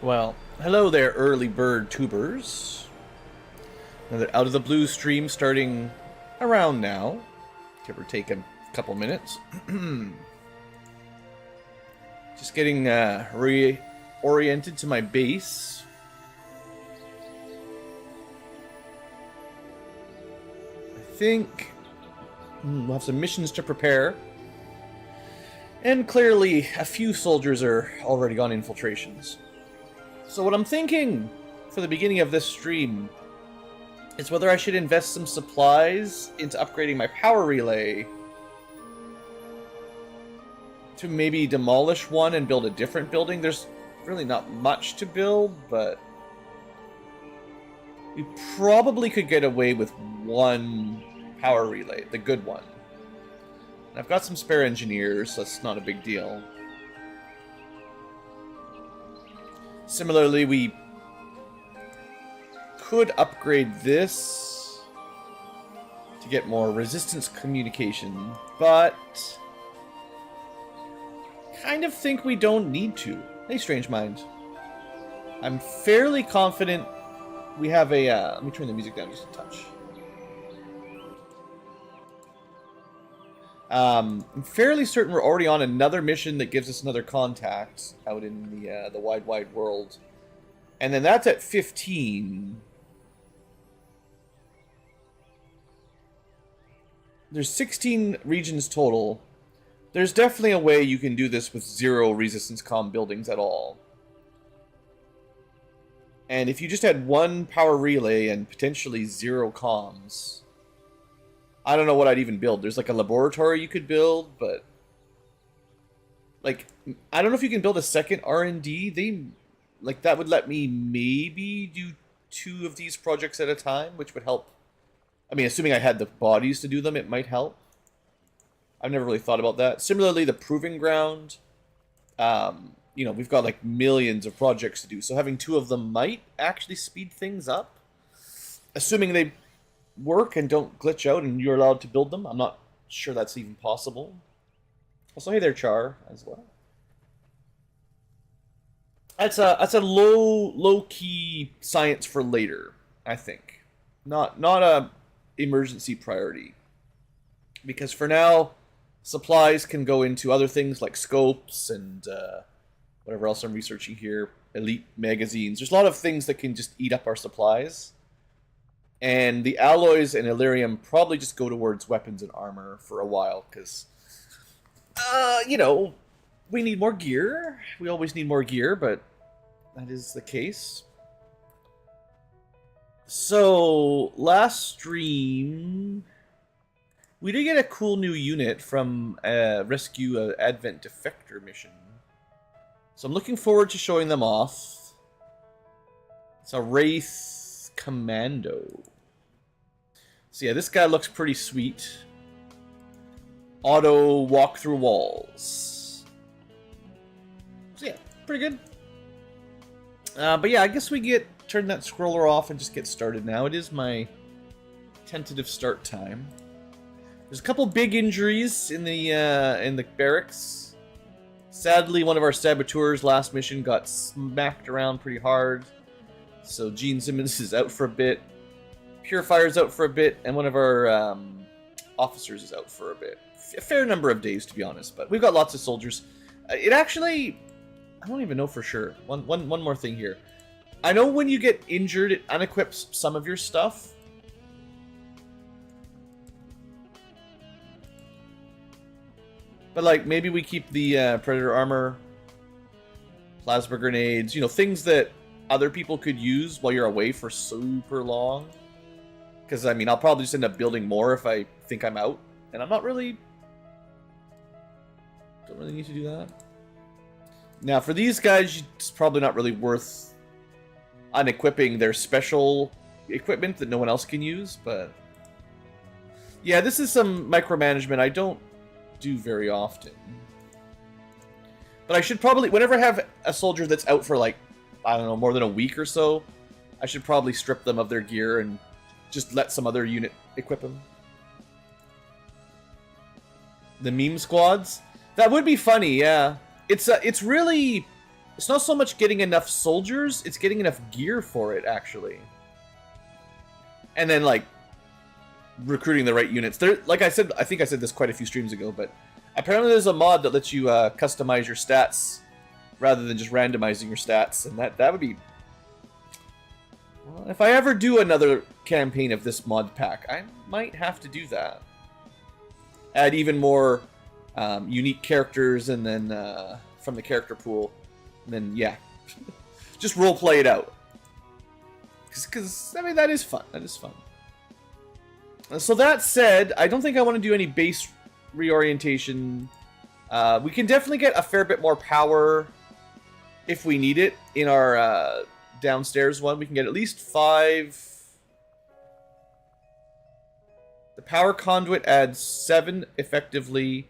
Well, hello there, early bird tubers. Another Out of the Blue stream starting around now, give or take a couple minutes. Just getting reoriented to my base. I think we'll have some missions to prepare. And clearly, a few soldiers are already on infiltrations. So what I'm thinking for the beginning of this stream is whether I should invest some supplies into upgrading my power relay to maybe demolish one and build a different building. There's really not much to build, but we probably could get away with one power relay, the good one. And I've got some spare engineers, so that's not a big deal. Similarly, we could upgrade this to get more resistance communication, but kind of think we don't need to. Hey, Strange Mind. I'm fairly confident we have a... let me turn the music down just a touch. I'm fairly certain we're already on another mission that gives us another contact out in the wide, wide world. And then that's at 15. There's 16 regions total. There's definitely a way you can do this with 0 resistance comm buildings at all. And if you just had 1 power relay and potentially 0 comms, I don't know what I'd even build. There's like a laboratory you could build, but like I don't know if you can build a second R&D. Like that would let me maybe do 2 of these projects at a time, which would help. I mean, assuming I had the bodies to do them, it might help. I've never really thought about that. Similarly, the Proving Ground, you know, we've got like millions of projects to do, so having 2 of them might actually speed things up. Assuming they work and don't glitch out and you're allowed to build them. I'm not sure that's even possible. Also, hey there, Char, as well. That's a low-key science for later, I think. Not a emergency priority. Because for now, supplies can go into other things like scopes and whatever else I'm researching here. Elite magazines. There's a lot of things that can just eat up our supplies. And the alloys and Illyrium probably just go towards weapons and armor for a while. Because, you know, we need more gear. We always need more gear, but that is the case. So, last stream, we did get a cool new unit from Rescue Advent Defector mission. So I'm looking forward to showing them off. It's a Wraith Commando. So yeah, this guy looks pretty sweet. Auto walk through walls. So yeah, pretty good. But yeah, I guess we turn that scroller off and just get started now. It is my tentative start time. There's a couple big injuries in the barracks. Sadly, one of our saboteurs last mission got smacked around pretty hard. So Gene Simmons is out for a bit. Purifier's out for a bit, and one of our officers is out for a bit. A fair number of days, to be honest, but we've got lots of soldiers. It actually... I don't even know for sure. One more thing here. I know when you get injured, it unequips some of your stuff. But, like, maybe we keep the Predator armor, plasma grenades, you know, things that other people could use while you're away for super long. Because, I mean, I'll probably just end up building more if I think I'm out. And I'm not really... Don't really need to do that. Now, for these guys, it's probably not really worth unequipping their special equipment that no one else can use, but... Yeah, this is some micromanagement I don't do very often. But I should probably... Whenever I have a soldier that's out for, like, I don't know, more than a week or so, I should probably strip them of their gear and just let some other unit equip them. The meme squads? That would be funny, yeah. It's really... It's not so much getting enough soldiers, it's getting enough gear for it, actually. And then, like, recruiting the right units. There, like I said, I think I said this quite a few streams ago, but apparently there's a mod that lets you customize your stats rather than just randomizing your stats, and that would be... Well, if I ever do another campaign of this mod pack, I might have to do that. Add even more unique characters, and then from the character pool, and then yeah, just roleplay it out. Because I mean that is fun. That is fun. So that said, I don't think I want to do any base reorientation. We can definitely get a fair bit more power if we need it in our downstairs one. We can get at least 5. The power conduit adds 7 effectively,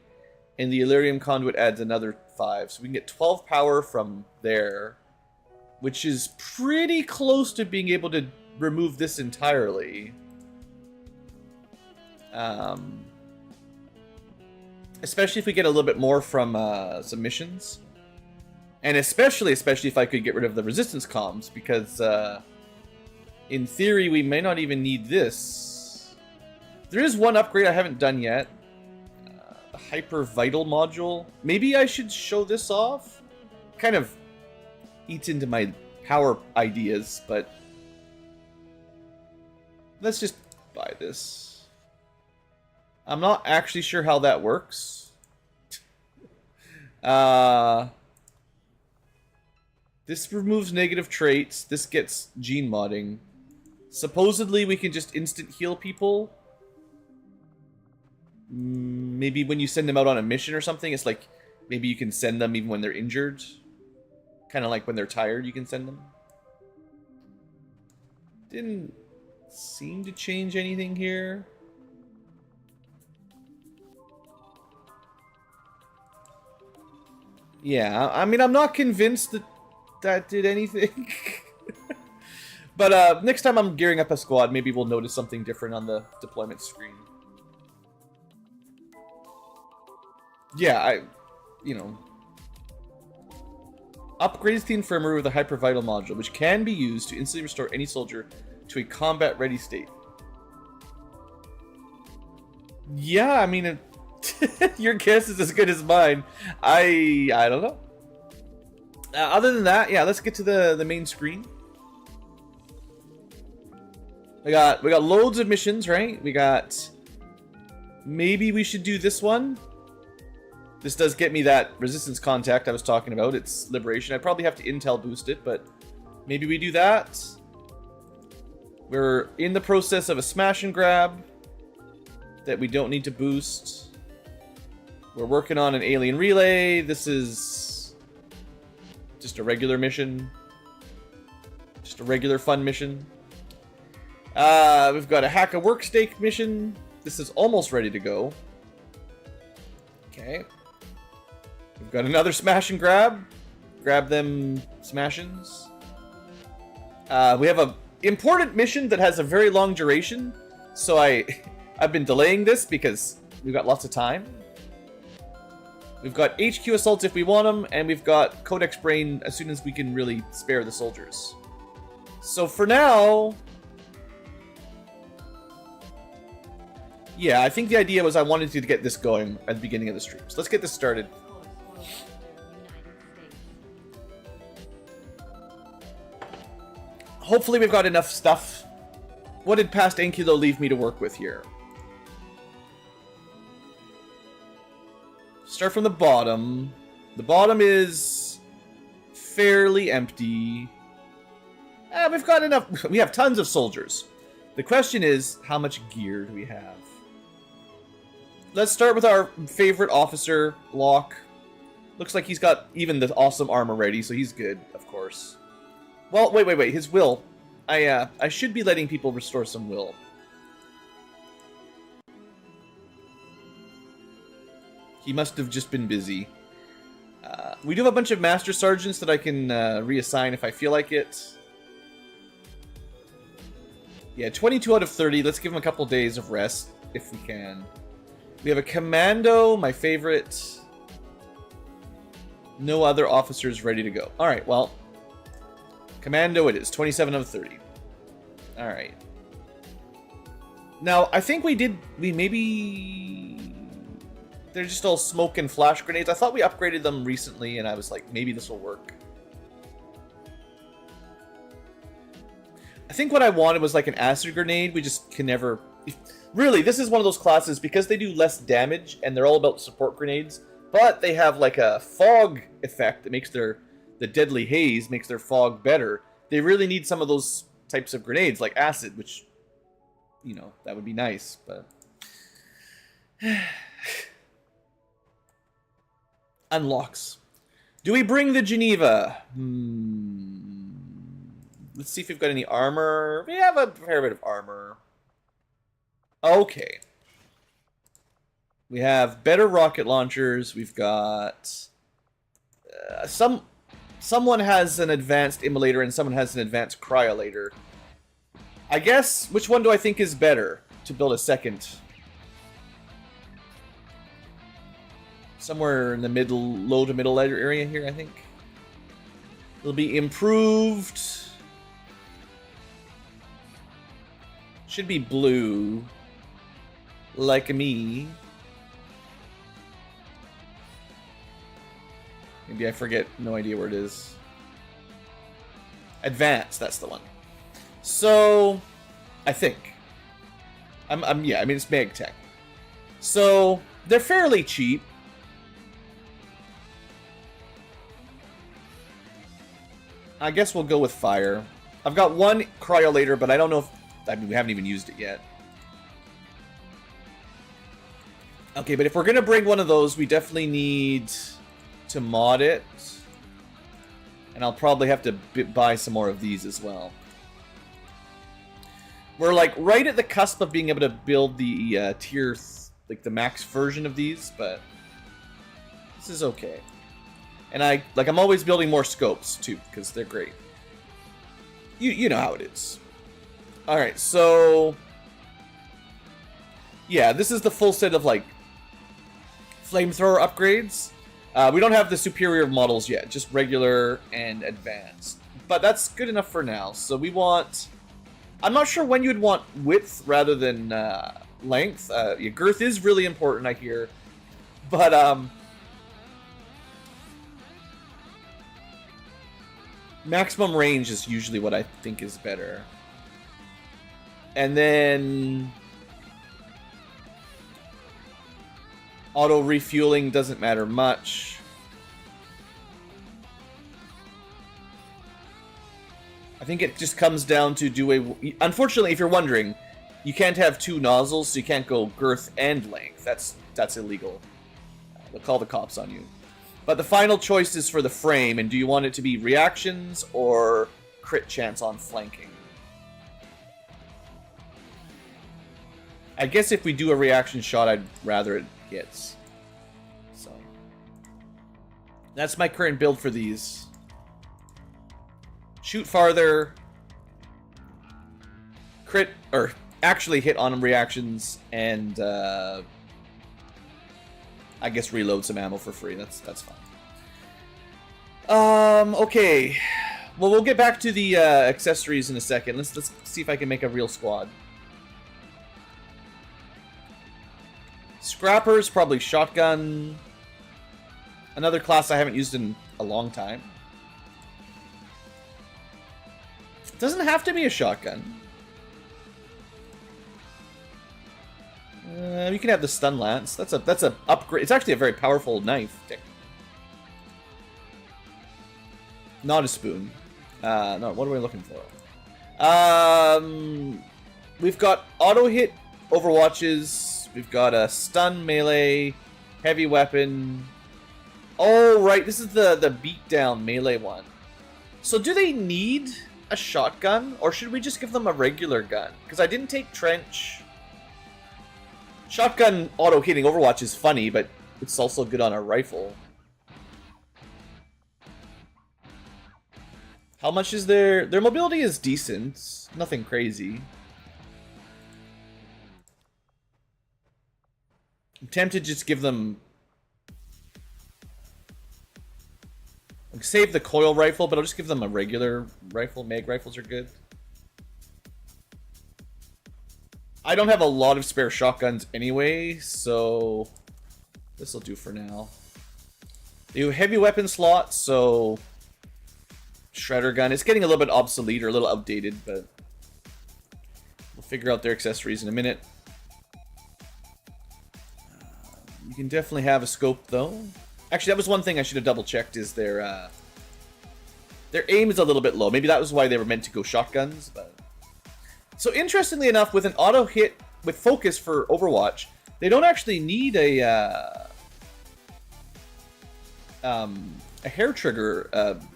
and the Illyrium conduit adds another 5. So we can get 12 power from there, which is pretty close to being able to remove this entirely. Especially if we get a little bit more from some missions. And especially if I could get rid of the resistance comms, because in theory we may not even need this. There is one upgrade I haven't done yet. The Hyper Vital module. Maybe I should show this off? Kind of eats into my power ideas, but let's just buy this. I'm not actually sure how that works. This removes negative traits. This gets gene modding. Supposedly we can just instant heal people. Maybe when you send them out on a mission or something, it's like maybe you can send them even when they're injured. Kind of like when they're tired, you can send them. Didn't seem to change anything here. Yeah, I mean, I'm not convinced that that did anything. But next time I'm gearing up a squad, maybe we'll notice something different on the deployment screen. Yeah, upgrades the infirmary with a hyper vital module, which can be used to instantly restore any soldier to a combat-ready state. Yeah, I mean, your guess is as good as mine. I don't know. Other than that, yeah, let's get to the main screen. We got loads of missions, right? We got. Maybe we should do this one. This does get me that resistance contact I was talking about. It's liberation. I'd probably have to intel boost it, but maybe we do that. We're in the process of a smash and grab that we don't need to boost. We're working on an alien relay. This is just a regular mission. Just a regular fun mission. We've got a hack a workstake mission. This is almost ready to go. Okay. We've got another smash and grab. Grab them smashins. We have a important mission that has a very long duration. So I've been delaying this because we've got lots of time. We've got HQ assaults if we want them, and we've got Codex Brain as soon as we can really spare the soldiers. So for now, yeah, I think the idea was I wanted to get this going at the beginning of the stream. So let's get this started. Hopefully we've got enough stuff. What did past Ankylo leave me to work with here? Start from the bottom. The bottom is fairly empty. We've got enough. We have tons of soldiers. The question is, how much gear do we have? Let's start with our favorite officer, Locke. Looks like he's got even the awesome armor ready, so he's good, of course. Well, wait. His will. I should be letting people restore some will. He must have just been busy. We do have a bunch of Master Sergeants that I can reassign if I feel like it. Yeah, 22 out of 30. Let's give him a couple days of rest, if we can. We have a Commando, my favorite. No other officers ready to go. Alright, well. Commando it is. 27 out of 30. Alright. Now, I think we maybe... They're just all smoke and flash grenades. I thought we upgraded them recently, and I was like, maybe this will work. I think what I wanted was like an acid grenade. We just can never... Really, this is one of those classes, because they do less damage, and they're all about support grenades, but they have like a fog effect that makes the deadly haze makes their fog better. They really need some of those types of grenades, like acid, which, you know, that would be nice, but... Unlocks. Do we bring the Geneva? Let's see if we've got any armor. We have a fair bit of armor. Okay. We have better rocket launchers. We've got... Someone has an advanced immolator and someone has an advanced cryolator. I guess, which one do I think is better to build a second? Somewhere in the middle, low to middle area here, I think. It'll be improved. Should be blue. Like me. Maybe I forget, no idea where it is. Advanced, that's the one. So, I think. Yeah, I mean, it's Magtech. So, they're fairly cheap. I guess we'll go with fire. I've got one cryolator, but I don't know if... I mean, we haven't even used it yet. Okay, but if we're going to bring one of those, we definitely need to mod it. And I'll probably have to buy some more of these as well. We're like right at the cusp of being able to build the tier, like the max version of these, but this is okay. And I'm always building more scopes too, because they're great. You know how it is. All right, so yeah, this is the full set of like flamethrower upgrades. We don't have the superior models yet, just regular and advanced. But that's good enough for now. So we want... I'm not sure when you'd want width rather than length. Yeah, girth is really important, I hear. But maximum range is usually what I think is better. And then auto refueling doesn't matter much. I think it just comes down to unfortunately, if you're wondering, you can't have two nozzles, so you can't go girth and length. That's illegal. They'll call the cops on you. But the final choice is for the frame, and do you want it to be reactions or crit chance on flanking? I guess if we do a reaction shot, I'd rather it hits. So that's my current build for these. Shoot farther, crit, or actually hit on reactions, and I guess reload some ammo for free. That's fine. Okay. Well, we'll get back to the accessories in a second. Let's see if I can make a real squad. Scrappers, probably shotgun. Another class I haven't used in a long time. Doesn't have to be a shotgun. You can have the stun lance. That's a upgrade. It's actually a very powerful knife. Not a spoon. No, what are we looking for? We've got auto hit overwatches. We've got a stun melee, heavy weapon. Oh right, this is the beatdown melee one. So do they need a shotgun, or should we just give them a regular gun? Because I didn't take trench. Shotgun auto hitting Overwatch is funny, but it's also good on a rifle. How much is their mobility is decent, nothing crazy. I'm tempted to just give them... Save the coil rifle, but I'll just give them a regular rifle. Mag rifles are good. I don't have a lot of spare shotguns anyway, so this will do for now. They do heavy weapon slots, so shredder gun. It's getting a little bit obsolete or a little outdated, but we'll figure out their accessories in a minute. You can definitely have a scope though. Actually, that was one thing I should have double checked, is their aim is a little bit low. Maybe that was why they were meant to go shotguns, but So interestingly enough, with an auto hit with focus for Overwatch, they don't actually need a hair trigger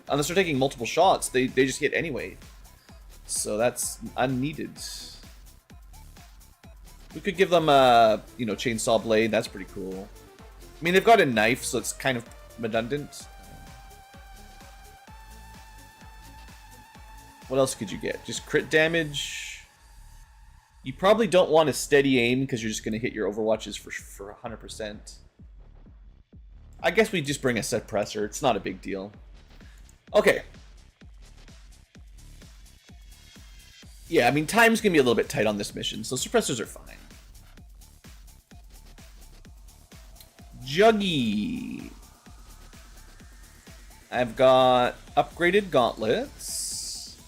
unless they're taking multiple shots. They just hit anyway. So that's unneeded. We could give them a, you know, chainsaw blade. That's pretty cool. I mean, they've got a knife, so it's kind of redundant. What else could you get? Just crit damage. You probably don't want a steady aim because you're just going to hit your Overwatches for 100%. I guess we just bring a suppressor. It's not a big deal. Okay. Yeah, I mean, time's going to be a little bit tight on this mission, so suppressors are fine. Juggy. I've got upgraded gauntlets.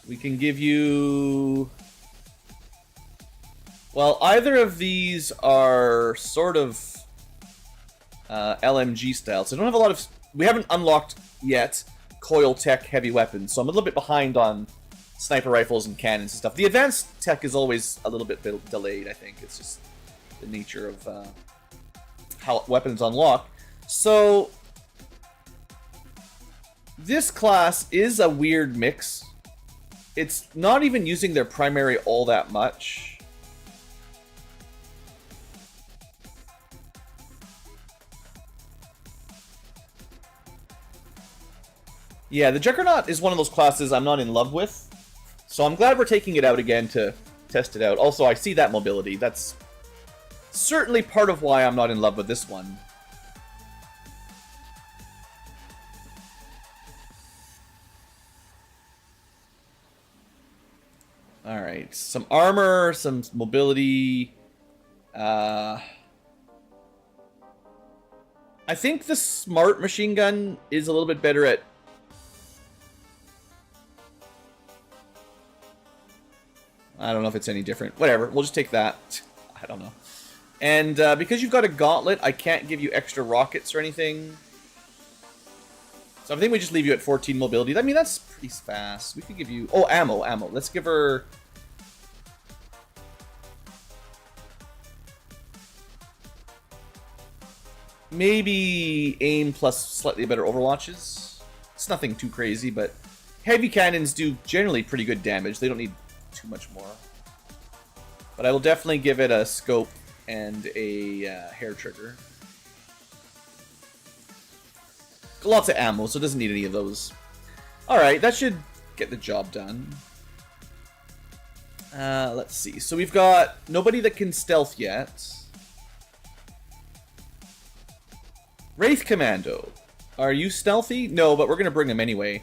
We can give you... Well, either of these are sort of LMG style, so I don't have a lot of... We haven't unlocked yet coil tech heavy weapons, so I'm a little bit behind on sniper rifles and cannons and stuff. The advanced tech is always a little bit delayed, I think. It's just the nature of how weapons unlock. So this class is a weird mix. It's not even using their primary all that much. Yeah, the Juggernaut is one of those classes I'm not in love with. So I'm glad we're taking it out again to test it out. Also, I see that mobility. That's certainly part of why I'm not in love with this one. Alright, some armor, some mobility. I think the smart machine gun is a little bit better at... I don't know if it's any different. Whatever, we'll just take that. I don't know. And because you've got a gauntlet, I can't give you extra rockets or anything. So I think we just leave you at 14 mobility. I mean, that's pretty fast. We could give you... Oh, ammo. Let's give her... Maybe aim plus slightly better overwatches. It's nothing too crazy, but heavy cannons do generally pretty good damage. They don't need too much more. But I will definitely give it a scope and a hair trigger. Lots of ammo, so it doesn't need any of those. Alright, that should get the job done. Let's see. So we've got nobody that can stealth yet. Wraith Commando. Are you stealthy? No, but we're going to bring him anyway.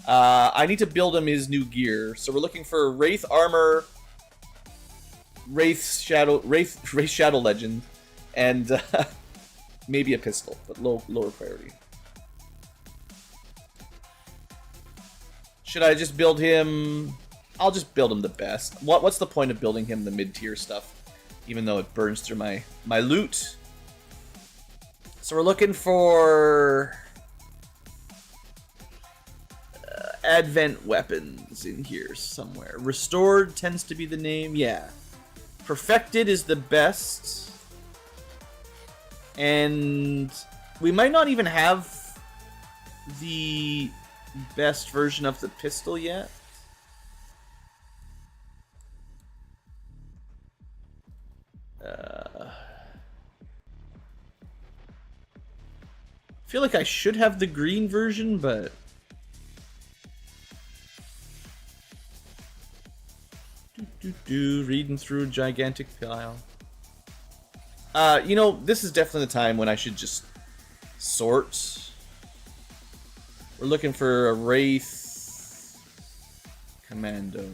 I need to build him his new gear. So we're looking for Wraith Armor, Wraith Shadow Legend, and maybe a pistol, but lower priority. Should I just build him? I'll just build him the best. What's the point of building him the mid-tier stuff, even though it burns through my loot? So we're looking for advent weapons in here somewhere. Restored tends to be the name, yeah. Perfected is the best. And we might not even have the best version of the pistol yet. I feel like I should have the green version, but... Reading through a gigantic pile. You know, this is definitely the time when I should just sort. We're looking for a Wraith Commando.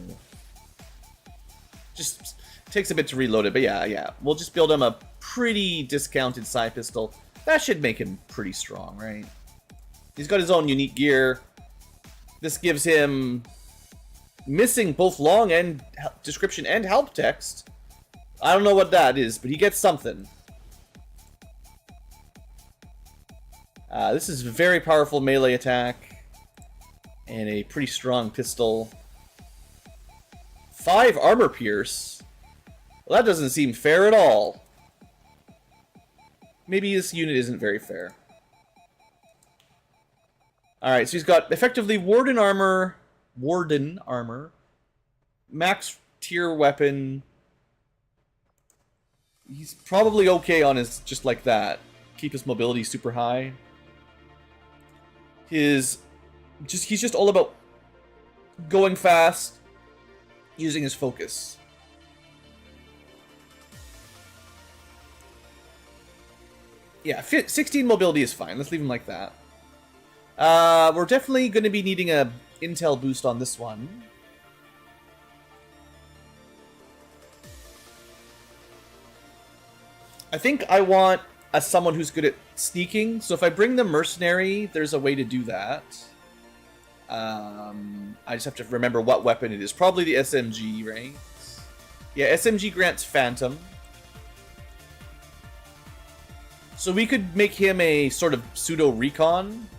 Just takes a bit to reload it, but yeah. We'll just build him a pretty discounted side pistol. That should make him pretty strong, right? He's got his own unique gear. This gives him missing both long and description and help text. I don't know what that is, but he gets something. This is a very powerful melee attack and a pretty strong pistol. 5 armor pierce? Well, that doesn't seem fair at all. Maybe this unit isn't very fair. Alright, so he's got effectively Warden armor, max tier weapon. He's probably okay on his, just like that. Keep his mobility super high. He's just all about going fast, using his focus. Yeah, 16 mobility is fine. Let's leave him like that. We're definitely going to be needing a intel boost on this one. I think I want someone who's good at sneaking. So if I bring the mercenary, there's a way to do that. I just have to remember what weapon it is. Probably the SMG, right? Yeah, SMG grants Phantom. So we could make him a sort of pseudo recon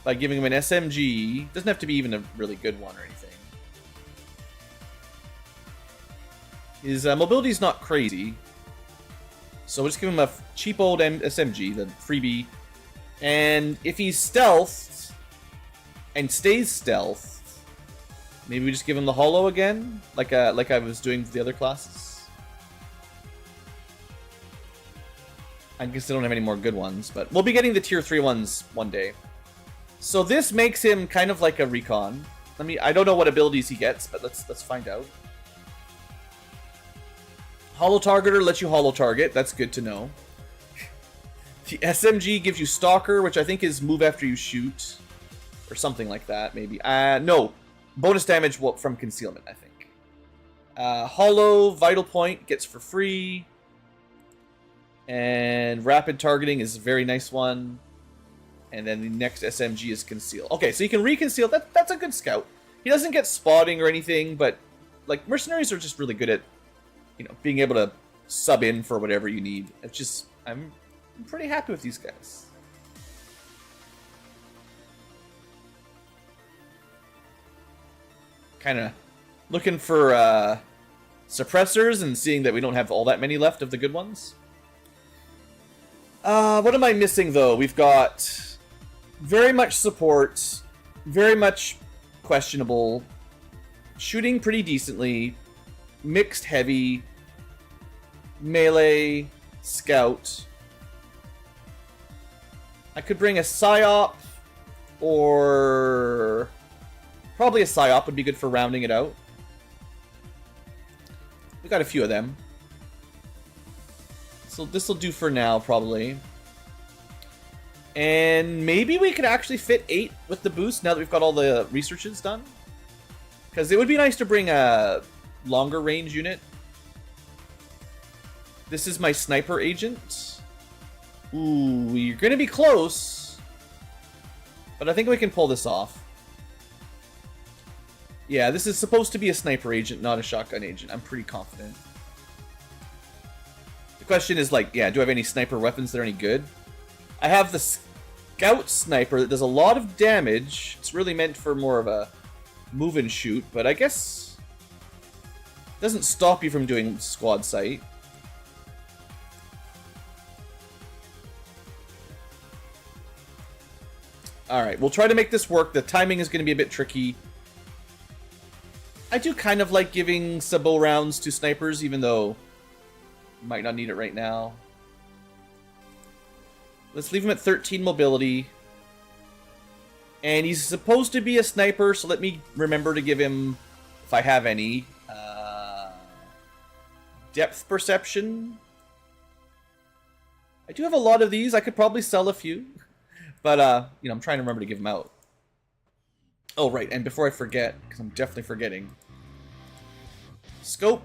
by giving him an SMG. Doesn't have to be even a really good one or anything. His mobility is not crazy. So we'll just give him a cheap old SMG, the freebie. And if he's stealthed and stays stealthed, maybe we just give him the holo again, like I was doing with the other classes. I guess they don't have any more good ones, but we'll be getting the tier 3 ones one day. So this makes him kind of like a recon. I don't know what abilities he gets, but let's find out. Holo targeter lets you holo target. That's good to know. The SMG gives you stalker, which I think is move after you shoot, or something like that. Maybe. No, bonus damage from concealment. I think. Holo vital point gets for free, and rapid targeting is a very nice one. And then the next SMG is conceal. Okay, so you can reconceal. That's a good scout. He doesn't get spotting or anything, but like mercenaries are just really good at, being able to sub in for whatever you need. It's just, I'm pretty happy with these guys. Kind of looking for suppressors and seeing that we don't have all that many left of the good ones. What am I missing though? We've got very much support, very much questionable, shooting pretty decently, mixed heavy, melee, scout. I could bring a psyop, or probably a psyop would be good for rounding it out. We got a few of them. So this will do for now, probably. And maybe we could actually fit 8 with the boost now that we've got all the researches done. Because it would be nice to bring a longer range unit. This is my sniper agent. Ooh, you're going to be close. But I think we can pull this off. Yeah, this is supposed to be a sniper agent, not a shotgun agent. I'm pretty confident. The question is, like, yeah, do I have any sniper weapons that are any good? I have the scout sniper that does a lot of damage. It's really meant for more of a move and shoot, but I guess it doesn't stop you from doing squad sight. Alright, we'll try to make this work. The timing is going to be a bit tricky. I do kind of like giving sub-bow rounds to snipers, even though you might not need it right now. Let's leave him at 13 mobility. And he's supposed to be a sniper, so let me remember to give him, if I have any, depth perception. I do have a lot of these. I could probably sell a few. But, I'm trying to remember to give them out. Oh, right, and before I forget, because I'm definitely forgetting. Scope.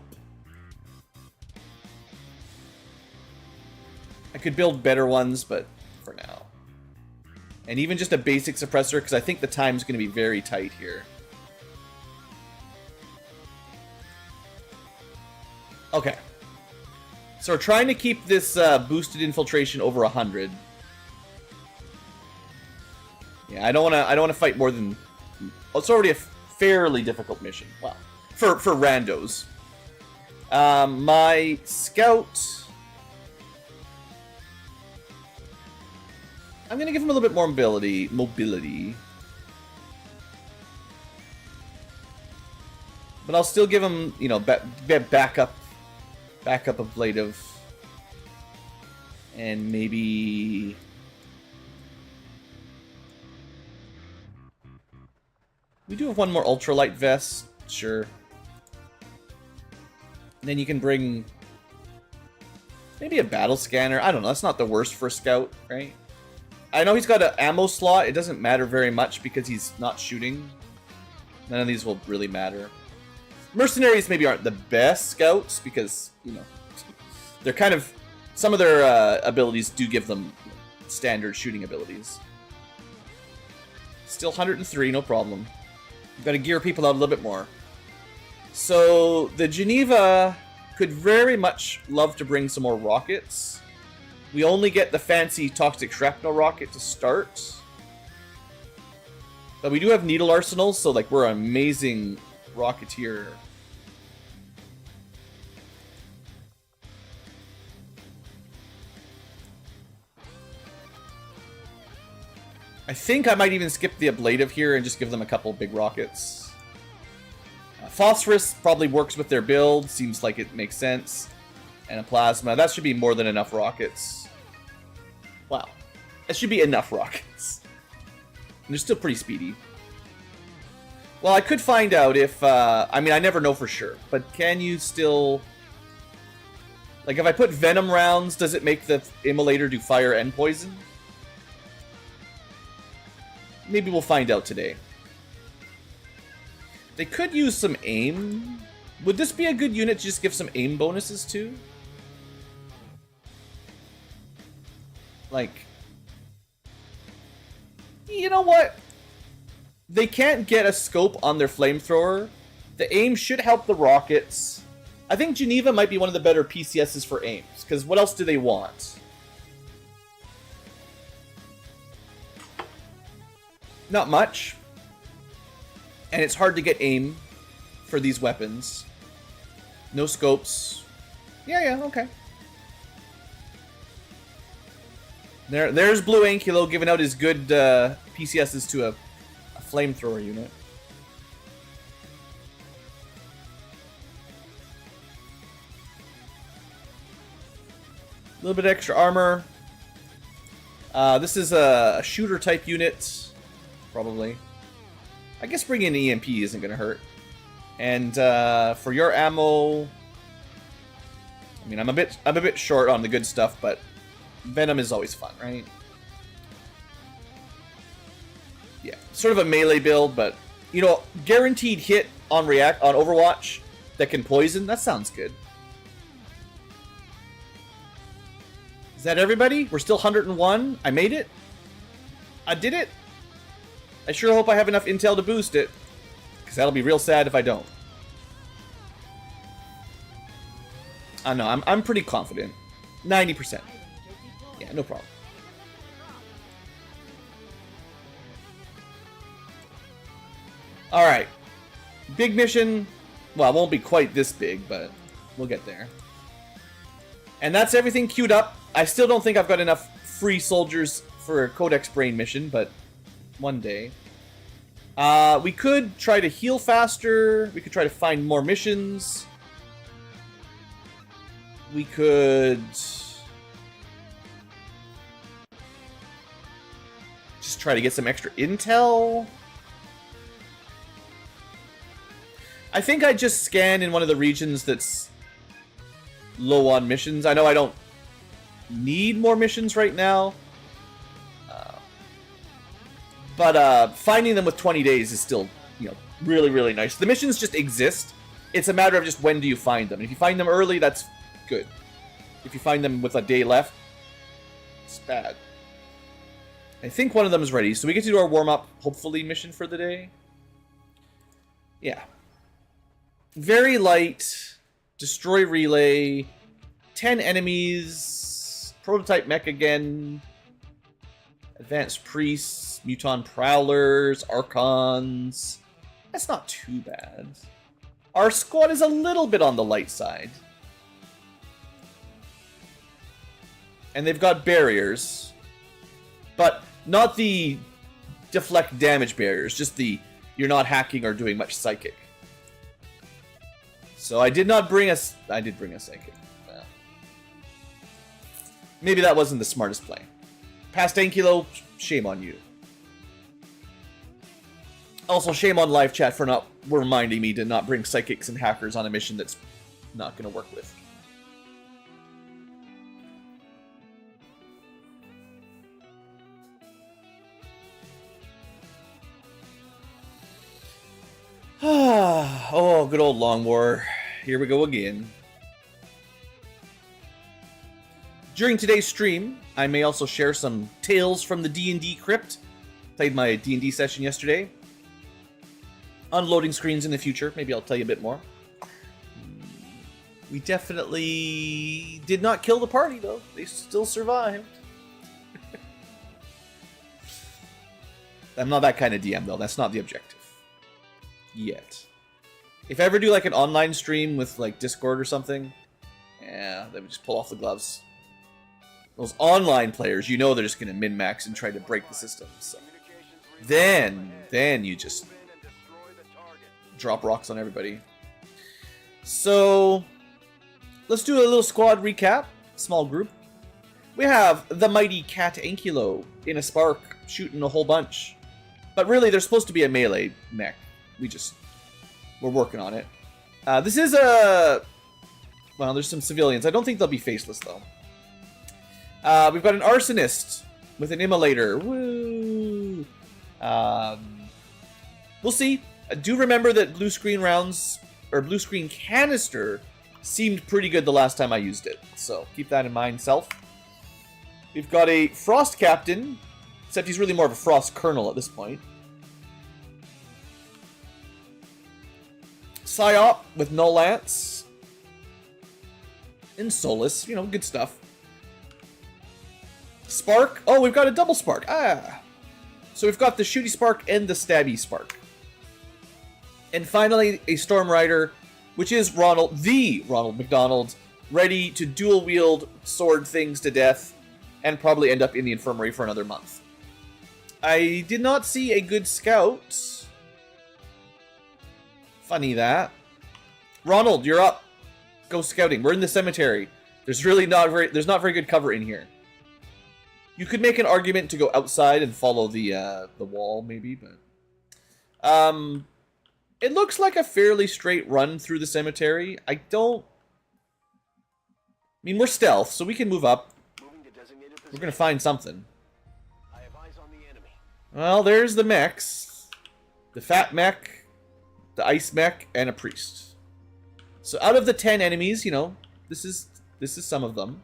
I could build better ones, but for now. And even just a basic suppressor, because I think the time's going to be very tight here. Okay. So we're trying to keep this boosted infiltration over 100. Yeah, I don't want to fight more than... Oh, it's already a fairly difficult mission. Well, For randos. My scout... I'm going to give him a little bit more mobility. But I'll still give him, you know, backup ablative. And maybe... We do have one more ultralight vest. Sure. And then you can bring... maybe a battle scanner. I don't know. That's not the worst for a scout, right? I know he's got an ammo slot. It doesn't matter very much because he's not shooting. None of these will really matter. Mercenaries maybe aren't the best scouts because, you know, they're kind of... some of their abilities do give them standard shooting abilities. Still 103, no problem. We've got to gear people out a little bit more. So, the Geneva could very much love to bring some more rockets. We only get the fancy toxic shrapnel rocket to start. But we do have needle arsenals, so like we're an amazing rocketeer. I think I might even skip the ablative here and just give them a couple big rockets. Phosphorus probably works with their build, seems like it makes sense. And a plasma, that should be more than enough rockets. Wow, that should be enough rockets. And they're still pretty speedy. Well, I could find out if, I mean, I never know for sure, but can you still... like, if I put venom rounds, does it make the immolator do fire and poison? Maybe we'll find out today. They could use some aim. Would this be a good unit to just give some aim bonuses to? Like... you know what? They can't get a scope on their flamethrower. The aim should help the rockets. I think Geneva might be one of the better PCSs for aims, because what else do they want? Not much. And it's hard to get aim for these weapons. No scopes. Yeah, okay. There's Blue Ankylo giving out his good PCSs to a flamethrower unit. A little bit extra armor. This is a shooter type unit, probably. I guess bringing an EMP isn't going to hurt. And for your ammo, I mean, I'm a bit short on the good stuff, but venom is always fun, right? Yeah, sort of a melee build, but you know, guaranteed hit on Overwatch that can poison. That sounds good. Is that everybody? We're still 101. I made it. I did it. I sure hope I have enough intel to boost it, because that'll be real sad if I don't. I know, I'm pretty confident. 90%. Yeah, no problem. Alright. Big mission. Well, it won't be quite this big, but we'll get there. And that's everything queued up. I still don't think I've got enough free soldiers for a Codex Brain mission, but one day. We could try to heal faster. We could try to find more missions. We could just try to get some extra intel. I think I just scan in one of the regions that's low on missions. I know I don't need more missions right now. But finding them with 20 days is still, you know, really, really nice. The missions just exist. It's a matter of just when do you find them. If you find them early, that's good. If you find them with a day left, it's bad. I think one of them is ready. So we get to do our warm-up, hopefully, mission for the day. Yeah. Very light. Destroy relay. 10 enemies. Prototype mech again. Advanced priests. Muton prowlers. Archons. That's not too bad. Our squad is a little bit on the light side. And they've got barriers. But not the deflect damage barriers, just the you're not hacking or doing much psychic. So I did not bring us. I did bring a psychic. Maybe that wasn't the smartest play. Past Ankylo, shame on you. Also, shame on live chat for not reminding me to not bring psychics and hackers on a mission that's not going to work with. Oh, good old Long War. Here we go again. During today's stream, I may also share some tales from the D&D crypt. Played my D&D session yesterday. Unloading screens in the future. Maybe I'll tell you a bit more. We definitely did not kill the party, though. They still survived. I'm not that kind of DM, though. That's not the objective. Yet. If I ever do like an online stream with like Discord or something, yeah, they would just pull off the gloves. Those online players, you know they're just going to min-max and try to break the system. So then you just drop rocks on everybody. So let's do a little squad recap. Small group. We have the mighty cat Ankylo in a spark shooting a whole bunch. But really, they're supposed to be a melee mech. We're working on it. This is a... Well, there's some civilians. I don't think they'll be faceless, though. We've got an arsonist with an immolator. Woo! We'll see. I do remember that blue screen rounds, or blue screen canister, seemed pretty good the last time I used it. So keep that in mind, self. We've got a frost captain, except he's really more of a frost colonel at this point. Psyop with no lance. And Solus, you know, good stuff. Spark. Oh, we've got a double spark. Ah. So we've got the shooty spark and the stabby spark. And finally, a Storm Rider, which is the Ronald McDonald, ready to dual wield sword things to death and probably end up in the infirmary for another month. I did not see a good scout. Funny that. Ronald, you're up. Go scouting. We're in the cemetery. There's not very good cover in here. You could make an argument to go outside and follow the wall, maybe, but it looks like a fairly straight run through the cemetery. I mean, we're stealth, so we can move up. We're gonna find something. I have eyes on the enemy. Well, there's the mechs. The fat mech, the ice mech, and a priest. So out of the 10 enemies, you know, this is some of them.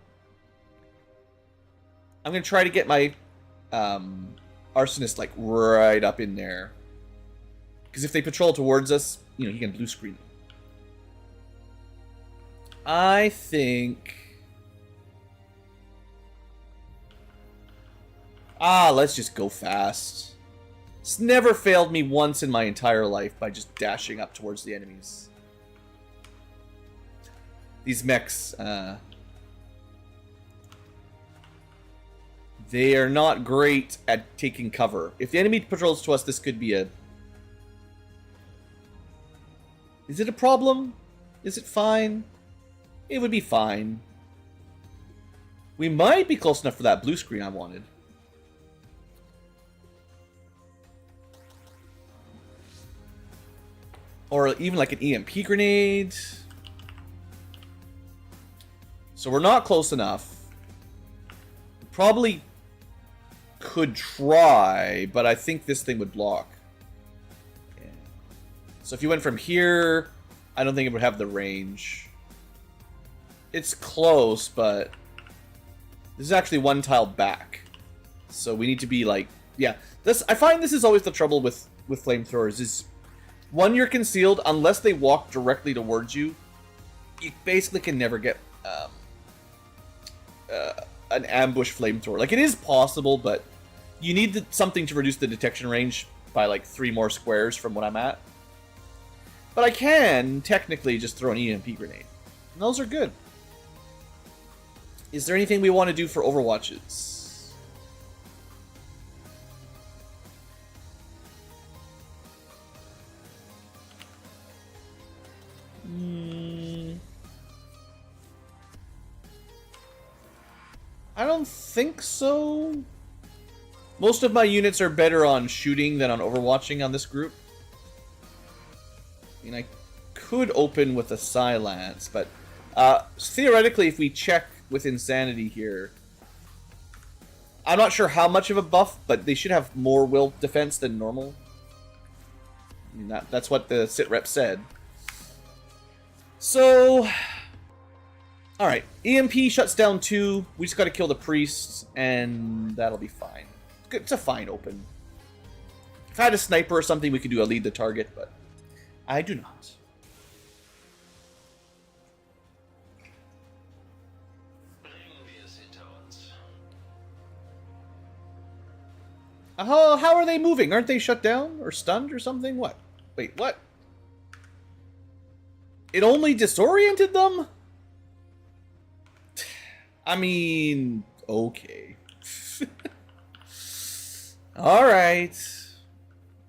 I'm gonna try to get my arsonist like right up in there, because if they patrol towards us, you know, he can blue screen. I think. Let's just go fast. It's never failed me once in my entire life by just dashing up towards the enemies. These mechs, they are not great at taking cover. If the enemy patrols to us, this could be a... Is it a problem? Is it fine? It would be fine. We might be close enough for that blue screen I wanted. Or even like an EMP grenade. So we're not close enough. Probably could try, but I think this thing would block. Yeah. So if you went from here, I don't think it would have the range. It's close, but this is actually one tile back. So we need to be like, yeah. I find this is always the trouble with flamethrowers is, one, you're concealed unless they walk directly towards you. You basically can never get an ambush flamethrower. Like, it is possible, but you need something to reduce the detection range by like 3 more squares from what I'm at. But I can technically just throw an EMP grenade. And those are good. Is there anything we want to do for Overwatches? I don't think so. Most of my units are better on shooting than on overwatching on this group. I mean, I could open with a Silence, but theoretically, if we check with Insanity here, I'm not sure how much of a buff, but they should have more will defense than normal. I mean, that's what the sit rep said. So, alright, EMP shuts down 2, we just gotta kill the priests, and that'll be fine. It's a fine open. If I had a sniper or something, we could do a lead the target, but I do not. How are they moving? Aren't they shut down or stunned or something? What? Wait, what? It only disoriented them? I mean, okay. Alright.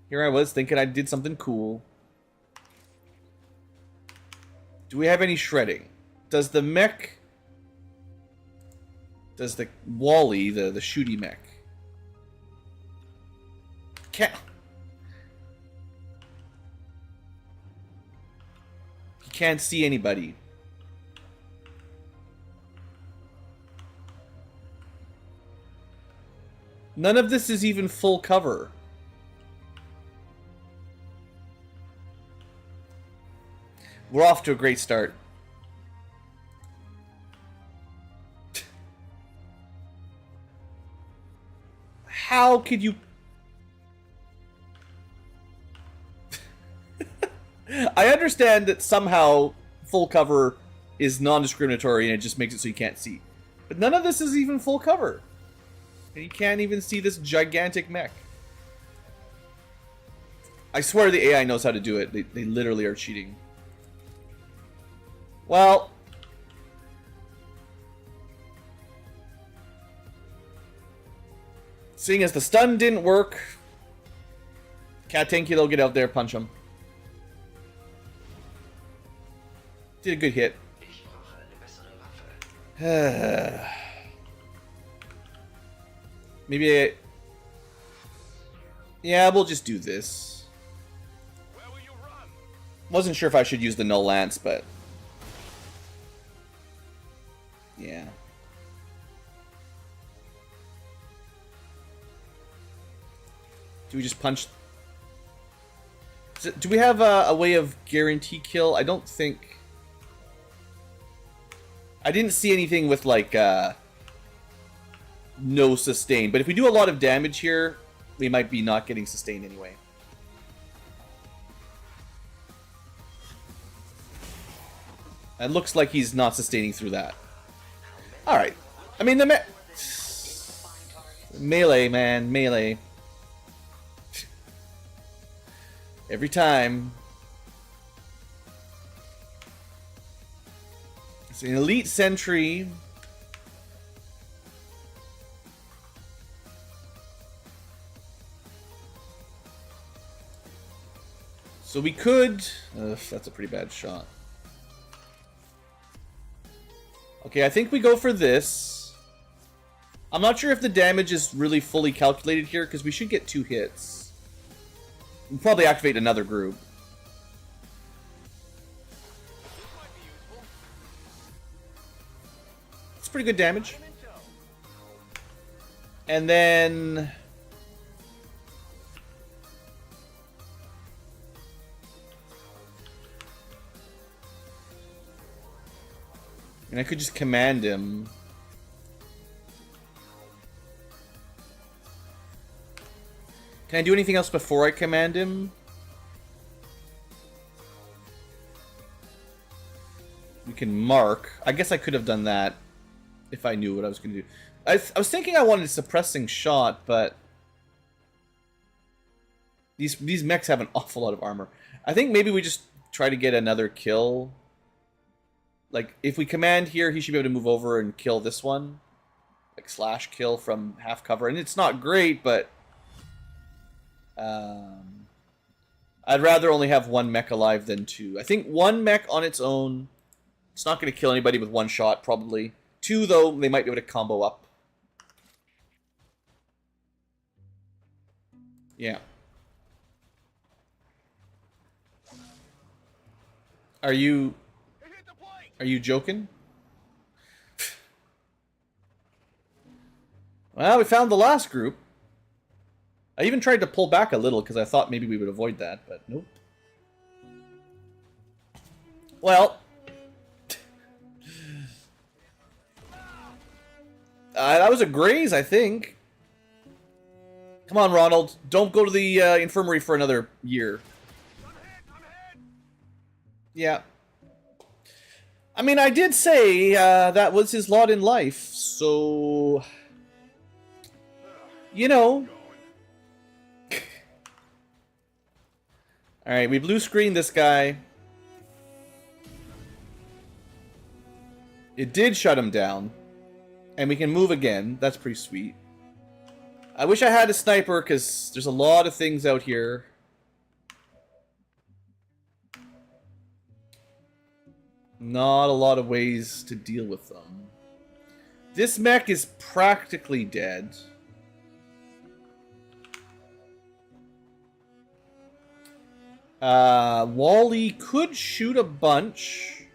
Here I was thinking I did something cool. Do we have any shredding? Does the mech... Does the Wally, the shooty mech... Can't... He can't see anybody. None of this is even full cover. We're off to a great start. How could you... I understand that somehow full cover is non-discriminatory and it just makes it so you can't see. But none of this is even full cover. And you can't even see this gigantic mech. I swear the AI knows how to do it. They literally are cheating. Well... Seeing as the stun didn't work... Cat Ankylo, get out there, punch him. Did a good hit. Maybe yeah, we'll just do this. Wasn't sure if I should use the null lance, but... Yeah. Do we just punch... Do we have a way of guarantee kill? I don't think... I didn't see anything with, like, no sustain. But if we do a lot of damage here, we might be not getting sustained anyway. It looks like he's not sustaining through that. Alright. I mean, the melee, man. Melee. Every time. It's an elite sentry. So we could... that's a pretty bad shot. Okay, I think we go for this. I'm not sure if the damage is really fully calculated here, because we should get 2 hits. We'll probably activate another group. It's pretty good damage. And then... And I could just command him. Can I do anything else before I command him? We can mark. I guess I could have done that if I knew what I was going to do. I was thinking I wanted a suppressing shot, but these mechs have an awful lot of armor. I think maybe we just try to get another kill. Like, if we command here, he should be able to move over and kill this one. Like, slash kill from half cover. And it's not great, but... I'd rather only have one mech alive than two. I think one mech on its own, it's not going to kill anybody with one shot, probably. Two, though, they might be able to combo up. Yeah. Are you joking? Well, we found the last group. I even tried to pull back a little because I thought maybe we would avoid that, but nope. Well, that was a graze, I think. Come on, Ronald. Don't go to the infirmary for another year. Yeah. I mean, I did say that was his lot in life, so... You know. Alright, we blue screened this guy. It did shut him down. And we can move again. That's pretty sweet. I wish I had a sniper, because there's a lot of things out here. Not a lot of ways to deal with them. This mech is practically dead. Wally could shoot a bunch.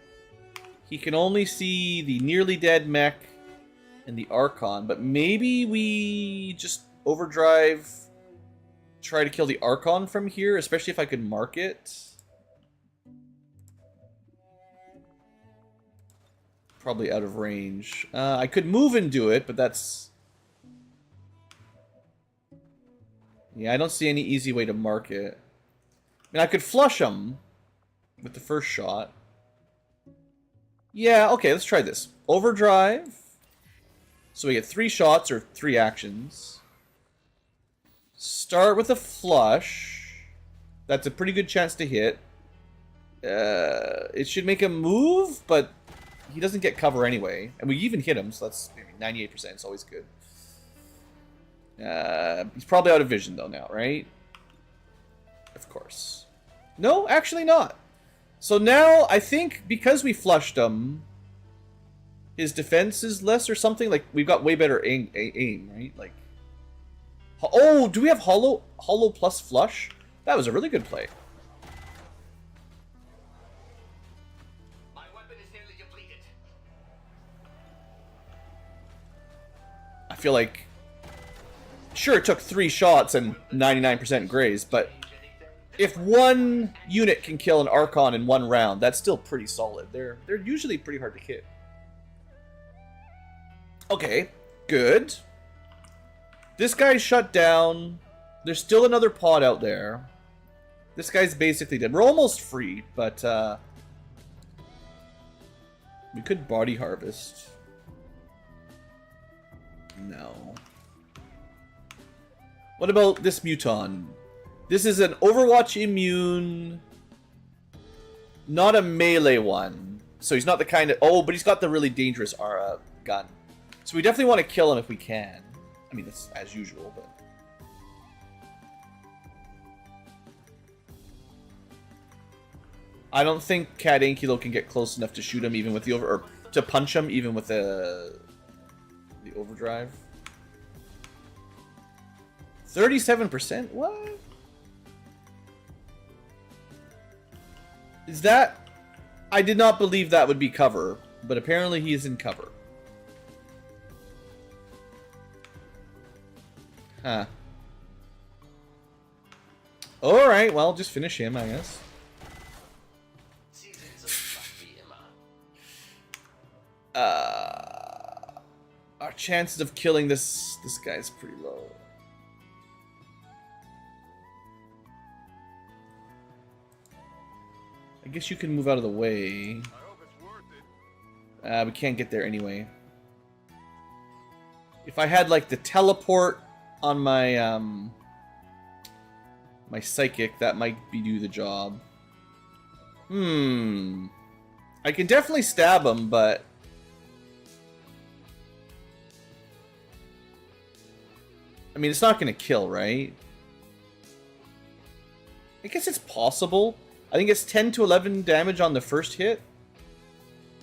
He can only see the nearly dead mech and the Archon, but maybe we just overdrive, try to kill the Archon from here, especially if I could mark it. Probably out of range. I could move and do it, but that's... Yeah, I don't see any easy way to mark it. I mean, I could flush him with the first shot. Yeah, okay, let's try this. Overdrive. So we get 3 shots or 3 actions. Start with a flush. That's a pretty good chance to hit. It should make him move, but he doesn't get cover anyway. And we even hit him, so that's 98%. It's always good. He's probably out of vision, though, now, right? Of course. No, actually not. So now, I think, because we flushed him, his defense is less or something. Like, we've got way better aim, right? Like, oh, do we have hollow plus flush? That was a really good play. My weapon is nearly depleted. I feel like, sure, it took 3 shots and 99% graze, but if one unit can kill an Archon in 1 round, that's still pretty solid. They're usually pretty hard to hit. Okay, good. This guy's shut down. There's still another pod out there. This guy's basically dead. We're almost free, but we could body harvest. No. What about this Muton? This is an Overwatch immune, not a melee one. So he's not the kind of... Oh, but he's got the really dangerous gun. So we definitely want to kill him if we can. I mean, that's as usual, but... I don't think Cat Ankylo can get close enough to shoot him even with the or to punch him even with the overdrive. 37%? What? Is that... I did not believe that would be cover, but apparently he is in cover. Huh. Alright, well, just finish him, I guess. Our chances of killing this guy's pretty low. I guess you can move out of the way. We can't get there anyway. If I had like the teleport on my my psychic, that might do the job. I can definitely stab him, but... I mean, it's not going to kill, right? I guess it's possible. I think it's 10 to 11 damage on the first hit.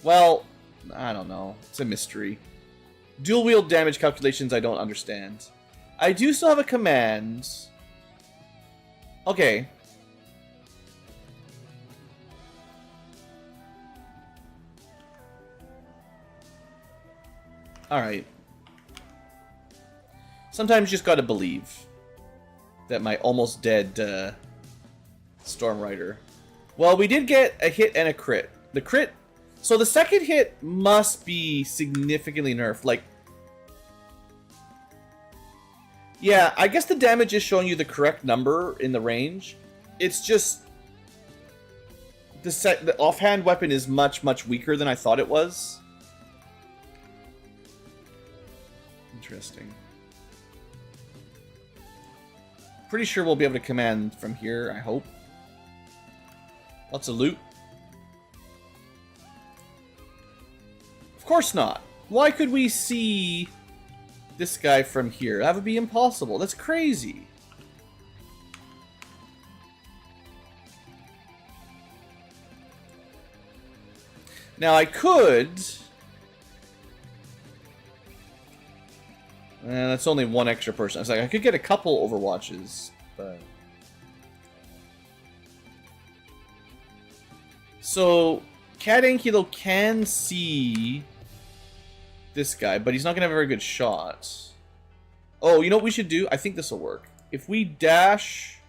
Well, I don't know. It's a mystery. Dual wield damage calculations I don't understand. I do still have a command. Okay. Alright. Sometimes you just gotta believe that my almost dead Storm Rider. Well, we did get a hit and a crit. The crit... So the second hit must be significantly nerfed. Like... Yeah, I guess the damage is showing you the correct number in the range. It's just... The offhand weapon is much, much weaker than I thought it was. Interesting. Pretty sure we'll be able to command from here, I hope. Lots of loot. Of course not. Why could we see this guy from here? That would be impossible. That's crazy. Now I could... that's only one extra person. I was like, I could get a couple Overwatches, but... So, Cat Ankylo can see this guy, but he's not going to have a very good shot. Oh, you know what we should do? I think this will work. If we dash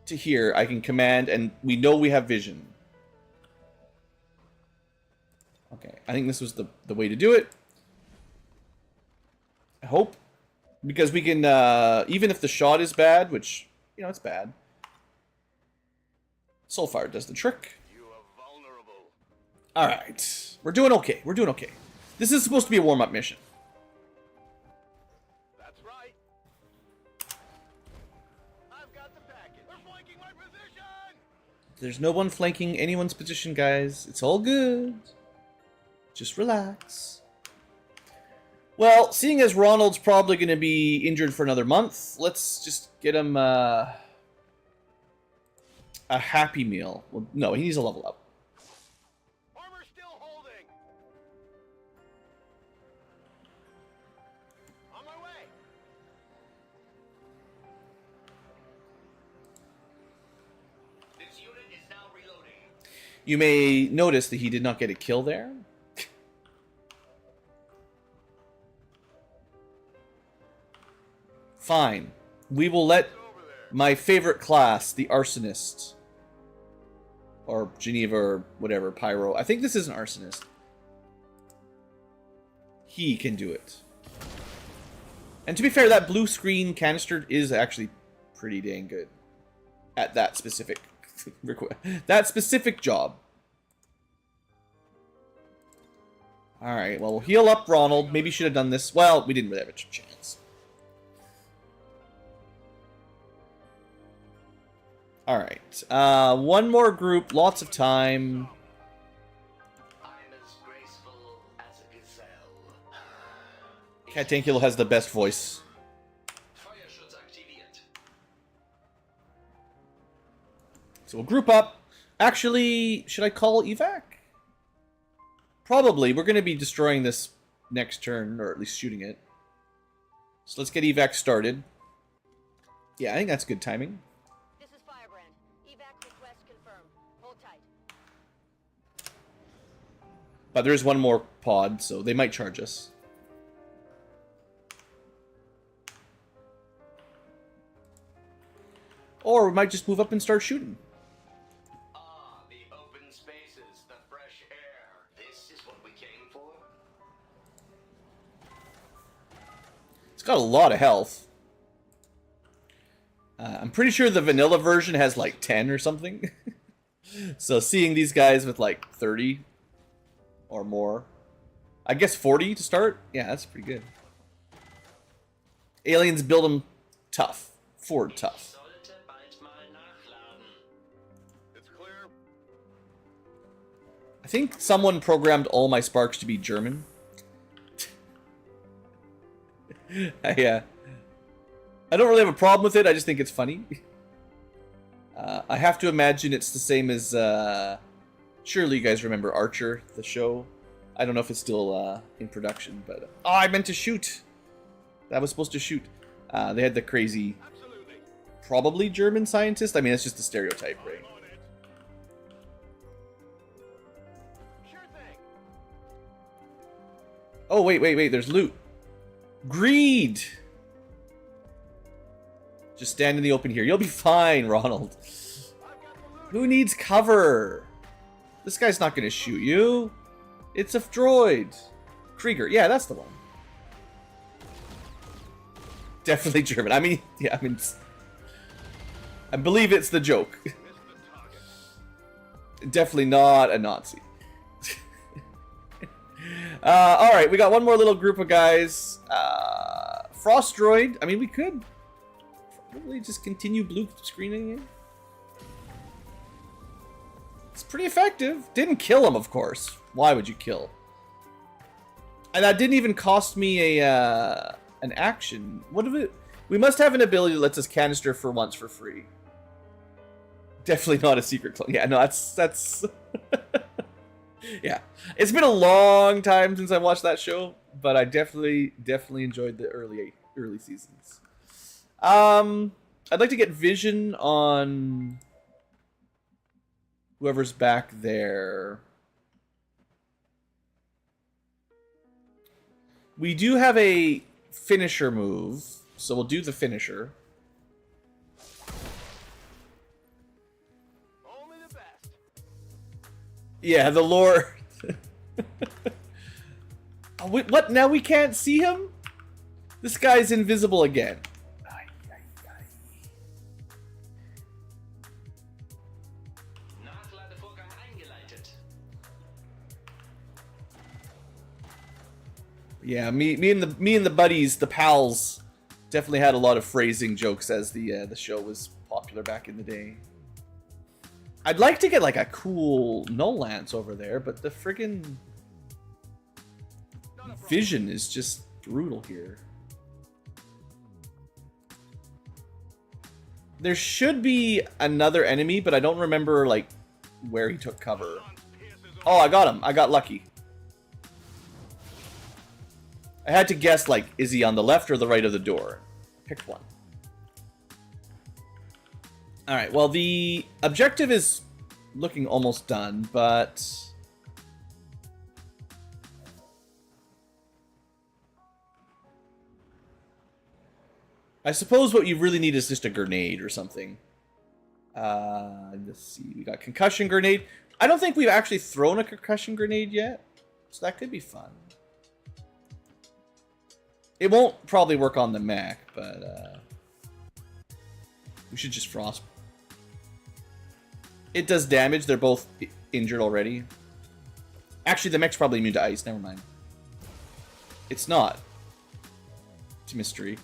to here, I can command, and we know we have vision. Okay, I think this was the way to do it. I hope. Because we can, even if the shot is bad, which, you know, it's bad. Soulfire does the trick. You are vulnerable. Alright. We're doing okay. We're doing okay. This is supposed to be a warm-up mission. That's right. I've got the packet. They're flanking my position. There's no one flanking anyone's position, guys. It's all good. Just relax. Well, seeing as Ronald's probably going to be injured for another month, let's just get him a Happy Meal. Well, no, he needs to level up. Armor still holding. On my way. This unit is now reloading. You may notice that he did not get a kill there. Fine. We will let my favorite class, the Arsonist, or Geneva, or whatever, Pyro. I think this is an Arsonist. He can do it. And to be fair, that blue screen canister is actually pretty dang good at that specific job. Alright, well, we'll heal up Ronald. Maybe should have done this. Well, we didn't really have a chance. Alright, one more group, lots of time. I'm as graceful as a gazelle. Cat Ankylo has the best voice. Feuerschutz aktiviert. So we'll group up. Actually, should I call evac? Probably. We're going to be destroying this next turn, or at least shooting it. So let's get evac started. Yeah, I think that's good timing. But there is one more pod, so they might charge us. Or we might just move up and start shooting. Ah, the open spaces, the fresh air. This is what we came for. It's got a lot of health. I'm pretty sure the vanilla version has like 10 or something. So seeing these guys with like 30... or more. I guess 40 to start? Yeah, that's pretty good. Aliens build them tough. Ford tough. I think someone programmed all my sparks to be German. I don't really have a problem with it. I just think it's funny. I have to imagine it's the same as... surely you guys remember Archer, the show. I don't know if it's still in production, but... oh, I meant to shoot! That was supposed to shoot. They had the crazy... probably German scientist? I mean, it's just a stereotype, right? Oh, wait, there's loot. Greed! Just stand in the open here. You'll be fine, Ronald. Who needs cover? This guy's not gonna shoot you. It's a droid. Krieger. Yeah, that's the one. Definitely German. I mean, yeah, I believe it's the joke. Definitely not a Nazi. Alright, we got one more little group of guys. Frost droid. I mean, we could probably just continue blue screening it. It's pretty effective. Didn't kill him, of course. Why would you kill? And that didn't even cost me a an action. What of it? We must have an ability that lets us canister for once for free. Definitely not a secret clone. Yeah, no, that's yeah. It's been a long time since I watched that show, but I definitely enjoyed the early seasons. I'd like to get vision on whoever's back there. We do have a finisher move, so we'll do the finisher. Only the best. Yeah, the lore. Oh, wait, what? Now we can't see him? This guy's invisible again. Yeah, me and the buddies, the pals, definitely had a lot of phrasing jokes as the show was popular back in the day. I'd like to get like a cool null lance over there, but the friggin' vision is just brutal here. There should be another enemy, but I don't remember like where he took cover. Oh, I got him. I got lucky. I had to guess, like, is he on the left or the right of the door? Picked one. Alright, well, the objective is looking almost done, but... I suppose what you really need is just a grenade or something. Let's see, we got concussion grenade. I don't think we've actually thrown a concussion grenade yet, so that could be fun. It won't probably work on the mech, but we should just frost. It does damage. They're both injured already. Actually, the mech's probably immune to ice. Never mind. It's not. It's a mystery.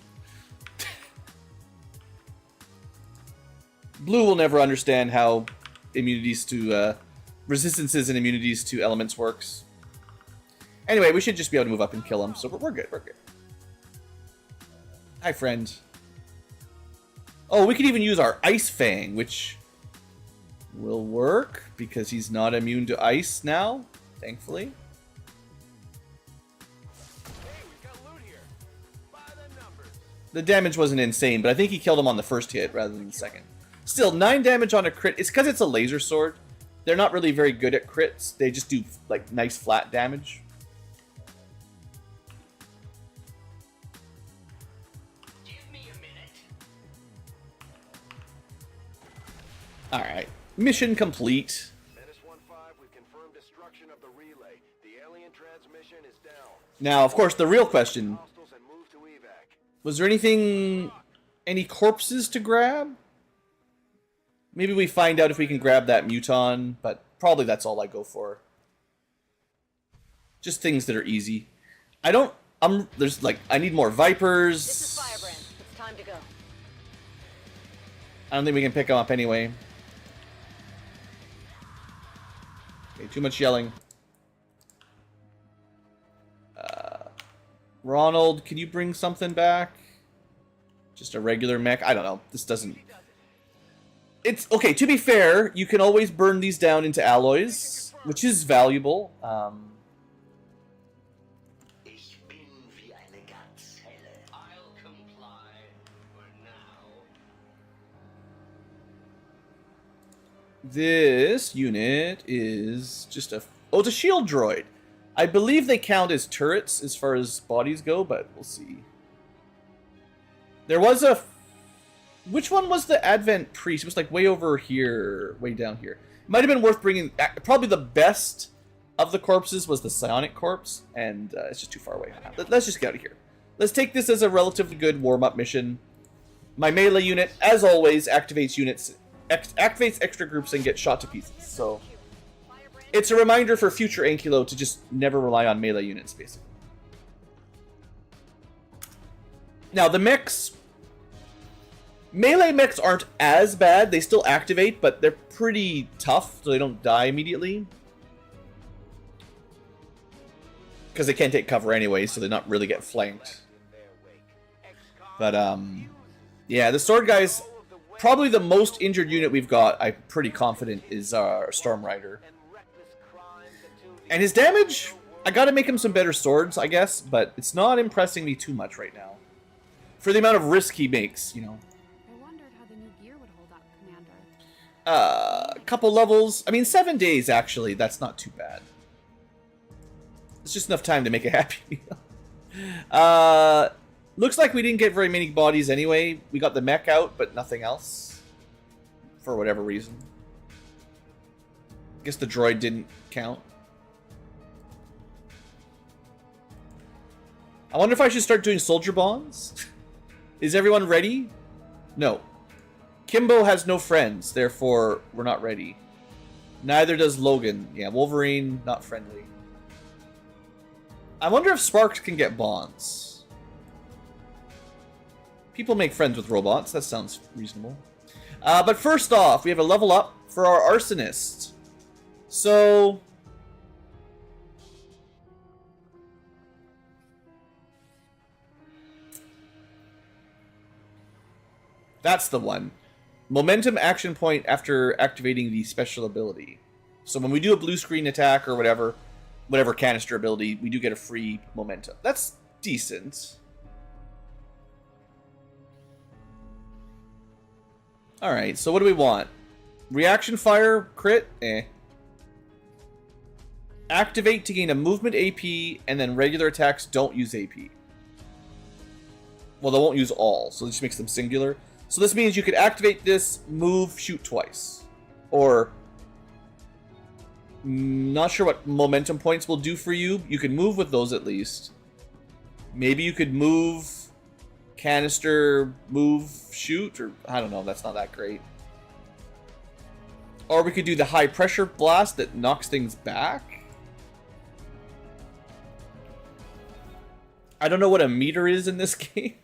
Blue will never understand how immunities to resistances and immunities to elements works. Anyway, we should just be able to move up and kill him, so we're good. We're good. Hi, friend. Oh, we could even use our Ice Fang, which will work because he's not immune to ice now, thankfully. Hey, we've got loot here. By the numbers. The damage wasn't insane, but I think he killed him on the first hit rather than the second. Still, 9 damage on a crit. It's because it's a laser sword. They're not really very good at crits. They just do like nice flat damage. Alright. Mission complete. Menace 1-5, we've confirmed destruction of the relay. The alien transmission is down. Now, of course, the real question... Hostiles and move to evac. Was there anything... any corpses to grab? Maybe we find out if we can grab that muton, but probably that's all I go for. Just things that are easy. I don't... there's like... I need more Vipers. This is Firebrand. It's time to go. I don't think we can pick them up anyway. Okay, too much yelling. Ronald, can you bring something back? Just a regular mech? I don't know. This doesn't... It's... Okay, to be fair, you can always burn these down into alloys, which is valuable. Ich bin wie eine Gazelle. I'll comply for now. This unit is just a... Oh, it's a shield droid. I believe they count as turrets as far as bodies go, but we'll see. There was a... Which one was the Advent Priest? It was like way over here, way down here. It might have been worth bringing... Probably the best of the corpses was the Psionic Corpse, and it's just too far away. Let's just get out of here. Let's take this as a relatively good warm-up mission. My melee unit, as always, activates extra groups and gets shot to pieces, so... It's a reminder for future Ankylo to just never rely on melee units, basically. Now, the mechs... Melee mechs aren't as bad. They still activate, but they're pretty tough, so they don't die immediately. Because they can't take cover anyway, so they not really get flanked. But, yeah, the sword guys... Probably the most injured unit we've got, I'm pretty confident, is our Storm Rider. And his damage, I gotta make him some better swords, I guess, but it's not impressing me too much right now. For the amount of risk he makes, you know. I wondered how the new gear would hold up, Commander. A couple levels. I mean, 7 days, actually. That's not too bad. It's just enough time to make a happy meal. Looks like we didn't get very many bodies anyway. We got the mech out, but nothing else. For whatever reason. I guess the droid didn't count. I wonder if I should start doing soldier bonds? Is everyone ready? No. Kimbo has no friends, therefore we're not ready. Neither does Logan. Yeah, Wolverine, not friendly. I wonder if Sparks can get bonds. People make friends with robots. That sounds reasonable. But first off, we have a level up for our Arsonist. So... That's the one. Momentum action point after activating the special ability. So when we do a blue screen attack or whatever canister ability, we do get a free momentum. That's decent. Alright, so what do we want? Reaction fire, crit? Eh. Activate to gain a movement AP, and then regular attacks don't use AP. Well, they won't use all, so this makes them singular. So this means you could activate this, move, shoot twice. Or... Not sure what momentum points will do for you. You can move with those at least. Maybe you could move, canister, move, shoot, or I don't know, that's not that great. Or we could do the high pressure blast that knocks things back. I don't know what a meter is in this game.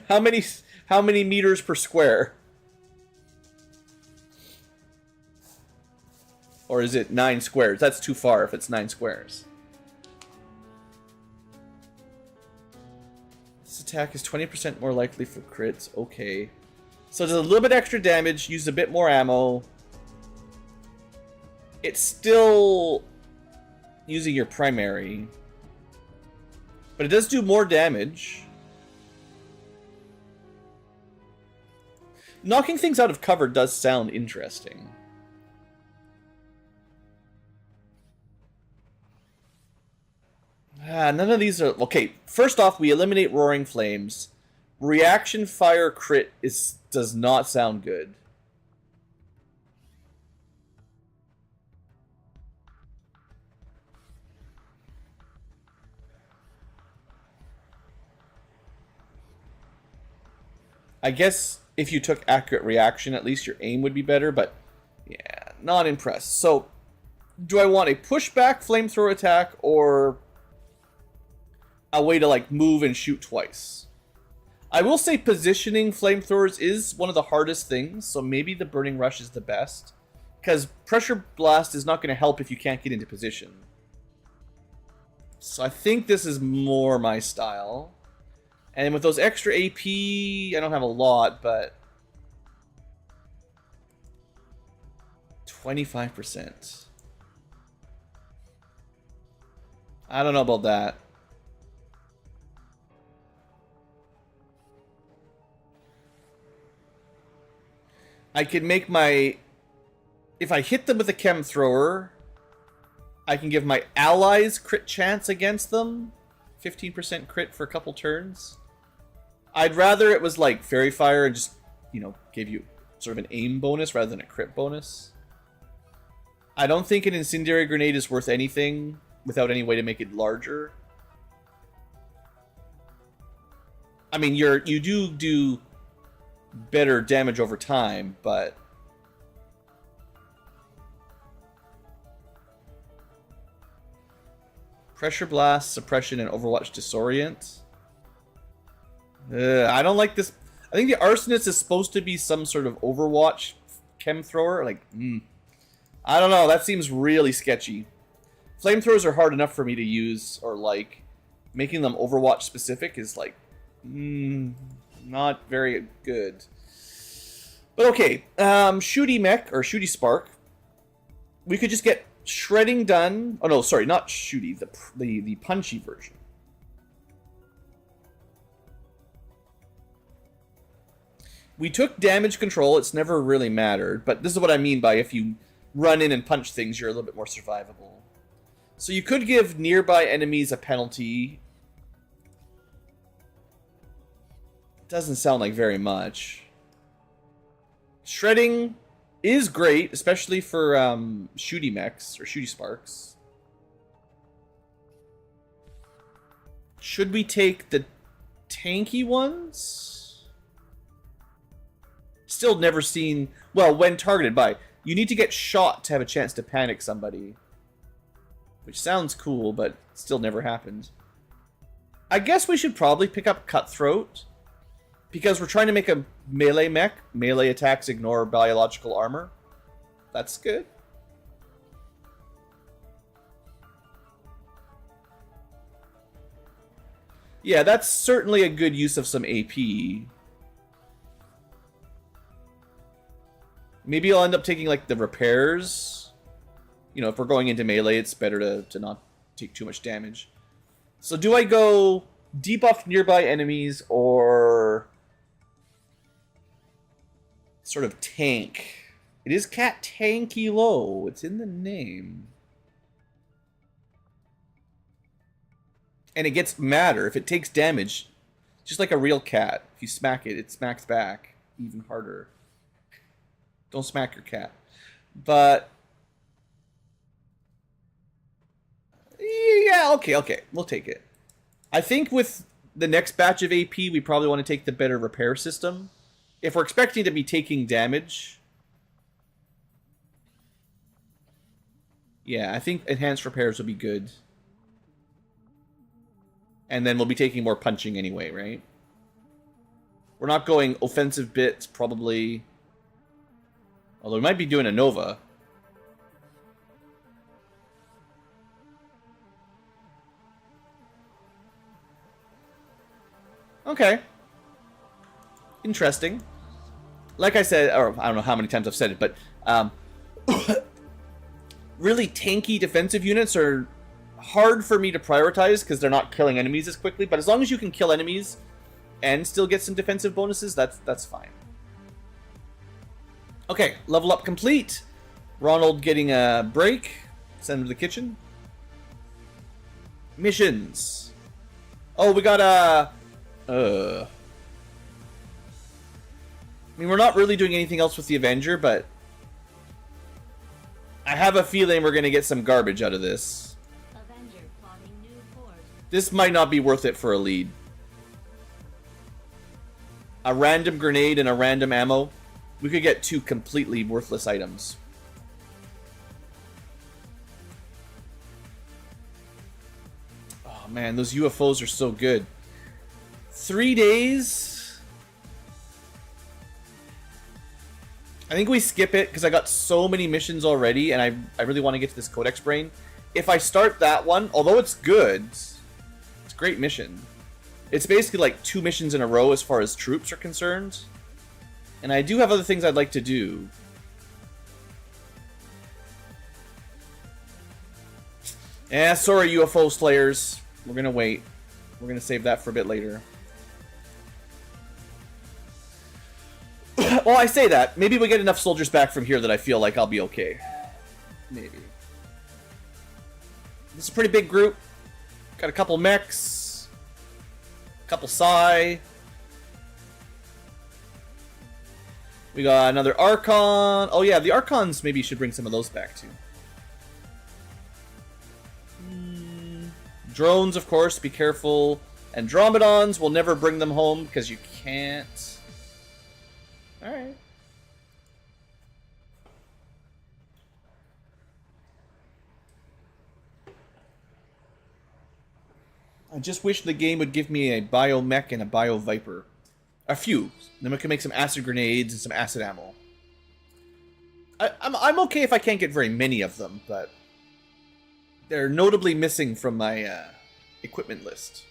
How many meters per square? Or is it 9 squares? That's too far if it's 9 squares. This attack is 20% more likely for crits. Okay. So there's a little bit extra damage, use a bit more ammo. It's still using your primary. But it does do more damage. Knocking things out of cover does sound interesting. None of these are... Okay, first off, we eliminate Roaring Flames. Reaction Fire Crit does not sound good. I guess if you took Accurate Reaction, at least your aim would be better, but yeah, not impressed. So, do I want a pushback flamethrower attack or a way to like move and shoot twice? I will say positioning flamethrowers is one of the hardest things, so maybe the Burning Rush is the best. Because pressure blast is not going to help if you can't get into position. So I think this is more my style. And with those extra AP, I don't have a lot, but 25%. I don't know about that. I can make my... If I hit them with a chem thrower, I can give my allies crit chance against them. 15% crit for a couple turns. I'd rather it was like Fairy Fire and just, you know, give you sort of an aim bonus rather than a crit bonus. I don't think an Incendiary Grenade is worth anything without any way to make it larger. I mean, you do better damage over time, but... Pressure Blast, Suppression, and Overwatch Disorient. I don't like this. I think the Arsonist is supposed to be some sort of Overwatch chem thrower. Like, I don't know. That seems really sketchy. Flamethrowers are hard enough for me to use or like. Making them Overwatch specific is like, not very good. But okay, Shooty Mech or Shooty Spark. We could just get shredding done. Oh no, sorry, not Shooty. The punchy version. We took damage control. It's never really mattered, but this is what I mean by if you run in and punch things, you're a little bit more survivable. So you could give nearby enemies a penalty. Doesn't sound like very much. Shredding is great, especially for shooty mechs or shooty sparks. Should we take the tanky ones? Still never seen... Well, when targeted by... You need to get shot to have a chance to panic somebody. Which sounds cool, but still never happened. I guess we should probably pick up Cutthroat. Because we're trying to make a melee mech. Melee attacks ignore biological armor. That's good. Yeah, that's certainly a good use of some AP. Maybe I'll end up taking like the repairs. You know, if we're going into melee, it's better to not take too much damage. So do I go debuff nearby enemies or sort of tank? It is Cat Ankylo. It's in the name. And it gets madder if it takes damage. Just like a real cat. If you smack it, it smacks back even harder. Don't smack your cat. But... yeah, okay. We'll take it. I think with the next batch of AP, we probably want to take the better repair system. If we're expecting to be taking damage... yeah, I think enhanced repairs will be good. And then we'll be taking more punching anyway, right? We're not going offensive bits, probably. Although we might be doing a Nova. Okay. Interesting. Like I said, or I don't know how many times I've said it, but really tanky defensive units are hard for me to prioritize because they're not killing enemies as quickly. But as long as you can kill enemies and still get some defensive bonuses, that's fine. Okay, level up complete. Ronald getting a break. Send him to the kitchen. Missions. Oh, we got a... I mean, we're not really doing anything else with the Avenger, but... I have a feeling we're going to get some garbage out of this. Avenger plotting new course. This might not be worth it for a lead. A random grenade and a random ammo. We could get two completely worthless items. Oh man, those UFOs are so good. 3 days. I think we skip it because I got so many missions already, and I really want to get to this Codex Brain. If I start that one, although it's good, it's a great mission. It's basically like 2 missions in a row as far as troops are concerned. And I do have other things I'd like to do. Yeah, sorry, UFO Slayers. We're gonna wait. We're gonna save that for a bit later. Well, I say that. Maybe we get enough soldiers back from here that I feel like I'll be okay. Maybe. This is a pretty big group. Got a couple mechs. A couple psi. We got another Archon. Oh yeah, the Archons maybe should bring some of those back too. Drones, of course, be careful. Andromedons, we'll never bring them home because you can't. Alright. I just wish the game would give me a biomech and a bio-viper. A few. Then we can make some acid grenades and some acid ammo. I'm okay if I can't get very many of them, but they're notably missing from my equipment list.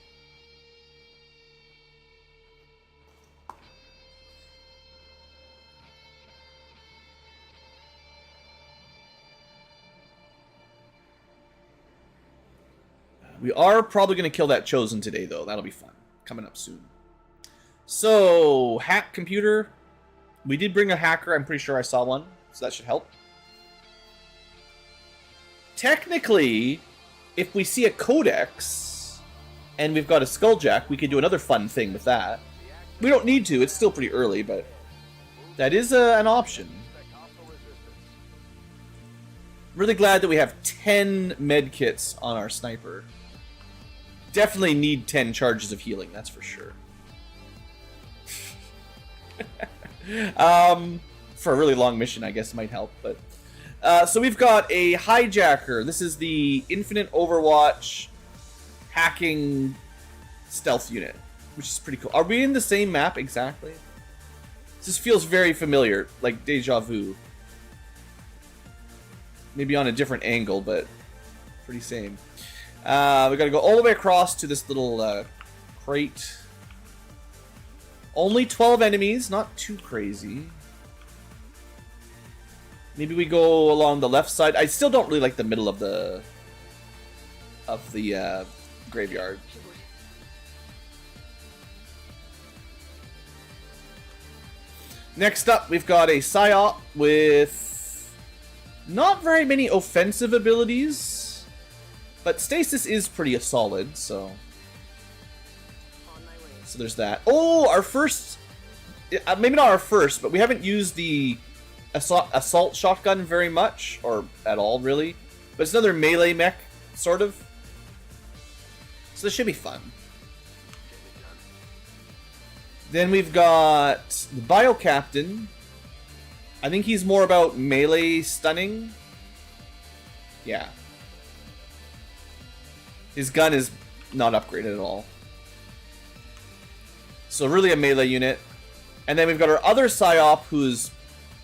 We are probably going to kill that Chosen today, though. That'll be fun. Coming up soon. So, hack computer. We did bring a hacker. I'm pretty sure I saw one. So that should help. Technically, if we see a codex and we've got a skulljack, we could do another fun thing with that. We don't need to. It's still pretty early, but that is an option. Really glad that we have 10 med kits on our sniper. Definitely need 10 charges of healing, that's for sure. For a really long mission, I guess might help. But so we've got a hijacker. This is the Infinite Overwatch hacking stealth unit, which is pretty cool. Are we in the same map exactly? This feels very familiar, like deja vu. Maybe on a different angle, but pretty same. We gotta go all the way across to this little crate. Only 12 enemies, not too crazy. Maybe we go along the left side. I still don't really like the middle of the graveyard. Next up, we've got a Psyop with not very many offensive abilities, but stasis is pretty solid, so there's that. Oh, our first, maybe not our first, but we haven't used the assault shotgun very much, or at all, really. But it's another melee mech, sort of. So this should be fun. Then we've got the Bio Captain. I think he's more about melee stunning. Yeah. His gun is not upgraded at all. So really a melee unit. And then we've got our other Psyop, who's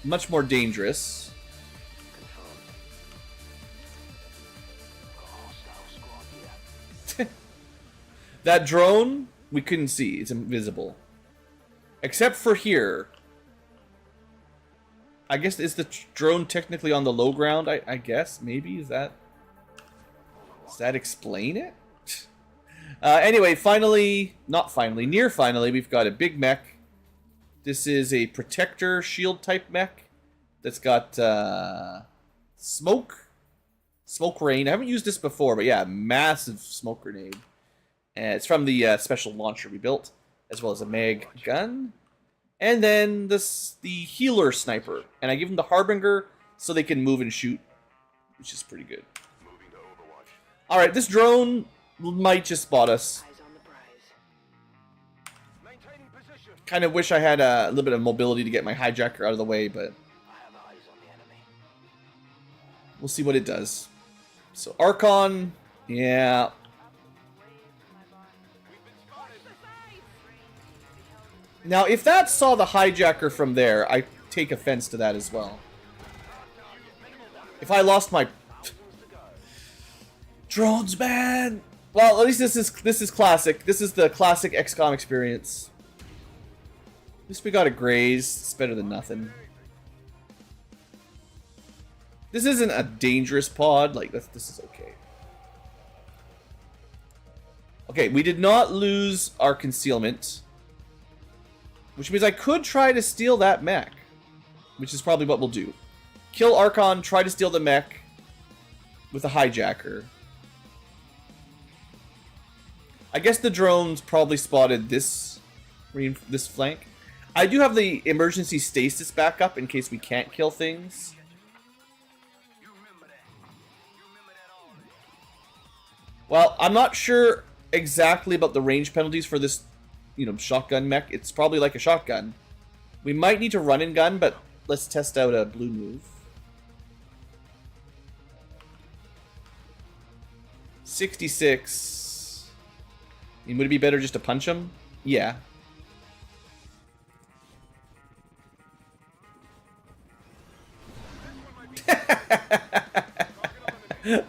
much more dangerous. That drone, we couldn't see. It's invisible. Except for here. I guess, is the drone technically on the low ground? I guess, maybe? Does that explain it? Anyway, finally, not finally, near finally, we've got a big mech. This is a protector shield type mech that's got smoke rain. I haven't used this before, but yeah, massive smoke grenade. And it's from the special launcher we built, as well as a mag gun. And then the healer sniper. And I give them the Harbinger so they can move and shoot, which is pretty good. Alright, this drone might just spot us. Kind of wish I had a little bit of mobility to get my hijacker out of the way, but we'll see what it does. So Archon, yeah. Now, if that saw the hijacker from there, I take offense to that as well. If I lost my drones, man. Well, at least this is classic. This is the classic XCom experience. At least we got a graze. It's better than nothing. This isn't a dangerous pod. Like this is okay. Okay, we did not lose our concealment, which means I could try to steal that mech, which is probably what we'll do. Kill Archon, try to steal the mech with a hijacker. I guess the drones probably spotted this flank. I do have the emergency stasis backup in case we can't kill things. Well, I'm not sure exactly about the range penalties for this, you know, shotgun mech. It's probably like a shotgun. We might need to run and gun, but let's test out a blue move. 66. I mean, would it be better just to punch him? Yeah.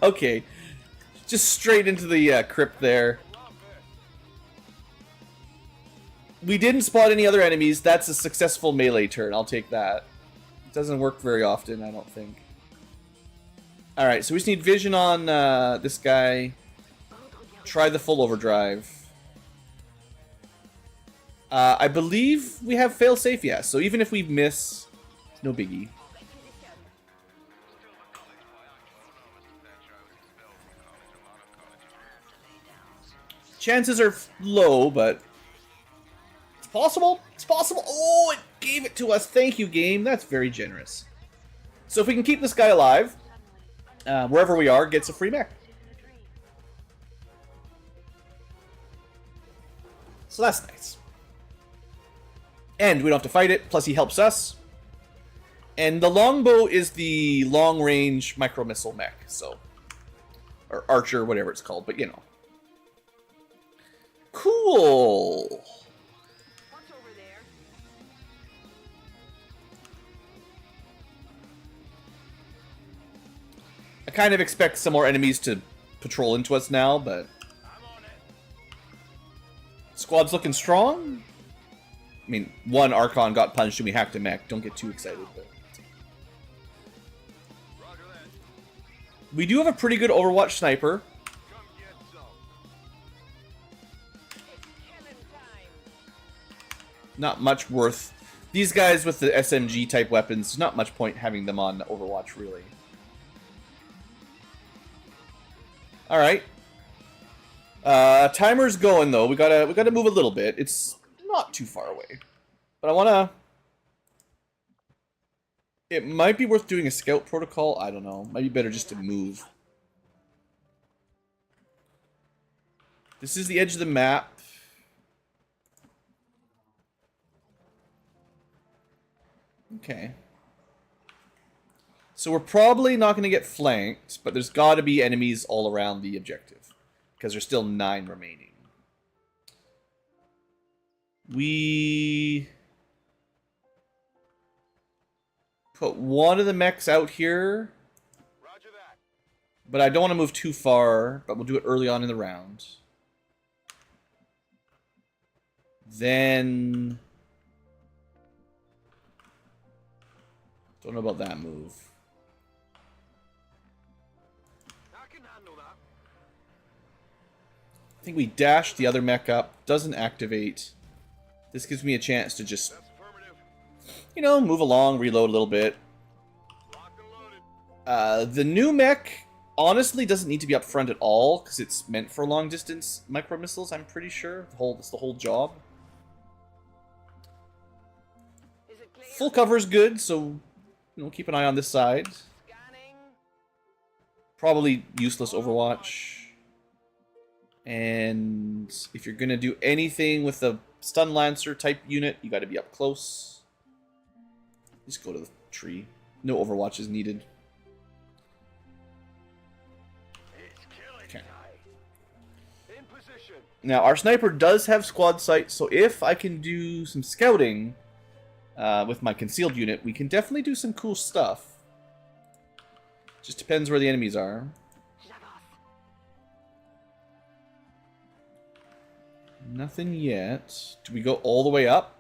Okay. Just straight into the crypt there. We didn't spot any other enemies. That's a successful melee turn. I'll take that. It doesn't work very often, I don't think. Alright, so we just need vision on this guy. Try the full overdrive. I believe we have failsafe, yeah. So even if we miss, it's no biggie. Chances are low, but it's possible. It's possible. Oh, it gave it to us. Thank you, game. That's very generous. So if we can keep this guy alive, wherever we are, gets a free mech. So that's nice. And we don't have to fight it, plus he helps us. And the longbow is the long-range micro-missile mech, so... Or archer, whatever it's called, but you know. Cool! What's over there? I kind of expect some more enemies to patrol into us now, but... Squad's looking strong? I mean, one Archon got punched and we hacked a mech. Don't get too excited, but... We do have a pretty good Overwatch sniper. Not much worth. These guys with the SMG type weapons, not much point having them on Overwatch, really. Alright. Timer's going though. We gotta move a little bit. It's not too far away. But I wanna... It might be worth doing a scout protocol. I don't know. Might be better just to move. This is the edge of the map. Okay. So we're probably not going to get flanked, but there's got to be enemies all around the objective. Because there's still 9 remaining. We... put one of the mechs out here. Roger that. But I don't want to move too far, but we'll do it early on in the round. Then... don't know about that move. I can handle that. I think we dash the other mech up. Doesn't activate. This gives me a chance to just, That's affirmative. you know, move along, reload a little bit. Locked and loaded. The new mech honestly doesn't need to be up front at all because it's meant for long distance micro missiles. I'm pretty sure it's the whole job. Is it clear? Full cover is good, so you know, keep an eye on this side. Scanning. Probably useless Overwatch. And if you're gonna do anything with a stun lancer type unit, you got to be up close. Just go to the tree. No Overwatch is needed. It's killing Okay. time. In position. Now our sniper does have squad sight, so if I can do some scouting, with my concealed unit, we can definitely do some cool stuff. Just depends where the enemies are. Nothing yet. Do we go all the way up?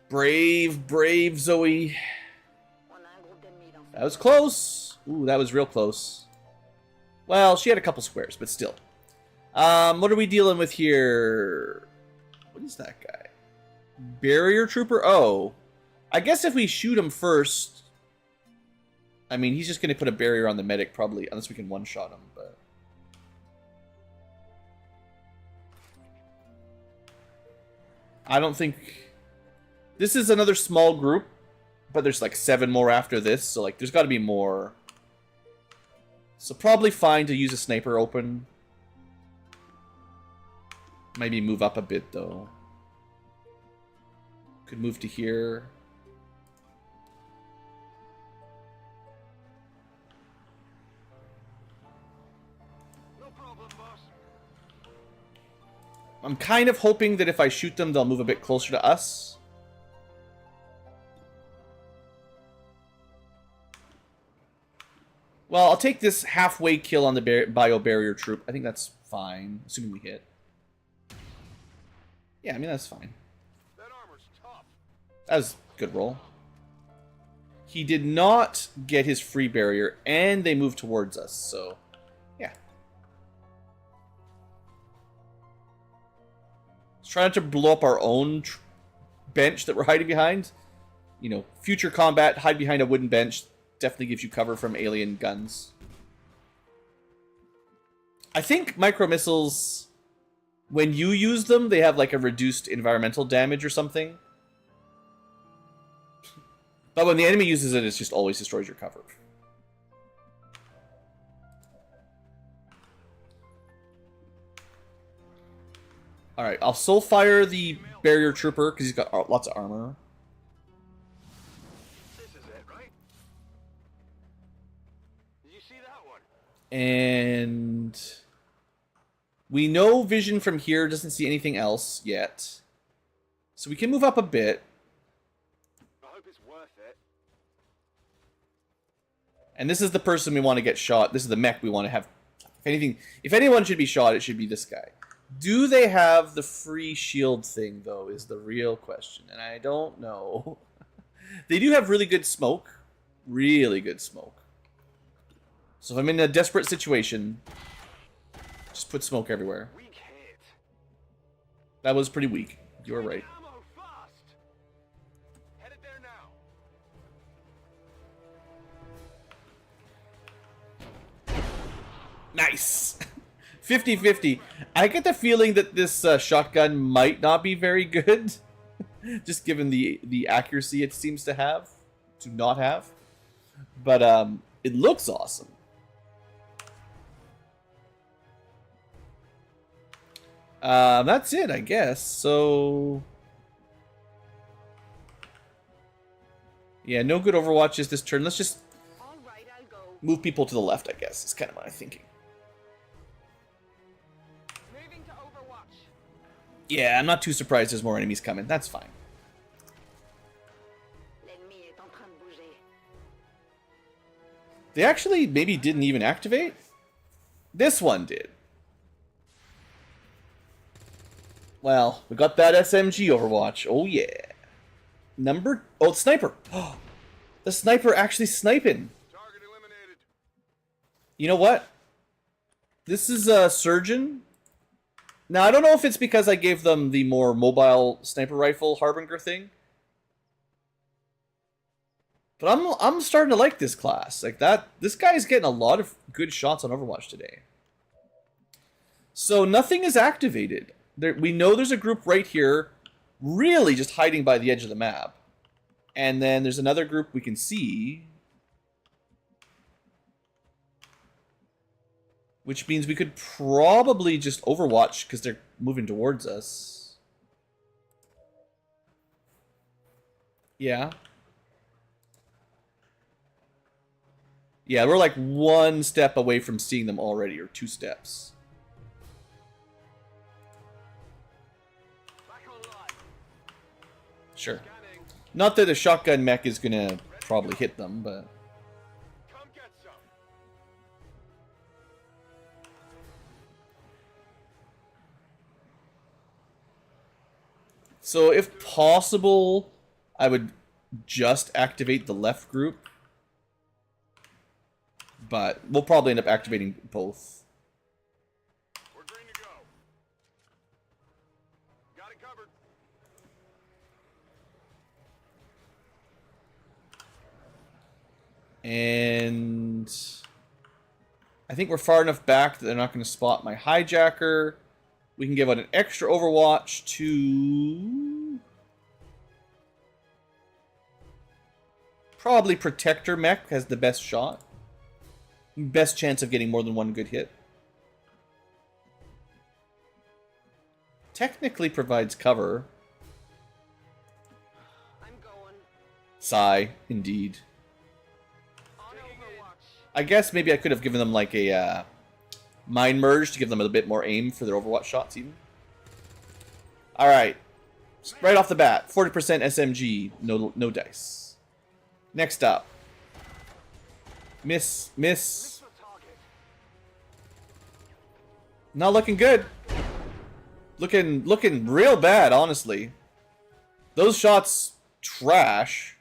Brave, brave Zoe. That was close. Ooh, that was real close. Well, she had a couple squares, but still. What are we dealing with here? What is that guy? Barrier trooper? Oh. I guess if we shoot him first... I mean, he's just going to put a barrier on the medic, probably, unless we can one-shot him, but... I don't think... This is another small group, but there's like 7 more after this, so like there's got to be more. So probably fine to use a sniper open. Maybe move up a bit, though. Could move to here. No problem, boss. I'm kind of hoping that if I shoot them, they'll move a bit closer to us. Well, I'll take this halfway kill on the bio barrier troop. I think that's fine, assuming we hit. Yeah, I mean, that's fine. That armor's tough. That was a good roll. He did not get his free barrier, and they moved towards us, so yeah. Let's try not to blow up our own bench that we're hiding behind. You know, future combat, hide behind a wooden bench. Definitely gives you cover from alien guns. I think micro missiles, when you use them, they have like a reduced environmental damage or something. But when the enemy uses it, it just always destroys your cover. Alright, I'll soul fire the barrier trooper because he's got lots of armor. And we know vision from here doesn't see anything else yet. So we can move up a bit. I hope it's worth it. And this is the person we want to get shot. This is the mech we want to have. If anyone should be shot, it should be this guy. Do they have the free shield thing, though, is the real question. And I don't know. They do have really good smoke. Really good smoke. So if I'm in a desperate situation, just put smoke everywhere. Weak hit. That was pretty weak. You were right. Ammo fast. Headed there now. Nice! 50-50. I get the feeling that this shotgun might not be very good. Just given the accuracy it seems to have. To not have. But it looks awesome. That's it, I guess. So... yeah, no good Overwatches this turn. Let's just All right, I'll go. move people to the left, I guess. Is kind of my thinking. Moving to Overwatch. Yeah, I'm not too surprised there's more enemies coming. That's fine. L'ennemi est en train de bouger. They actually maybe didn't even activate? This one did. Well, we got that SMG Overwatch. Oh, yeah. Oh, it's sniper. Oh, the sniper actually sniping. Target eliminated. You know what? This is a surgeon. Now, I don't know if it's because I gave them the more mobile sniper rifle Harbinger thing. But I'm starting to like this class. Like that, this guy's getting a lot of good shots on Overwatch today. So nothing is activated. We know there's a group right here, really just hiding by the edge of the map. And then there's another group we can see. Which means we could probably just Overwatch because they're moving towards us. Yeah. Yeah, we're like 1 step away from seeing them already, or 2 steps. Back on line. Sure. Scanning. Not that a shotgun mech is gonna probably hit them, but... Come get some. So if possible, I would just activate the left group. But we'll probably end up activating both. We're green to go. Got it covered. And I think we're far enough back that they're not going to spot my hijacker. We can give out an extra overwatch to... probably Protector Mech has the best shot. Best chance of getting more than one good hit. Technically provides cover. I'm going. Sigh, indeed. On Overwatch. I guess maybe I could have given them like a mind merge to give them a bit more aim for their Overwatch shots even. Alright. Right off the bat, 40% SMG, no dice. Next up. Miss. The target. Not looking good. Looking real bad, honestly. Those shots, trash.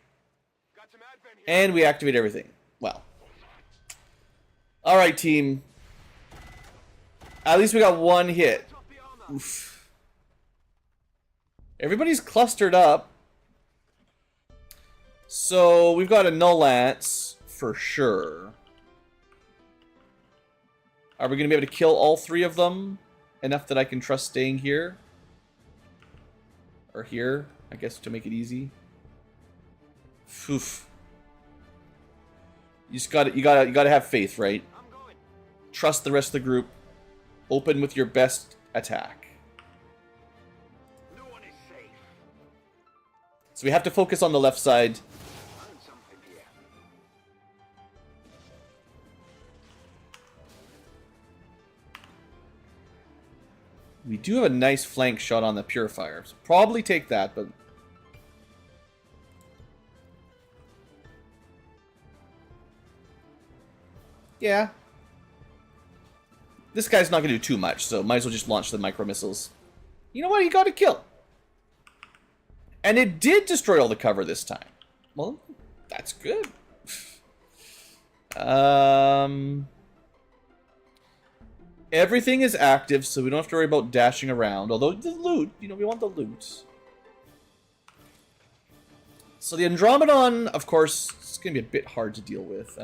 Got some advent here. And we activate everything. Well. Alright, team. At least we got one hit. Drop the armor. Oof. Everybody's clustered up. So, we've got a null lance, for sure. Are we going to be able to kill all three of them? Enough that I can trust staying here? Or here, I guess, to make it easy. Oof. You gotta have faith, right? I'm going. Trust the rest of the group. Open with your best attack. No one is safe. So we have to focus on the left side. Learn something here. We do have a nice flank shot on the Purifier. So probably take that, but... yeah. This guy's not going to do too much, so might as well just launch the micro missiles. You know what? He got a kill. And it did destroy all the cover this time. Well, that's good. Everything is active, so we don't have to worry about dashing around. Although the loot, you know, we want the loot. So the Andromedon, of course, it's going to be a bit hard to deal with.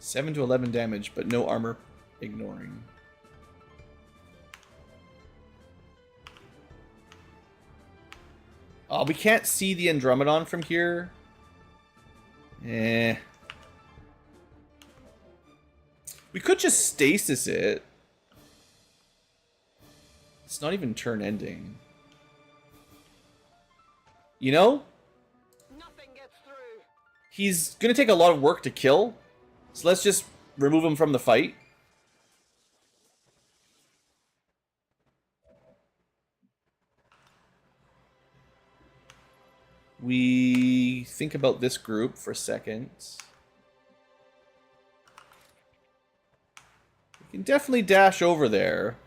7 to 11 damage, but no armor ignoring. Oh, we can't see the Andromedon from here. Eh. We could just stasis it. It's not even turn ending. You know? Nothing gets through. He's gonna take a lot of work to kill. So let's just remove him from the fight. We think about this group for a second. We can definitely dash over there.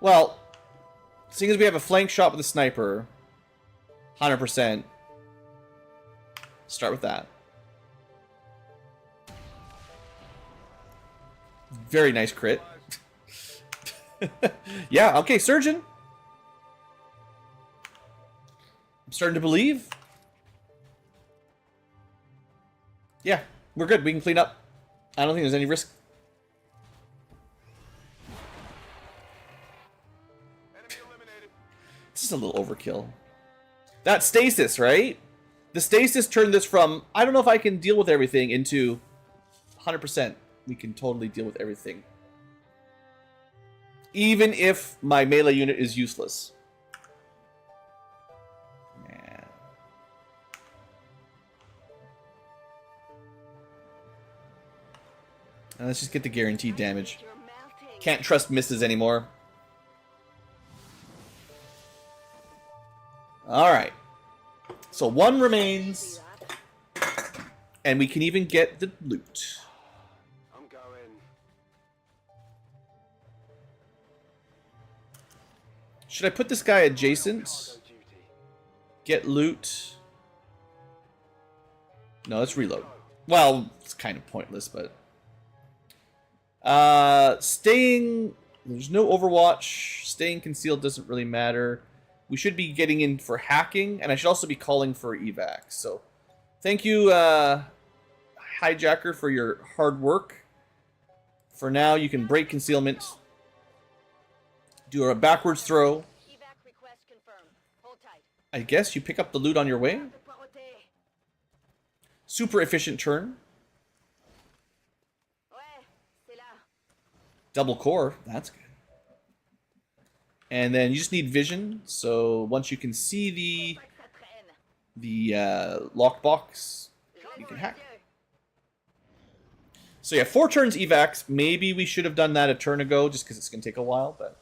Well, seeing as we have a flank shot with a sniper, 100%. Start with that. Very nice crit. Yeah, okay, Surgeon. I'm starting to believe. Yeah, we're good. We can clean up. I don't think there's any risk. Enemy eliminated. This is a little overkill. That stasis, right? The stasis turned this from, I don't know if I can deal with everything, into 100%. We can totally deal with everything. Even if my melee unit is useless. Man. Let's just get the guaranteed damage. You're melting. Can't trust misses anymore. Alright. So one See remains, that? and we can even get the loot. I'm going. Should I put this guy adjacent? Cargo duty. Get loot. No, let's reload. Well, it's kind of pointless, but... staying... There's no Overwatch. Staying concealed doesn't really matter. We should be getting in for hacking, and I should also be calling for evac. So, thank you, Hijacker, for your hard work. For now, you can break concealment. Do a backwards throw. Evac request confirmed. Hold tight. I guess you pick up the loot on your way. De pointer. Super efficient turn. Ouais, c'est là. Double core. That's good. And then you just need vision. So once you can see Pas que ça traîne. the lockbox, you can hack. So yeah, 4 turns evacs. Maybe we should have done that a turn ago, just because it's going to take a while. But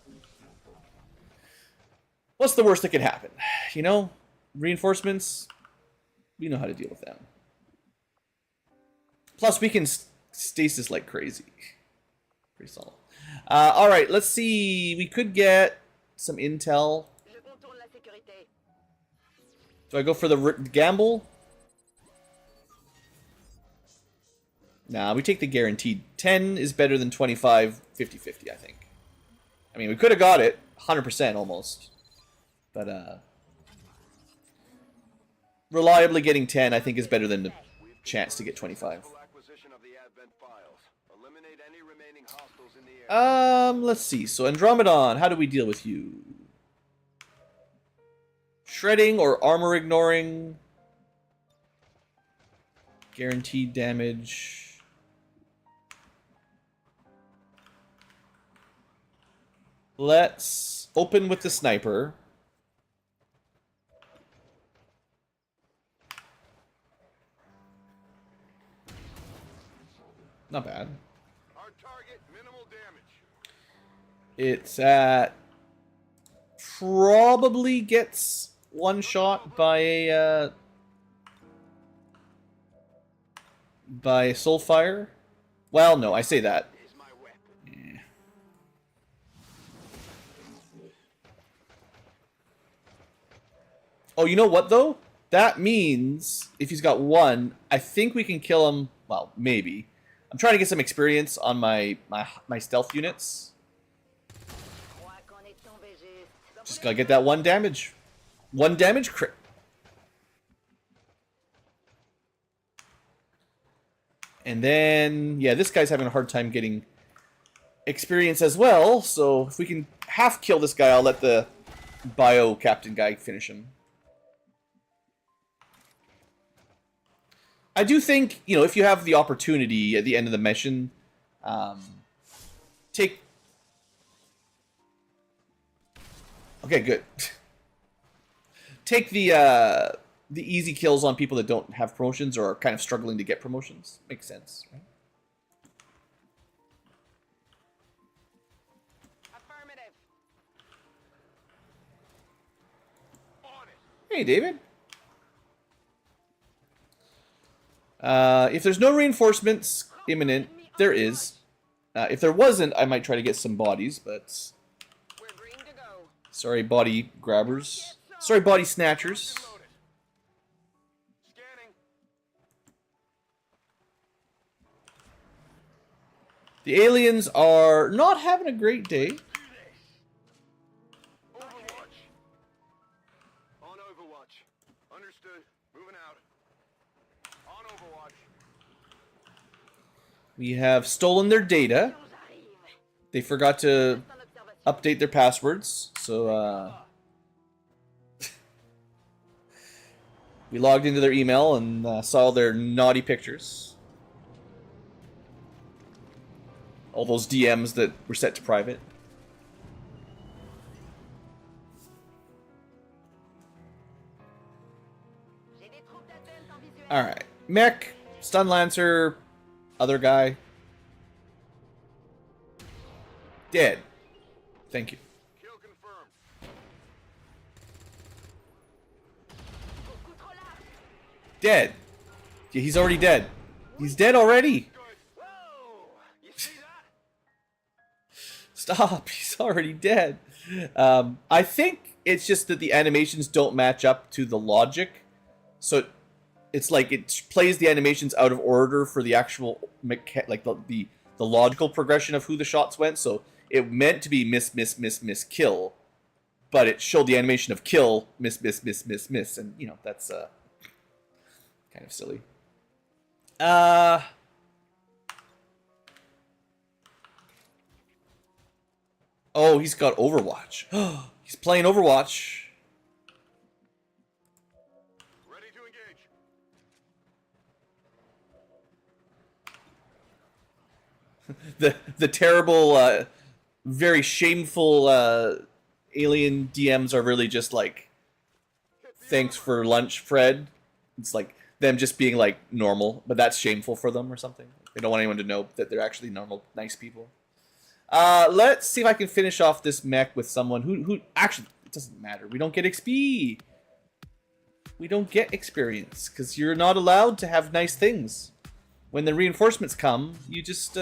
what's the worst that could happen? You know, reinforcements. We know how to deal with them. Plus, we can stasis like crazy. Pretty solid. All right, let's see. We could get some intel. Je contourne la sécurité. Do I go for the gamble? Nah, we take the guaranteed. 10 is better than 25, 50-50, I think. I mean, we could have got it. 100% almost. But, reliably getting 10, I think, is better than the chance to get 25. Full acquisition of the Advent files. Eliminate any remaining hostiles in the air. Let's see. So, Andromedon, how do we deal with you? Shredding or armor ignoring? Guaranteed damage. Let's open with the sniper. Not bad. Our target, minimal damage. It's at... Probably gets one shot by a... by Soulfire. Well, no, I say that. Here's my weapon. Yeah. Oh, you know what, though? That means, if he's got one, I think we can kill him... Well, maybe. I'm trying to get some experience on my stealth units. Crois qu'on est tombé juste. Just gotta get that 1 damage. 1 damage crit. And then, yeah, this guy's having a hard time getting experience as well. So if we can half kill this guy, I'll let the bio captain guy finish him. I do think, you know, if you have the opportunity at the end of the mission, take... Okay, good. Take the easy kills on people that don't have promotions or are kind of struggling to get promotions. Makes sense, right? Affirmative. On it. Hey, David. If there's no reinforcements imminent, there is. If there wasn't, I might try to get some bodies, but... We're green to go. Sorry, body grabbers. Sorry, body snatchers. Loaded. Scanning. The aliens are not having a great day. Overwatch. On Overwatch. Understood. Moving out. On Overwatch. We have stolen their data. Nous arrive. They forgot to Sans observation. update their passwords, so we logged into their email and saw their naughty pictures. All those DMs that were set to private. J'ai des troupes d'Advent en visuel. Alright. Mech, Stun Lancer, other guy. Dead. Thank you. Kill confirmed. Dead. Yeah, he's already dead. He's dead already. Good. Whoa! You see that? Stop. He's already dead. I think it's just that the animations don't match up to the logic. So it's like it plays the animations out of order for the actual like the logical progression of who the shots went. So it meant to be miss, kill, but it showed the animation of kill, miss, and you know that's kind of silly. Oh, he's got Overwatch. He's playing Overwatch. Ready to engage. The terrible, very shameful alien DMs are really just like, thanks for lunch, Fred. It's like them just being like normal, but that's shameful for them or something. They don't want anyone to know that they're actually normal, nice people. Let's see if I can finish off this mech with someone who actually, it doesn't matter. We don't get XP. We don't get experience because you're not allowed to have nice things. When the reinforcements come, you just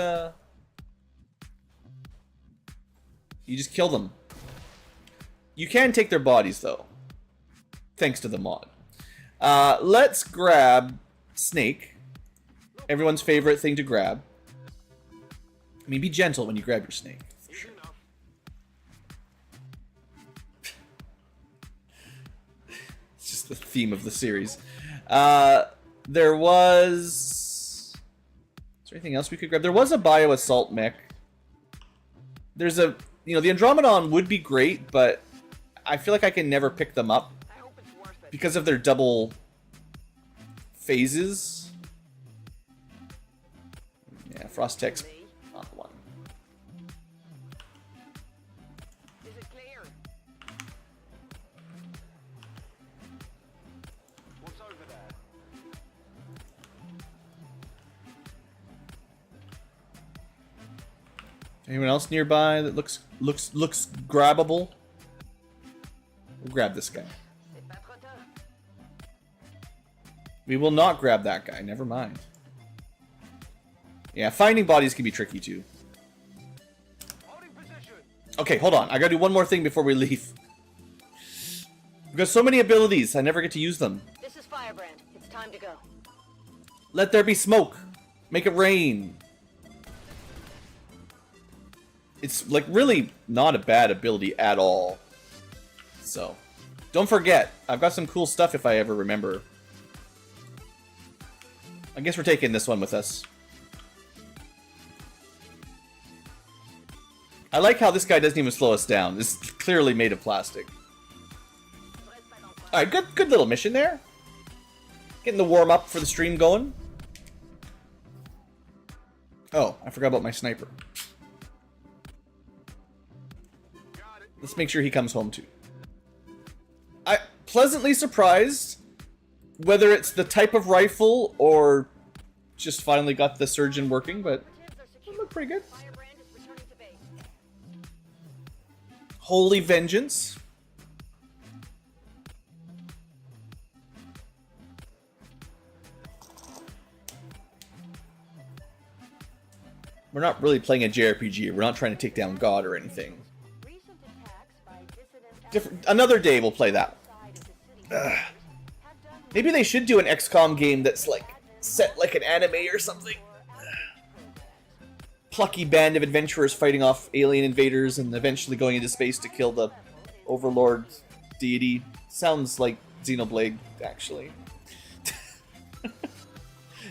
kill them. You can take their bodies though, thanks to the mod. Let's grab Snake. Everyone's favorite thing to grab. I mean, be gentle when you grab your snake. For sure. It's just the theme of the series. There was... Is there anything else we could grab? There was a Bio Assault mech. There's a... You know, the Andromedon would be great, but I feel like I can never pick them up because of their double phases. Yeah, Frost Tech's not the one. Is it clear? What's over there? Anyone else nearby that looks grabbable? We'll grab this guy. C'est pas trop tard. We will not grab that guy. Never mind. Yeah, finding bodies can be tricky too. Holding position. Okay, hold on. I gotta do one more thing before we leave. We've got so many abilities, I never get to use them. This is Firebrand. It's time to go. Let there be smoke. Make it rain. It's like really not a bad ability at all. So, don't forget, I've got some cool stuff if I ever remember. I guess we're taking this one with us. I like how this guy doesn't even slow us down. This is clearly made of plastic. Alright, good little mission there. Getting the warm up for the stream going. Oh, I forgot about my sniper. Let's make sure he comes home too. I'm pleasantly surprised whether it's the type of rifle or just finally got the surgeon working, but it looked pretty good. Firebrand is returning to base. Holy Vengeance. We're not really playing a JRPG. We're not trying to take down God or anything. Recent attacks by dissident Different. Another day we'll play that. outside of the city have done Maybe they should do an XCOM game that's like set like an anime or something. Plucky band of adventurers fighting off alien invaders and eventually going into space to kill the Overlord deity. Sounds like Xenoblade, actually.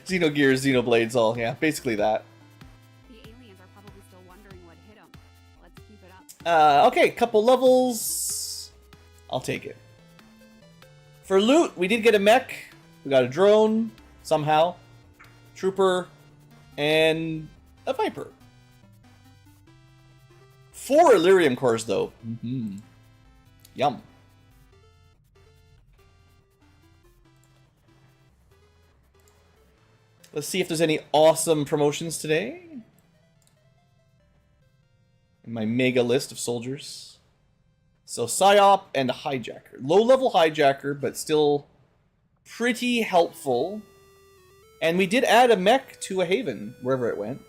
Xenogears, Xenoblades, all, yeah, basically that. The aliens are probably still wondering what hit them. Let's keep it up. Okay, couple levels. I'll take it. For loot, we did get a mech. We got a drone, somehow. Trooper, and a Viper. 4 Illyrium cores, though. Mm-hmm. Yum. Let's see if there's any awesome promotions today. in my mega list of soldiers. So Psyop and a Hijacker. Low-level Hijacker, but still pretty helpful. And we did add a mech to a Haven, wherever it went.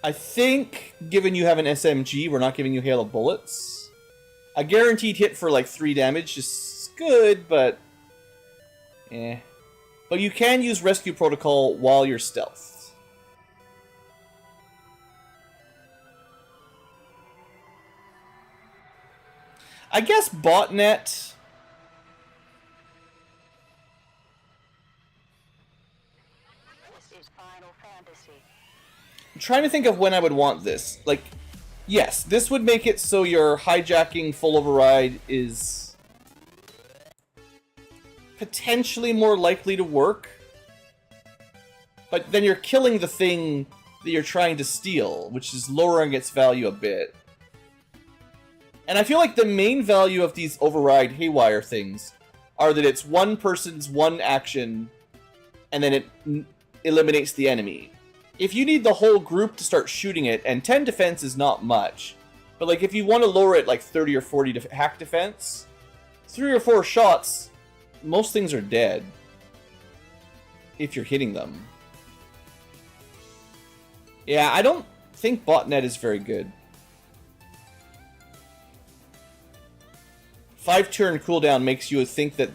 I think, given you have an SMG, we're not giving you hail of bullets. A guaranteed hit for like 3 damage is good, but... eh. But you can use Rescue Protocol while you're stealth. I guess botnet... This is Final Fantasy. I'm trying to think of when I would want this. Like, yes, this would make it so your hijacking full override is potentially more likely to work. But then you're killing the thing that you're trying to steal, which is lowering its value a bit. And I feel like the main value of these override haywire things are that it's one person's one action, and then it eliminates the enemy. If you need the whole group to start shooting it, and 10 defense is not much, but like if you want to lower it like 30 or 40 hack defense, 3 or 4 shots, most things are dead. If you're hitting them. Yeah, I don't think botnet is very good. 5-turn cooldown makes you think that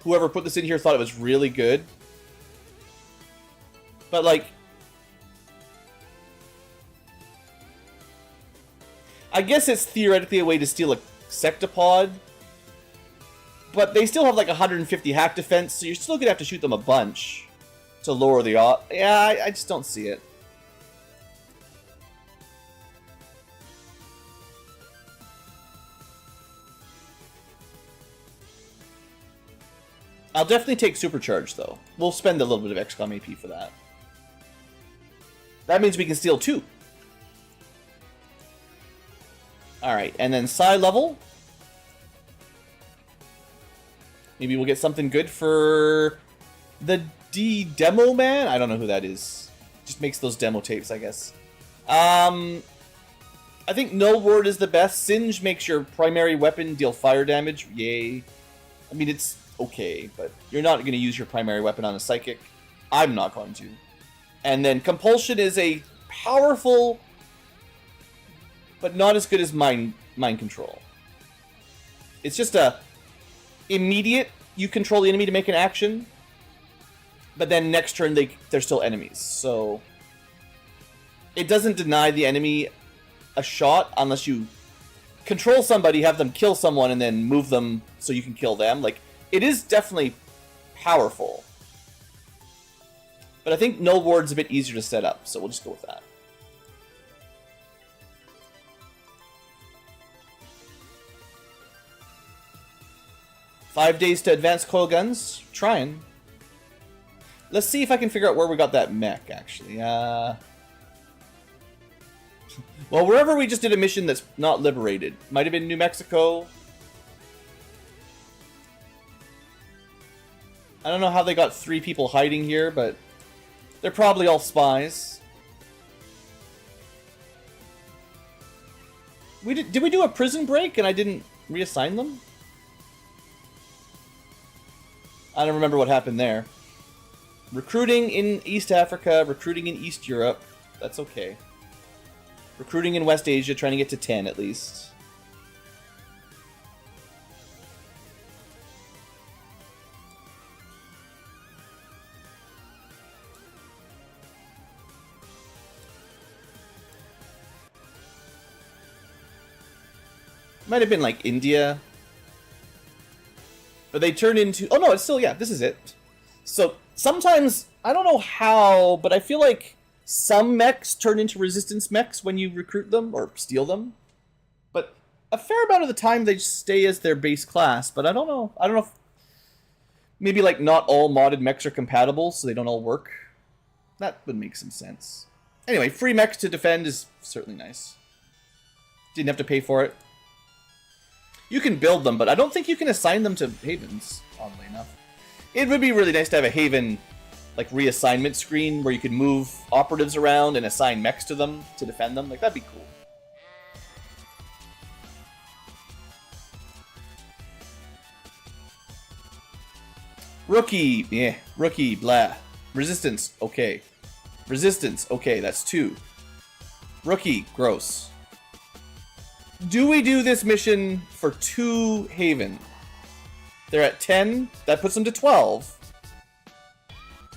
whoever put this in here thought it was really good. But like... I guess it's theoretically a way to steal a sectopod, but they still have like 150 hack defense, so you're still gonna have to shoot them a bunch to lower the odds. Yeah, I just don't see it. I'll definitely take Supercharge, though. We'll spend a little bit of XCOM AP for that. That means we can steal 2. Alright, and then Psi level. Maybe we'll get something good for the Demo Man? I don't know who that is. Just makes those demo tapes, I guess. I think No Word is the best. Singe makes your primary weapon deal fire damage. Yay. I mean, it's okay, but you're not going to use your primary weapon on a Psychic. I'm not going to. And then Compulsion is a powerful... but not as good as mind control. It's just a immediate, you control the enemy to make an action, but then next turn they're still enemies. So it doesn't deny the enemy a shot unless you control somebody, have them kill someone, and then move them so you can kill them. Like, it is definitely powerful. But I think No Ward's a bit easier to set up, so we'll just go with that. Five days to advance coil guns. Trying. Let's see if I can figure out where we got that mech, actually. Well, wherever we just did a mission that's not liberated. Might have been New Mexico. I don't know how they got 3 people hiding here, but they're probably all spies. Did we do a prison break and I didn't reassign them? I don't remember what happened there. Recruiting in East Africa, recruiting in East Europe. That's okay. Recruiting in West Asia, trying to get to 10 at least. Might have been like India. But they turn into... oh no, it's still... yeah, this is it. So, sometimes... I don't know how, but I feel like some mechs turn into resistance mechs when you recruit them, or steal them. But a fair amount of the time they just stay as their base class, but I don't know. I don't know if... maybe, like, not all modded mechs are compatible, so they don't all work. That would make some sense. Anyway, free mechs to defend is certainly nice. Didn't have to pay for it. You can build them, but I don't think you can assign them to havens, oddly enough. It would be really nice to have a haven like reassignment screen where you could move operatives around and assign mechs to them to defend them. Like, that'd be cool. Rookie, yeah, rookie, blah. Resistance, okay. Resistance, okay, that's 2. Rookie, gross. Do we do this mission for 2 Haven? They're at 10, that puts them to 12.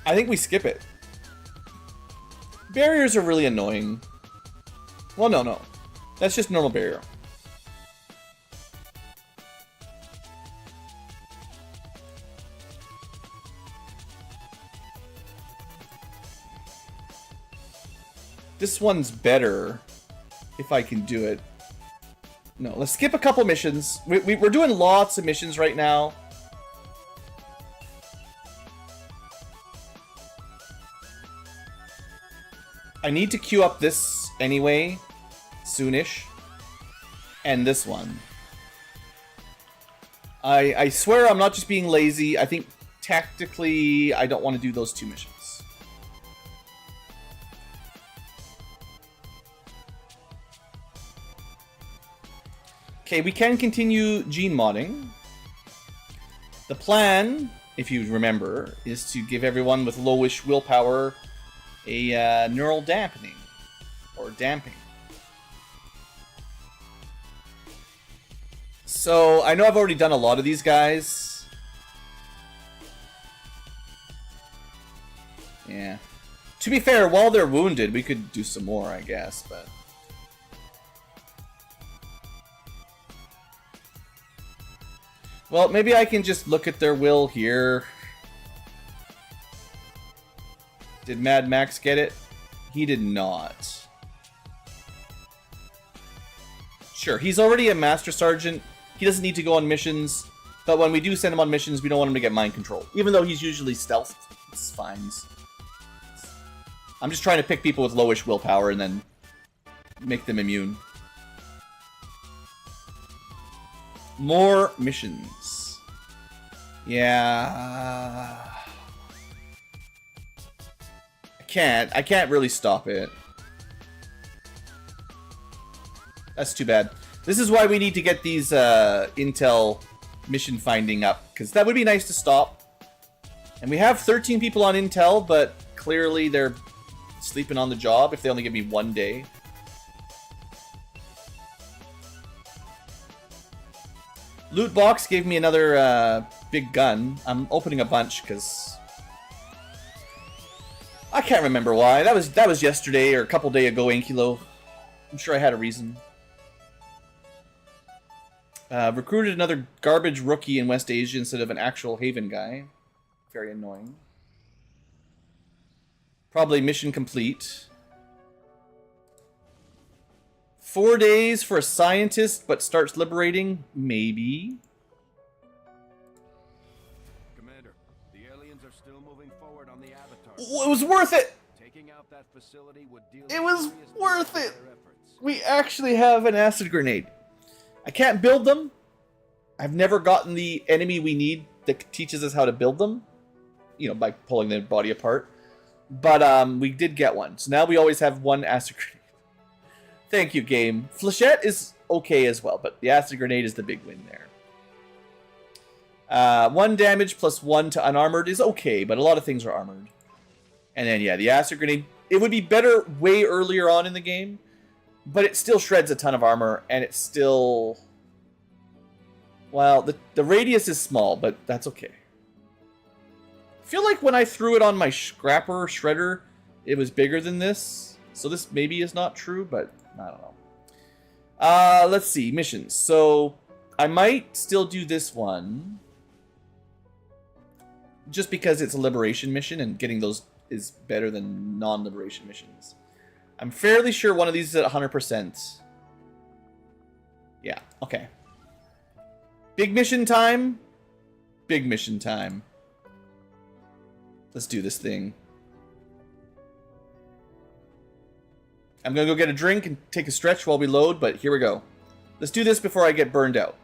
I think we skip it. Barriers are really annoying. Well, no. That's just normal barrier. This one's better if I can do it. No, let's skip a couple missions. We're doing lots of missions right now. I need to queue up this anyway, soonish, and this one. I swear I'm not just being lazy. I think tactically I don't want to do those 2 missions. Okay, we can continue gene modding. The plan, if you remember, is to give everyone with lowish willpower a neural dampening, or damping. So, I know I've already done a lot of these guys. Yeah. To be fair, while they're wounded, we could do some more, I guess, but... Well, maybe I can just look at their will here. Did Mad Max get it? He did not. Sure, he's already a Master Sergeant. He doesn't need to go on missions. But when we do send him on missions, we don't want him to get mind control. Even though he's usually stealthed. It's fine. I'm just trying to pick people with lowish willpower and then make them immune. More missions. Yeah. I can't really stop it. That's too bad. This is why we need to get these intel mission finding up, because that would be nice to stop. And we have 13 people on intel, but clearly they're sleeping on the job if they only give me 1 day. Loot box gave me another big gun. I'm opening a bunch because I can't remember why. That was yesterday or a couple days ago, Ankylo. I'm sure I had a reason. Recruited another garbage rookie in West Asia instead of an actual Haven guy. Very annoying. Probably mission complete. 4 days for a scientist, but starts liberating? Maybe. Commander, the aliens are still moving forward on the Avatar. It was worth it! Taking out that facility would deal It was serious worth damage it! to their efforts. We actually have an acid grenade. I can't build them. I've never gotten the enemy we need that teaches us how to build them. You know, by pulling their body apart. But we did get one. So now we always have one acid grenade. Thank you, game. Flechette is okay as well, but the acid grenade is the big win there. 1 damage plus 1 to unarmored is okay, but a lot of things are armored. And then, yeah, the acid grenade, it would be better way earlier on in the game, but it still shreds a ton of armor, and it's still... Well, the radius is small, but that's okay. I feel like when I threw it on my scrapper shredder, it was bigger than this. So this maybe is not true, but I don't know. Let's see, missions. So I might still do this one. Just because it's a liberation mission and getting those is better than non-liberation missions. I'm fairly sure one of these is at 100%. Yeah, okay. Big mission time. Big mission time. Let's do this thing. I'm gonna go get a drink and take a stretch while we load, but here we go. Let's do this before I get burned out.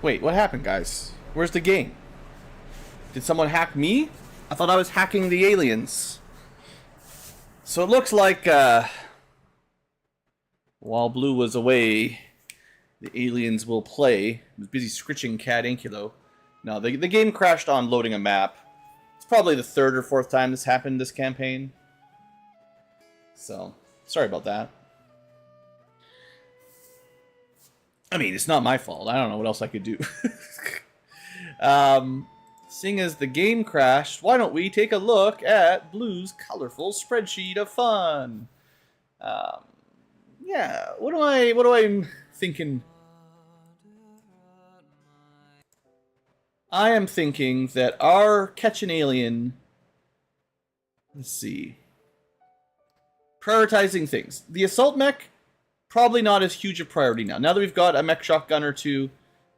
Wait, what happened, guys? Where's the game? Did someone hack me? I thought I was hacking the aliens. So it looks like, while Blue was away, the aliens will play. I was busy scritching Cat Ankylo. No, the game crashed on loading a map. It's probably the third or fourth time this happened this campaign. So, sorry about that. I mean, it's not my fault. I don't know what else I could do. Seeing as the game crashed, why don't we take a look at Blue's colorful spreadsheet of fun? Yeah, what do I thinking? I am thinking that our catch an alien. Let's see. Prioritizing things. The assault mech, probably not as huge a priority now. Now that we've got a mech shotgun or two,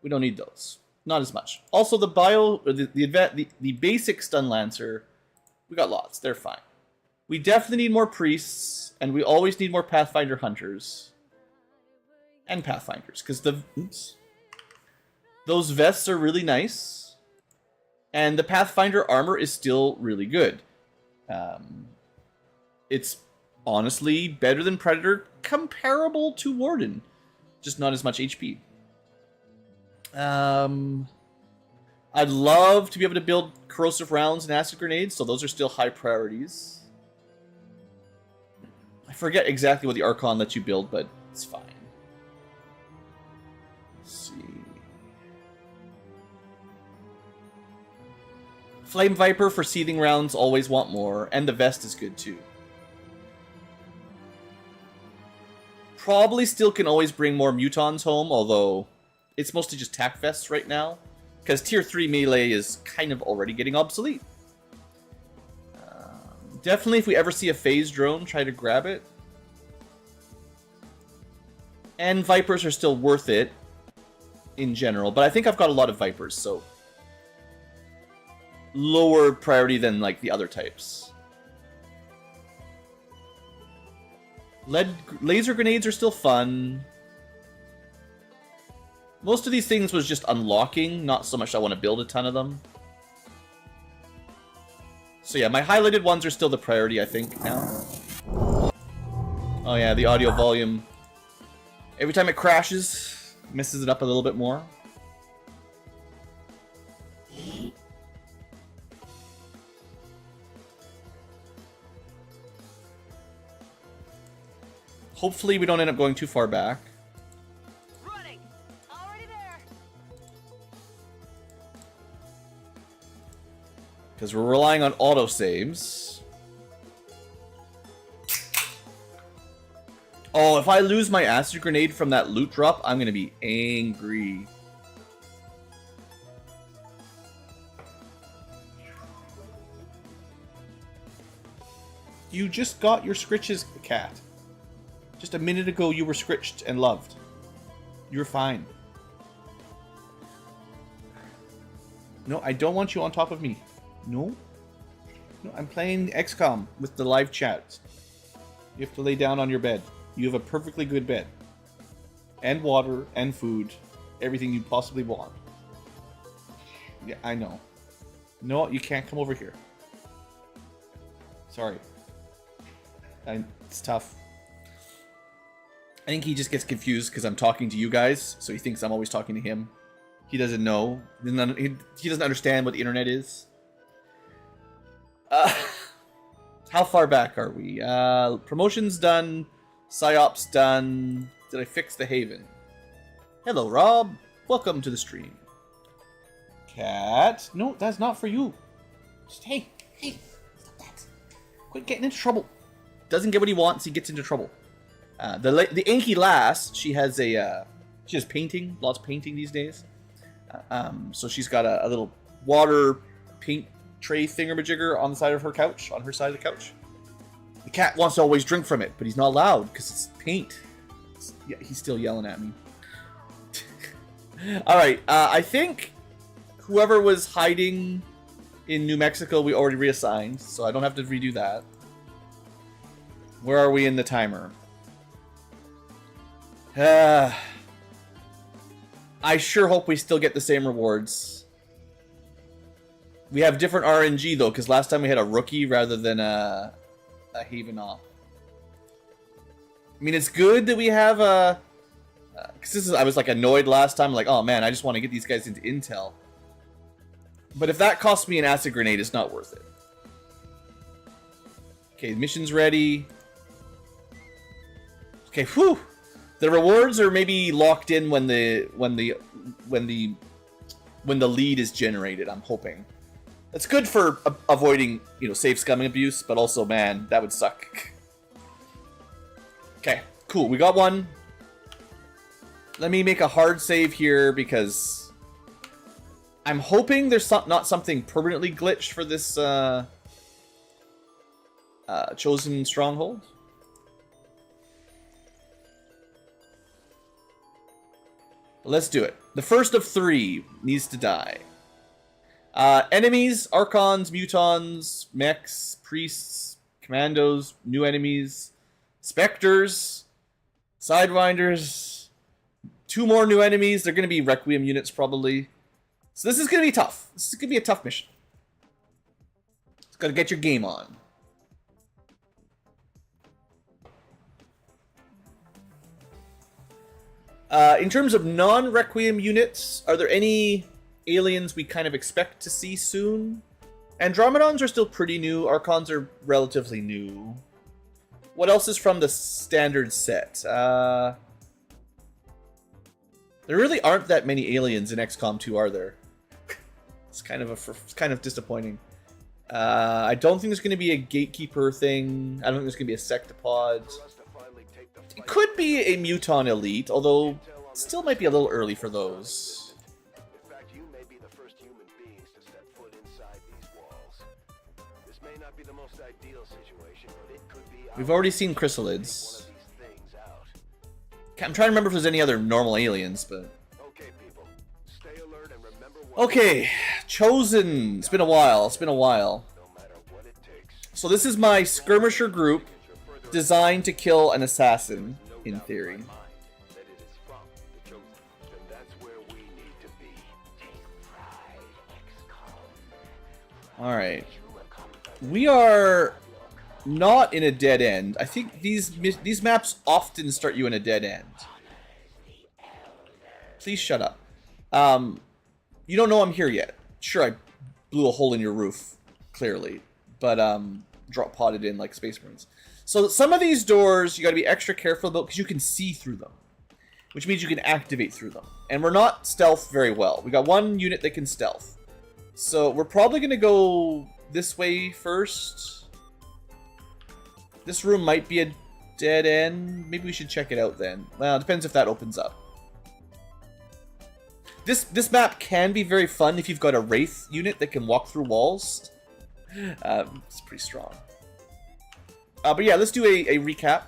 we don't need those. Not as much. Also, the basic stun lancer, we got lots. They're fine. We definitely need more priests, and we always need more Pathfinder hunters and Pathfinders, because those vests are really nice, and the Pathfinder armor is still really good. It's honestly better than Predator, comparable to Warden, just not as much HP. I'd love to be able to build corrosive rounds and acid grenades, so those are still high priorities. I forget exactly what the Archon lets you build, but it's fine. Let's see. Flame Viper for seething rounds, always want more, and the vest is good too. Probably still can always bring more Mutons home, although it's mostly just tac vests right now, because tier 3 melee is kind of already getting obsolete. Definitely if we ever see a phase drone, try to grab it. And Vipers are still worth it in general, but I think I've got a lot of Vipers, so lower priority than like the other types. Laser grenades are still fun. Most of these things was just unlocking, not so much I want to build a ton of them. So yeah, my highlighted ones are still the priority, I think, now. Oh yeah, the audio volume. Every time it crashes, messes it up a little bit more. Hopefully we don't end up going too far back. Running! Already there! Because we're relying on autosaves. Oh, if I lose my acid grenade from that loot drop, I'm going to be angry. You just got your scritches, cat. Just a minute ago, you were scritched and loved. You're fine. No, I don't want you on top of me. No. No, I'm playing XCom with the live chat. You have to lay down on your bed. You have a perfectly good bed. And water, and food. Everything you possibly want. Yeah, I know. No, you can't come over here. Sorry. It's tough. I think he just gets confused because I'm talking to you guys, so he thinks I'm always talking to him. He doesn't know. He doesn't understand what the internet is. How far back are we? Promotion's done. PsyOps done. Did I fix the Haven? Hello, Rob. Welcome to the stream. Cat. No, that's not for you. Just, hey, stop that. Quit getting into trouble. Doesn't get what he wants, he gets into trouble. The Anky lass, she has painting, lots of painting these days. So she's got a little water paint tray thingamajigger on the side of her couch, on her side of the couch. The cat wants to always drink from it, but he's not allowed because it's paint. Yeah, he's still yelling at me. Alright, I think whoever was hiding in New Mexico we already reassigned, so I don't have to redo that. Where are we in the timer? I I sure hope we still get the same rewards. We have different RNG though, because last time we had a rookie rather than a Haven off. I mean, it's good that we have a... Because I was like annoyed last time, like, oh man, I just want to get these guys into intel. But if that costs me an acid grenade, it's not worth it. Okay, mission's ready. Okay, whew. The rewards are maybe locked in when the lead is generated. I'm hoping. That's good for avoiding, you know, safe scumming abuse, but also, man, that would suck. Okay, cool. We got one. Let me make a hard save here because I'm hoping there's not something permanently glitched for this chosen stronghold. Let's do it. The first of 3 needs to die. Enemies, Archons, Mutons, Mechs, Priests, Commandos, new enemies, Spectres, Sidewinders, 2 more new enemies. They're going to be Requiem units probably. So this is going to be tough. This is going to be a tough mission. It's got to get your game on. In terms of non-Requiem units, are there any aliens we kind of expect to see soon? Andromedons are still pretty new. Archons are relatively new. What else is from the standard set? There really aren't that many aliens in XCOM 2, are there? It's kind of disappointing. I don't think there's going to be a gatekeeper thing. I don't think there's going to be a sectopod. It could be a Muton elite, although it still might be a little early for those. In fact, you may be the first human beings to step foot inside these walls. This may not be the most ideal situation, but it could be. We've already seen chrysalids. I'm trying to remember if there's any other normal aliens, but... Okay, people. Stay alert and remember what... Okay, chosen. It's been a while. It's been a while. No matter what it takes. So this is my skirmisher group designed to kill an assassin, in theory. That it is from the chosen. And that's where we need to be. Take pride, XCom. Alright. We are not in a dead end. I think these maps often start you in a dead end. Please shut up. You don't know I'm here yet. Sure, I blew a hole in your roof, clearly. But, drop potted in like Space Marines. So some of these doors you gotta be extra careful about because you can see through them. Which means you can activate through them. And we're not stealth very well. We got one unit that can stealth. So we're probably gonna go this way first. This room might be a dead end. Maybe we should check it out then. Well, it depends if that opens up. This map can be very fun if you've got a Wraith unit that can walk through walls. It's pretty strong. But yeah, let's do a recap.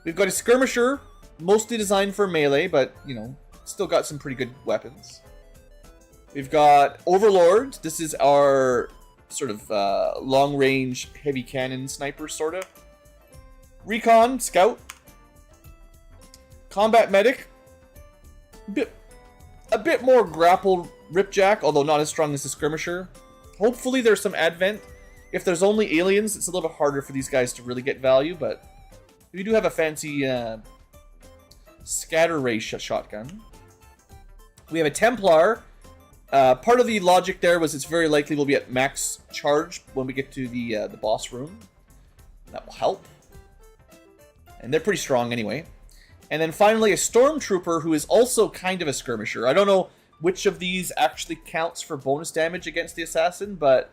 We've got a skirmisher, mostly designed for melee, but, you know, still got some pretty good weapons. We've got Overlord. This is our sort of long-range heavy cannon sniper, sort of. Recon, Scout. Combat Medic. A bit more grapple Ripjack, although not as strong as the skirmisher. Hopefully there's some advent. If there's only aliens, it's a little bit harder for these guys to really get value, but we do have a fancy scatter ray shotgun. We have a Templar. Part of the logic there was it's very likely we'll be at max charge when we get to the boss room. That will help. And they're pretty strong anyway. And then finally a Stormtrooper who is also kind of a skirmisher. I don't know which of these actually counts for bonus damage against the assassin, but,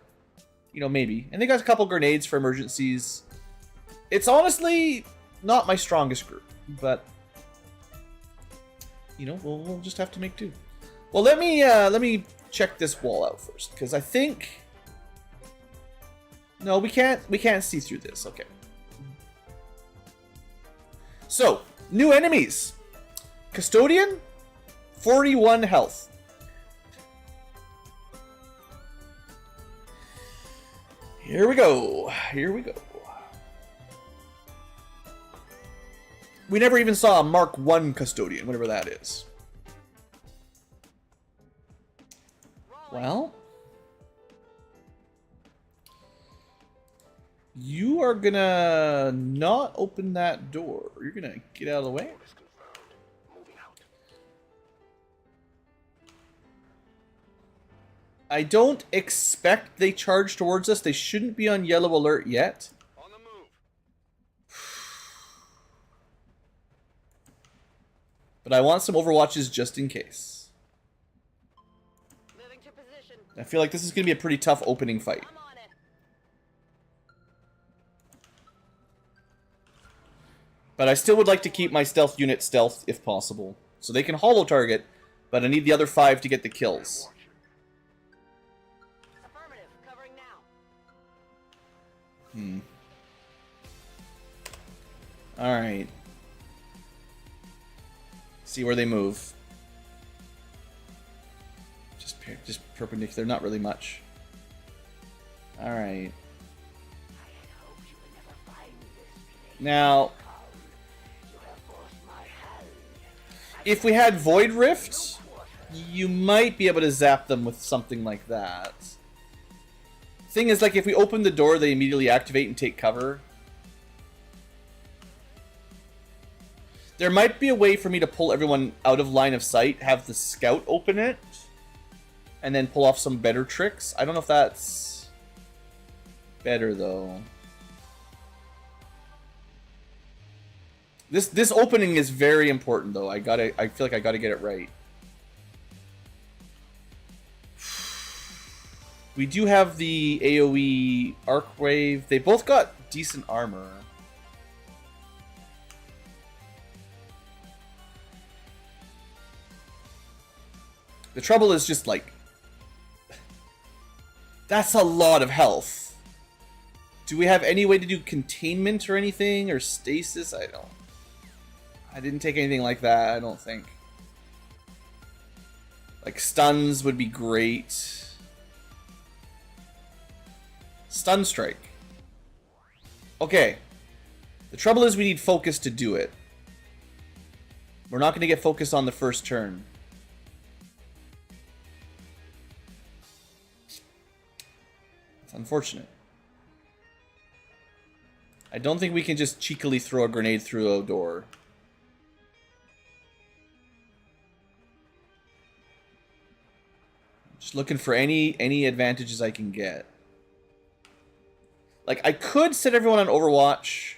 you know, maybe. And they got a couple grenades for emergencies. It's honestly not my strongest group, but, you know, we'll just have to make do. Well, let me check this wall out first, because I think... No, we can't see through this. Okay. So, new enemies. Custodian, 41 health. Here we go. Here we go. We never even saw a Mark 1 Custodian, whatever that is. Well, you are gonna not open that door. You're gonna get out of the way. Orders confirmed. Moving out. I don't expect they charge towards us. They shouldn't be on yellow alert yet. On the move. But I want some overwatches just in case. Moving to position. I feel like this is gonna be a pretty tough opening fight. I'm on it. But I still would like to keep my stealth unit stealth if possible. So they can holo target, but I need the other 5 to get the kills. Affirmative. Covering now. Alright. See where they move. Just perpendicular, not really much. Alright. Now, if we had Void Rift, you might be able to zap them with something like that. Thing is, like, if we open the door, they immediately activate and take cover. There might be a way for me to pull everyone out of line of sight, have the scout open it, and then pull off some better tricks. I don't know if that's better, though. This opening is very important, though. I feel like I gotta get it right. We do have the AoE Arc Wave. They both got decent armor. The trouble is just like... That's a lot of health. Do we have any way to do containment or anything? Or stasis? I didn't take anything like that, I don't think. Like, stuns would be great. Stun strike. Okay. The trouble is we need focus to do it. We're not going to get focus on the first turn. It's unfortunate. I don't think we can just cheekily throw a grenade through a door. Just looking for any advantages I can get. Like, I could set everyone on Overwatch.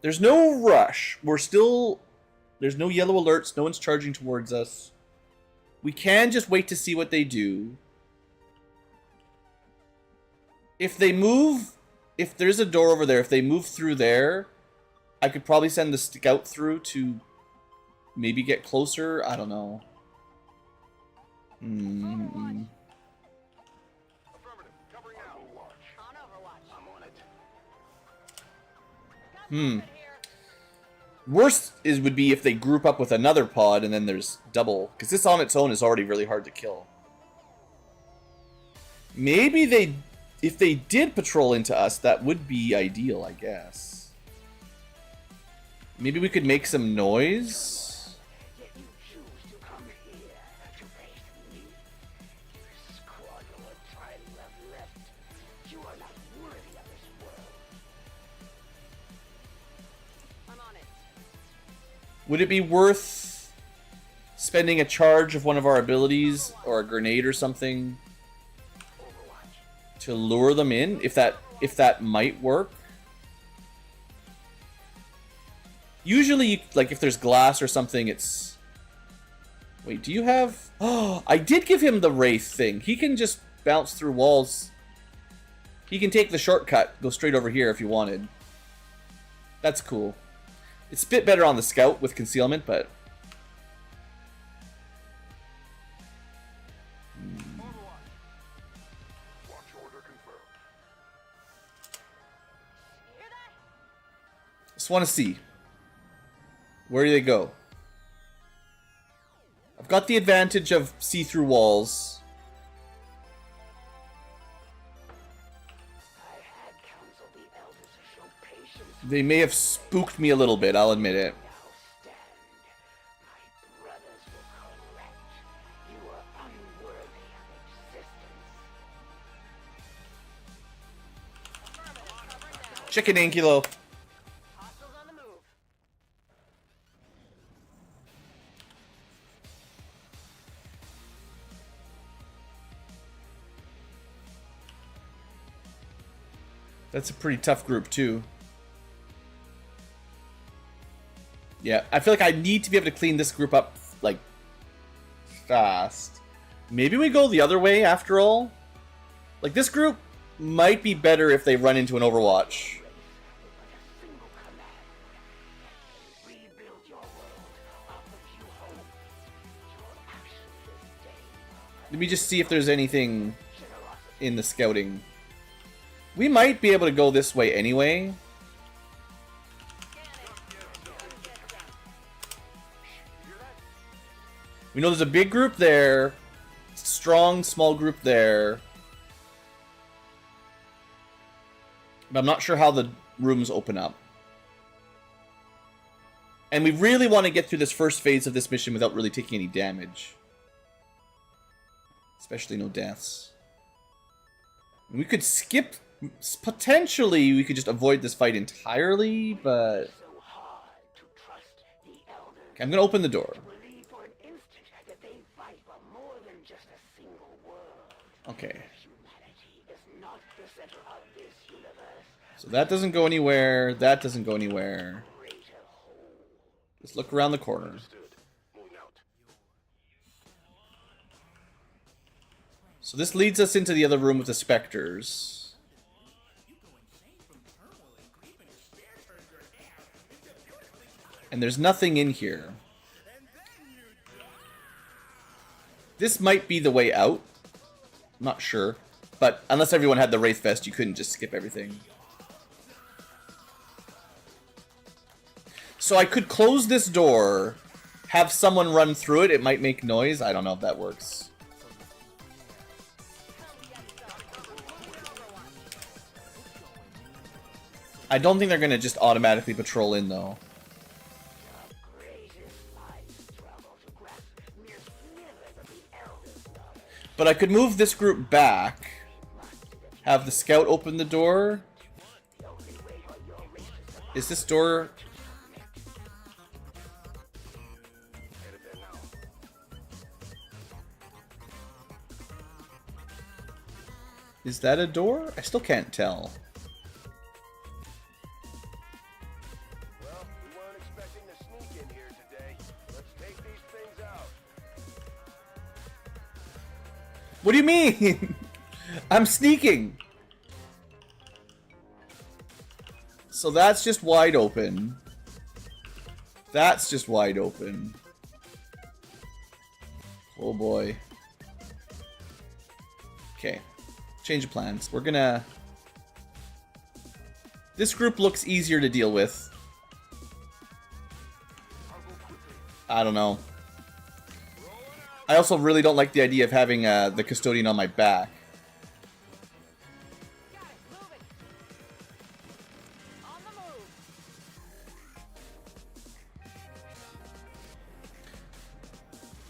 There's no rush. There's no yellow alerts. No one's charging towards us. We can just wait to see what they do. If they move... If there's a door over there, if they move through there, I could probably send the scout through to maybe get closer. I don't know. Affirmative. Covering out. On Overwatch. I'm on it. Worst would be if they group up with another pod and then there's double. Because this on its own is already really hard to kill. Maybe if they did patrol into us, that would be ideal, I guess. Maybe we could make some noise. Yet you choose to come here to face me. You squander what time you have left. You are not worthy of this world. I'm on it. Would it be worth spending a charge of one of our abilities or a grenade or something to lure them in, if that might work? Usually, like, if there's glass or something, it's... Wait, do you have... Oh, I did give him the Wraith thing. He can just bounce through walls. He can take the shortcut, go straight over here if you wanted. That's cool. It's a bit better on the scout with concealment, but... Just want to see. Where do they go? I've got the advantage of see-through walls. I had counseled the elders to show patience. They may have spooked me a little bit, I'll admit it. Now stand. My brothers will correct. You are unworthy of Chicken Ankylo. Hostiles on the move. That's a pretty tough group, too. Yeah, I feel like I need to be able to clean this group up, like, fast. Maybe we go the other way, after all? Like, this group might be better if they run into an Overwatch. Let me just see if there's anything in the scouting. We might be able to go this way anyway. We know there's a big group there. Strong, small group there. But I'm not sure how the rooms open up. And we really want to get through this first phase of this mission without really taking any damage. Especially no deaths. We could skip... Potentially, we could just avoid this fight entirely, but... Okay, I'm going to open the door. Okay. So that doesn't go anywhere. That doesn't go anywhere. Just look around the corner. So this leads us into the other room with the specters. And there's nothing in here. This might be the way out. I'm not sure. But unless everyone had the Wraith Vest, you couldn't just skip everything. So I could close this door, have someone run through it. It might make noise. I don't know if that works. I don't think they're going to just automatically patrol in, though. But I could move this group back, have the scout open the door. Is this door... Is that a door? I still can't tell. Well, we weren't expecting to sneak in here today. Let's take these things out. What do you mean? I'm sneaking. So that's just wide open. That's just wide open. Oh boy. Okay. Change of plans. We're gonna... This group looks easier to deal with. I don't know. I also really don't like the idea of having the custodian on my back.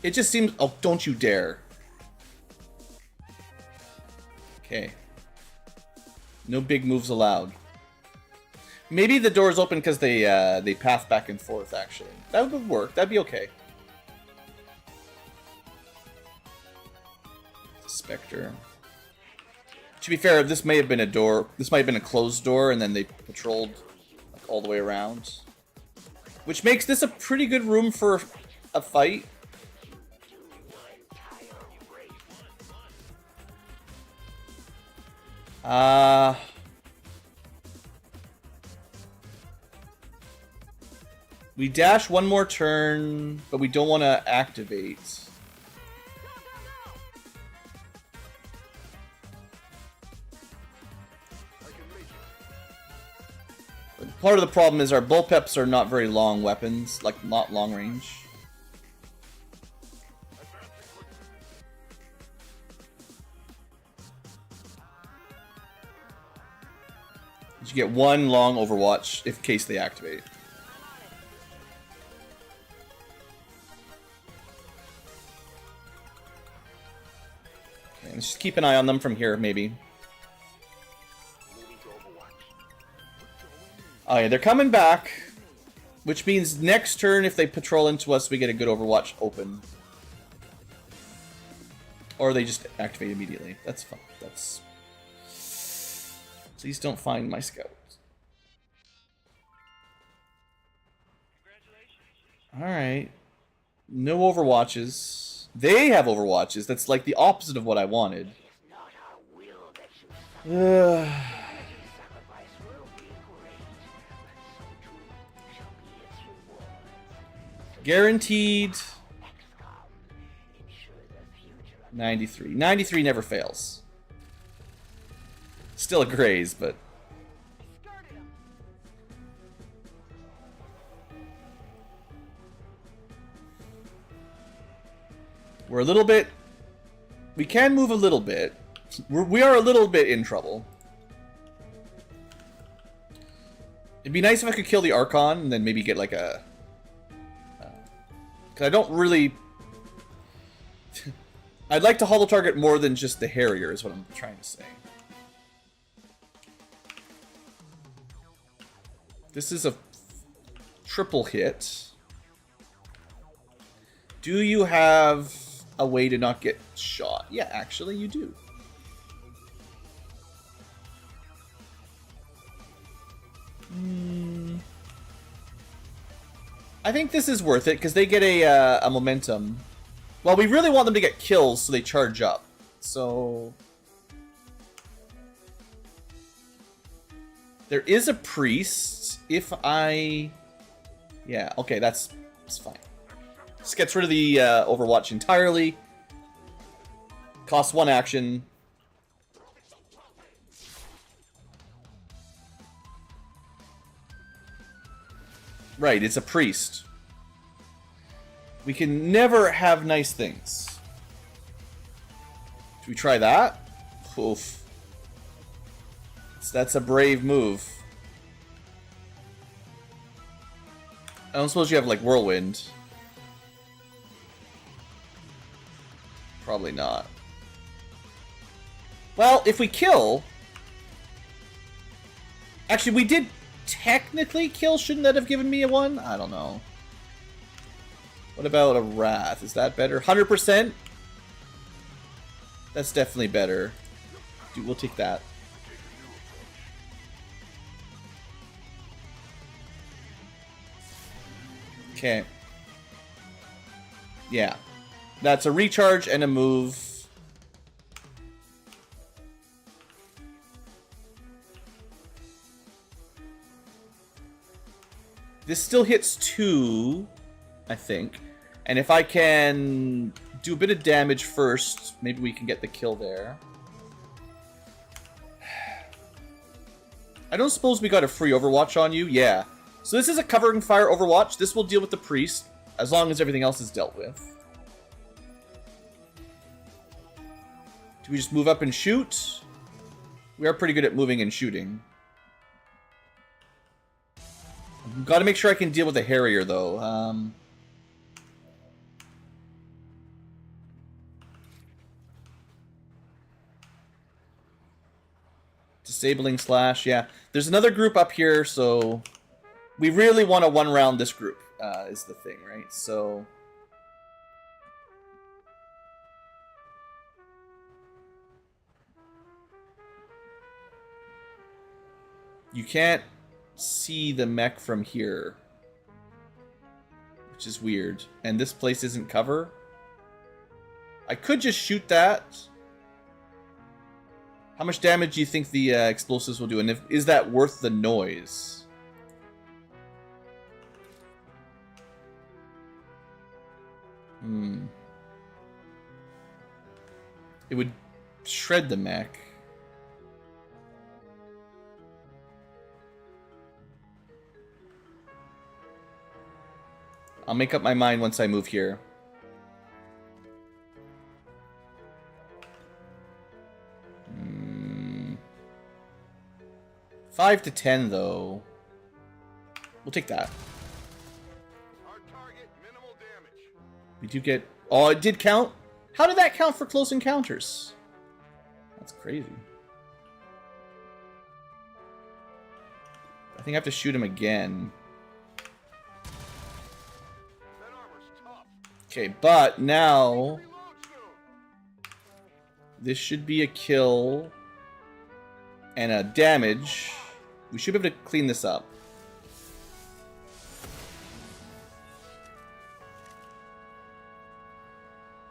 It just seems... Oh, don't you dare. Okay. No big moves allowed. Maybe the door's open because they path back and forth, actually. That would work. That'd be okay. Spectre. To be fair, this may have been a door. This might have been a closed door, and then they patrolled like, all the way around. Which makes this a pretty good room for a fight. We dash one more turn, but we don't want to activate. Part of the problem is our bullpeps are not very long weapons, like not long range. You get one long Overwatch in case they activate. Okay, let's just keep an eye on them from here, maybe. Oh yeah, they're coming back. Which means next turn, if they patrol into us, we get a good Overwatch open. Or they just activate immediately. That's fun. That's... Please don't find my scout. Alright. No Overwatches. They have Overwatches. That's like the opposite of what I wanted. Not our will that you suffer. Sacrifice will be great, but so too shall be its reward. Guaranteed. XCom, ensure the future of 93. 93 never fails. Still a graze, but... We're a little bit... We can move a little bit. We are a little bit in trouble. It'd be nice if I could kill the Archon and then maybe get like a... Because I don't really... I'd like to hollow target more than just the Harrier is what I'm trying to say. This is a triple hit. Do you have a way to not get shot? Yeah, actually you do. I think this is worth it because they get a momentum. Well, we really want them to get kills so they charge up. So... There is a priest. If I... Yeah, okay, that's fine. This gets rid of the Overwatch entirely. Costs 1 action. Right, it's a priest. We can never have nice things. Should we try that? Oof. That's a brave move. I don't suppose you have, like, Whirlwind. Probably not. Well, if we kill... Actually, we did technically kill. Shouldn't that have given me a 1? I don't know. What about a Wrath? Is that better? 100%? That's definitely better. Dude, we'll take that. Okay. Yeah. That's a recharge and a move. This still hits 2, I think. And if I can do a bit of damage first, maybe we can get the kill there. I don't suppose we got a free Overwatch on you? Yeah. So this is a covering fire Overwatch. This will deal with the priest, as long as everything else is dealt with. Do we just move up and shoot? We are pretty good at moving and shooting. Got to make sure I can deal with the Harrier, though. Disabling slash, yeah. There's another group up here, so... We really want to one-round this group, is the thing, right? So... You can't see the mech from here, which is weird. And this place isn't cover. I could just shoot that. How much damage do you think the explosives will do? And is that worth the noise? It would shred the mech. I'll make up my mind once I move here. Mm. 5 to 10, though. We'll take that. Our target, minimal damage. We do get... Oh, it did count? How did that count for close encounters? That's crazy. think I have to shoot him again. That armor's tough. Okay, but now Reload soon. this should be a kill and a damage. We should be able to clean this up.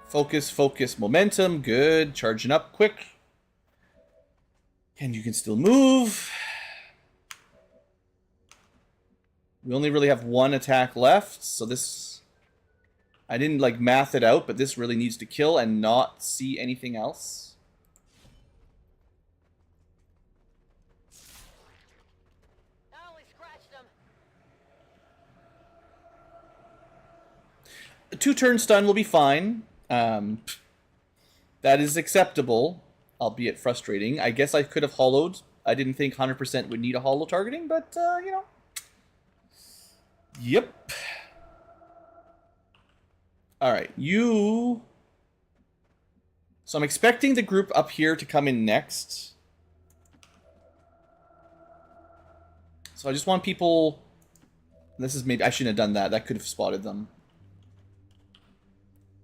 Focus, focus, momentum. Good. Charging up quick. And you can still move. We only really have one attack left, so this... I didn't, like, math it out, but this really needs to kill and not see anything else. I only scratched him. A 2-turn stun will be fine. That is acceptable, albeit frustrating. I guess I could have hollowed. I didn't think 100% would need a hollow targeting, but, you know. Yep. Alright, you... So I'm expecting the group up here to come in next. So I just want people... This is maybe... I shouldn't have done that. That could have spotted them.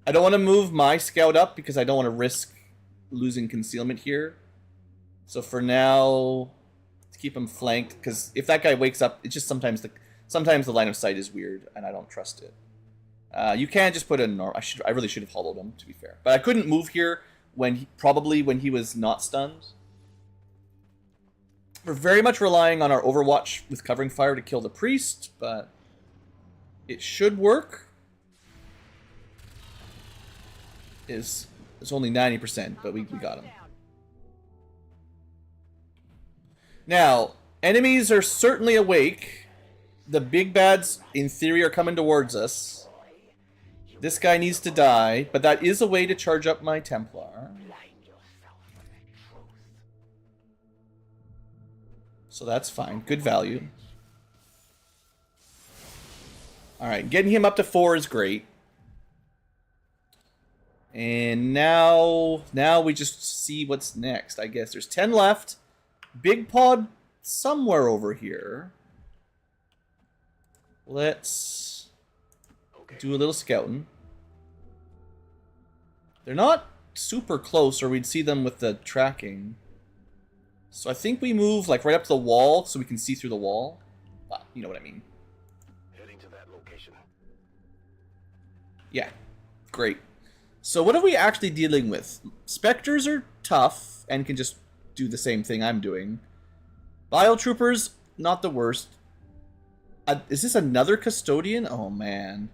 I don't want to move my scout up because I don't want to risk losing concealment here. So for now, let's keep him flanked, because if that guy wakes up, it's just sometimes the line of sight is weird and I don't trust it. You can't just put a normal. I really should have hollowed him, to be fair, but I couldn't move here when he was not stunned. We're very much relying on our Overwatch with covering fire to kill the priest, but it should work. It's only 90%, but we got him. Now, enemies are certainly awake. The big bads, in theory, are coming towards us. This guy needs to die, but that is a way to charge up my Templar. So that's fine. Good value. Alright, getting him up to 4 is great. And now we just see what's next, I guess. There's 10 left. Big pod somewhere over here. Let's do a little scouting. They're not super close, or we'd see them with the tracking. So I think we move like right up to the wall so we can see through the wall. Well, you know what I mean. Heading to that location. Yeah, great. So what are we actually dealing with? Spectres are tough and can just do the same thing I'm doing. Biotroopers, not the worst. Is this another custodian? Oh man.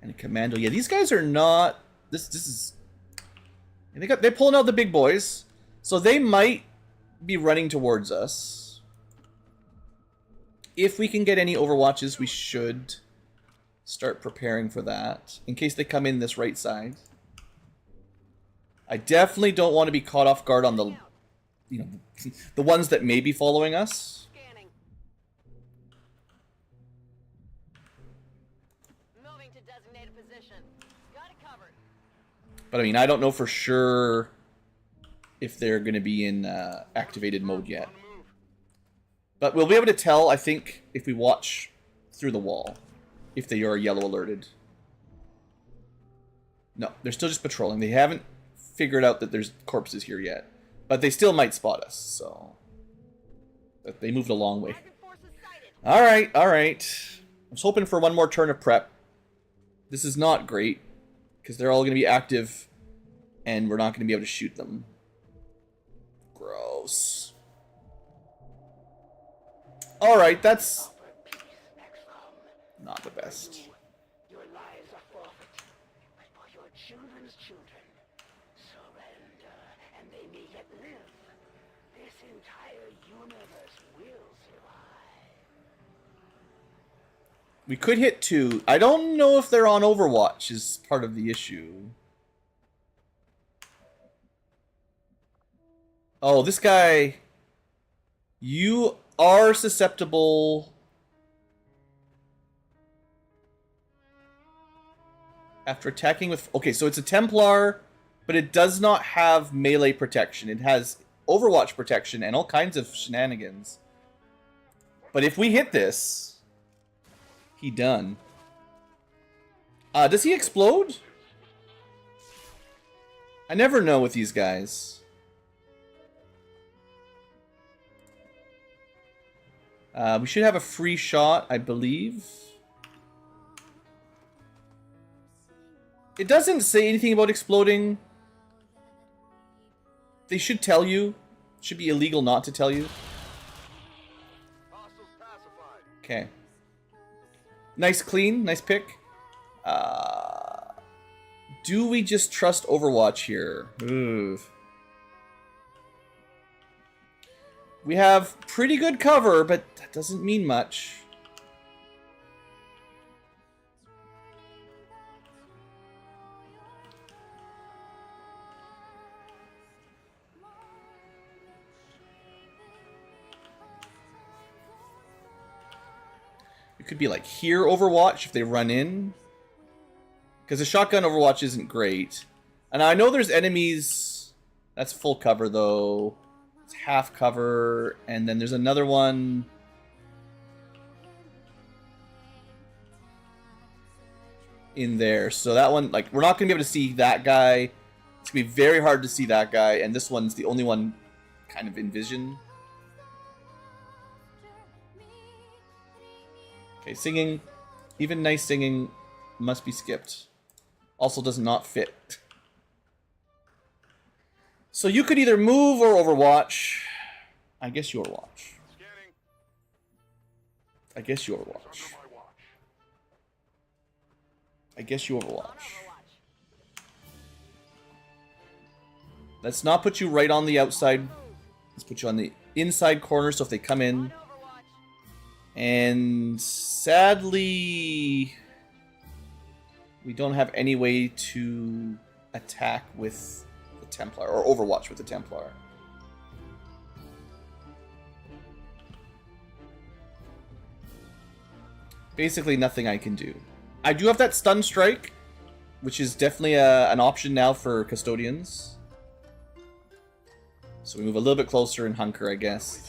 And a commando. Yeah, these guys are not. This is. They're pulling out the big boys, so they might be running towards us. If we can get any Overwatches, we should start preparing for that in case they come in this right side. I definitely don't want to be caught off guard on the, you know, the ones that may be following us. Scanning. Moving to designated position. Got it covered. But I mean, I don't know for sure if they're going to be in activated mode yet. But we'll be able to tell, I think, if we watch through the wall, if they are yellow alerted. No, they're still just patrolling. They haven't figured out that there's corpses here yet. But they still might spot us, so... But they moved a long way. Alright, alright. I was hoping for one more turn of prep. This is not great, because they're all going to be active, and we're not going to be able to shoot them. Gross. Alright, that's not the best. Your lives are forfeit, but for your children's children, surrender, and they may yet live. This entire universe will survive. We could hit 2. I don't know if they're on Overwatch is part of the issue. Oh, this guy... You are susceptible... After attacking with... Okay, so it's a Templar, but it does not have melee protection. It has Overwatch protection and all kinds of shenanigans. But if we hit this, he done. Does he explode? I never know with these guys. We should have a free shot, I believe. It doesn't say anything about exploding. They should tell you. It should be illegal not to tell you. Hostiles pacified. Okay. Nice clean, nice pick. Do we just trust Overwatch here? Ooh. We have pretty good cover, but that doesn't mean much. It could be like here Overwatch if they run in. Because the shotgun Overwatch isn't great. And I know there's enemies... That's full cover though. It's half cover. And then there's another one... in there. So that one, like, we're not going to be able to see that guy. It's going to be very hard to see that guy. And this one's the only one kind of in vision. Okay, singing. Even nice singing must be skipped. Also does not fit. So you could either move or Overwatch. I guess you Overwatch. Scanning. I guess you Overwatch. Under my watch. I guess you Overwatch. Let's not put you right on the outside. Let's put you on the inside corner so if they come in. And sadly, we don't have any way to attack with the Templar, or Overwatch with the Templar. Basically nothing I can do. I do have that stun strike, which is definitely an option now for custodians. So we move a little bit closer and hunker, I guess.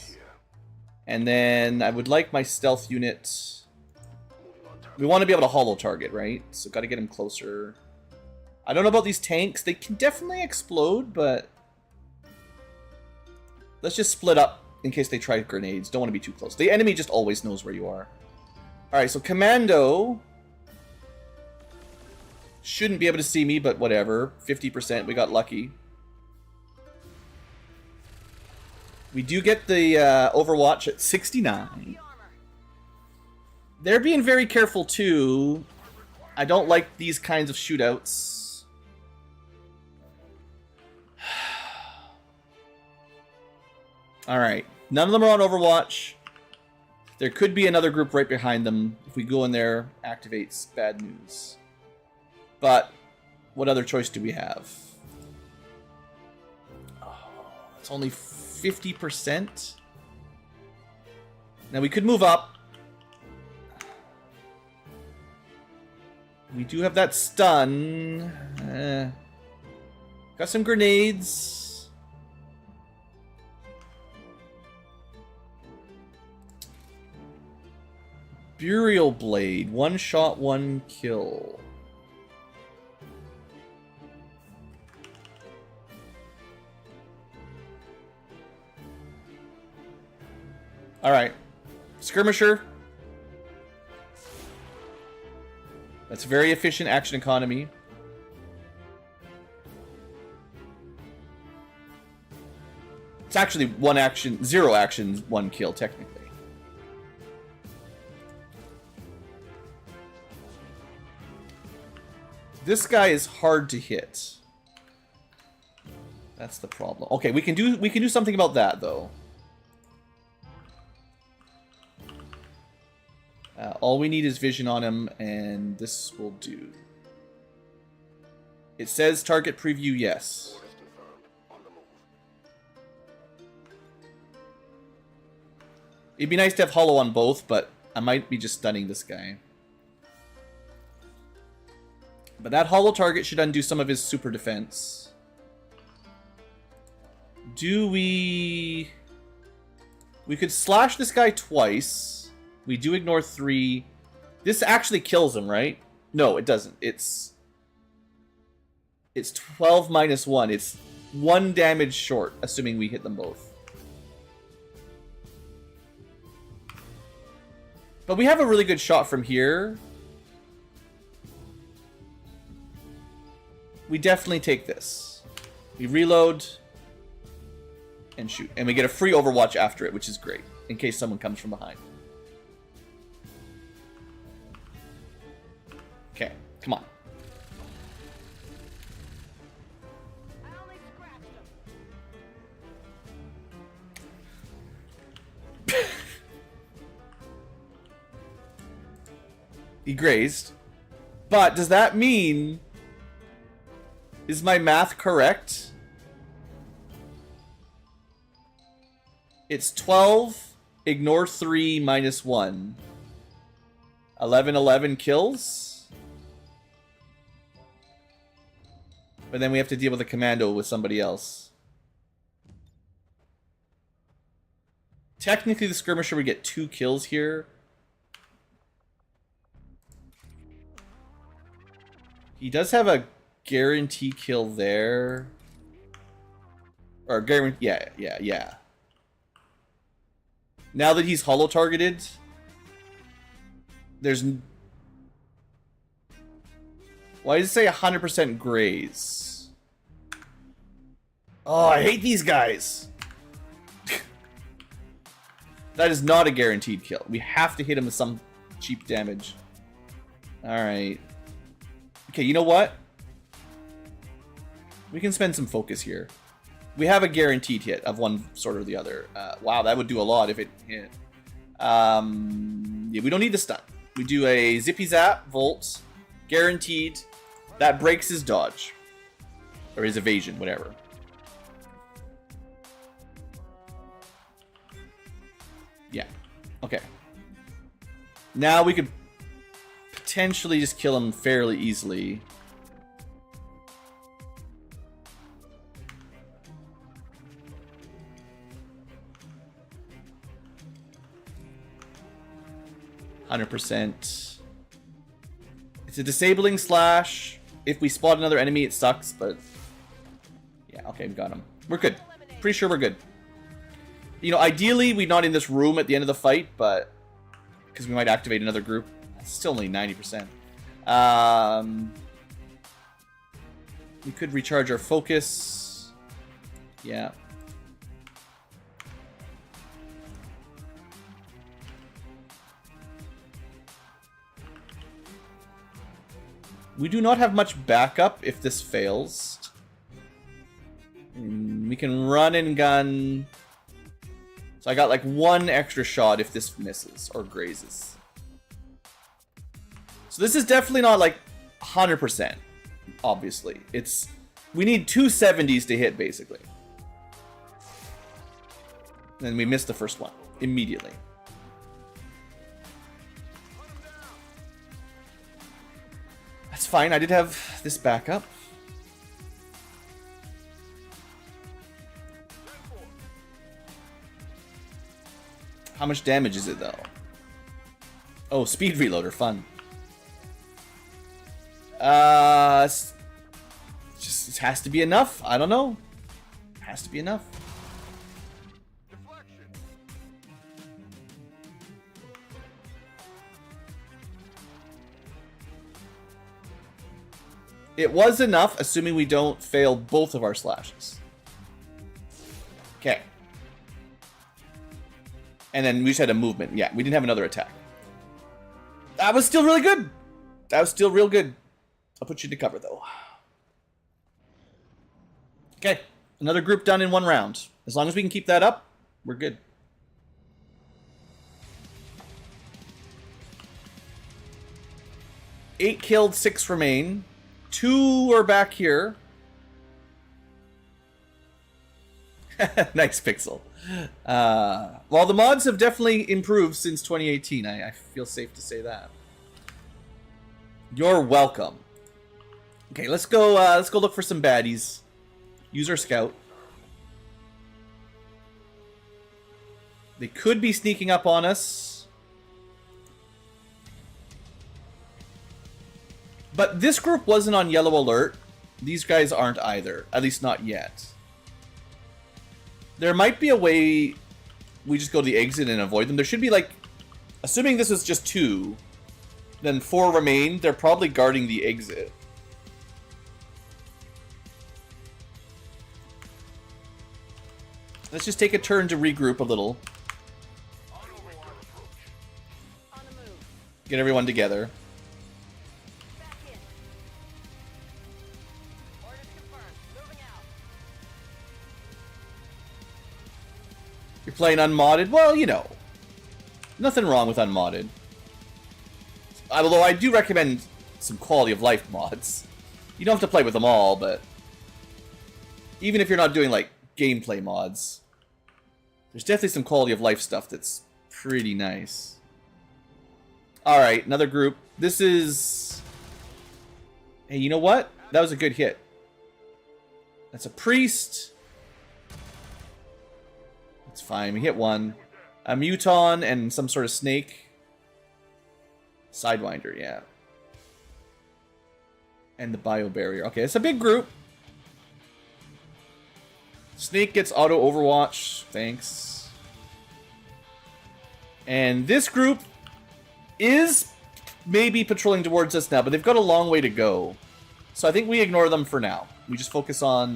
And then I would like my stealth unit. We want to be able to hollow target, right? So got to get him closer. I don't know about these tanks. They can definitely explode, but let's just split up in case they try grenades. Don't want to be too close. The enemy just always knows where you are. Alright, so Commando shouldn't be able to see me, but whatever. 50%, we got lucky. We do get the Overwatch at 69. They're being very careful too. I don't like these kinds of shootouts. Alright, none of them are on Overwatch. There could be another group right behind them. If we go in there, activates bad news. But what other choice do we have? Oh, it's only 50%. Now we could move up. We do have that stun. Got some grenades. Burial Blade. One shot, one kill. Alright. Skirmisher. That's very efficient action economy. It's actually one action, 0 actions, 1 kill, technically. This guy is hard to hit. That's the problem. Okay, we can do something about that though. All we need is vision on him, and this will do. It says target preview, yes. Orders confirmed. On the move. It'd be nice to have hollow on both, but I might be just stunning this guy. But that hollow target should undo some of his super defense. Do we... We could slash this guy twice. We do ignore 3. This actually kills him, right? No, it doesn't. It's 12 minus 1. It's 1 damage short, assuming we hit them both. But we have a really good shot from here. We definitely take this. We reload and shoot. And we get a free Overwatch after it, which is great, in case someone comes from behind. Okay, come on. I only scratched him. He grazed. But does that mean... Is my math correct? It's 12, ignore 3, minus 1. 11 kills? But then we have to deal with a commando with somebody else. Technically, the skirmisher would get 2 kills here. He does have a guarantee kill there. Or guarantee, yeah. Now that he's holo targeted, there's... Why does it say 100% graze? Oh, I hate these guys. That is not a guaranteed kill. We have to hit him with some cheap damage. Alright. Okay, you know what? We can spend some focus here. We have a guaranteed hit of one sort or the other. Wow, that would do a lot if it hit. Yeah, we don't need the stun. We do a zippy zap, volt, guaranteed. That breaks his dodge. Or his evasion, whatever. Yeah, okay. Now we could potentially just kill him fairly easily. %. It's a disabling slash. If we spot another enemy, it sucks, but... Yeah, okay, we got him. We're good. Pretty sure we're good. You know, ideally, we're not in this room at the end of the fight, but... Because we might activate another group. It's still only 90%. We could recharge our focus. Yeah. We do not have much backup if this fails. We can run and gun. So I got like 1 extra shot if this misses or grazes. So this is definitely not like 100%, obviously. We need 2 70s to hit, basically. And we missed the first one immediately. That's fine, I did have this backup. How much damage is it, though? Oh, speed reloader, fun. It has to be enough. I don't know. It has to be enough. Deflection. It was enough, assuming we don't fail both of our slashes. Okay. And then we just had a movement. Yeah, we didn't have another attack. That was still really good. That was still real good. I'll put you to cover, though. Okay. Another group done in 1 round. As long as we can keep that up, we're good. Eight killed, 6 remain. 2 are back here. Nice pixel. Well, the mods have definitely improved since 2018. I feel safe to say that. You're welcome. Okay, let's go look for some baddies. Use our scout. They could be sneaking up on us. But this group wasn't on yellow alert. These guys aren't either. At least not yet. There might be a way we just go to the exit and avoid them. There should be like... Assuming this is just 2, then 4 remain. They're probably guarding the exit. Let's just take a turn to regroup a little. Get everyone together. You're playing unmodded? Well, you know. Nothing wrong with unmodded. Although I do recommend some quality of life mods. You don't have to play with them all, but... Even if you're not doing, like, gameplay mods, there's definitely some quality of life stuff that's pretty nice. Alright, another group. This is... Hey, you know what? That was a good hit. That's a priest. It's fine. We hit one. A muton and some sort of snake. Sidewinder, yeah. And the bio barrier. Okay, it's a big group. Snake gets auto overwatch. Thanks. And this group is maybe patrolling towards us now, but they've got a long way to go. So I think we ignore them for now. We just focus on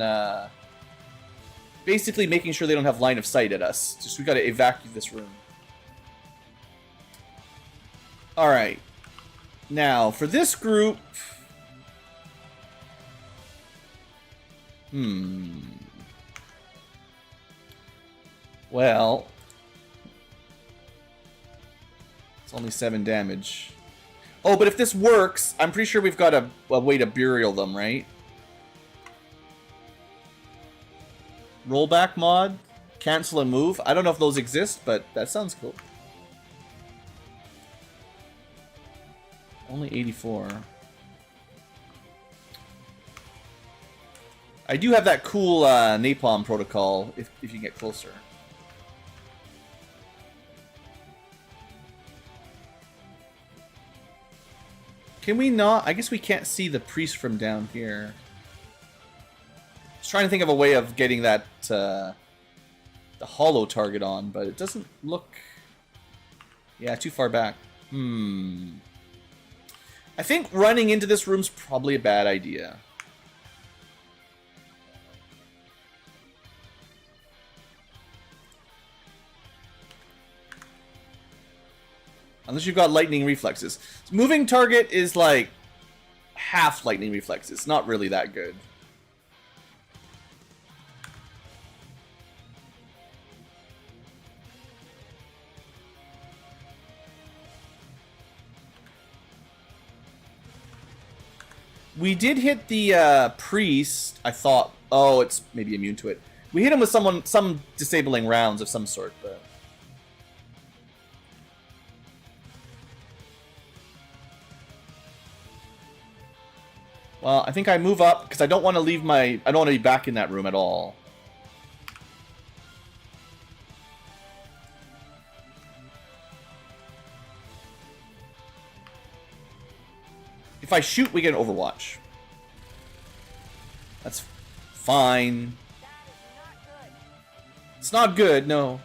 basically making sure they don't have line of sight at us. Just we got to evacuate this room. Alright. Now, for this group... Well... It's only 7 damage. Oh, but if this works, I'm pretty sure we've got a way to burial them, right? Rollback mod? Cancel and move? I don't know if those exist, but that sounds cool. Only 84. I do have that cool napalm protocol if you get closer. Can we not? I guess we can't see the priest from down here. I was trying to think of a way of getting that the hollow target on, but it doesn't look... Yeah, too far back. I think running into this room's probably a bad idea. Unless you've got lightning reflexes. Moving target is like half lightning reflexes. Not really that good. We did hit the priest, I thought. Oh, it's maybe immune to it. We hit him with some disabling rounds of some sort, but... Well, I think I move up, because I don't want to leave my... I don't want to be back in that room at all. If I shoot, we get an overwatch. That's fine. It's not good, no.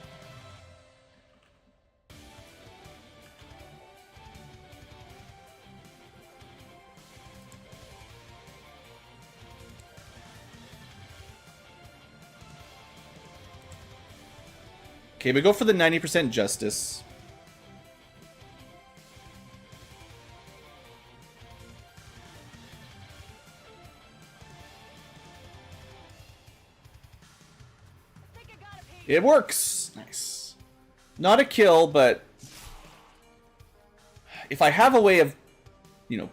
Okay, we go for the 90% justice. It works! Nice. Not a kill, but... If I have a way of, you know,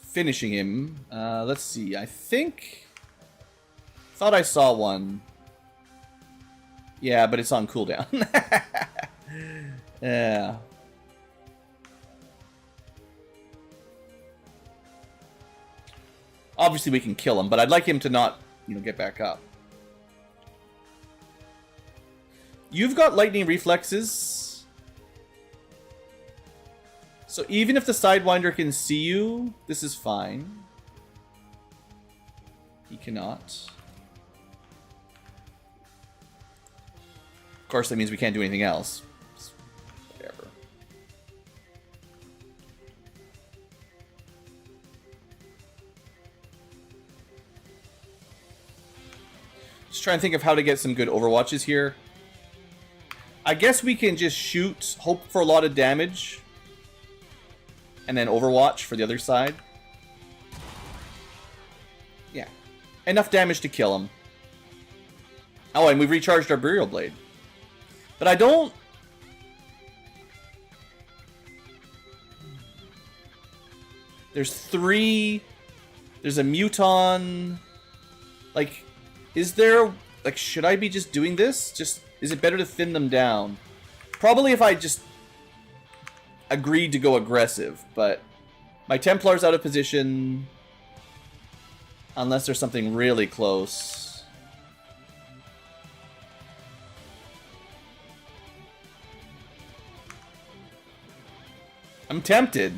finishing him... let's see, I think... Thought I saw one. Yeah, but it's on cooldown. Yeah. Obviously we can kill him, but I'd like him to not, you know, get back up. You've got lightning reflexes. So even if the Sidewinder can see you, this is fine. He cannot. Of course, that means we can't do anything else. Whatever. Just trying to think of how to get some good overwatches here. I guess we can just shoot, hope for a lot of damage, and then overwatch for the other side. Yeah. Enough damage to kill him. Oh, and we've recharged our Burial Blade. But I don't... There's 3... There's a Muton... Like, is there... Like, should I be just doing this? Just... Is it better to thin them down? Probably if I just agreed to go aggressive, but my Templar's out of position unless there's something really close. I'm tempted.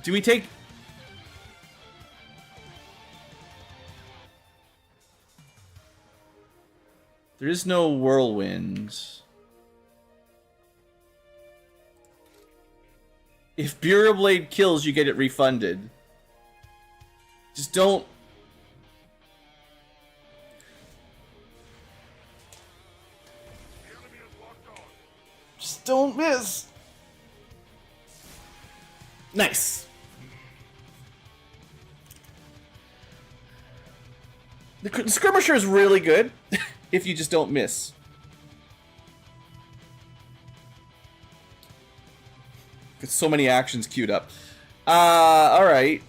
Do we take... There is no whirlwind. If Burial Blade kills, you get it refunded. Just don't... Just don't miss. Nice. The skirmisher is really good. If you just don't miss. Got so many actions queued up. Alright.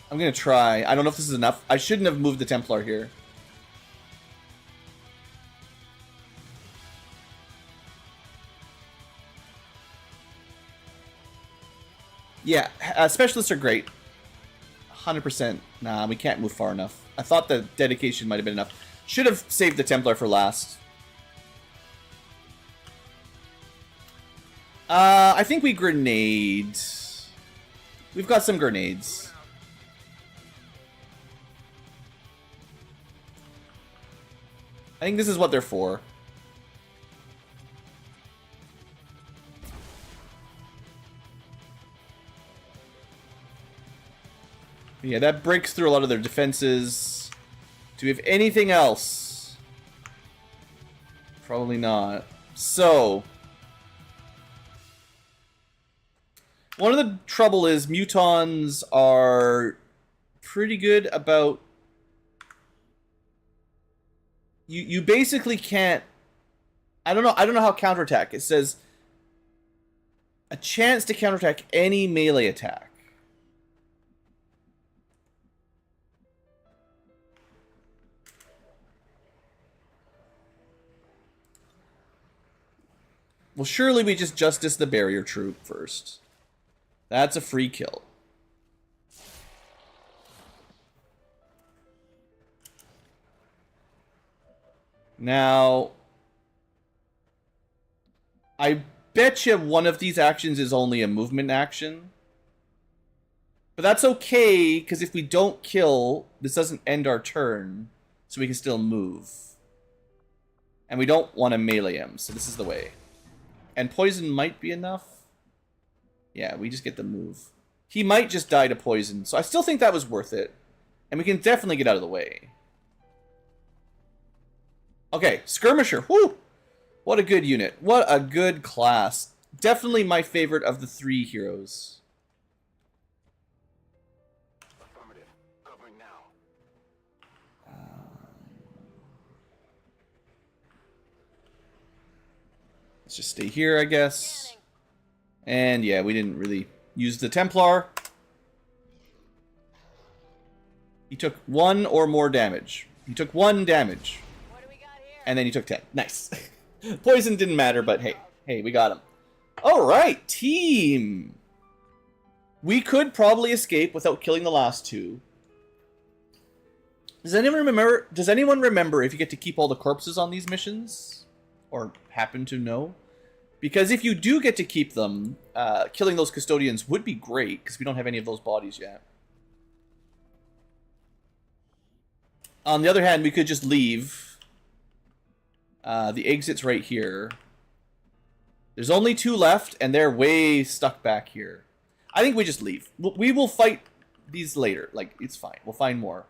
I'm gonna try. I don't know if this is enough. I shouldn't have moved the Templar here. Yeah, specialists are great. 100%. Nah, we can't move far enough. I thought the dedication might have been enough. Should have saved the Templar for last. I think we grenade. We've got some grenades. I think this is what they're for. Yeah, that breaks through a lot of their defenses. Do we have anything else? Probably not. So, one of the trouble is Mutons are pretty good about... You basically can't... I don't know how counterattack. It says a chance to counterattack any melee attack. Well, surely we just justice the barrier troop first. That's a free kill. Now, I bet you one of these actions is only a movement action. But that's okay, because if we don't kill, this doesn't end our turn, so we can still move. And we don't want to melee him, so this is the way. And poison might be enough. Yeah, we just get the move. He might just die to poison, so I still think that was worth it. And we can definitely get out of the way. Okay, Skirmisher. Woo! What a good unit. What a good class. Definitely my favorite of the 3 heroes. Affirmative. Covering now. Let's just stay here, I guess. And yeah, we didn't really use the Templar. He took 1 or more damage. He took 1 damage. What do we got here? And then he took 10. Nice. Poison didn't matter, but hey. Hey, we got him. All right, team. We could probably escape without killing the last two. Does anyone remember if you get to keep all the corpses on these missions? Or happen to know? Because if you do get to keep them, killing those custodians would be great, because we don't have any of those bodies yet. On the other hand, we could just leave. The exit's right here. There's only 2 left, and they're way stuck back here. I think we just leave. We will fight these later. Like, it's fine. We'll find more.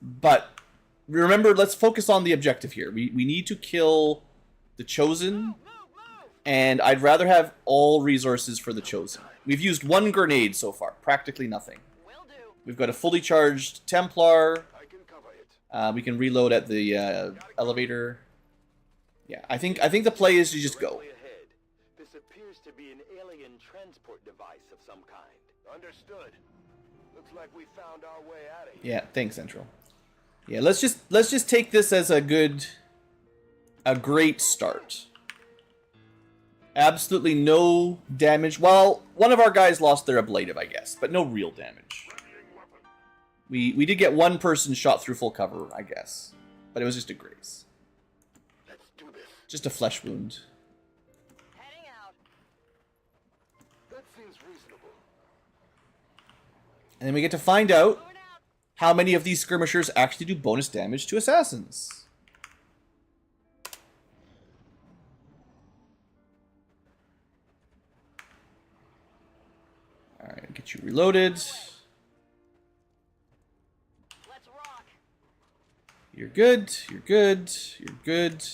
But remember, let's focus on the objective here. We need to kill the Chosen, and I'd rather have all resources for the Chosen. We've used 1 grenade so far, practically nothing. We've got a fully charged Templar. We can reload at the elevator. Yeah, I think the play is to just go. This appears to be an alien transport device of some kind. Understood. Looks like we found our way out of here. Yeah, thanks, Central. Yeah, let's just take this as a great start. Absolutely no damage. Well, one of our guys lost their ablative, I guess, but no real damage. We did get 1 person shot through full cover, I guess, but it was just a graze. Let's do this. Just a flesh wound. Heading out. That seems reasonable. And then we get to find out how many of these skirmishers actually do bonus damage to assassins. Alright, get you reloaded. Let's rock. You're good, you're good, you're good.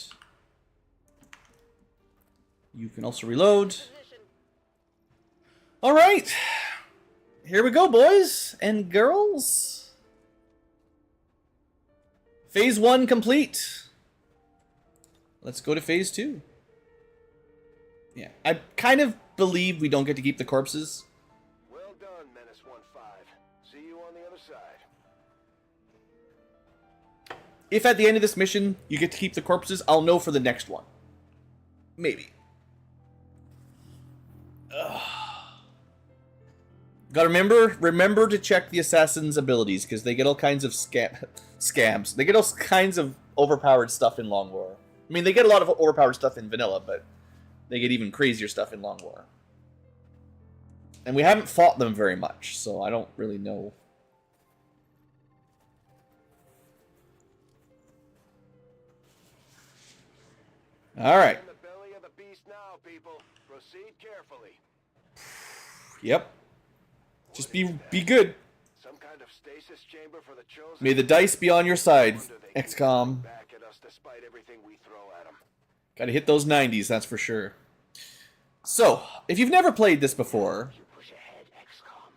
You can also reload. Alright. Here we go, boys and girls. Phase 1 complete. Let's go to phase 2. Yeah, I kind of believe we don't get to keep the corpses. Well done, Menace 1-5. See you on the other side. If at the end of this mission you get to keep the corpses, I'll know for the next one. Maybe. Ugh. Gotta remember to check the assassin's abilities, because they get all kinds of scams. They get all kinds of overpowered stuff in Long War. I mean, they get a lot of overpowered stuff in Vanilla, but they get even crazier stuff in Long War. And we haven't fought them very much, so I don't really know. Alright. In the belly of the beast now, people. Proceed carefully. Yep. Just be good. Some kind of stasis chamber for the Chosen. May the dice be on your side, XCom. Back at us despite everything we throw at them. Gotta hit those 90s, that's for sure. So, if you've never played this before, You push ahead, XCom,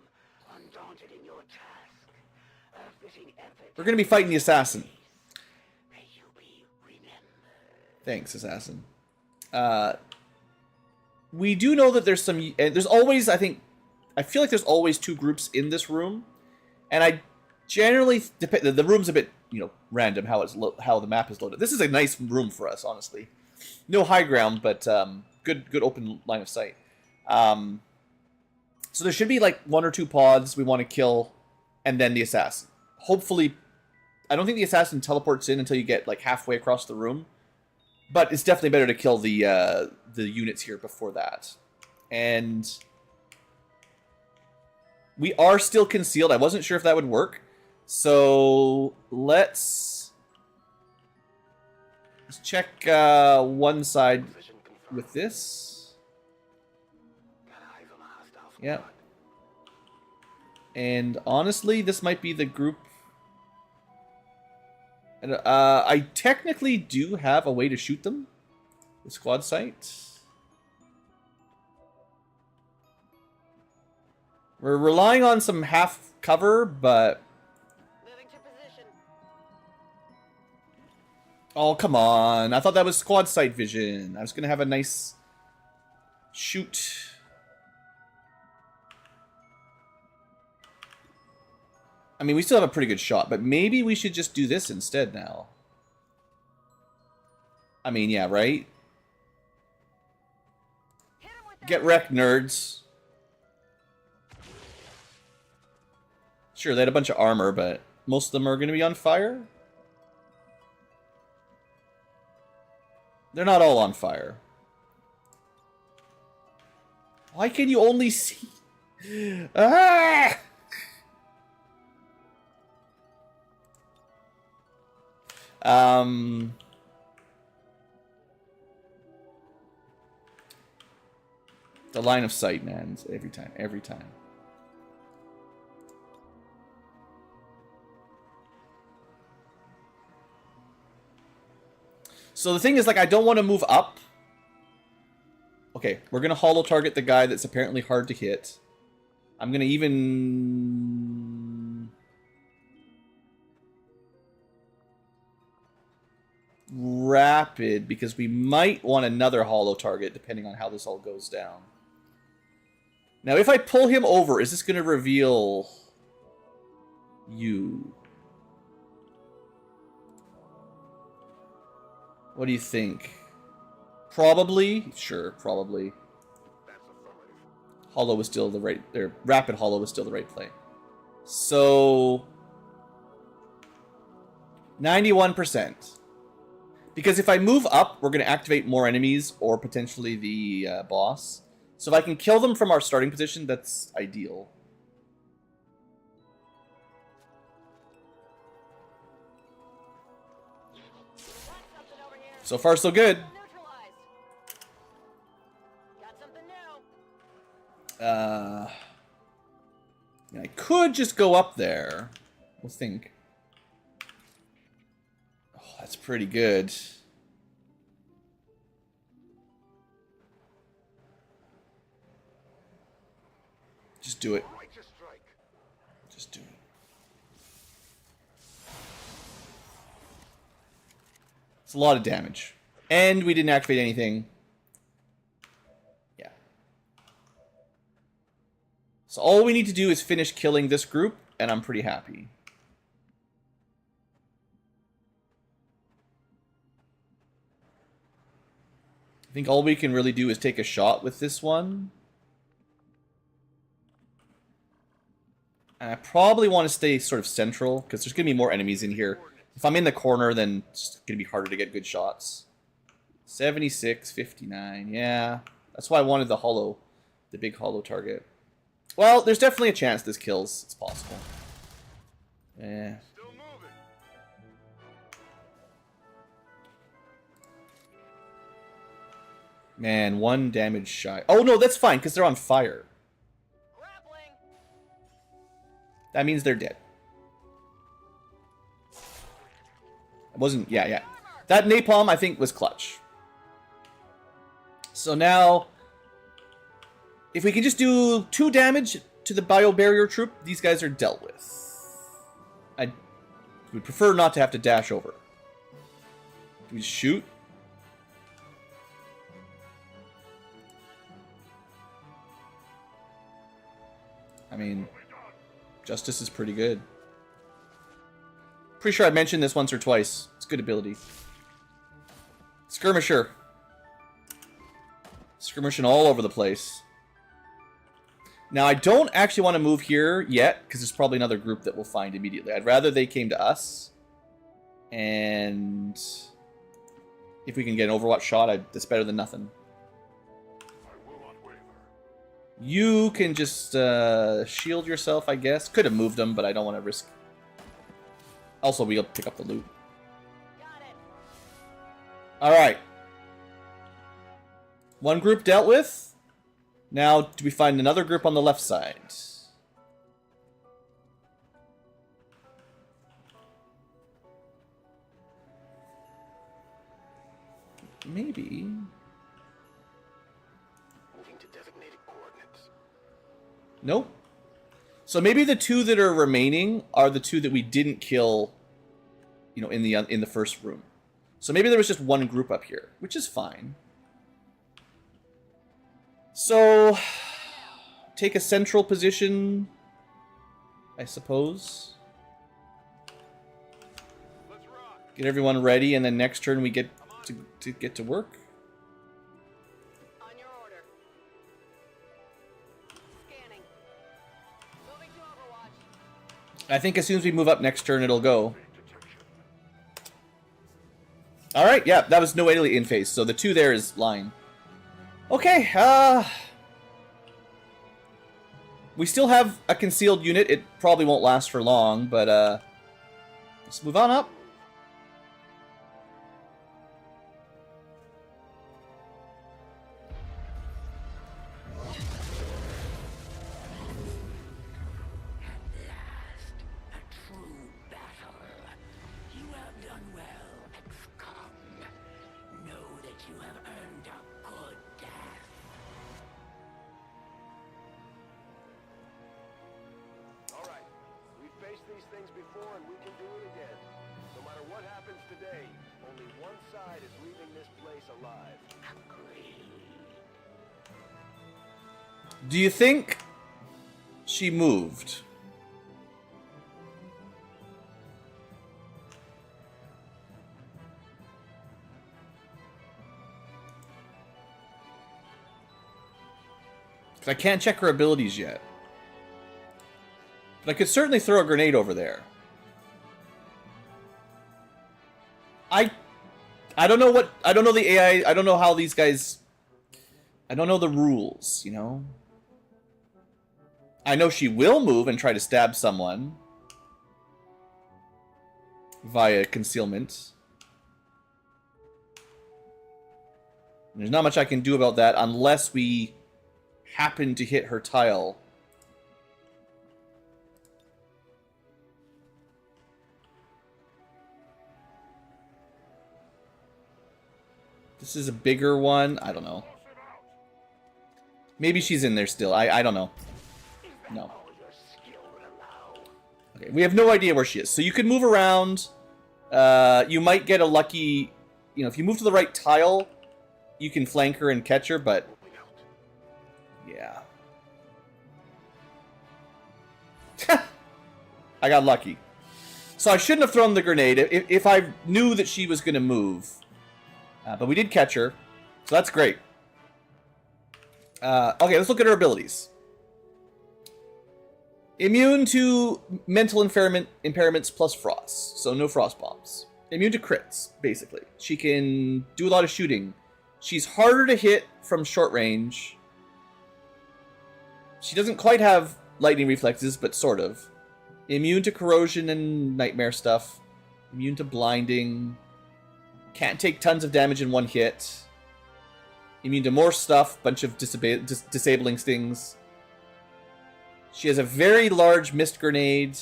undaunted in your task. A fitting effort. we're gonna be fighting the assassin. May you be remembered. Thanks, assassin. We do know that there's some... There's always, I feel like there's always 2 groups in this room. And I generally... The room's a bit, random how the map is loaded. This is a nice room for us, honestly. No high ground, but good open line of sight. So there should be like 1 or 2 pods we want to kill, and then the assassin. Hopefully... I don't think the assassin teleports in until you get like halfway across the room. But it's definitely better to kill the units here before that. And we are still concealed. I wasn't sure if that would work. So let's check one side with this. Yeah. And honestly, this might be the group. And I technically do have a way to shoot them. The squad sight. We're relying on some half cover, but... Moving to position. Oh, come on. I thought that was squad sight vision. I was going to have a nice shoot. I mean, we still have a pretty good shot, but maybe we should just do this instead now. I mean, yeah, right? Get wrecked, nerds. Sure, they had a bunch of armor, but most of them are going to be on fire. They're not all on fire. Why can you only see... Ah! The line of sight, man. Every time. Every time. So the thing is, like, I don't want to move up. Okay, we're going to holo target the guy that's apparently hard to hit. I'm going to even... rapid, because we might want another holo target, depending on how this all goes down. Now, if I pull him over, is this going to reveal... you? What do you think? Probably? Sure, probably. Holo was still the right... or rapid holo was still the right play. So... 91%. Because if I move up, we're going to activate more enemies, or potentially the boss. So if I can kill them from our starting position, that's ideal. So far, so good. I could just go up there. We'll think. Oh, that's pretty good. Just do it. Just do it. It's a lot of damage. And we didn't activate anything. Yeah. So all we need to do is finish killing this group, and I'm pretty happy. I think all we can really do is take a shot with this one. And I probably want to stay sort of central, because there's going to be more enemies in here. If I'm in the corner, then it's going to be harder to get good shots. 76, 59, yeah. That's why I wanted the holo, the big holo target. Well, there's definitely a chance this kills. It's possible. Yeah. Man, 1 damage shy. Oh, no, that's fine, because they're on fire. That means they're dead. It wasn't... yeah. That napalm, I think, was clutch. So now... if we can just do 2 damage to the bio-barrier troop, these guys are dealt with. I would prefer not to have to dash over. Do we shoot? I mean... Justice is pretty good. Pretty sure I mentioned this once or twice. It's good ability. Skirmisher. Skirmishing all over the place. Now, I don't actually want to move here yet, because there's probably another group that we'll find immediately. I'd rather they came to us. And... if we can get an Overwatch shot, that's better than nothing. You can just shield yourself, I guess. Could have moved them, but I don't want to risk. Also, we'll pick up the loot. Alright. 1 group dealt with. Now, do we find another group on the left side? Maybe. Nope. So maybe the 2 that are remaining are the 2 that we didn't kill, you know, in the first room. So maybe there was just 1 group up here, which is fine. So take a central position, I suppose. Get everyone ready, and then next turn we get to work. I think as soon as we move up next turn, it'll go. Alright, yeah, that was no alien phase, so the 2 there is line. Okay, we still have a concealed unit. It probably won't last for long, but let's move on up. You have done well, XCom. Know that you have earned a good death. Alright, we've faced these things before and we can do it again. No matter what happens today, only one side is leaving this place alive. Do you think she moved? Because I can't check her abilities yet. But I could certainly throw a grenade over there. I don't know what... I don't know the AI. I don't know how these guys... I don't know the rules, you know? I know she will move and try to stab someone. Via concealment. There's not much I can do about that unless we happen to hit her tile. This is a bigger one. I don't know. Maybe she's in there still. I don't know. No. Okay, we have no idea where she is. So you can move around. You might get a lucky... You know, if you move to the right tile, you can flank her and catch her, but... Yeah. I got lucky. So I shouldn't have thrown the grenade if I knew that she was going to move. But we did catch her, so that's great. Okay, let's look at her abilities. Immune to mental impairments plus frost, so no frost bombs. Immune to crits, basically. She can do a lot of shooting. She's harder to hit from short range. She doesn't quite have lightning reflexes, but sort of. Immune to corrosion and nightmare stuff. Immune to blinding. Can't take tons of damage in one hit. Immune to more stuff, bunch of disabling stings. She has a very large mist grenade.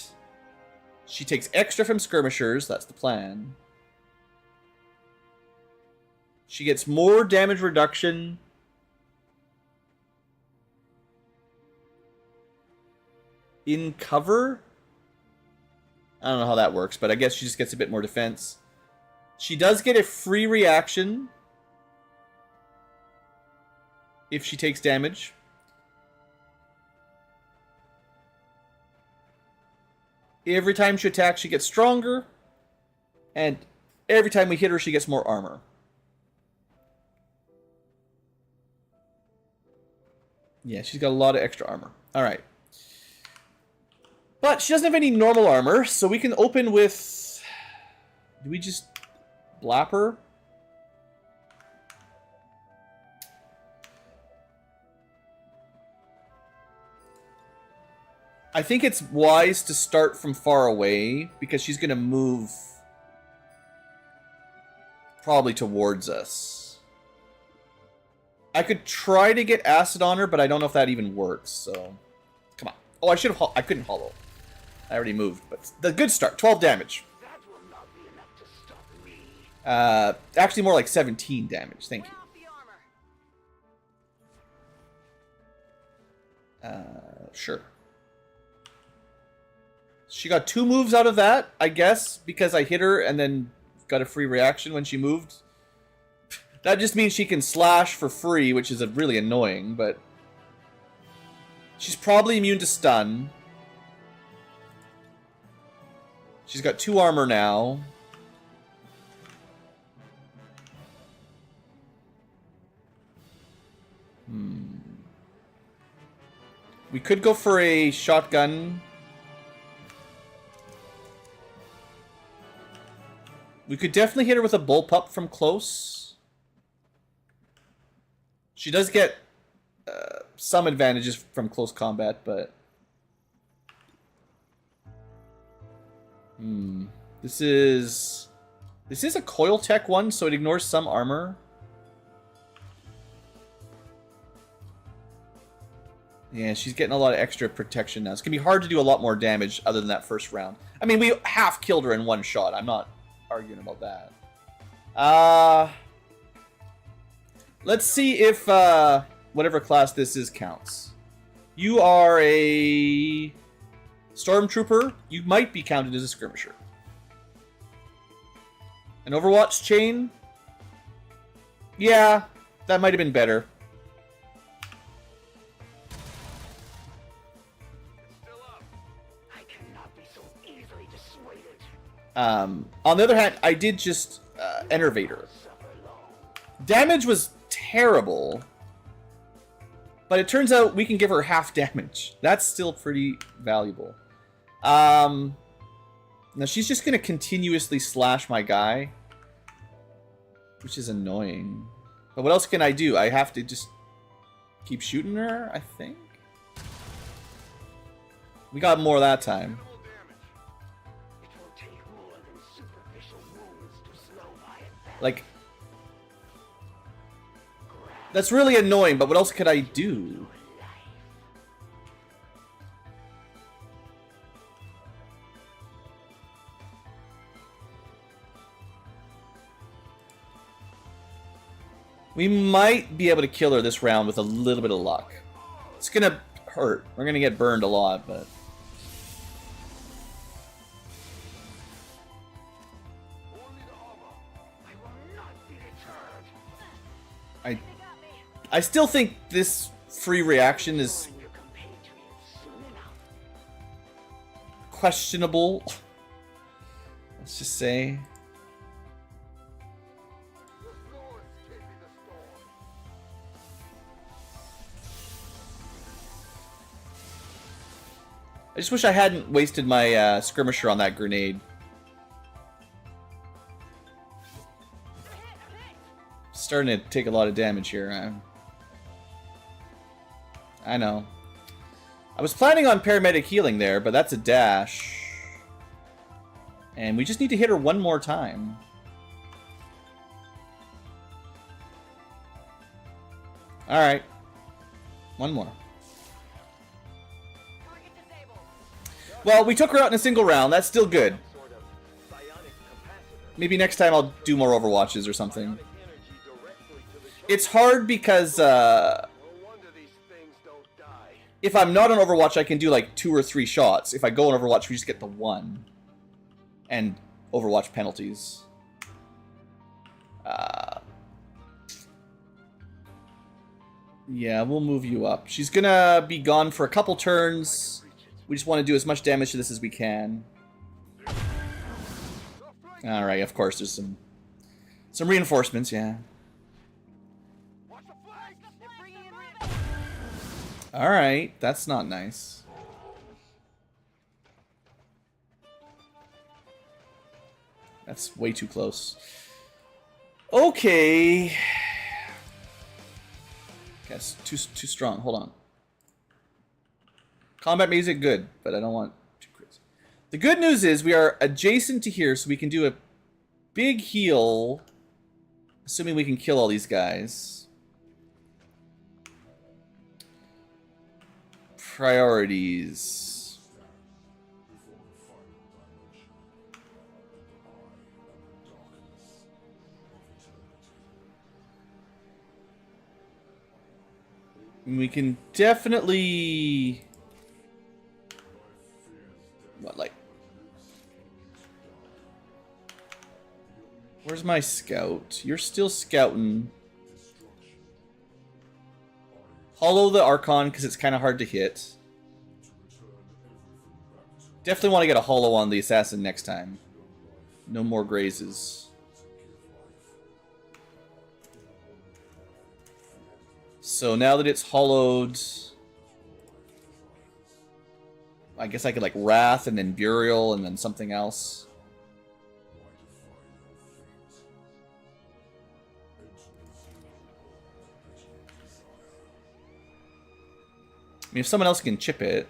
She takes extra from skirmishers, that's the plan. She gets more damage reduction. In cover? I don't know how that works, but I guess she just gets a bit more defense. She does get a free reaction if she takes damage. Every time she attacks, she gets stronger. And every time we hit her, she gets more armor. Yeah, she's got a lot of extra armor. Alright. But she doesn't have any normal armor, so we can open with... Do we just blap her? I think it's wise to start from far away, because she's going to move probably towards us. I could try to get acid on her, but I don't know if that even works, so... Come on. Oh, I should have... I couldn't hollow. I already moved, but the good start. 12 damage. That will not be enough to stop me. Actually more like 17 damage. Thank you. Sure. She got 2 moves out of that, I guess, because I hit her and then got a free reaction when she moved. That just means she can slash for free, which is really annoying, but... She's probably immune to stun. She's got 2 armor now. We could go for a shotgun. We could definitely hit her with a bullpup from close. She does get some advantages from close combat, but... This is a coil tech one, so it ignores some armor. Yeah, she's getting a lot of extra protection now. It's going to be hard to do a lot more damage other than that first round. I mean, we half killed her in one shot. I'm not arguing about that. Let's see if whatever class this is counts. You are a stormtrooper. You might be counted as a skirmisher. An Overwatch chain? Yeah, that might have been better. On the other hand, I did just enervate her. Damage was terrible, but it turns out we can give her half damage. That's still pretty valuable. Now she's just going to continuously slash my guy, which is annoying. But what else can I do? I have to just keep shooting her, I think? We got more that time. Like, that's really annoying, but what else could I do? We might be able to kill her this round with a little bit of luck. It's gonna hurt. We're gonna get burned a lot, but... I still think this free reaction is questionable. Let's just say. I just wish I hadn't wasted my skirmisher on that grenade. Starting to take a lot of damage here. I know. I was planning on paramedic healing there, but that's a dash. And we just need to hit her one more time. Alright. One more. Well, we took her out in a single round. That's still good. Maybe next time I'll do more Overwatches or something. It's hard because if I'm not on Overwatch, I can do like 2 or 3 shots. If I go on Overwatch, we just get the 1. And Overwatch penalties. Yeah, we'll move you up. She's gonna be gone for a couple turns. We just want to do as much damage to this as we can. Alright, of course, there's some reinforcements, yeah. Alright, that's not nice. That's way too close. Okay. Guess too strong. Hold on. Combat music, good, but I don't want too crazy. The good news is we are adjacent to here, so we can do a big heal, assuming we can kill all these guys. Priorities. We can definitely... What, like... Where's my scout? You're still scouting. Hollow the Archon, because it's kind of hard to hit. Definitely want to get a hollow on the assassin next time. No more grazes. So now that it's hollowed... I guess I could like Wrath and then Burial and then something else. mean, if someone else can chip it.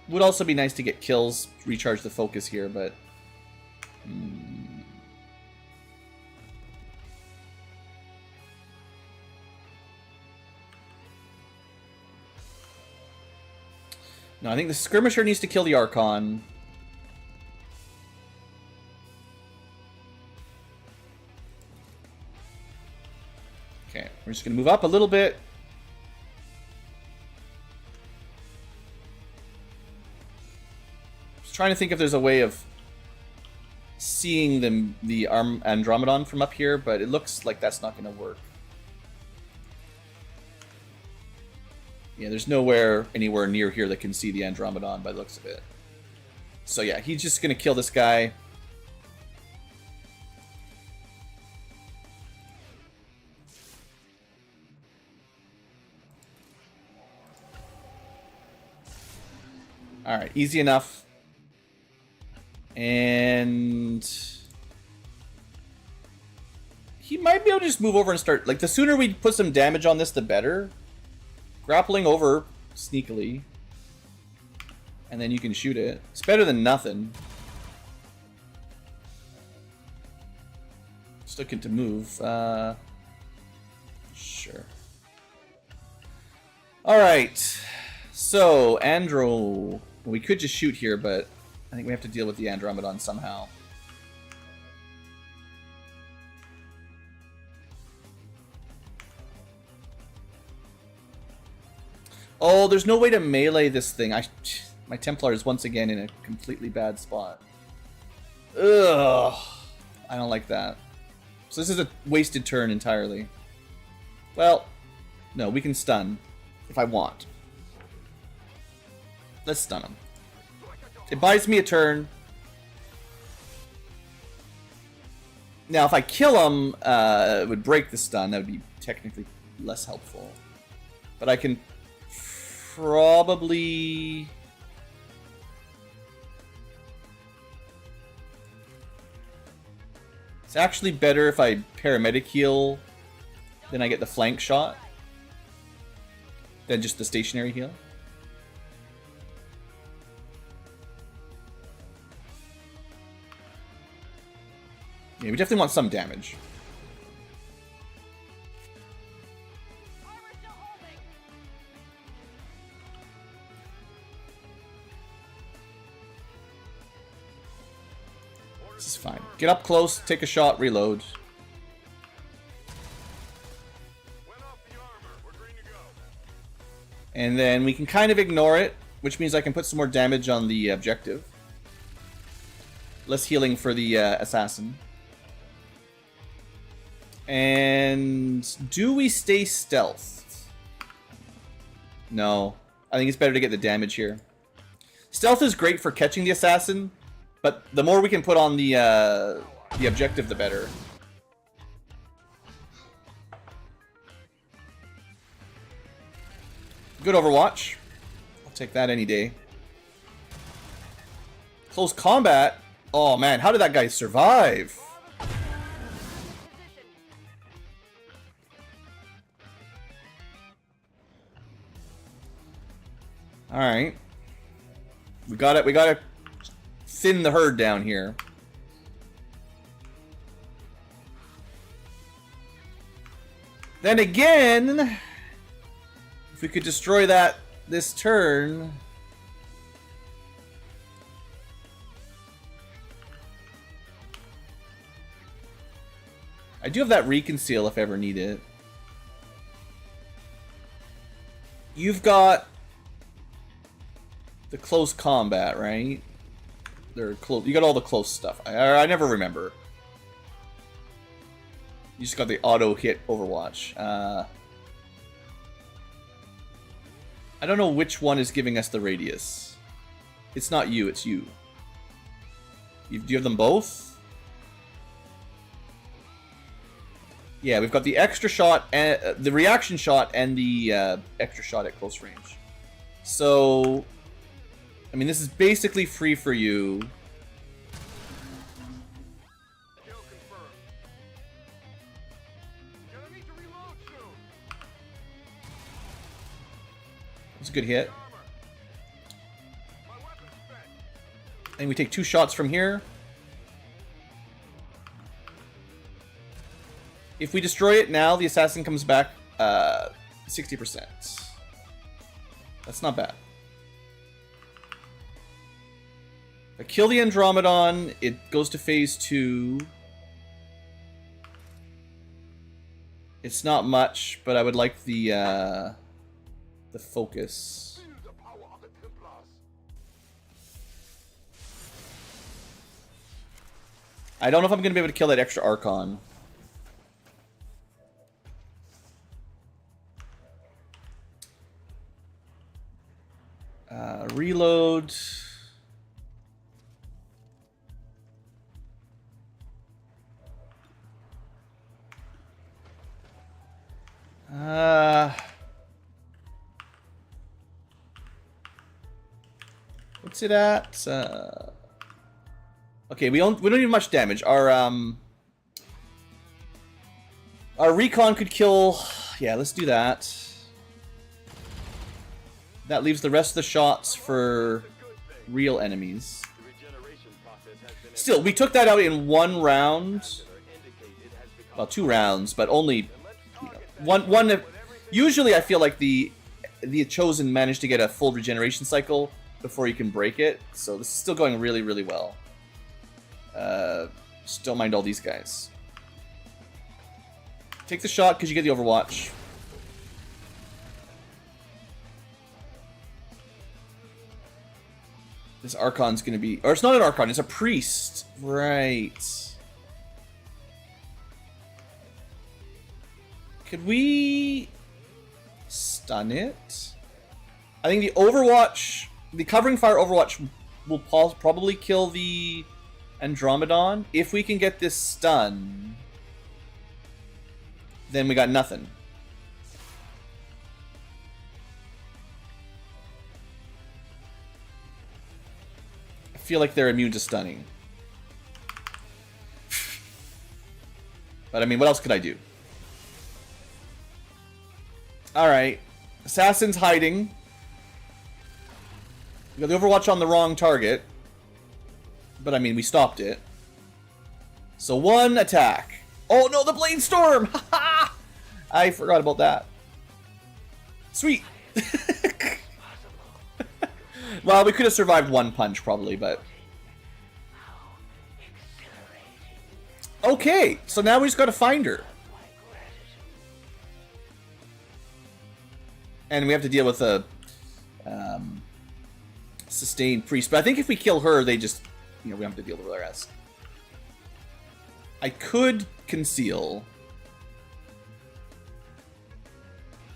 Would also be nice to get kills, recharge the focus here, but... No, I think the skirmisher needs to kill the Archon. Okay, we're just going to move up a little bit. Just trying to think if there's a way of seeing the Andromedon from up here, but it looks like that's not going to work. Yeah, there's nowhere anywhere near here that can see the Andromedon by the looks of it. So yeah, he's just going to kill this guy. Alright, easy enough. And... he might be able to just move over and start... like, the sooner we put some damage on this, the better. Grappling over sneakily. And then you can shoot it. It's better than nothing. Just looking to move. Sure. Alright. So, Andro... we could just shoot here, but I think we have to deal with the Andromedon somehow. Oh, there's no way to melee this thing. My Templar is once again in a completely bad spot. Ugh. I don't like that. So this is a wasted turn entirely. Well, no, we can stun if I want. Let's stun him. It buys me a turn. Now, if I kill him, it would break the stun. That would be technically less helpful. But I can probably... it's actually better if I paramedic heal, then I get the flank shot, than just the stationary heal. Yeah, we definitely want some damage. This is fine. Get up close, take a shot, reload. And then we can kind of ignore it, which means I can put some more damage on the objective. Less healing for the assassin. And do we stay stealthed? No. I think it's better to get the damage here. Stealth is great for catching the assassin, but the more we can put on the objective, the better. Good Overwatch. I'll take that any day. Close combat. Oh man, how did that guy survive? Alright. We gotta thin the herd down here. Then again, if we could destroy that this turn. I do have that reconcile if I ever need it. You've got the close combat, right? They're close. You got all the close stuff. I never remember. You just got the auto hit Overwatch. I don't know which one is giving us the radius. It's not you, it's you. Do you have them both? Yeah, we've got the extra shot, and the reaction shot, and the extra shot at close range. So, I mean, this is basically free for you. It's a good hit. And we take 2 shots from here. If we destroy it now, the assassin comes back 60%. That's not bad. If I kill the Andromedon, it goes to phase 2. It's not much, but I would like the focus. I don't know if I'm going to be able to kill that extra Archon. Reload. What's it at? Okay, we don't need much damage. Our recon could kill. Yeah, let's do that. That leaves the rest of the shots for real enemies. Still, we took that out in 1 round. Well, 2 rounds, but only one. Usually, I feel like the Chosen managed to get a full regeneration cycle before you can break it. So this is still going really, really well. Just don't mind all these guys. Take the shot because you get the Overwatch. This Archon's gonna be... Or it's not an Archon, it's a Priest. Right. Could we... stun it? I think the Overwatch... The Covering Fire Overwatch will probably kill the Andromedon. If we can get this stun, then we got nothing. I feel like they're immune to stunning. But I mean, what else could I do? Alright. Assassin's hiding. We got the Overwatch on the wrong target. But I mean, we stopped it. So 1 attack. Oh no, the Blade Storm! Haha! I forgot about that. Sweet! Well, we could have survived 1 punch probably, but... Okay, so now we just gotta find her. And we have to deal with a sustained priest. But I think if we kill her, they just... You know, we have to deal with the rest. I could conceal.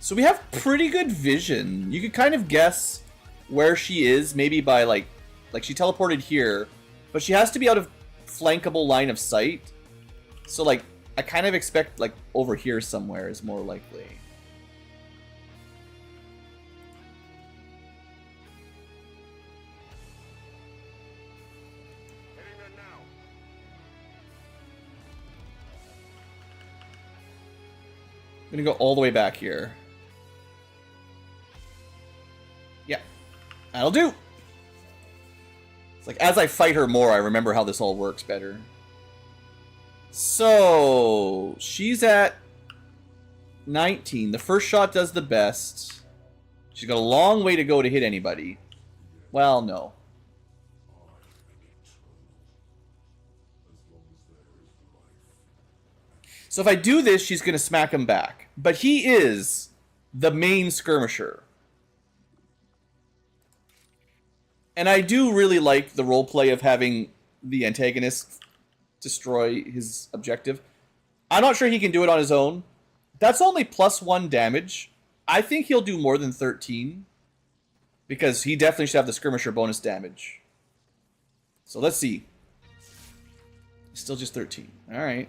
So we have pretty good vision. You could kind of guess where she is, maybe by like she teleported here, but she has to be out of flankable line of sight. So like I kind of expect like over here somewhere is more likely. I'm gonna go all the way back here. Yeah, that'll do. It's like as I fight her more, I remember how this all works better. So she's at 19. The first shot does the best. She's got a long way to go to hit anybody. Well, no. So if I do this, she's going to smack him back. But he is the main skirmisher. And I do really like the roleplay of having the antagonist destroy his objective. I'm not sure he can do it on his own. That's only +1 damage. I think he'll do more than 13. Because he definitely should have the skirmisher bonus damage. So let's see. Still just 13. Alright.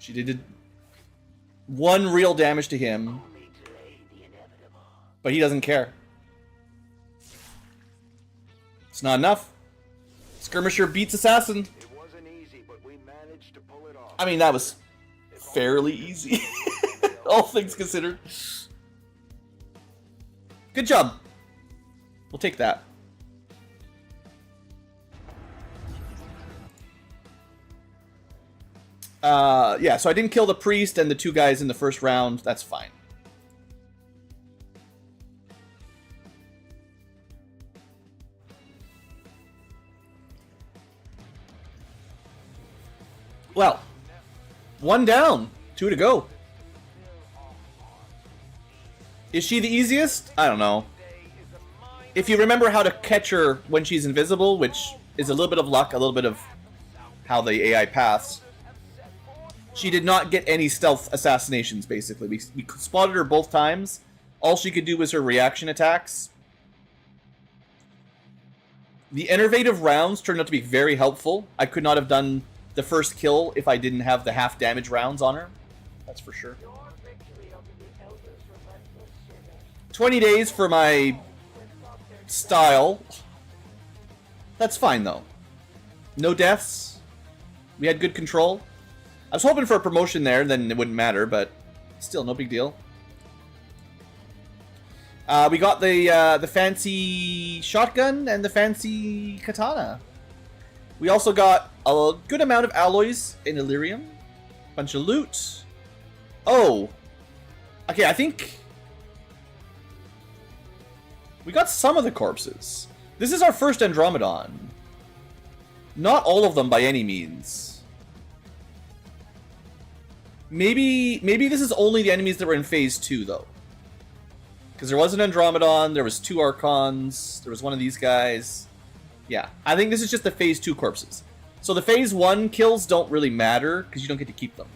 She did 1 real damage to him. But he doesn't care. It's not enough. Skirmisher beats Assassin. It wasn't easy, but we managed to pull it off. I mean, that was fairly easy. All things considered. Good job. We'll take that. Yeah, so I didn't kill the priest and the 2 guys in the first round. That's fine. Well, 1 down, 2 to go. Is she the easiest? I don't know. If you remember how to catch her when she's invisible, which is a little bit of luck, a little bit of how the AI paths, she did not get any stealth assassinations, basically. We spotted her both times. All she could do was her reaction attacks. The innovative rounds turned out to be very helpful. I could not have done the first kill if I didn't have the half damage rounds on her. That's for sure. 20 days for my style. That's fine, though. No deaths. We had good control. I was hoping for a promotion there, then it wouldn't matter, but still, no big deal. We got the fancy shotgun and the fancy katana. We also got a good amount of alloys in Illyrium. Bunch of loot. Oh. Okay, I think we got some of the corpses. This is our first Andromedon. Not all of them by any means. Maybe this is only the enemies that were in Phase 2, though. Because there was an Andromedon, there was 2 Archons, there was one of these guys. Yeah, I think this is just the Phase 2 corpses. So the Phase 1 kills don't really matter, because you don't get to keep them.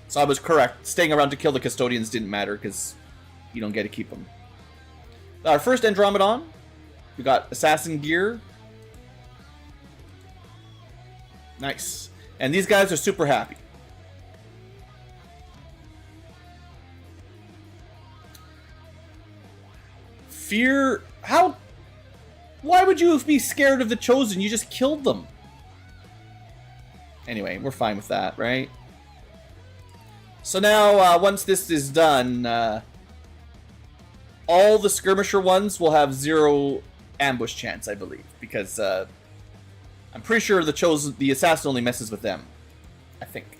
So I was correct. Staying around to kill the Custodians didn't matter, because you don't get to keep them. Our first Andromedon. We got Assassin Gear. Nice. And these guys are super happy. Fear... How... Why would you be scared of the Chosen? You just killed them. Anyway, we're fine with that, right? So now, once this is done, all the Skirmisher ones will have 0 ambush chance, I believe. Because, I'm pretty sure the Assassin only messes with them. I think.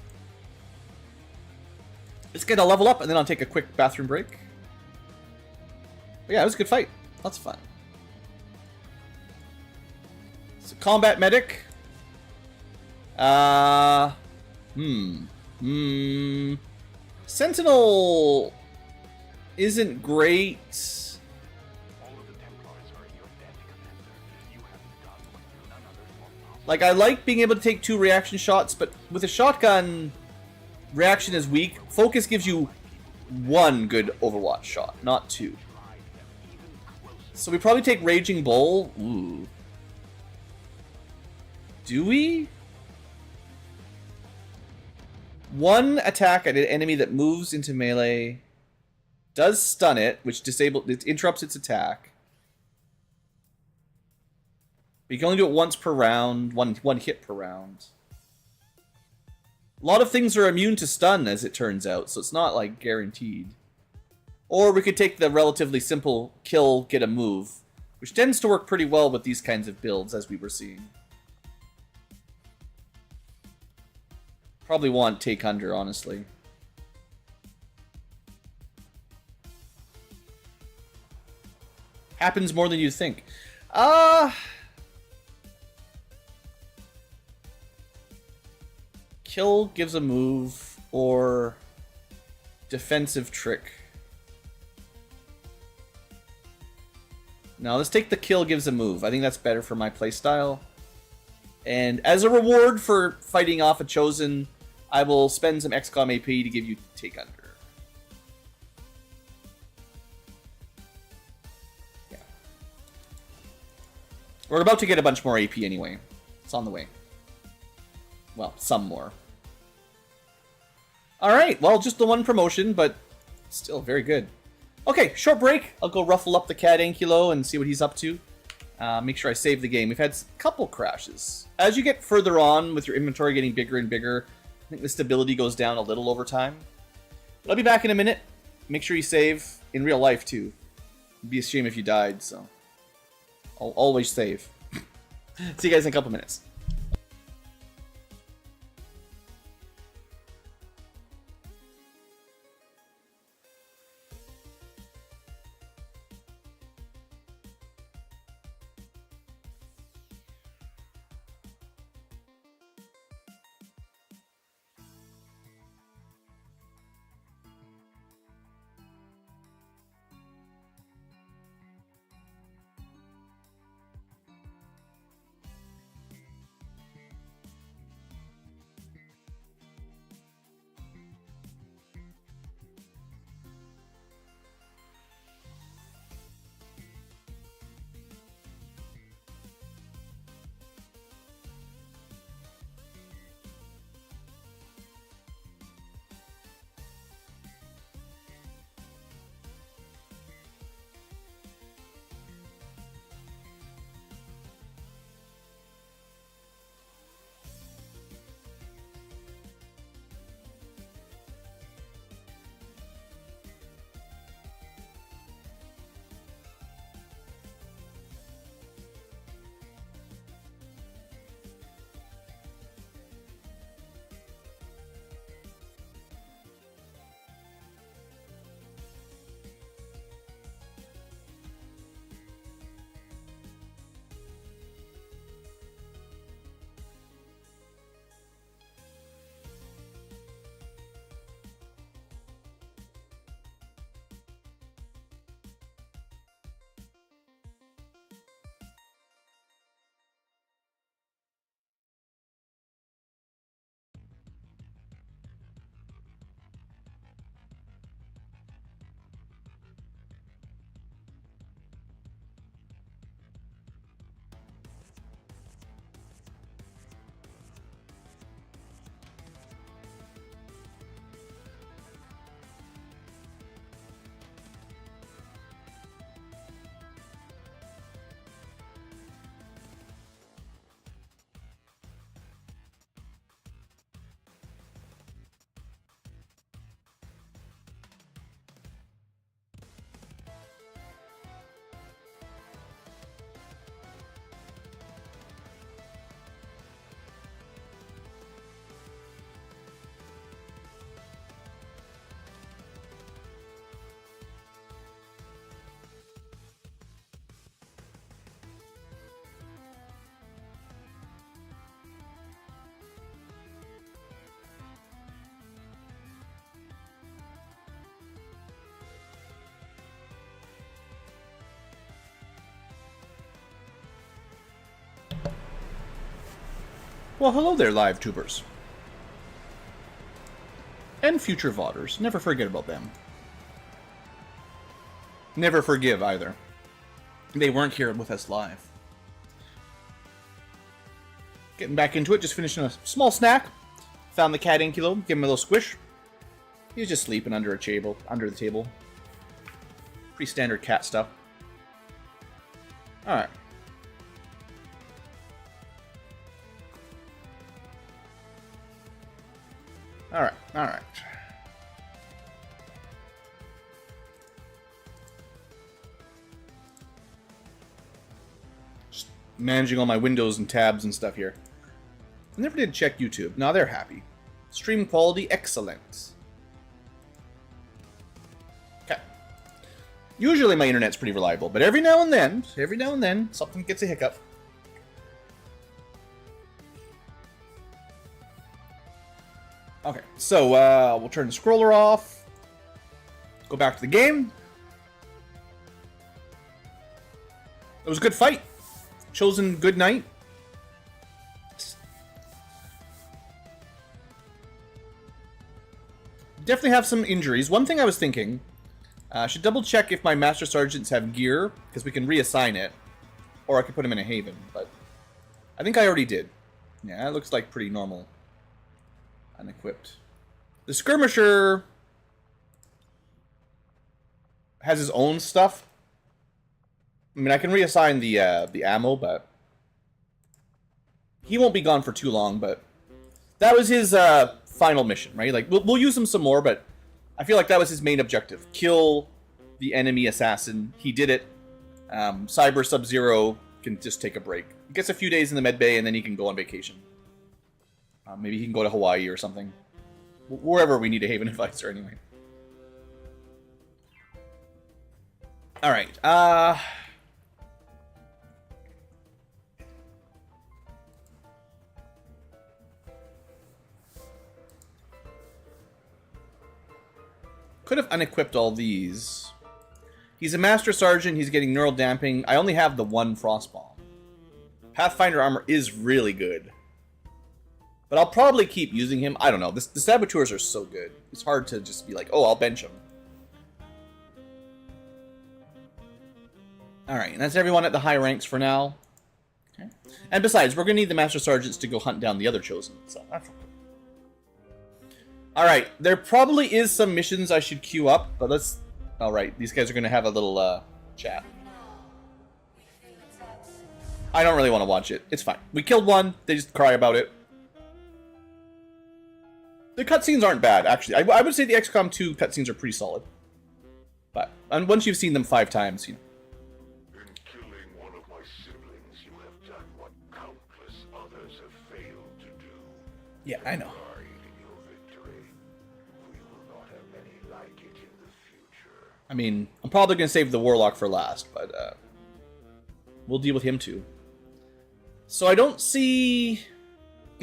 Let's get a level up, and then I'll take a quick bathroom break. But yeah, it was a good fight. Lots of fun. So, combat medic. Sentinel isn't great. Like, I like being able to take 2 reaction shots, but with a shotgun, reaction is weak. Focus gives you 1 good Overwatch shot, not 2. So we probably take Raging Bull. Ooh. Do we? 1 attack at an enemy that moves into melee does stun it, which it interrupts its attack. But you can only do it once per round, one hit per round. A lot of things are immune to stun, as it turns out, so it's not, like, guaranteed. Or we could take the relatively simple kill, get a move, which tends to work pretty well with these kinds of builds, as we were seeing. Probably want Take Under, honestly. Happens more than you think. Kill gives a move, or defensive trick. Now let's take the kill gives a move. I think that's better for my playstyle. And as a reward for fighting off a Chosen, I will spend some XCom AP to give you Take Under. Yeah. We're about to get a bunch more AP anyway. It's on the way. Well, some more. Alright, well, just the 1 promotion, but still very good. Okay, short break. I'll go ruffle up the cat Ankylo and see what he's up to. Make sure I save the game. We've had a couple crashes. As you get further on with your inventory getting bigger and bigger, I think the stability goes down a little over time. But I'll be back in a minute. Make sure you save. in real life too. It'd be a shame if you died, so I'll always save. See you guys in a couple minutes. Well, hello there, live tubers. And future VODers. Never forget about them. Never forgive, either. They weren't here with us live. Getting back into it, just finishing a small snack. Found the cat Ankylo, give him a little squish. He's just sleeping under a table, under the table. Pretty standard cat stuff. Alright. Alright. Just managing all my windows and tabs and stuff here. I never did check YouTube. Now they're happy. Stream quality excellent. Okay. Usually my internet's pretty reliable, but every now and then, something gets a hiccup. Okay, so we'll turn the scroller off. Go back to the game. It was a good fight. Chosen good night. Definitely have some injuries. One thing I was thinking, I should double check if my Master Sergeants have gear, because we can reassign it. Or I could put them in a haven, but I think I already did. Yeah, it looks like pretty normal. Unequipped. The skirmisher has his own stuff. I mean, I can reassign the ammo, but he won't be gone for too long. But that was his final mission, right? Like we'll use him some more, but I feel like that was his main objective: kill the enemy assassin. He did it. Cyber Sub-Zero can just take a break. He gets a few days in the med bay, and then he can go on vacation. Maybe he can go to Hawaii or something. Wherever we need a Haven Advisor, anyway. Alright, could have unequipped all these. He's a Master Sergeant, he's getting neural damping. I only have the one Frostbomb. Pathfinder armor is really good. But I'll probably keep using him. I don't know. The Saboteurs are so good. It's hard to just be like, oh, I'll bench him. Alright, and that's everyone at the high ranks for now. Okay. And besides, we're going to need the Master Sergeants to go hunt down the other Chosen. So that's okay. Alright, there probably is some missions I should queue up, but let's... Alright, these guys are going to have a little chat. I don't really want to watch it. It's fine. We killed one. They just cry about it. The cutscenes aren't bad, actually. I would say the XCOM 2 cutscenes are pretty solid. But and once you've seen them 5 times, you know. In killing one of my siblings, you have done what countless others have failed to do. Yeah, I know. Pride in your victory. We will not have many like it in the future. I mean, I'm probably going to save the Warlock for last, but we'll deal with him too. So I don't see...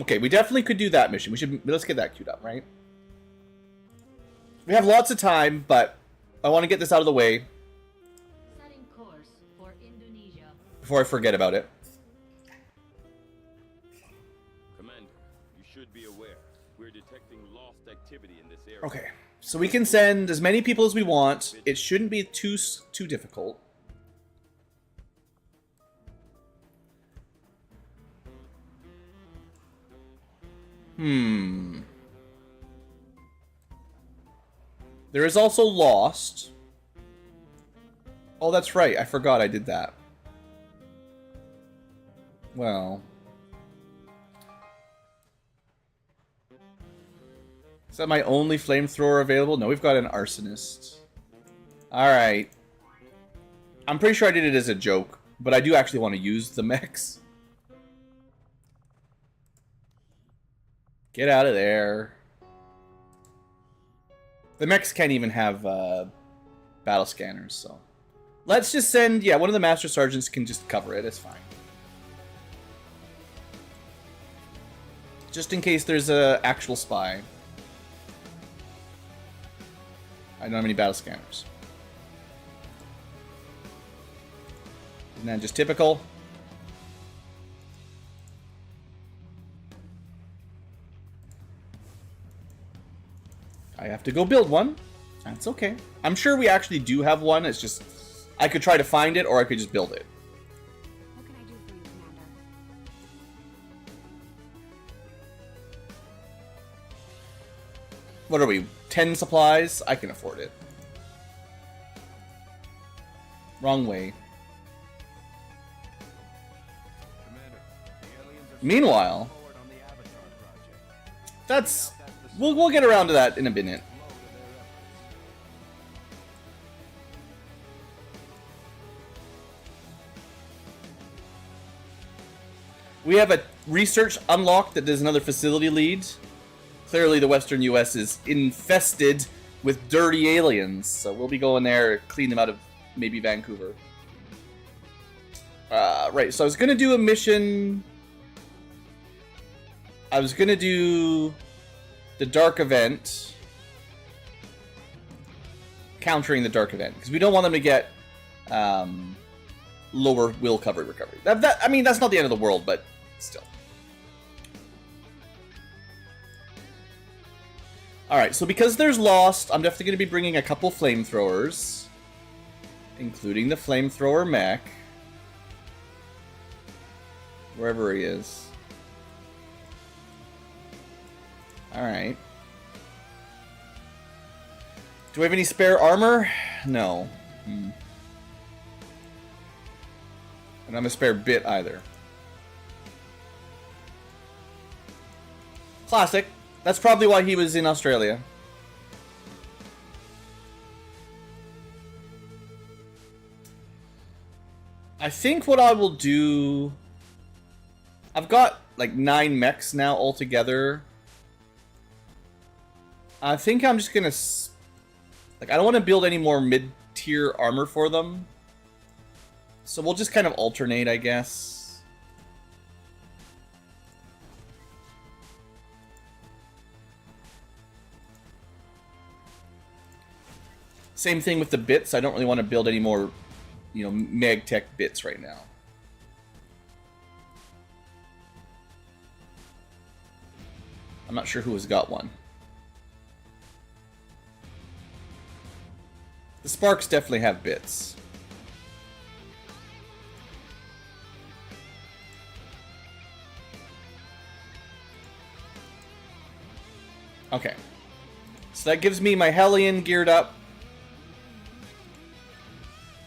Okay, we definitely could do that mission. Let's get that queued up, right? We have lots of time, but I want to get this out of the way Setting course for Indonesia. before I forget about it. Commander, you should be aware. We're detecting lost activity in this area. Okay, so we can send as many people as we want. It shouldn't be too difficult. There is also Lost. Oh, that's right. I forgot I did that. Well. Is that my only flamethrower available? No, we've got an arsonist. Alright. I'm pretty sure I did it as a joke, but I do actually want to use the mechs. Get out of there. The mechs can't even have battle scanners, so... Let's just send... Yeah, one of the Master Sergeants can just cover it. It's fine. Just in case there's a actual spy. I don't have any battle scanners. Isn't that just typical? I have to go build one. That's okay. I'm sure we actually do have one. It's just... I could try to find it, or I could just build it. What can I do for you, Commander? What are we? 10 supplies? I can afford it. Wrong way. Commander, the aliens are Meanwhile, forward on the Avatar project. that's... We'll get around to that in a minute. Slow to their efforts. We have a research unlocked that does another facility lead. Clearly the Western US is infested with dirty aliens, so we'll be going there to clean them out of maybe Vancouver. Right, so I was going to do a mission... I was going to do the Dark Event. Countering the Dark Event, because we don't want them to get lower will cover recovery. I mean, that's not the end of the world, but still. Alright, so because there's Lost, I'm definitely going to be bringing a couple flamethrowers. Including the flamethrower mech. Wherever he is. Alright. Do we have any spare armor? No. And I'm a spare bit either. Classic. That's probably why he was in Australia. I think what I will do... I've got like 9 mechs now altogether. I think I'm just gonna... Like, I don't want to build any more mid-tier armor for them. So we'll just kind of alternate, I guess. Same thing with the bits. I don't really want to build any more, you know, MagTech bits right now. I'm not sure who has got one. The Sparks definitely have bits. Okay. So that gives me my Hellion geared up.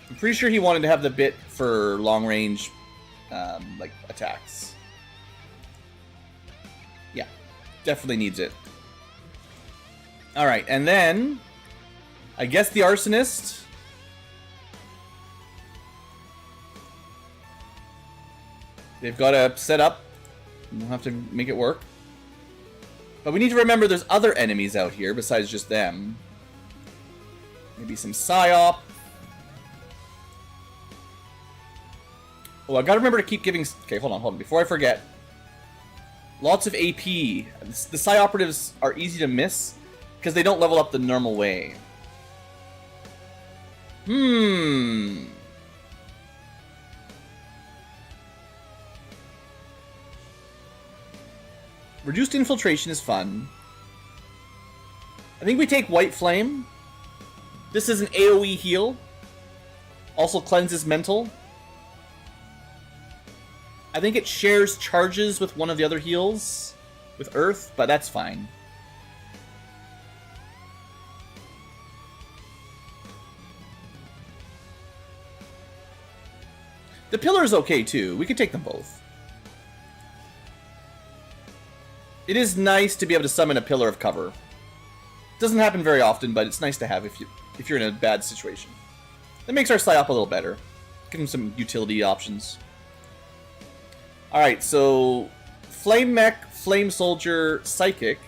I'm pretty sure he wanted to have the bit for long range, like, attacks. Yeah. Definitely needs it. Alright, and then... I guess the Arsonist. They've got to set up. We'll have to make it work. But we need to remember there's other enemies out here besides just them. Maybe some Psyop. Oh, I gotta remember to keep giving... Okay, hold on. Before I forget. Lots of AP. The Psy-operatives are easy to miss because they don't level up the normal way. Reduced infiltration is fun. I think we take White Flame. This is an AoE heal. Also cleanses mental. I think it shares charges with one of the other heals. With Earth, but that's fine. The pillar is okay too. We could take them both. It is nice to be able to summon a pillar of cover. Doesn't happen very often, but it's nice to have if you're in a bad situation. That makes our Psyop a little better. Give them some utility options. Alright, so Flame Mech, Flame Soldier, Psychic.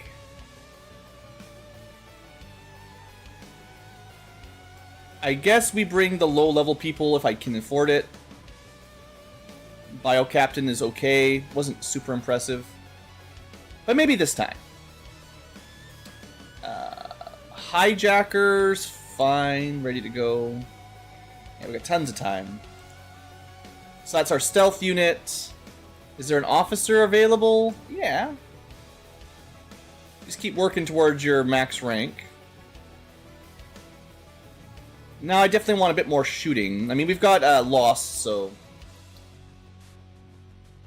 I guess we bring the low-level people if I can afford it. Bio Captain is okay. Wasn't super impressive. But maybe this time. Hijackers, fine. Ready to go. Yeah, we got tons of time. So that's our stealth unit. Is there an officer available? Yeah. Just keep working towards your max rank. Now I definitely want a bit more shooting. I mean, we've got Lost, so...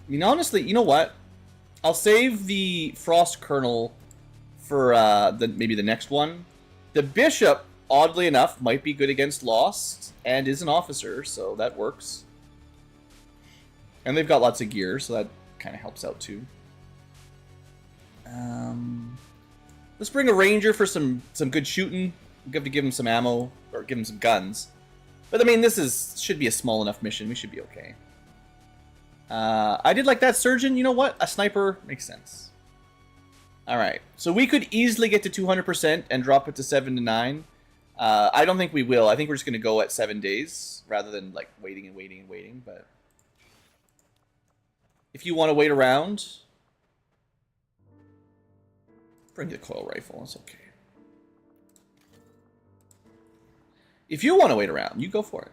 I mean, honestly, you know what? I'll save the Frost Kernel for maybe the next one. The Bishop, oddly enough, might be good against Lost, and is an officer, so that works. And they've got lots of gear, so that kind of helps out too. Let's bring a Ranger for some good shooting. We have to give him some ammo, or give him some guns. But I mean, should be a small enough mission. We should be okay. I did like that Surgeon. You know what? A sniper makes sense. Alright, so we could easily get to 200% and drop it to 7 to 9. I don't think we will. I think we're just going to go at 7 days rather than like waiting and waiting and waiting. But if you want to wait around, bring the coil rifle. It's okay. If you want to wait around, you go for it.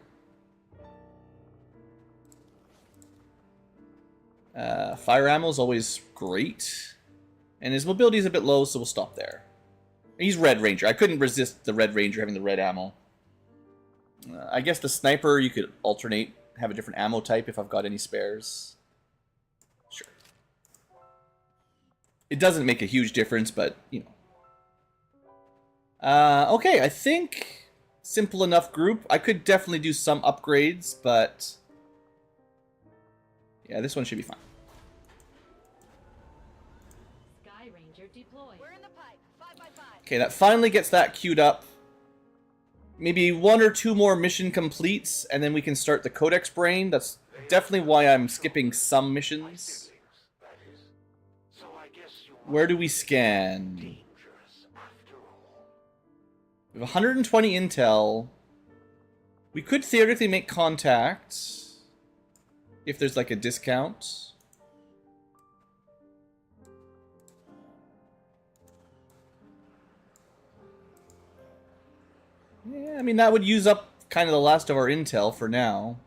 Fire ammo is always great. And his mobility is a bit low, so we'll stop there. He's Red Ranger. I couldn't resist the Red Ranger having the red ammo. I guess the Sniper, you could alternate, have a different ammo type if I've got any spares. Sure. It doesn't make a huge difference, but, you know. Okay, I think simple enough group. I could definitely do some upgrades, but... yeah, this one should be fine. We're in the pipe. 5 by 5. Okay, that finally gets that queued up. maybe 1 or 2 more mission completes, and then we can start the Codex Brain. That's definitely why I'm skipping some missions. That is. So I guess you Where do we scan? dangerous after all. We have 120 intel. We could theoretically make contact if there's like a discount. Yeah, I mean, that would use up kind of the last of our intel for now.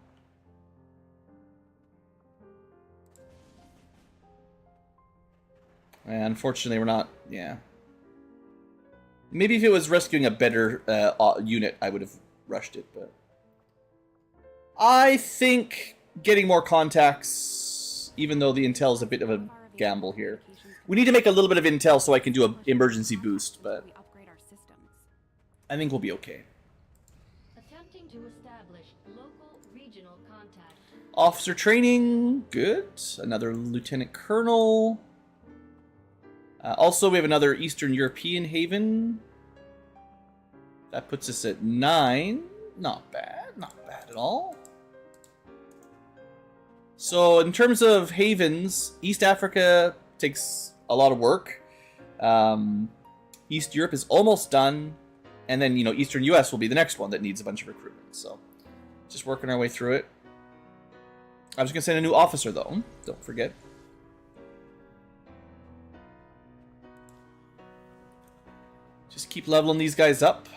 And unfortunately, we're not... Yeah. Maybe if it was rescuing a better unit, I would have rushed it, but... I think getting more contacts, even though the intel is a bit of a gamble here. We need to make a little bit of intel so I can do an emergency boost, but We upgrade our systems. I think we'll be okay. Attempting to establish local regional contact. Officer training, good. Another lieutenant colonel. Also, we have another Eastern European haven. That puts us at 9. Not bad, not bad at all. So, in terms of havens, East Africa takes a lot of work. East Europe is almost done. And then, you know, Eastern US will be the next one that needs a bunch of recruitment. So, just working our way through it. I was going to send a new officer, though. Don't forget. Just keep leveling these guys up.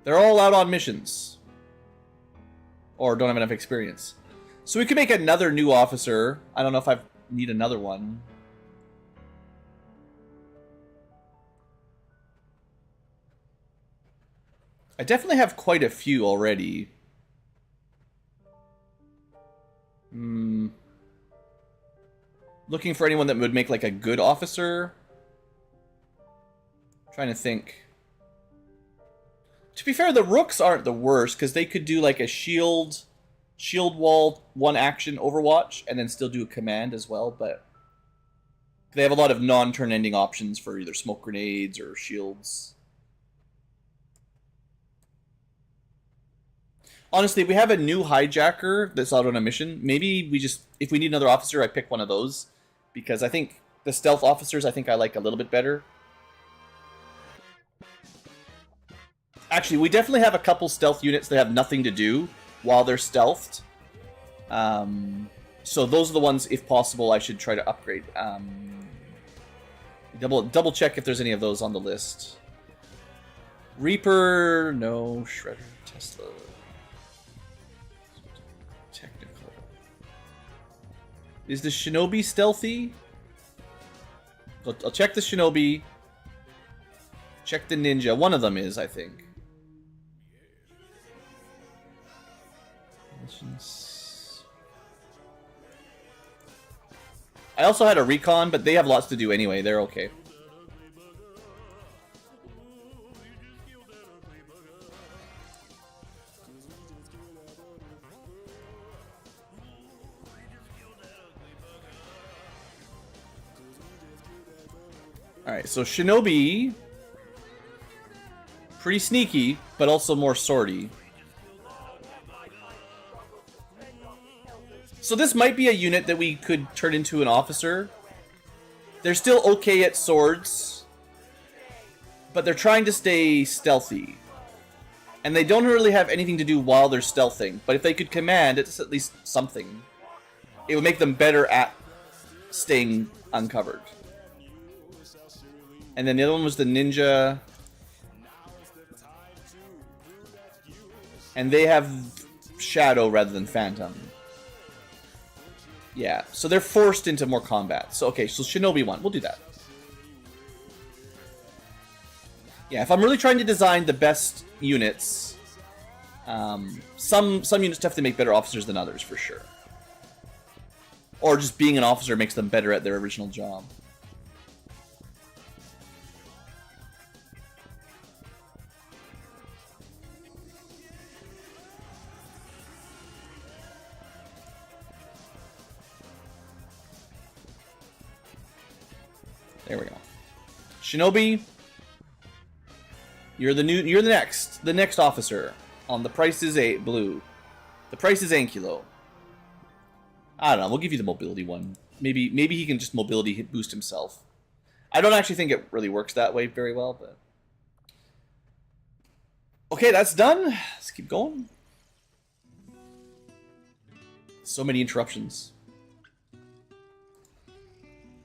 They're all out on missions. Or don't have enough experience. So we could make another new officer. I don't know if I need another one. I definitely have quite a few already. Looking for anyone that would make like a good officer. Trying to think. To be fair, the Rooks aren't the worst, because they could do like a shield wall, 1 action Overwatch, and then still do a command as well, but they have a lot of non-turn ending options for either smoke grenades or shields. Honestly, we have a new hijacker that's out on a mission. Maybe we just, if we need another officer, I pick one of those, because I think the stealth officers I like a little bit better. Actually, we definitely have a couple stealth units that have nothing to do while they're stealthed. So those are the ones, if possible, I should try to upgrade. Double check if there's any of those on the list. Reaper, no. Shredder, Tesla. Technical. Is the Shinobi stealthy? I'll check the Shinobi. Check the Ninja. One of them is, I think. I also had a recon, but they have lots to do anyway. They're okay. Alright, so Shinobi. Pretty sneaky, but also more swordy. So this might be a unit that we could turn into an officer. They're still okay at swords, but they're trying to stay stealthy. And they don't really have anything to do while they're stealthing, but if they could command, it's at least something. It would make them better at staying uncovered. And then the other one was the Ninja. And they have Shadow rather than Phantom. Yeah, so they're forced into more combat. So, okay, so Shinobi 1. We'll do that. Yeah, if I'm really trying to design the best units, some units have to make better officers than others, for sure. Or just being an officer makes them better at their original job. There we go. Shinobi. You're the next officer on The Price is Blue. The Price is Ankylo. I don't know. We'll give you the mobility one. Maybe he can just mobility boost himself. I don't actually think it really works that way very well, but okay, that's done. Let's keep going. So many interruptions.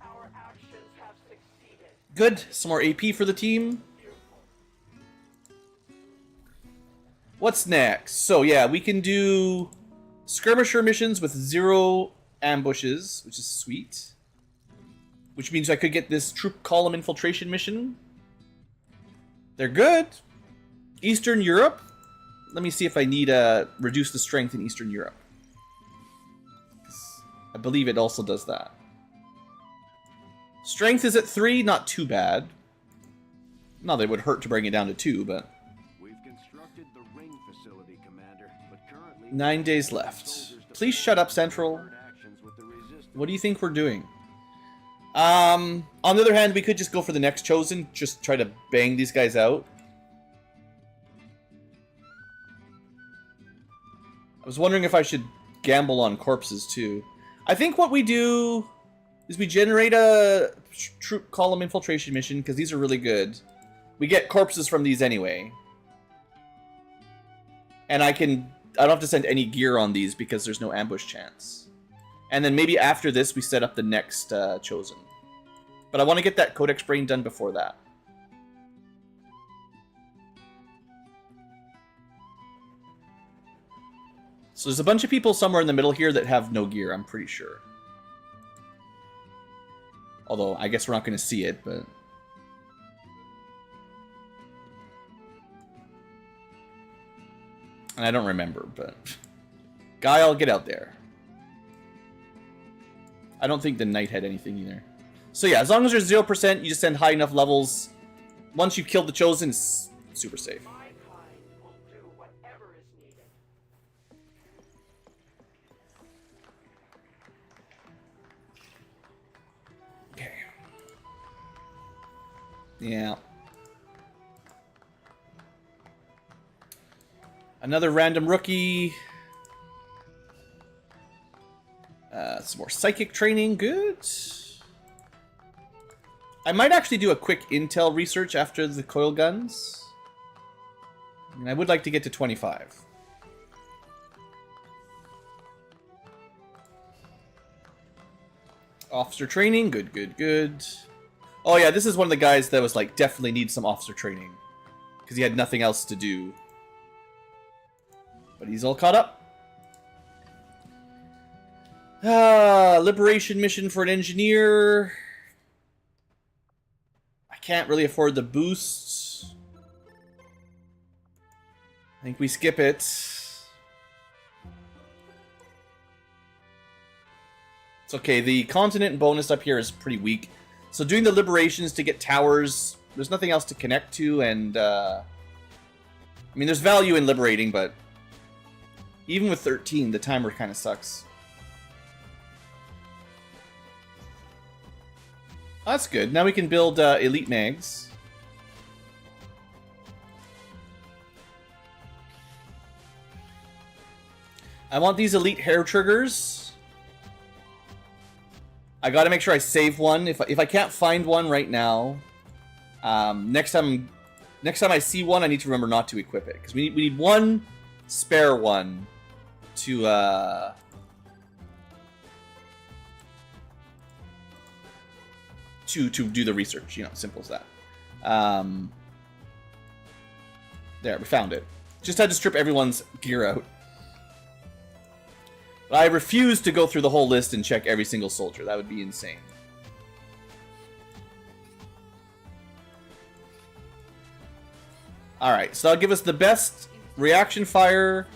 Our actions have succeeded. Good. Some more AP for the team. What's next? So yeah, we can do skirmisher missions with 0 ambushes, which is sweet. Which means I could get this troop column infiltration mission. They're good. Eastern Europe. Let me see if I need reduce the strength in Eastern Europe. I believe it also does that. Strength is at 3, not too bad. Not that it would hurt to bring it down to 2, but... We've constructed the ring facility, Commander, but currently 9 days left. Please shut up, Central. What do you think we're doing? On the other hand, we could just go for the next Chosen. Just try to bang these guys out. I was wondering if I should gamble on corpses, too. I think what we do is we generate a troop column infiltration mission, because these are really good. We get corpses from these anyway. And I don't have to send any gear on these because there's no ambush chance. And then maybe after this, we set up the next Chosen. But I want to get that Codex Brain done before that. So there's a bunch of people somewhere in the middle here that have no gear, I'm pretty sure. Although, I guess we're not going to see it, but... And I don't remember, but... Guy, I'll get out there. I don't think the Knight had anything either. So yeah, as long as there's 0%, you just send high enough levels. Once you've killed the Chosen, it's super safe. My kind will do whatever is needed. Okay. Yeah. Another random rookie. Some more psychic training. Good. I might actually do a quick intel research after the coil guns. And I would like to get to 25. Officer training. Good, good, good. Oh yeah, this is one of the guys that was like, definitely needs some officer training. Because he had nothing else to do. But he's all caught up. Liberation mission for an engineer. I can't really afford the boost. I think we skip it. It's okay, the continent bonus up here is pretty weak. So doing the liberations to get towers, there's nothing else to connect to, and I mean, there's value in liberating, but even with 13, the timer kind of sucks. That's good. Now we can build elite mags. I want these elite hair triggers. I gotta make sure I save one. If I can't find one right now, next time I see one, I need to remember not to equip it, because we need one spare one to do the research, you know, simple as that. There, we found it. Just had to strip everyone's gear out. But I refuse to go through the whole list and check every single soldier. That would be insane. Alright, so that'll give us the best reaction fire.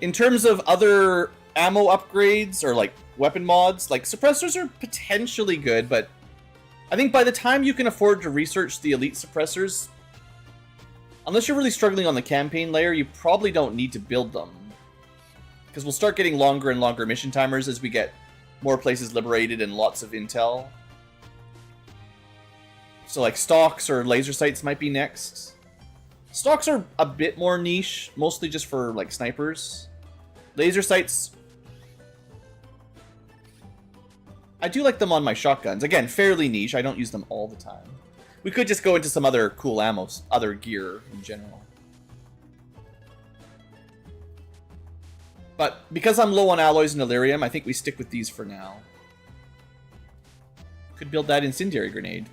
In terms of other ammo upgrades, or like weapon mods, like suppressors are potentially good, but I think by the time you can afford to research the elite suppressors, unless you're really struggling on the campaign layer, you probably don't need to build them. Because we'll start getting longer and longer mission timers as we get more places liberated and lots of intel. So like stocks or laser sights might be next. Stocks are a bit more niche, mostly just for like snipers. Laser sights, I do like them on my shotguns. Again, fairly niche. I don't use them all the time. We could just go into some other cool ammos, other gear in general. But because I'm low on alloys and Illyrium, I think we stick with these for now. Could build that incendiary grenade.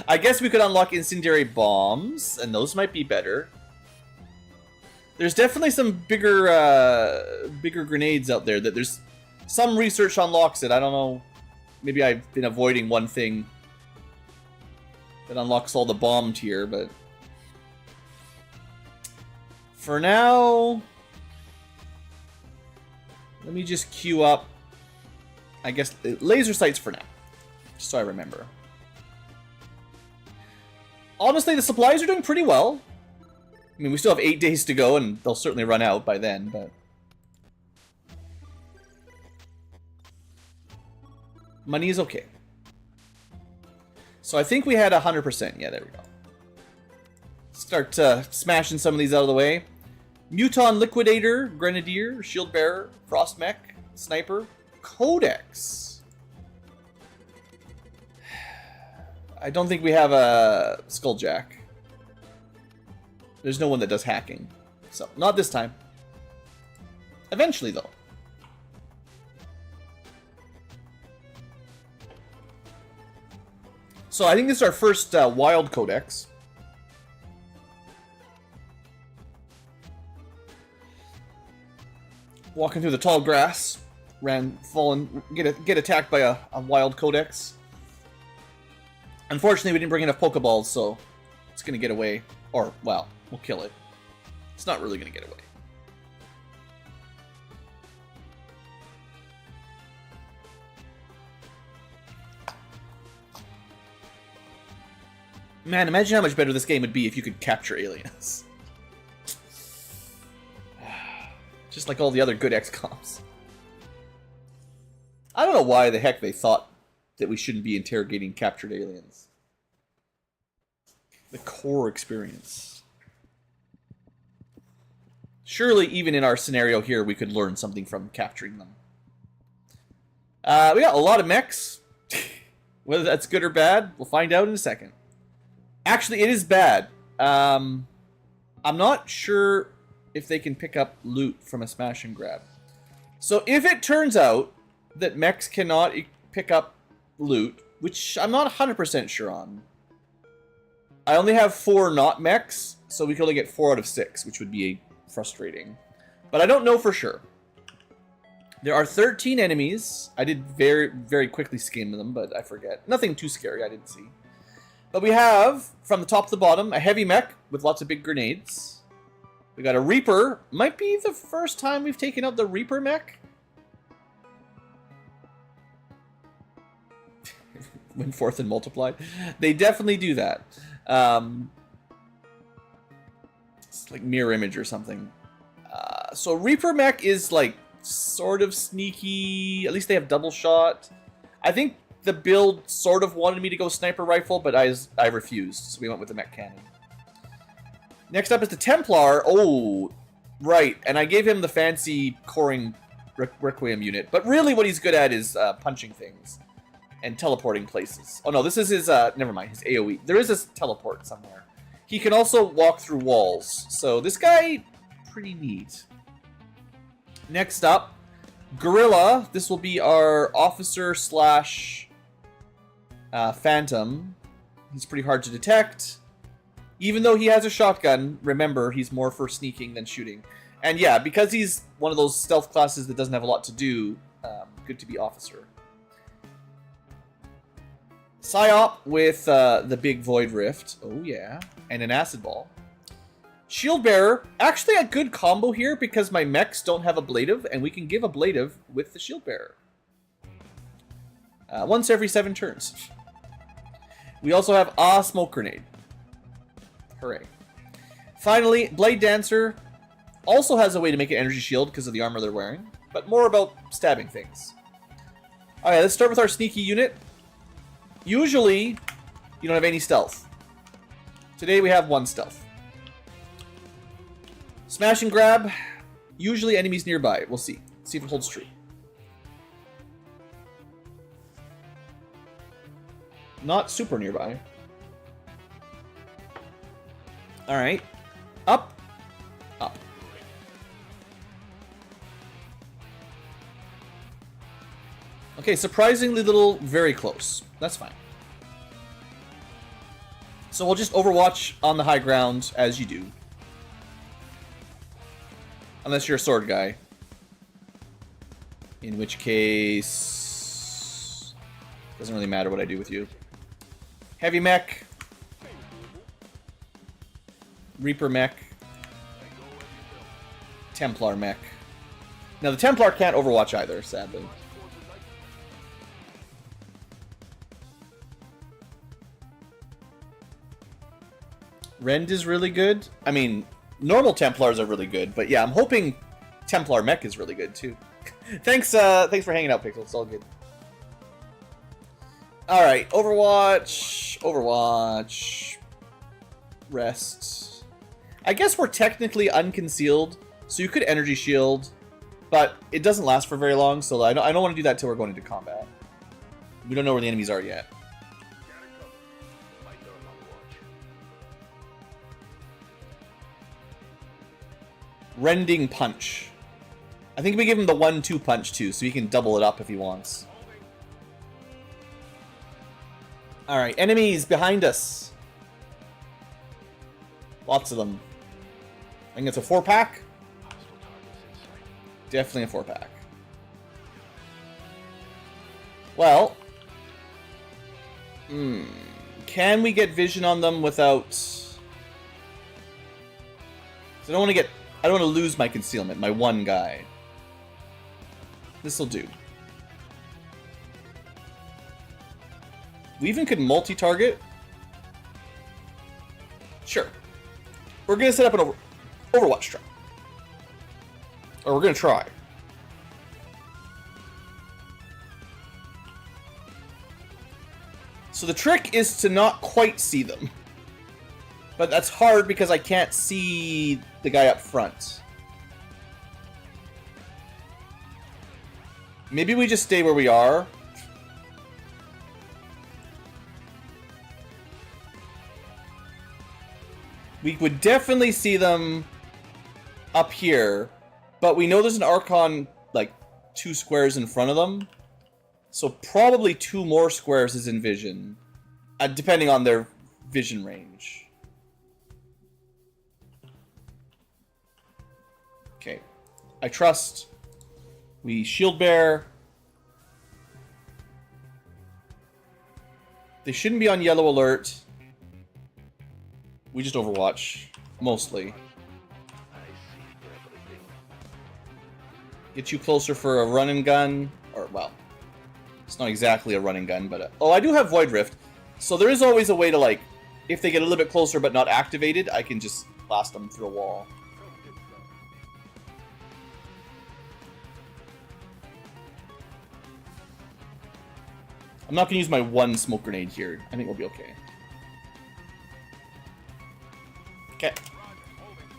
I guess we could unlock incendiary bombs, and those might be better. There's definitely some bigger grenades out there that there's some research unlocks it. I don't know. Maybe I've been avoiding one thing that unlocks all the bomb tier, but for now, let me just queue up, I guess, laser sights for now, just so I remember. Honestly, the supplies are doing pretty well. I mean, we still have 8 days to go, and they'll certainly run out by then, but money is okay. So I think we had 100%. Yeah, there we go. Start smashing some of these out of the way. Muton Liquidator, Grenadier, Shield Bearer, Frost Mech, Sniper, Codex. I don't think we have a Skulljack. There's no one that does hacking. So, not this time. Eventually, though. So I think this is our first wild codex. Walking through the tall grass, get attacked by a wild codex. Unfortunately, we didn't bring enough Pokeballs, so it's gonna get away. Or, well, we'll kill it. It's not really gonna get away. Man, imagine how much better this game would be if you could capture aliens. Just like all the other good XComs. I don't know why the heck they thought that we shouldn't be interrogating captured aliens. The core experience. Surely, even in our scenario here, we could learn something from capturing them. We got a lot of mechs. Whether that's good or bad, we'll find out in a second. Actually, it is bad. I'm not sure if they can pick up loot from a smash and grab. So if it turns out that mechs cannot pick up loot, which I'm not 100% sure on. I only have 4 not mechs, so we can only get 4 out of 6, which would be frustrating. But I don't know for sure. There are 13 enemies. I did very, very quickly skim them, but I forget. Nothing too scary I didn't see. But we have, from the top to the bottom, a heavy mech with lots of big grenades. We got a Reaper. Might be the first time we've taken out the Reaper mech. Went forth and multiplied. They definitely do that. It's like mirror image or something. So Reaper mech is like sort of sneaky. At least they have double shot. I think the build sort of wanted me to go sniper rifle, but I refused, so we went with the mech cannon. Next up is the Templar. Oh, right. And I gave him the fancy coring Requiem unit. But really what he's good at is punching things and teleporting places. Oh, no, this is his, never mind, his AoE. There is a teleport somewhere. He can also walk through walls. So this guy, pretty neat. Next up, Gorilla. This will be our officer slash Phantom. He's pretty hard to detect. Even though he has a shotgun, remember, he's more for sneaking than shooting. And yeah, because he's one of those stealth classes that doesn't have a lot to do, good to be officer. Psyop with the big Void Rift. Oh yeah. And an Acid Ball. Shield Bearer. Actually a good combo here because my mechs don't have ablative, and we can give ablative with the Shield Bearer. Once every 7 turns. We also have a Smoke Grenade. Hooray. Finally, Blade Dancer also has a way to make an energy shield because of the armor they're wearing, but more about stabbing things. Alright, let's start with our sneaky unit. Usually, you don't have any stealth. Today we have 1 stealth. Smash and grab. Usually enemies nearby. We'll see. See if it holds true. Not super nearby. Alright. Up. Up. Okay, surprisingly little, very close. That's fine. So we'll just overwatch on the high ground, as you do. Unless you're a sword guy. In which case... doesn't really matter what I do with you. Heavy mech. Reaper mech. Templar mech. Now the Templar can't overwatch either, sadly. Rend is really good. I mean, normal Templars are really good, but yeah, I'm hoping Templar mech is really good too. Thanks for hanging out, Pixel. It's all good. Alright, Overwatch. Overwatch. Rest. I guess we're technically unconcealed, so you could energy shield, but it doesn't last for very long, so I don't want to do that till we're going into combat. We don't know where the enemies are yet. Rending punch. I think we give him the 1-2 punch too, so he can double it up if he wants. Alright, enemies behind us. Lots of them. I think it's a 4-pack. Definitely a 4-pack. Well. Can we get vision on them without... I don't want to lose my concealment, my one guy. This'll do. We even could multi-target. Sure. We're gonna set up an Overwatch trap. Or we're gonna try. So the trick is to not quite see them. But that's hard because I can't see the guy up front. Maybe we just stay where we are. We would definitely see them up here, but we know there's an Archon like 2 squares in front of them. So probably 2 more squares is in vision, depending on their vision range. Okay, I trust. We shield bear. They shouldn't be on yellow alert. We just overwatch, mostly. Get you closer for a run and gun, or well, it's not exactly a run and gun, but oh, I do have Void Rift, so there is always a way to like, if they get a little bit closer but not activated, I can just blast them through a wall. I'm not going to use my 1 smoke grenade here. I think we'll be okay. Okay.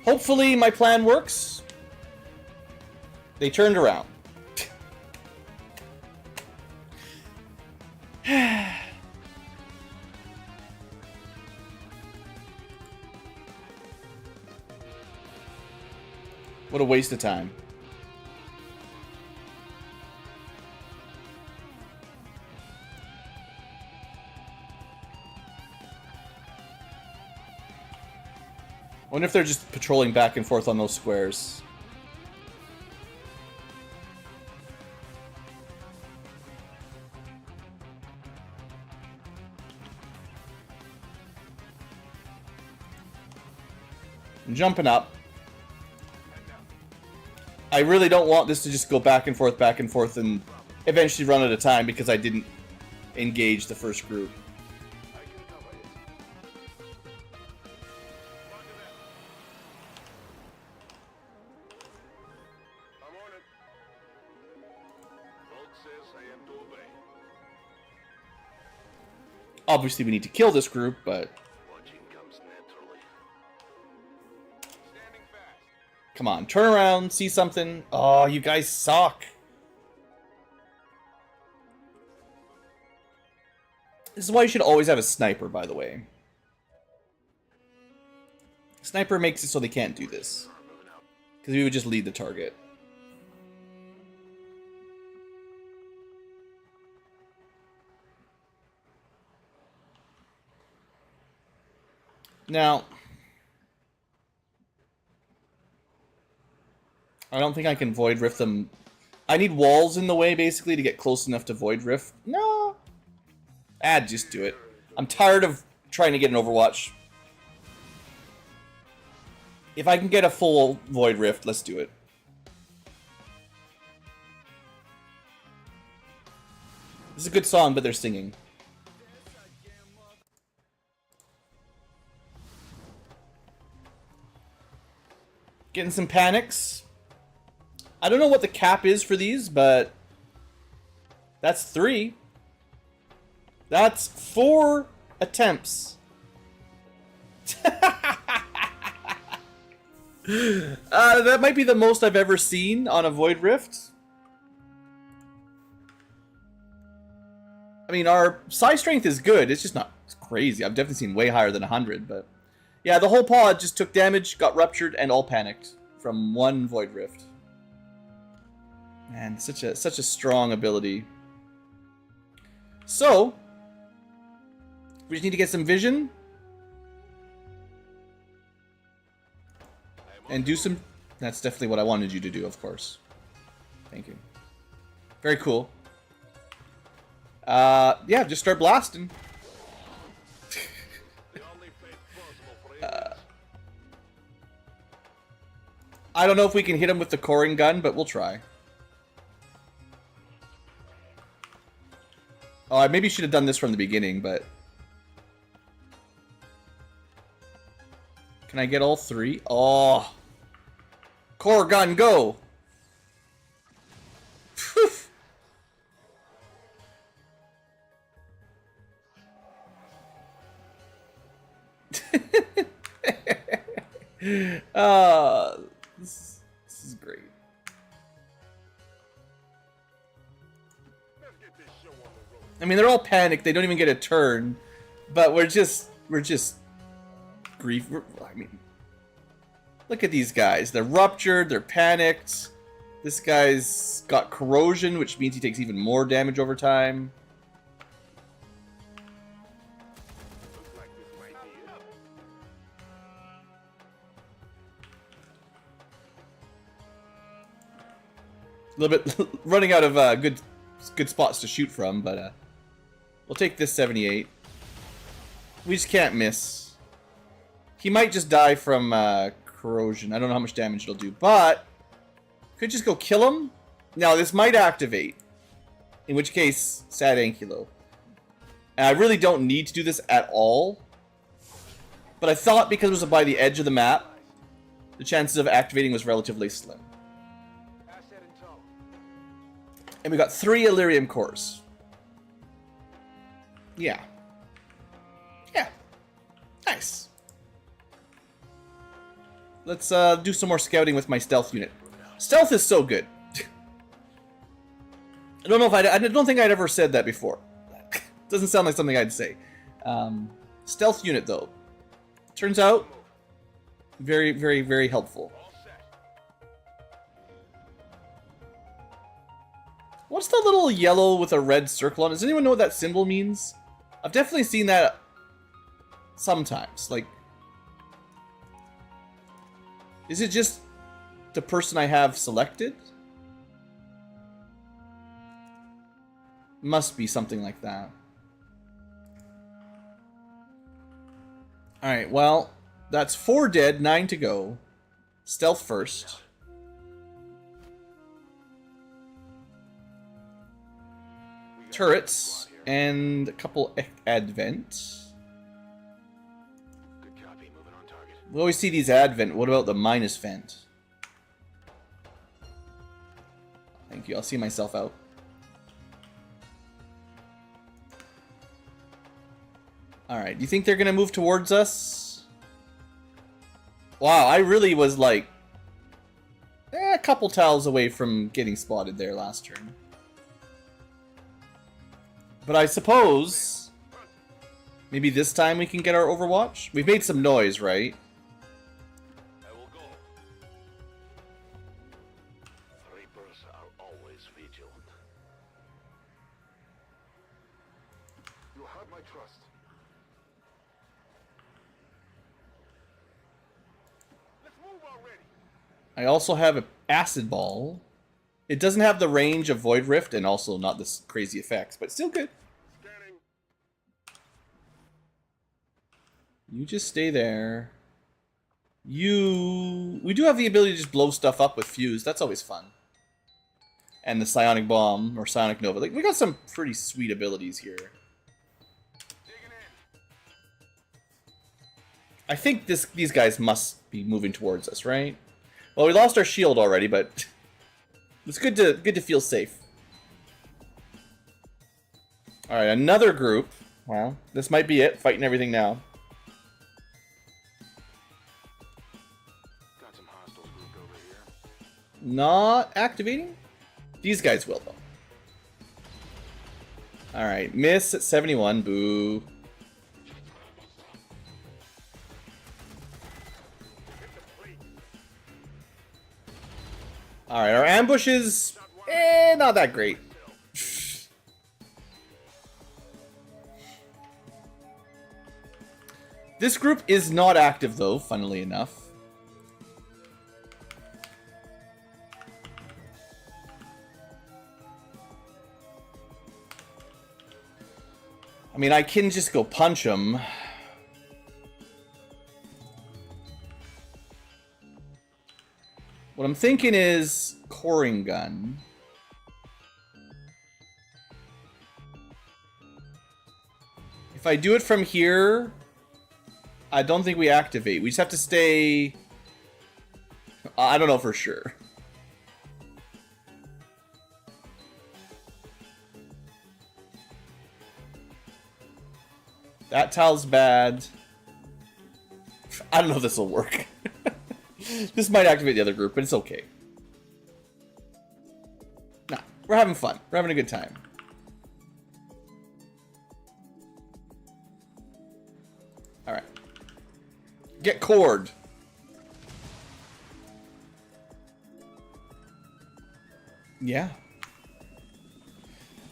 Hopefully my plan works. They turned around. What a waste of time. I wonder if they're just patrolling back and forth on those squares. I'm jumping up. I really don't want this to just go back and forth, and eventually run out of time because I didn't engage the first group. Obviously, we need to kill this group, but... Come on, turn around, see something. Oh, you guys suck. This is why you should always have a sniper, by the way. Sniper makes it so they can't do this. Because we would just lead the target. Now, I don't think I can Void Rift them. I need walls in the way, basically, to get close enough to Void Rift. No! Just do it. I'm tired of trying to get an Overwatch. If I can get a full Void Rift, let's do it. This is a good song, but they're singing. Getting some panics. I don't know what the cap is for these, but that's 3. That's 4 attempts. That might be the most I've ever seen on a Void Rift. I mean, our psi strength is good. It's just not crazy. I've definitely seen way higher than 100, but yeah, the whole pod just took damage, got ruptured, and all panicked from one Void Rift. Man, such a strong ability. So, we just need to get some vision. And do some... That's definitely what I wanted you to do, of course. Thank you. Very cool. Yeah, just start blasting. I don't know if we can hit him with the coring gun, but we'll try. Oh, I maybe should have done this from the beginning, but... Can I get all 3? Oh! Core gun, go! This is great. I mean, they're all panicked. They don't even get a turn, but we're just grief. I mean, look at these guys. They're ruptured. They're panicked. This guy's got corrosion, which means he takes even more damage over time. A little bit running out of good spots to shoot from, but we'll take this 78. We just can't miss. He might just die from corrosion. I don't know how much damage it'll do, but could just go kill him. Now this might activate, in which case sad Ankylo. And I really don't need to do this at all, but I thought because it was by the edge of the map, the chances of activating was relatively slim. And we got 3 Illyrium cores. Yeah. Yeah. Nice. Let's do some more scouting with my stealth unit. Stealth is so good. I don't know if I don't think I'd ever said that before. Doesn't sound like something I'd say. Stealth unit though. Turns out very, very, very helpful. What's the little yellow with a red circle on it? Does anyone know what that symbol means? I've definitely seen that sometimes. Like, is it just the person I have selected? Must be something like that. Alright, well, that's 4 dead, 9 to go. Stealth first. Turrets and a couple advent. Good copy. Moving on target. We always see these advent. What about the minus vent? Thank you. I'll see myself out. Alright, do you think they're gonna move towards us? Wow, I really was like couple tiles away from getting spotted there last turn. But I suppose maybe this time we can get our Overwatch? We've made some noise, right? I will go. Reapers are always vigilant. You have my trust. Let's move already. I also have an Acid Ball. It doesn't have the range of Void Rift and also not this crazy effects, but still good. Scanning. You just stay there. We do have the ability to just blow stuff up with Fuse. That's always fun. And the Psionic Bomb or Sonic Nova. Like, we got some pretty sweet abilities here. Digging in. I think these guys must be moving towards us, right? Well, we lost our shield already, but it's good to feel safe. All right, another group. Well, this might be it. Fighting everything now. Got some hostiles grouped over here. Not activating? These guys will, though. All right, miss at 71. Boo. All right, our ambush is not that great. This group is not active, though, funnily enough. I mean, I can just go punch them. What I'm thinking is coring gun. If I do it from here, I don't think we activate. We just have to stay... I don't know for sure. That tile's bad. I don't know if this will work. This might activate the other group, but it's okay. Nah, we're having fun. We're having a good time. Alright. Get cored. Yeah.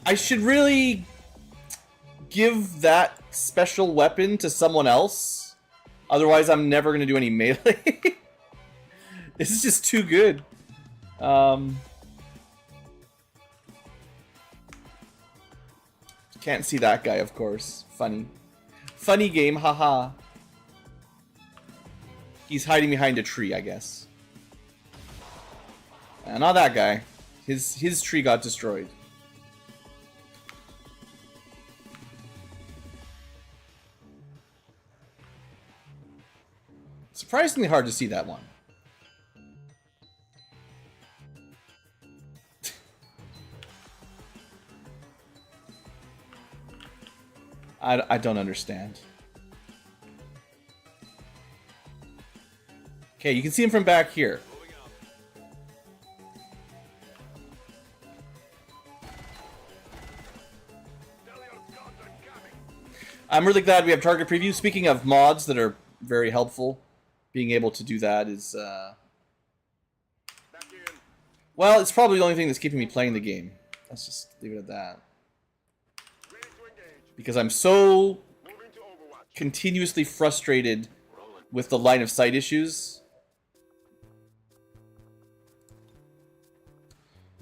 I should really give that special weapon to someone else. Otherwise, I'm never going to do any melee. This is just too good. Can't see that guy, of course. Funny. Funny game, haha. He's hiding behind a tree, I guess. Not that guy. His tree got destroyed. Surprisingly hard to see that one. I don't understand. Okay, you can see him from back here. I'm really glad we have target preview. Speaking of mods that are very helpful, being able to do that is, well, it's probably the only thing that's keeping me playing the game. Let's just leave it at that. Because I'm so continuously frustrated with the line of sight issues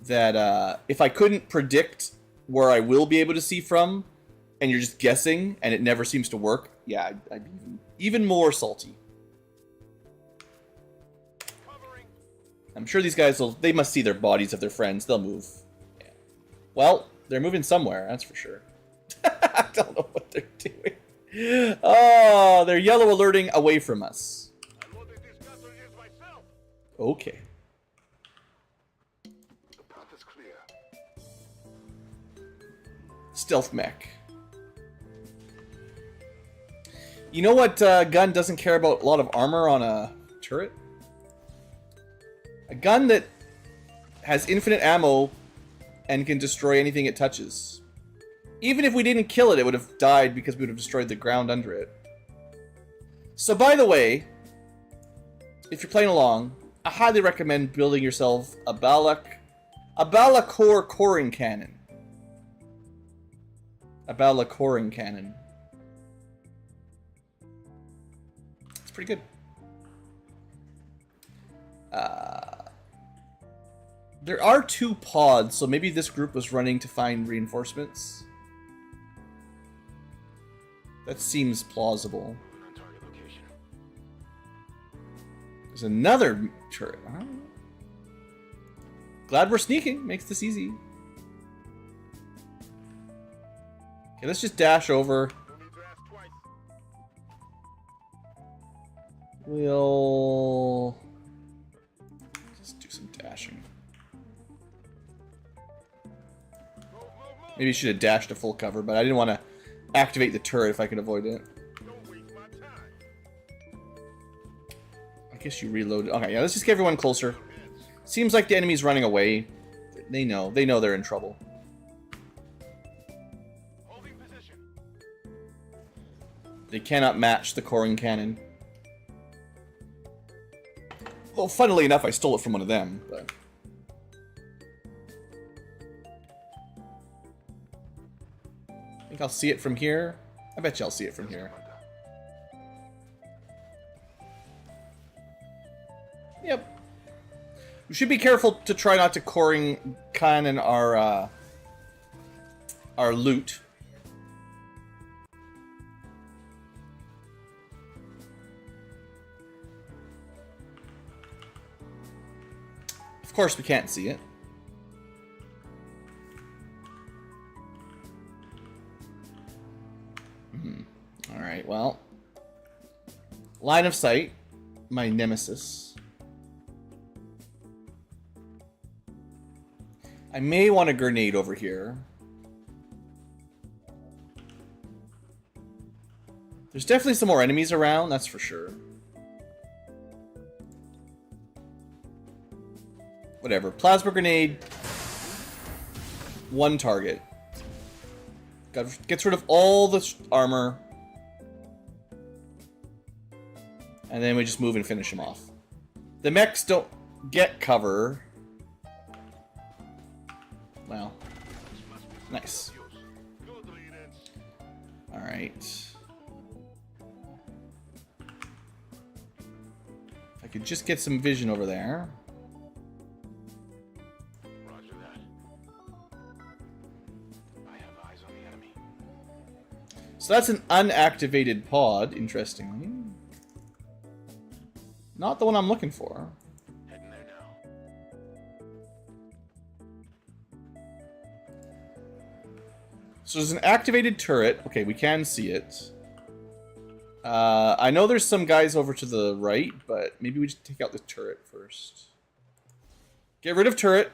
that if I couldn't predict where I will be able to see from, and you're just guessing, and it never seems to work, yeah, I'd be even more salty. I'm sure these guys they must see their bodies of their friends. They'll move. Yeah. Well, they're moving somewhere, that's for sure. I don't know what they're doing. Oh, they're yellow alerting away from us. Okay. The path is clear. Stealth mech. You know what gun doesn't care about a lot of armor on a turret? A gun that has infinite ammo and can destroy anything it touches. Even if we didn't kill it, it would have died because we would have destroyed the ground under it. So by the way, if you're playing along, I highly recommend building yourself a Balakor coring cannon. A Balakoring cannon. It's pretty good. There are 2 pods, so maybe this group was running to find reinforcements. That seems plausible. On target location. There's another turret. Huh? Glad we're sneaking. Makes this easy. Okay, let's just dash over. No need to ask twice. We'll just do some dashing. Maybe you should have dashed to full cover, but I didn't want to activate the turret if I could avoid it. Don't waste my time. I guess you reloaded. Okay, yeah, let's just get everyone closer. Seems like the enemy's running away. They know they're in trouble. Holding position. They cannot match the coring cannon. Well, funnily enough, I stole it from one of them, but... I think I'll see it from here. I bet you I'll see it from here. Yep. We should be careful to try not to coring cannon our loot. Of course, we can't see it. Alright, well. Line of sight. My nemesis. I may want a grenade over here. There's definitely some more enemies around, that's for sure. Whatever. Plasma grenade. 1 target. Gets rid of all the armor. And then we just move and finish him off. The mechs don't get cover. Well. Nice. Alright. If I could just get some vision over there. Roger that. I have eyes on the enemy. So that's an unactivated pod, interestingly. Not the one I'm looking for. Heading there now. So there's an activated turret. Okay, we can see it. I know there's some guys over to the right, but maybe we just take out the turret first. Get rid of turret.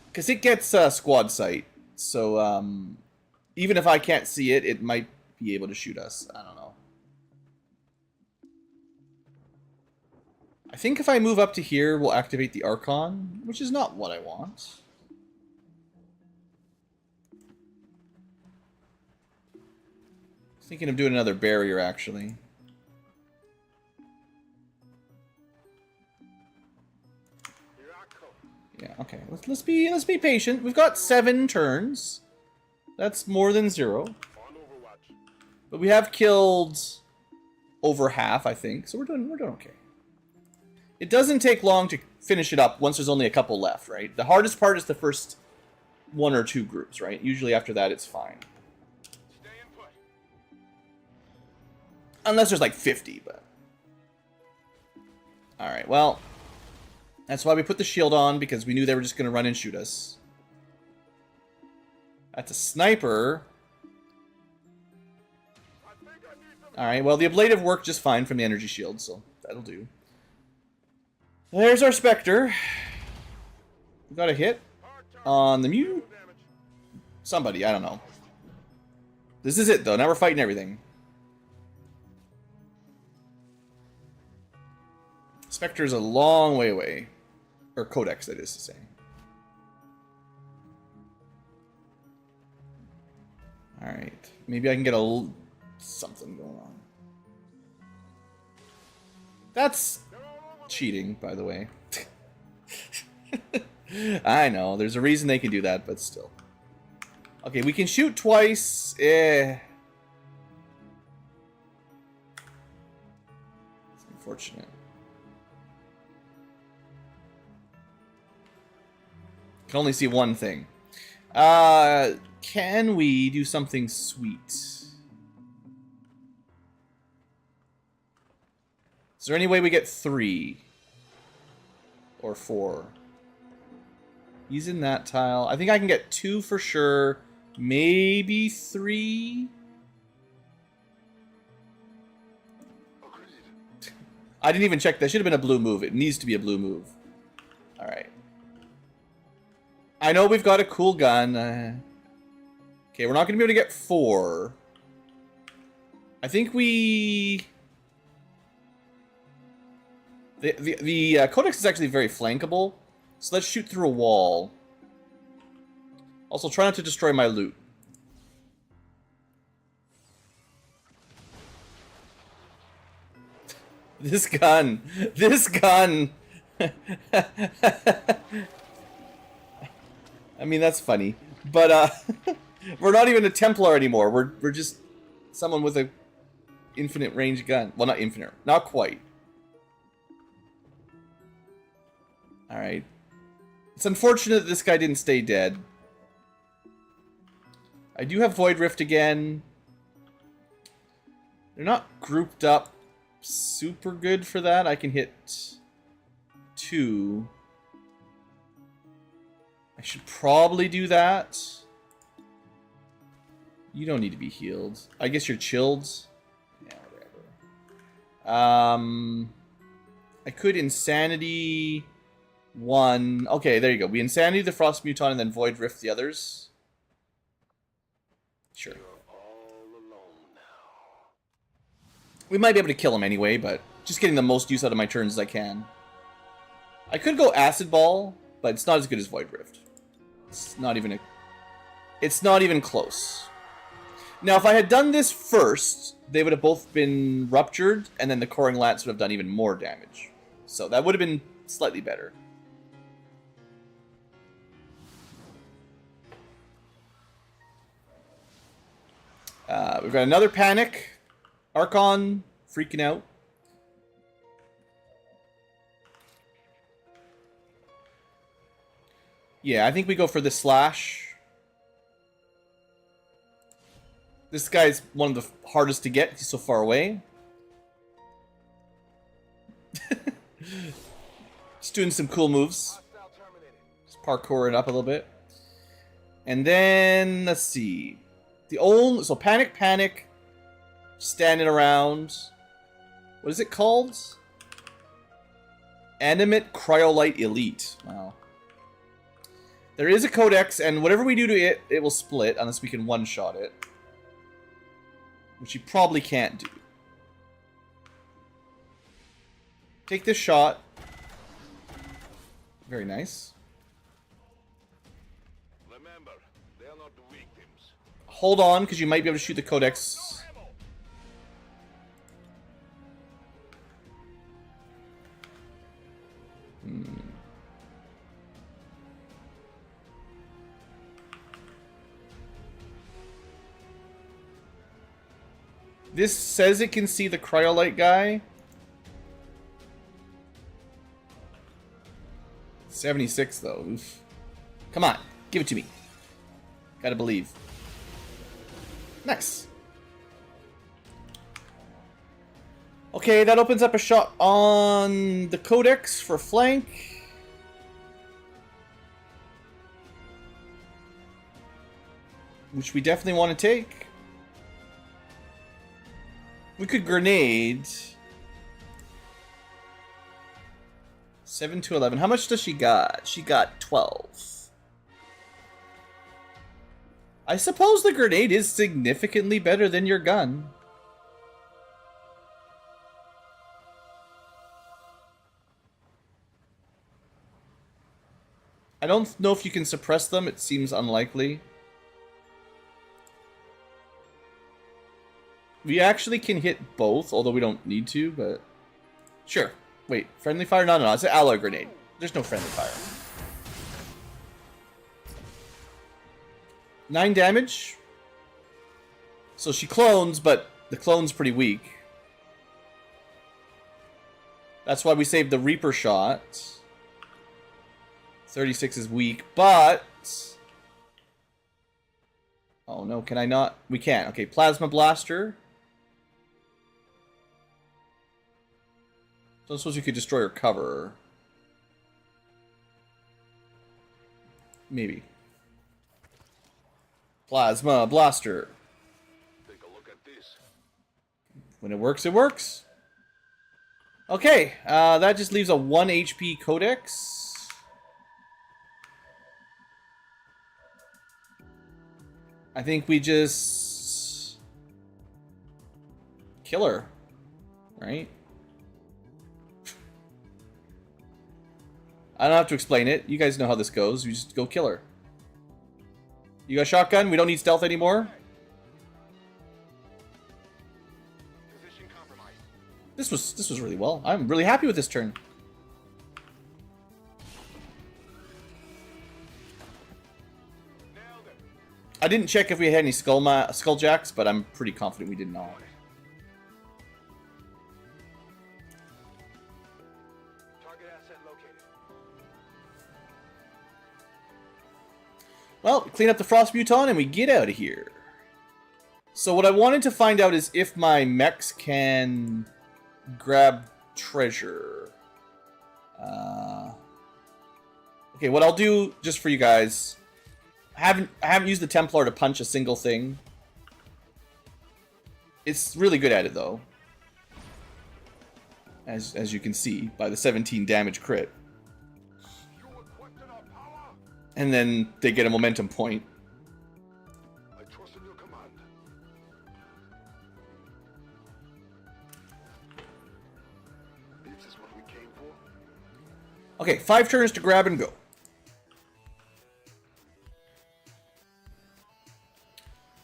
Because it gets squad sight. So even if I can't see it, it might be able to shoot us. I don't know. I think if I move up to here, we'll activate the Archon, which is not what I want. Thinking of doing another barrier, actually. Here I come. Yeah, okay. Let's be patient. We've got 7 turns. That's more than 0. On Overwatch. But we have killed over half, I think. So we're doing okay. It doesn't take long to finish it up once there's only a couple left, right? The hardest part is the first 1 or 2 groups, right? Usually after that, it's fine. Stay in put. Unless there's like 50, but... Alright, well... That's why we put the shield on, because we knew they were just going to run and shoot us. That's a sniper. Alright, well, the ablative worked just fine from the energy shield, so that'll do. There's our Spectre. We got a hit on the Mew. Somebody, I don't know. This is it, though. Now we're fighting everything. Spectre's a long way away. Or codex, that is to say. Alright. Maybe I can get a little something going on. That's cheating, by the way. I know, there's a reason they can do that, but still. Okay, we can shoot twice. It's unfortunate. Can only see one thing. Can we do something sweet? Is there any way we get 3? Or 4? He's in that tile. I think I can get 2 for sure. Maybe 3? I didn't even check. That should have been a blue move. It needs to be a blue move. Alright. I know we've got a cool gun. Okay, we're not going to be able to get 4. I think we... The codex is actually very flankable. So let's shoot through a wall. Also, try not to destroy my loot. This gun! This gun! I mean, that's funny. But, we're not even a Templar anymore. We're just someone with a infinite range gun. Well, not infinite. Not quite. Alright. It's unfortunate that this guy didn't stay dead. I do have Void Rift again. They're not grouped up super good for that. I can hit 2. I should probably do that. You don't need to be healed. I guess you're chilled. Yeah, whatever. I could Insanity 1. Okay, there you go. We Insanity the Frost Muton and then Void Rift the others. Sure. We might be able to kill him anyway, but just getting the most use out of my turns as I can. I could go Acid Ball, but it's not as good as Void Rift. It's not even close. Now, if I had done this first, they would have both been ruptured, and then the Coring Lance would have done even more damage. So that would have been slightly better. We've got another Panic. Archon freaking out. Yeah, I think we go for the slash. This guy's one of the hardest to get. He's so far away. Just doing some cool moves. Just parkour it up a little bit. And then, let's see. So Panic. Standing around. What is it called? Animate Cryolite Elite. Wow. There is a codex, and whatever we do to it, it will split, unless we can one-shot it. Which you probably can't do. Take this shot. Very nice. Remember, they are not the victims. Hold on, because you might be able to shoot the codex. This says it can see the Cryolite guy. 76 though. Oof. Come on, give it to me. Gotta believe. Nice. Okay, that opens up a shot on the Codex for flank. Which we definitely want to take. We could grenade. 7 to 11. How much does she got? She got 12. I suppose the grenade is significantly better than your gun. I don't know if you can suppress them. It seems unlikely. We actually can hit both, although we don't need to, but... Sure. Wait, friendly fire? No, it's an alloy grenade. There's no friendly fire. 9 damage. So she clones, but the clone's pretty weak. That's why we saved the Reaper shot. 36 is weak, but... Oh no, can I not? We can. Okay, Plasma Blaster. So I suppose you could destroy her cover. Maybe. Plasma Blaster. Take a look at this. When it works, it works. Okay, that just leaves a 1 HP Codex. I think we just... kill her. Right? I don't have to explain it. You guys know how this goes. You just go kill her. You got a shotgun? We don't need stealth anymore? Position compromised. This was really well. I'm really happy with this turn. Nailed it. I didn't check if we had any skulljacks, but I'm pretty confident we did not. Target asset located. Well, clean up the Frost Muton and we get out of here. So what I wanted to find out is if my mechs can grab treasure. Okay, what I'll do just for you guys, I haven't used the Templar to punch a single thing. It's really good at it though, as you can see by the 17 damage crit. And then they get a momentum point. I trust in your command. This is what we came for. Okay, 5 turns to grab and go.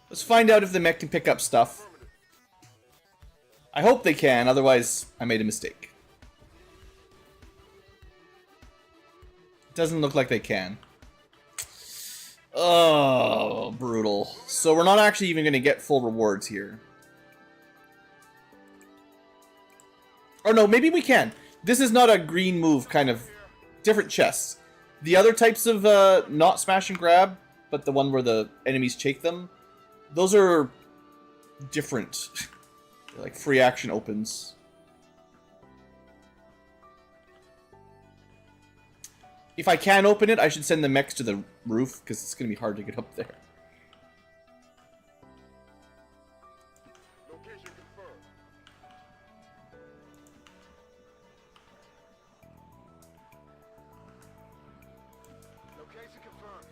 Let's find out if the mech can pick up stuff. I hope they can, otherwise I made a mistake. It doesn't look like they can. Oh, brutal. So we're not actually even going to get full rewards here. Or no, maybe we can. This is not a green move, kind of different chests. The other types of not smash and grab, but the one where the enemies take them, those are different. Like free action opens. If I can open it, I should send the mechs to the roof, because it's going to be hard to get up there. Location confirmed. Location confirmed.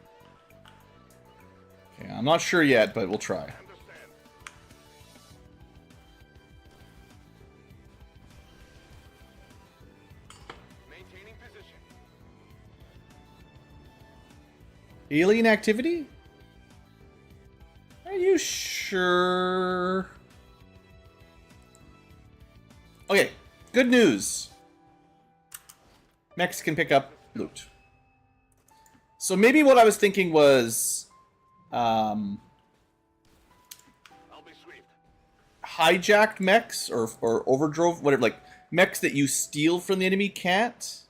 Okay, I'm not sure yet, but we'll try. Understand. Maintaining position. Alien activity? Are you sure? Okay, good news. Mechs can pick up loot. So maybe what I was thinking was I'll be sweet. hijacked mechs or overdrove, whatever, like mechs that you steal from the enemy can't,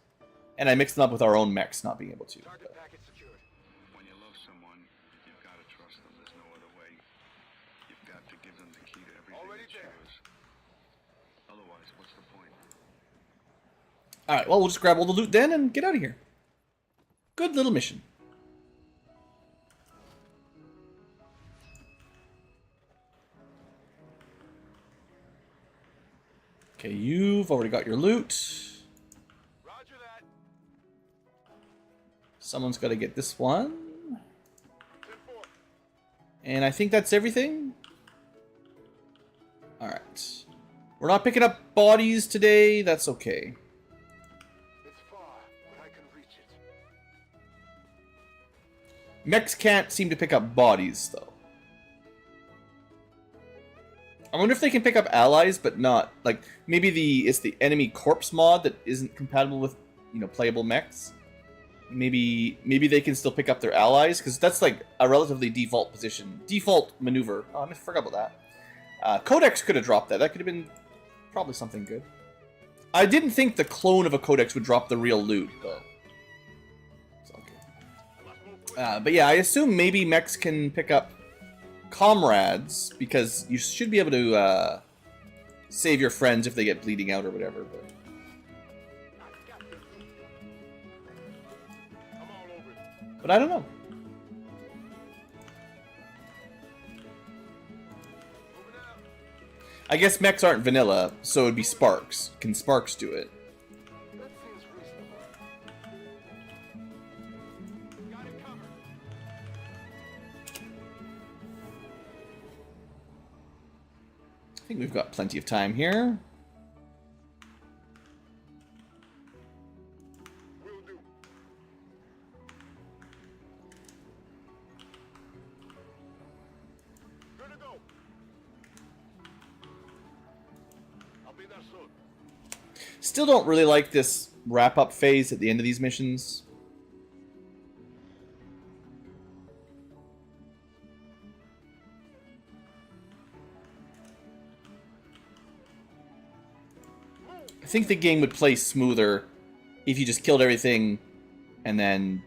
and I mix them up with our own mechs not being able to. Target package secured. When you love someone, you've got to trust them. There's no other way. You've got to give them the key to everything Already that's there. yours. Otherwise, what's the point? Alright, well, we'll just grab all the loot then and get out of here. Good little mission. Okay, you've already got your loot. Roger that. Someone's got to get this one. 10-4. And I think that's everything. Alright. We're not picking up bodies today. That's okay. It's far, but I can reach it. Mechs can't seem to pick up bodies, though. I wonder if they can pick up allies, but not like maybe it's the enemy corpse mod that isn't compatible with, you know, playable mechs. Maybe they can still pick up their allies, because that's like a relatively default position, default maneuver. Oh, I forgot about that. Codex could have dropped that. That could have been probably something good. I didn't think the clone of a Codex would drop the real loot, though. So, okay. But yeah, I assume maybe mechs can pick up comrades, because you should be able to save your friends if they get bleeding out or whatever. But I don't know. I guess mechs aren't vanilla, so it'd be Sparks. Can Sparks do it? That seems reasonable. Got it covered. I think we've got plenty of time here. Will do. Good to go. I'll be there soon. Still don't really like this wrap-up phase at the end of these missions. I think the game would play smoother if you just killed everything, and then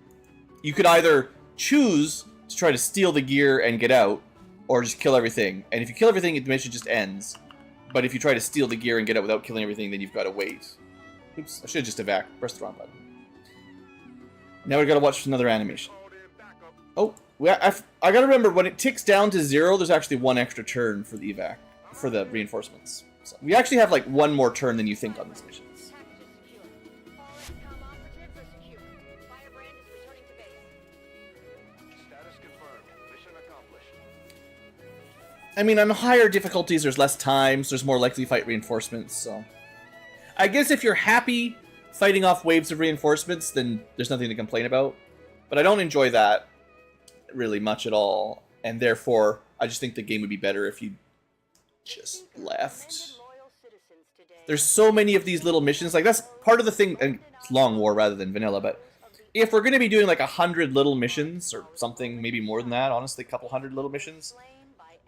you could either choose to try to steal the gear and get out, or just kill everything. And if you kill everything, the mission just ends. But if you try to steal the gear and get out without killing everything, then you've got to wait. Oops, I should have just pressed the wrong button. Now we've got to watch another animation. Oh, I got to remember, when it ticks down to 0, there's actually one extra turn for the evac, for the reinforcements. So we actually have like one more turn than you think on these missions. Status confirmed. Mission accomplished. I mean, on higher difficulties, there's less time, so there's more likely to fight reinforcements, so... I guess if you're happy fighting off waves of reinforcements, then there's nothing to complain about. But I don't enjoy that really much at all, and therefore, I just think the game would be better if you just left. There's so many of these little missions, like that's part of the thing, and it's Long War rather than vanilla, but if we're going to be doing like 100 little missions, or something, maybe more than that, honestly, a couple hundred little missions,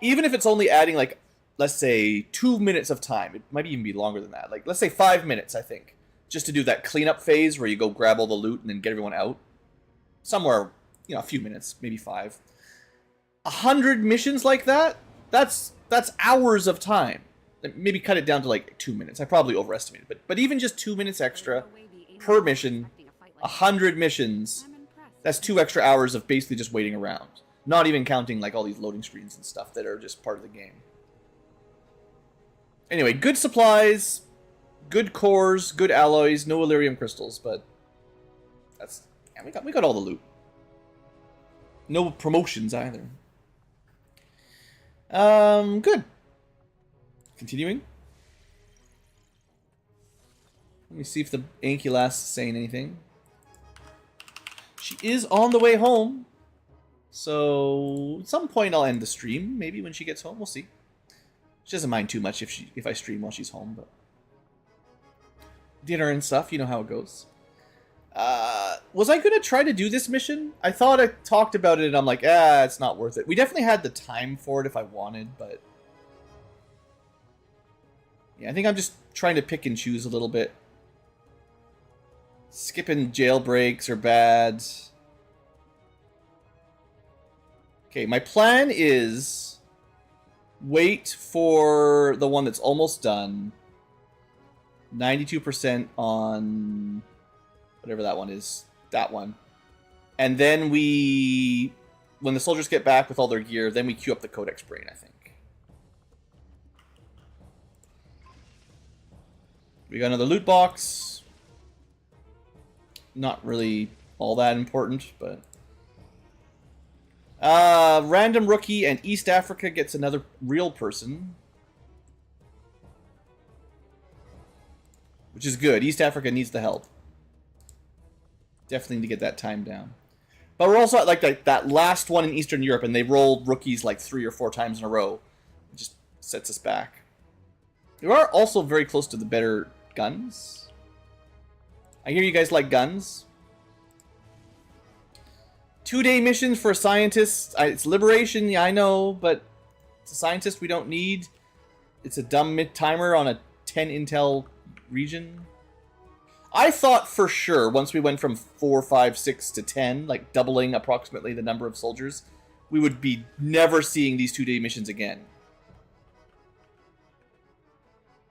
even if it's only adding like, let's say 2 minutes of time, it might even be longer than that, like let's say 5 minutes, I think, just to do that cleanup phase where you go grab all the loot and then get everyone out, somewhere, you know, a few minutes, maybe 5. 100 missions like that, that's hours of time. Maybe cut it down to like 2 minutes. I probably overestimated, but even just 2 minutes extra per mission, 100 missions, that's 2 extra hours of basically just waiting around. Not even counting like all these loading screens and stuff that are just part of the game. Anyway, good supplies, good cores, good alloys, no Illyrium crystals, but that's, yeah, we got all the loot. No promotions either. Good. Continuing. Let me see if the Ankylo is saying anything. She is on the way home. So at some point I'll end the stream. Maybe when she gets home, we'll see. She doesn't mind too much if I stream while she's home, but dinner and stuff, you know how it goes. Was I gonna try to do this mission? I thought I talked about it and I'm like, it's not worth it. We definitely had the time for it if I wanted, but yeah, I think I'm just trying to pick and choose a little bit. Skipping jailbreaks are bad. Okay, my plan is wait for the one that's almost done. 92% on whatever that one is. That one. And then when the soldiers get back with all their gear, then we queue up the Codex Brain, I think. We got another loot box. Not really all that important, but... random rookie and East Africa gets another real person. Which is good. East Africa needs the help. Definitely need to get that time down. But we're also at like that last one in Eastern Europe, and they rolled rookies like 3 or 4 times in a row. It just sets us back. We are also very close to the better guns. I hear you guys like guns. 2-day missions for a scientist. It's liberation, yeah, I know, but it's a scientist we don't need. It's a dumb mid-timer on a 10 intel region. I thought for sure once we went from 4, 5, 6 to 10, like doubling approximately the number of soldiers, we would be never seeing these 2-day missions again.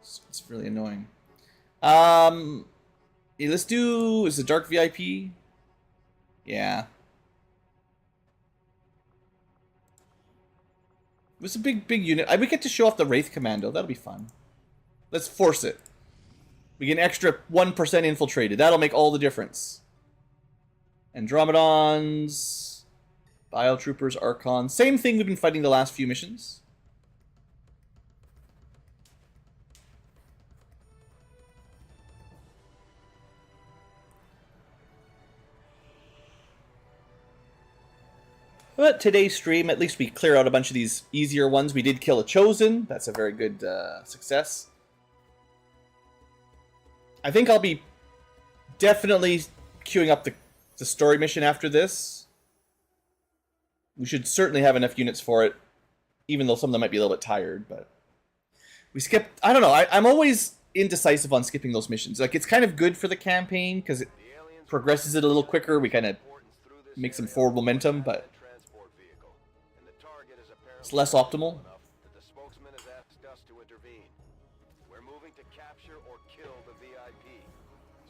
It's really annoying. Yeah, let's do... Is it Dark VIP? Yeah. It was a big unit. We get to show off the Wraith Commando. That'll be fun. Let's force it. We get an extra 1% infiltrated. That'll make all the difference. Andromedons. Biotroopers, Archons. Same thing we've been fighting the last few missions. But today's stream, at least we clear out a bunch of these easier ones. We did kill a Chosen. That's a very good success. I think I'll be definitely queuing up the story mission after this. We should certainly have enough units for it, even though some of them might be a little bit tired. But we skipped... I don't know. I'm always indecisive on skipping those missions. Like, it's kind of good for the campaign because it progresses it a little quicker. We kind of make some forward momentum, but it's less optimal. The spokesman has asked us to intervene. We're moving to capture or kill the VIP.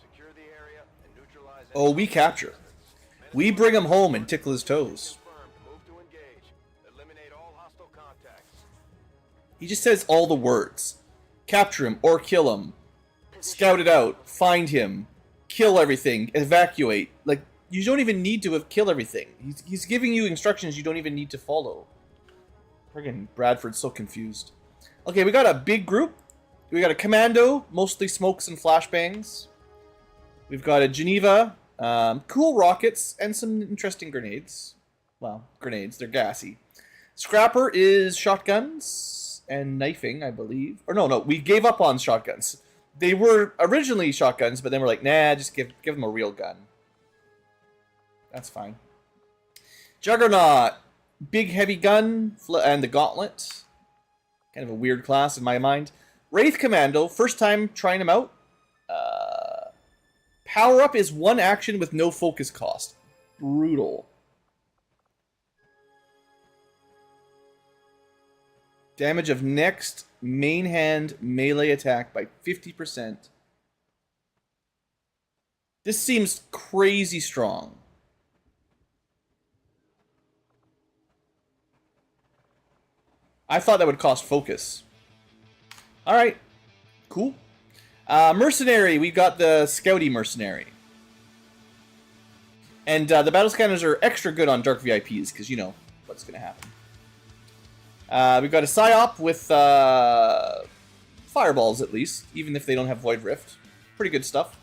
Secure the area and neutralize. Oh, we capture. We bring him home and tickle his toes. Move to engage. Eliminate all hostile contacts. He just says all the words. Capture him or kill him. Scout it out. Find him. Kill everything. Evacuate. Like, you don't even need to kill everything. He's giving you instructions you don't even need to follow. Friggin' Bradford's so confused. Okay, we got a big group. We got a commando, mostly smokes and flashbangs. We've got a Geneva, cool rockets, and some interesting grenades. Well, grenades, they're gassy. Scrapper is shotguns and knifing, I believe. Or no, we gave up on shotguns. They were originally shotguns, but then we're like, nah, just give them a real gun. That's fine. Juggernaut. Big heavy gun and the gauntlet. Kind of a weird class in my mind. Wraith Commando, first time trying him out. Power up is 1 action with no focus cost. Brutal. Damage of next main hand melee attack by 50%. This seems crazy strong. I thought that would cost focus. Alright. Cool. Mercenary. We've got the Scouty Mercenary. And the battle scanners are extra good on Dark VIPs, because you know what's going to happen. We've got a Psyop with fireballs, at least, even if they don't have Void Rift. Pretty good stuff.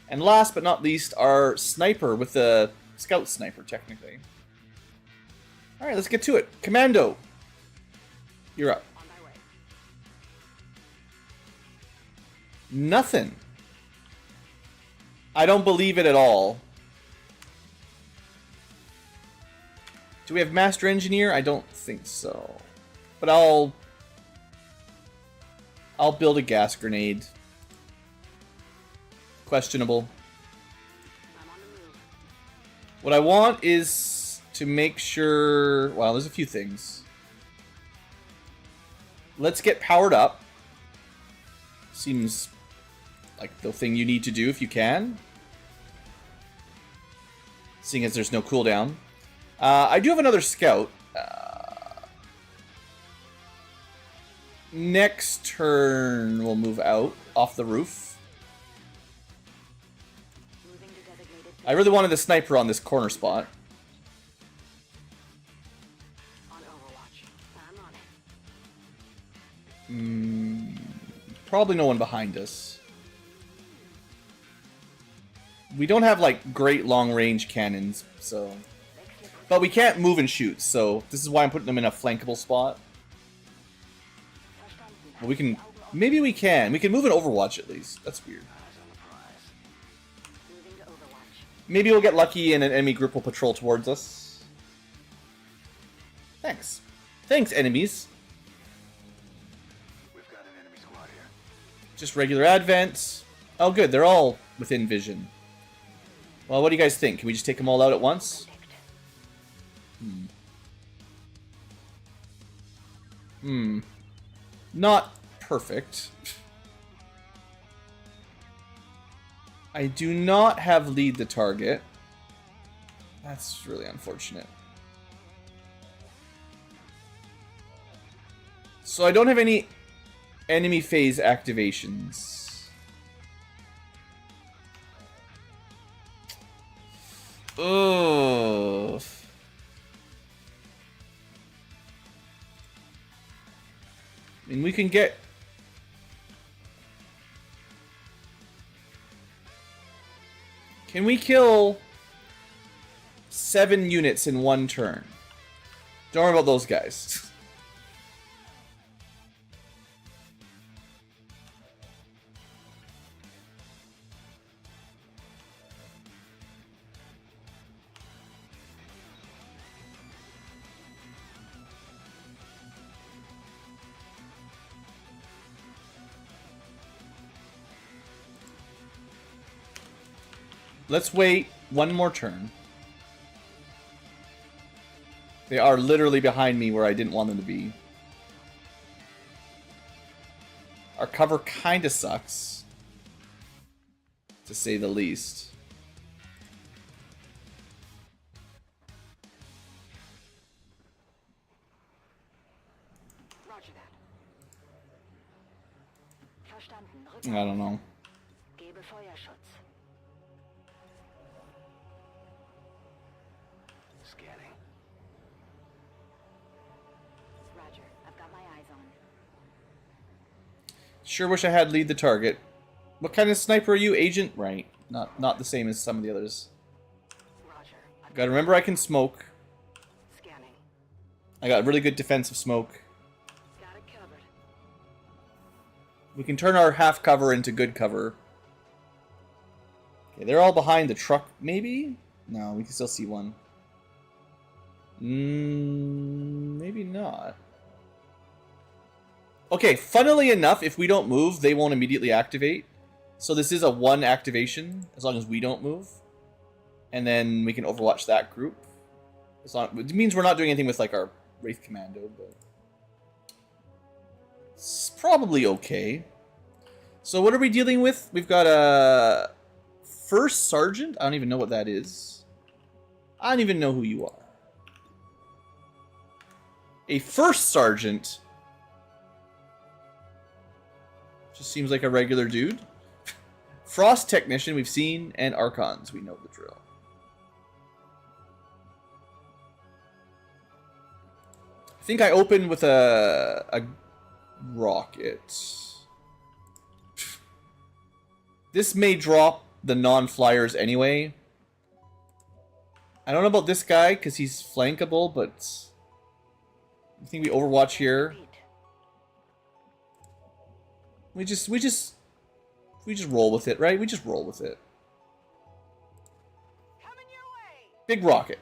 And last but not least, our Sniper with the Scout Sniper, technically. Alright, let's get to it. Commando. You're up. Nothing. I don't believe it at all. Do we have Master Engineer? I don't think so. But I'll build a gas grenade. Questionable. What I want is to make sure... Well, there's a few things. Let's get powered up. Seems like the thing you need to do if you can. Seeing as there's no cooldown. I do have another scout. Next turn, we'll move out off the roof. I really wanted the sniper on this corner spot. Probably no one behind us. We don't have like great long range cannons, so. But we can't move and shoot, so this is why I'm putting them in a flankable spot. But we can. Maybe we can. We can move in Overwatch at least. That's weird. Maybe we'll get lucky and an enemy group will patrol towards us. Thanks. Thanks, enemies. We've got an enemy squad here. Just regular advent. Oh, good. They're all within vision. Well, what do you guys think? Can we just take them all out at once? Not perfect. I do not have lead the target. That's really unfortunate. So I don't have any enemy phase activations. Ugh. I mean, we can get... Can we kill 7 units in one turn? Don't worry about those guys. Let's wait one more turn. They are literally behind me where I didn't want them to be. Our cover kinda sucks, to say the least. Roger that. Verstanden. I don't know. Gebe Feuerschutz. Scanning. Roger. I've got my eyes on. Sure wish I had lead the target. What kind of sniper are you, Agent? Right. Not the same as some of the others. Roger. Gotta remember I can smoke. Scanning. I got really good defensive smoke. Got it covered. We can turn our half cover into good cover. Okay, they're all behind the truck, maybe? No, we can still see one. Maybe not. Okay, funnily enough, if we don't move, they won't immediately activate. So this is a 1 activation, as long as we don't move. And then we can overwatch that group. It means we're not doing anything with like our Wraith Commando, but... It's probably okay. So what are we dealing with? We've got a... First Sergeant? I don't even know what that is. I don't even know who you are. A First Sergeant... Just seems like a regular dude. Frost Technician we've seen, and Archons, we know the drill. I think I opened with a rocket. This may drop the non-flyers anyway. I don't know about this guy, because he's flankable, but... I think we overwatch here. We just roll with it, right? We just roll with it. Coming your way. Big rocket.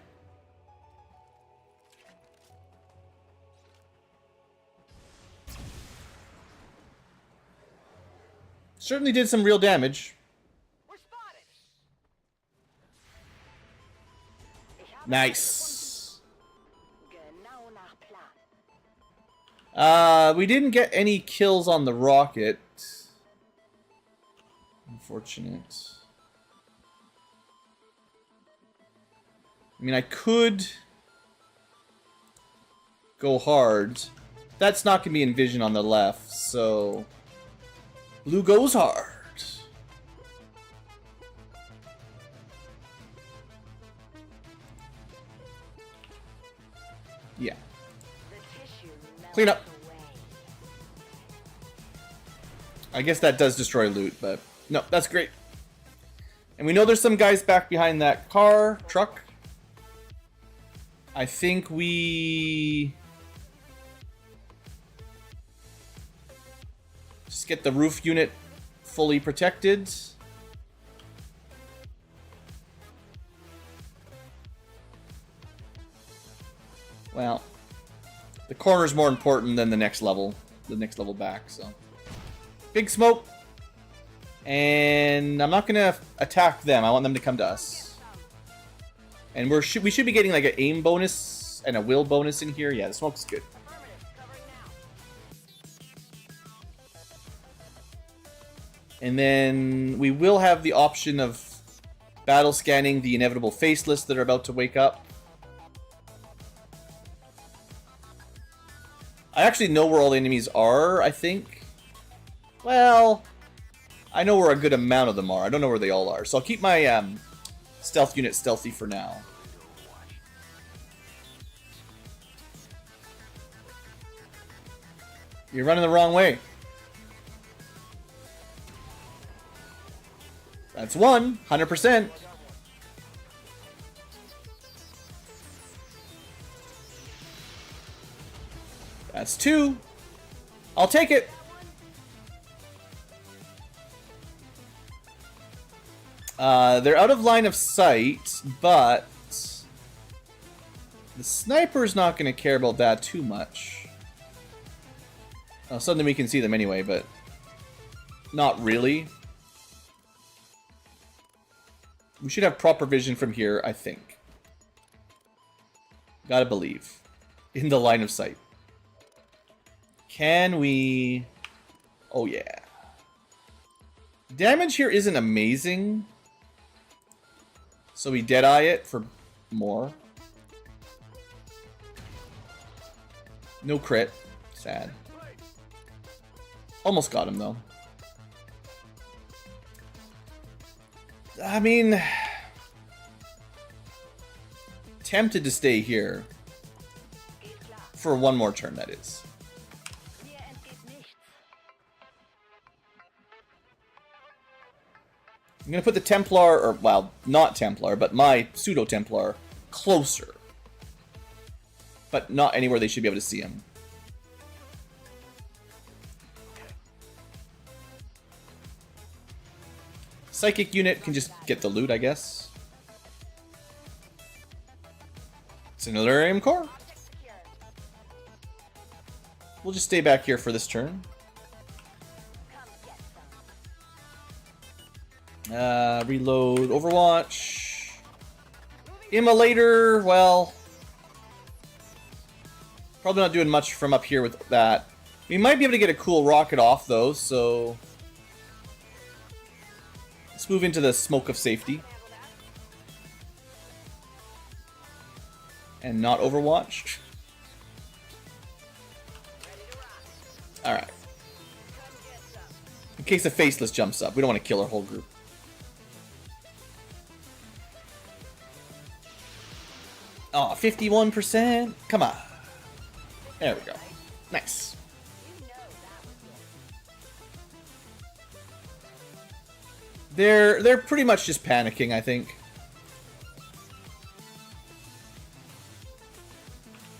Certainly did some real damage. We're spotted. Nice. Genau nach Plan. We didn't get any kills on the rocket. Unfortunate. I mean, I could go hard. That's not going to be in vision on the left, so... Blue goes hard. Yeah. Clean up. I guess that does destroy loot, but... No, that's great. And we know there's some guys back behind that truck. I think we just get the roof unit fully protected. Well, the corner's more important than the next level back, so. Big smoke. And I'm not gonna attack them. I want them to come to us. And we should be getting like an aim bonus and a will bonus in here. Yeah, the smoke's good. And then we will have the option of battle scanning the inevitable faceless that are about to wake up. I actually know where all the enemies are, I think. Well, I know where a good amount of them are. I don't know where they all are. So I'll keep my stealth unit stealthy for now. You're running the wrong way. That's 100%. That's 2. I'll take it. They're out of line of sight, but the sniper's not going to care about that too much. Well, suddenly we can see them anyway, but not really. We should have proper vision from here, I think. Gotta believe. In the line of sight. Can we... Oh, yeah. Damage here isn't amazing. So we deadeye it for more. No crit. Sad. Almost got him, though. I mean... Tempted to stay here. For one more turn, that is. I'm going to put the Templar, or, well, not Templar, but my pseudo-Templar closer. But not anywhere they should be able to see him. Psychic unit can just get the loot, I guess. Sinularium core. We'll just stay back here for this turn. Reload Overwatch. Immolator, well... Probably not doing much from up here with that. We might be able to get a cool rocket off, though, so... Let's move into the smoke of safety. And not Overwatch. Alright. In case a faceless jumps up. We don't want to kill our whole group. Oh, 51%. Come on. There we go. Nice. They're pretty much just panicking, I think.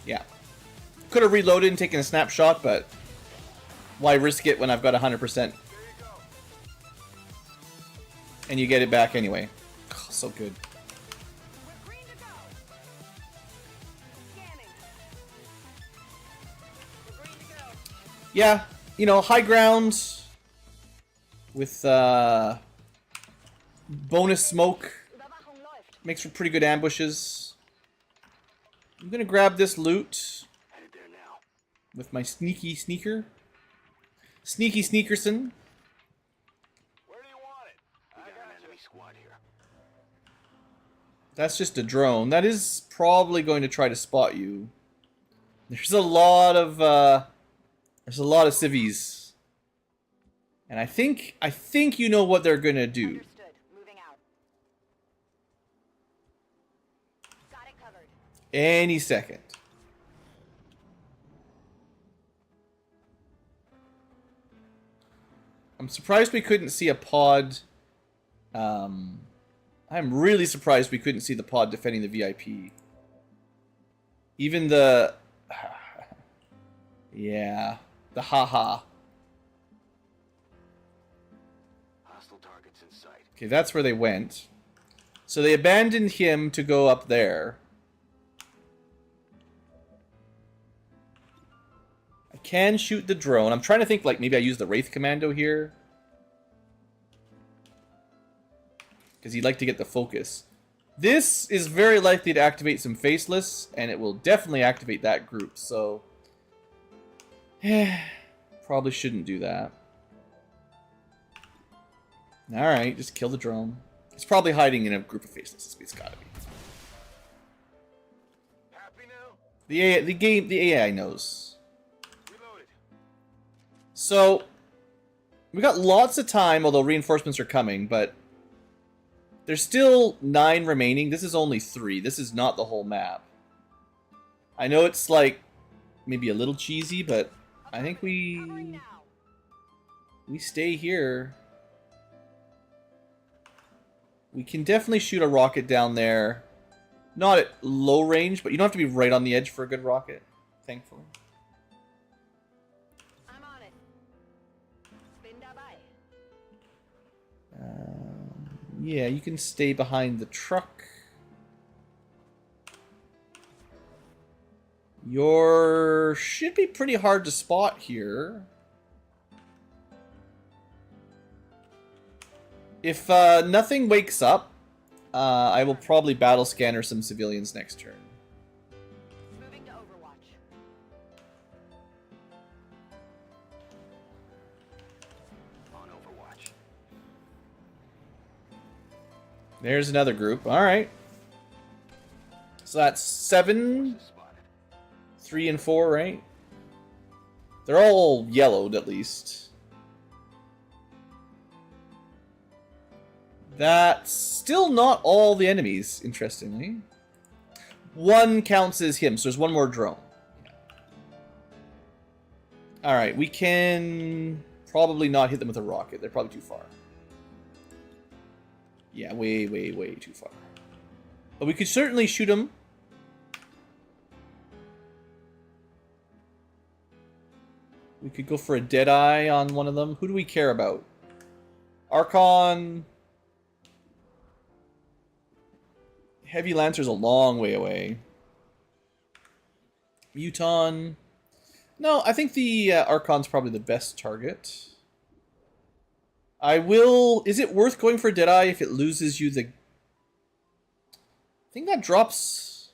Yeah. Could have reloaded and taken a snapshot, but why risk it when I've got 100%? And you get it back anyway. Oh, so good. Yeah, you know, high ground with bonus smoke makes for pretty good ambushes. I'm gonna grab this loot with my sneaky sneaker. Sneaky Sneakerson. Where do you want it? I got an enemy squad here. That's just a drone. That is probably going to try to spot you. There's a lot of civvies. And I think you know what they're gonna do. Understood. Moving out. Got it covered. Any second. I'm surprised we couldn't see a pod I'm really surprised we couldn't see the pod defending the VIP. Even the... yeah. The haha. Hostile targets in sight. Okay, that's where they went. So they abandoned him to go up there. I can shoot the drone. I'm trying to think, like, maybe I use the Wraith Commando here. Because he'd like to get the focus. This is very likely to activate some Faceless, and it will definitely activate that group, so... probably shouldn't do that. Alright, just kill the drone. It's probably hiding in a group of Faceless. It's gotta be. Happy now? The AI knows. Reloaded. So, we got lots of time, although reinforcements are coming, but... there's still 9 remaining. This is only 3. This is not the whole map. I know it's, like, maybe a little cheesy, but I think we stay here. We can definitely shoot a rocket down there. Not at low range, but you don't have to be right on the edge for a good rocket, thankfully. I'm on it. Bin dabei. Yeah, you can stay behind the truck. Should be pretty hard to spot here. If nothing wakes up, I will probably battle scanner some civilians next turn. Moving to Overwatch. On Overwatch. There's another group. Alright. So that's 7, 3 and 4, right? They're all yellowed, at least. That's still not all the enemies, interestingly. 1 counts as him, so there's 1 more drone. Alright, we can probably not hit them with a rocket. They're probably too far. Yeah, way, way, way too far. But we could certainly shoot them. We could go for a Deadeye on one of them. Who do we care about? Archon. Heavy Lancer's a long way away. Muton. No, I think the Archon's probably the best target. I will... Is it worth going for Deadeye if it loses you the... I think that drops...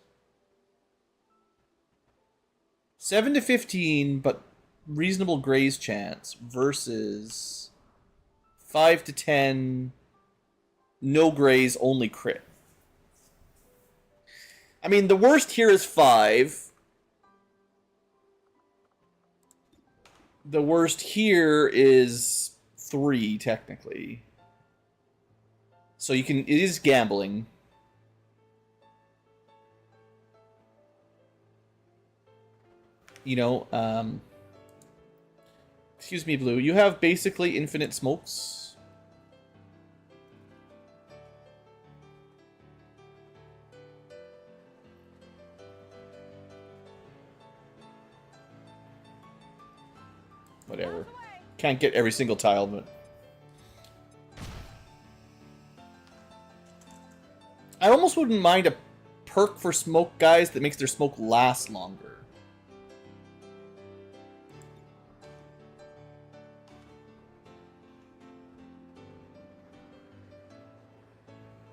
7 to 15, but reasonable graze chance versus 5 to 10, no graze, only crit. I mean, the worst here is 5. The worst here is 3, technically. So you can... It is gambling. You know, excuse me, Blue. You have basically infinite smokes. Whatever. Can't get every single tile, but... I almost wouldn't mind a perk for smoke guys that makes their smoke last longer.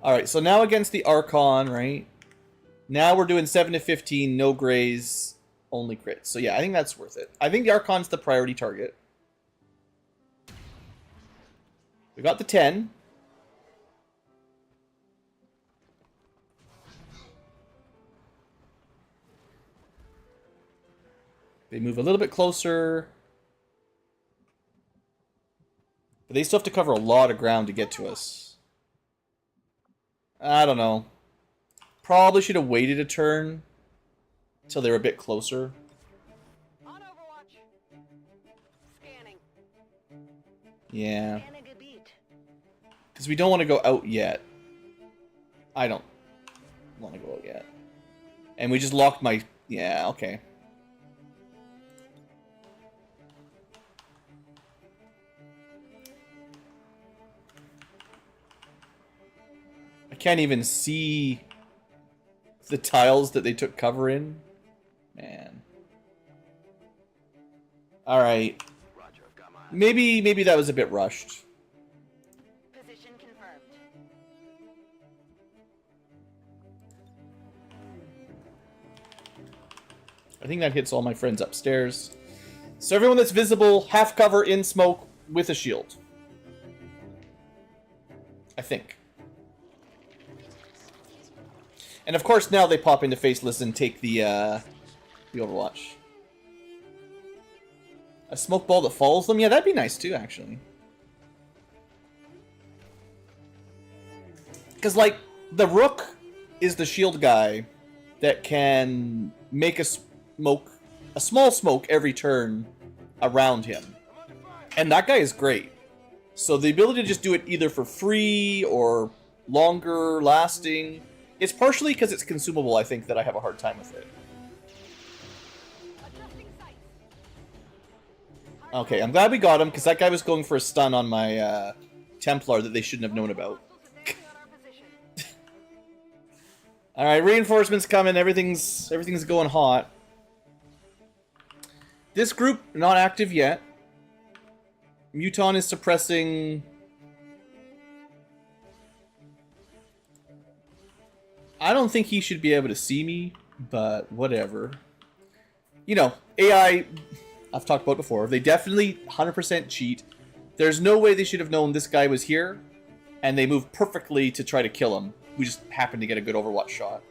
Alright, so now against the Archon, right? Now we're doing 7 to 15, no graze, only crits. So yeah, I think that's worth it. I think the Archon's the priority target. We got the 10. They move a little bit closer. But they still have to cover a lot of ground to get to us. I don't know. Probably should have waited a turn until they were a bit closer. On Overwatch. Scanning. Yeah. Scanning a beat. Because we don't want to go out yet. I don't want to go out yet. And we just locked my... Yeah, okay. I can't even see the tiles that they took cover in. Man. Alright. Maybe that was a bit rushed. Position confirmed. I think that hits all my friends upstairs. So everyone that's visible, half cover in smoke with a shield. I think. And of course now they pop into faceless and take the Overwatch. A smoke ball that follows them? Yeah, that'd be nice too, actually. Because, like, the Rook is the shield guy that can make a small smoke every turn around him. And that guy is great. So the ability to just do it either for free or longer lasting, it's partially because it's consumable, I think, that I have a hard time with it. Okay, I'm glad we got him, because that guy was going for a stun on my Templar that they shouldn't have known about. Alright, reinforcements coming, everything's going hot. This group, not active yet. Muton is suppressing... I don't think he should be able to see me, but whatever. You know, AI, I've talked about before, they definitely 100% cheat. There's no way they should have known this guy was here, and they moved perfectly to try to kill him. We just happened to get a good Overwatch shot.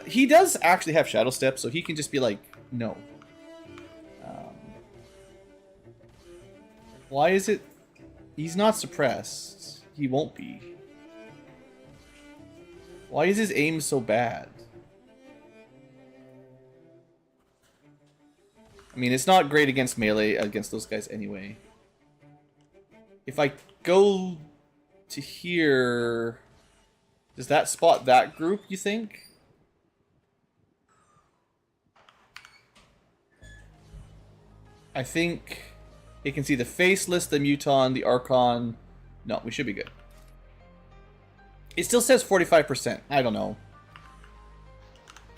He does actually have Shadow Step, so he can just be like, no. Why is it... He's not suppressed. He won't be. Why is his aim so bad? I mean, it's not great against melee, against those guys anyway. If I go to here... Does that spot that group, you think? I think it can see the Faceless, the Muton, the Archon. No, we should be good. It still says 45%. I don't know.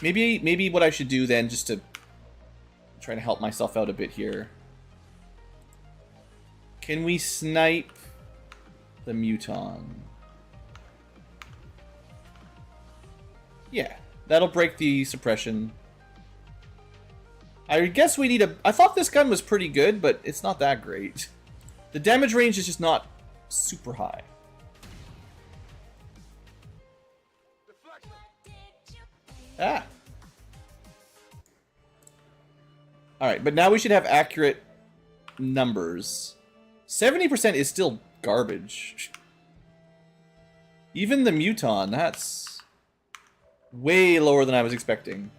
Maybe what I should do then, just to try to help myself out a bit here. Can we snipe the Muton? Yeah, that'll break the suppression. I guess we need a... I thought this gun was pretty good, but it's not that great. The damage range is just not super high. Ah. Alright, but now we should have accurate numbers. 70% is still garbage. Even the Muton, that's way lower than I was expecting.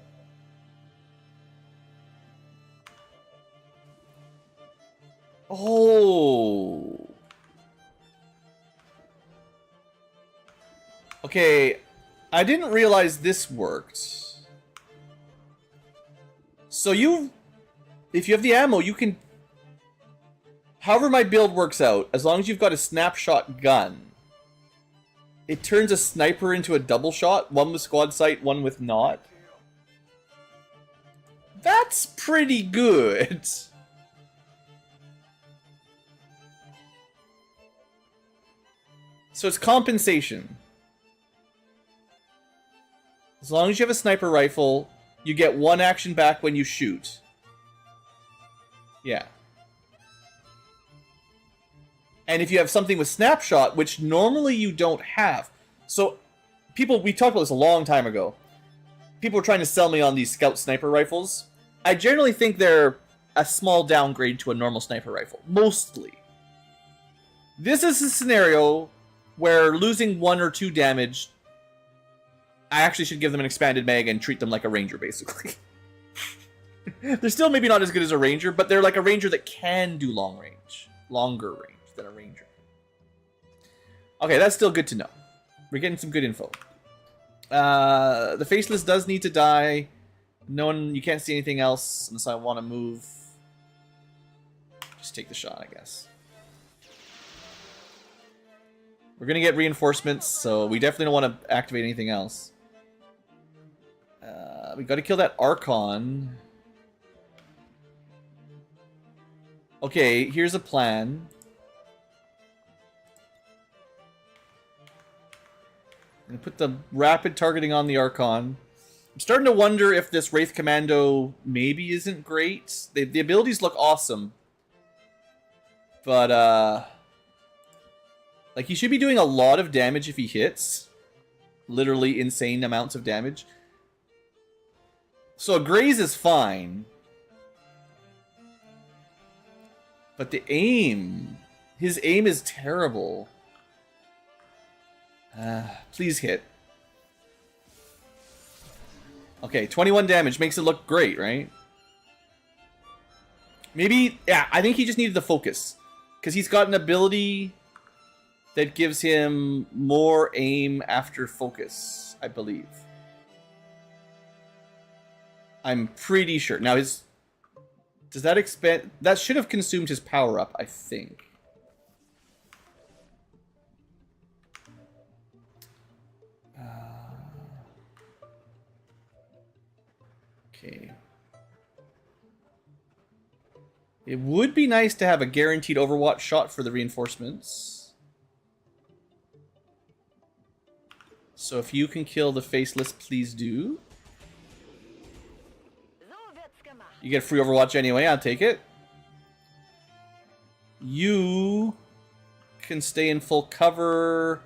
Oh. Okay, I didn't realize this worked. So if you have the ammo, you can... However my build works out, as long as you've got a snapshot gun, it turns a sniper into a double shot, one with squad sight, one with not. That's pretty good. So it's compensation. As long as you have a sniper rifle, you get one action back when you shoot. Yeah. And if you have something with snapshot, which normally you don't have. So, we talked about this a long time ago. People were trying to sell me on these scout sniper rifles. I generally think they're a small downgrade to a normal sniper rifle. Mostly. This is a scenario where losing 1 or 2 damage, I actually should give them an expanded mag and treat them like a ranger, basically. They're still maybe not as good as a ranger, but they're like a ranger that can do long range. Longer range than a ranger. Okay, that's still good to know. We're getting some good info. The Faceless does need to die. No one, you can't see anything else unless I want to move. Just take the shot, I guess. We're gonna get reinforcements, so we definitely don't want to activate anything else. We got to kill that Archon. Okay, here's a plan. I'm gonna put the rapid targeting on the Archon. I'm starting to wonder if this Wraith Commando maybe isn't great. The abilities look awesome. But, like, he should be doing a lot of damage if he hits. Literally insane amounts of damage. So a graze is fine. But the aim... His aim is terrible. Please hit. Okay, 21 damage makes it look great, right? Maybe... Yeah, I think he just needed the focus. Because he's got an ability that gives him more aim after focus, I believe. I'm pretty sure. Now, his... Does that expand... That should have consumed his power-up, I think. Okay. It would be nice to have a guaranteed Overwatch shot for the reinforcements. So if you can kill the Faceless, please do. You get free Overwatch anyway, I'll take it. You can stay in full cover.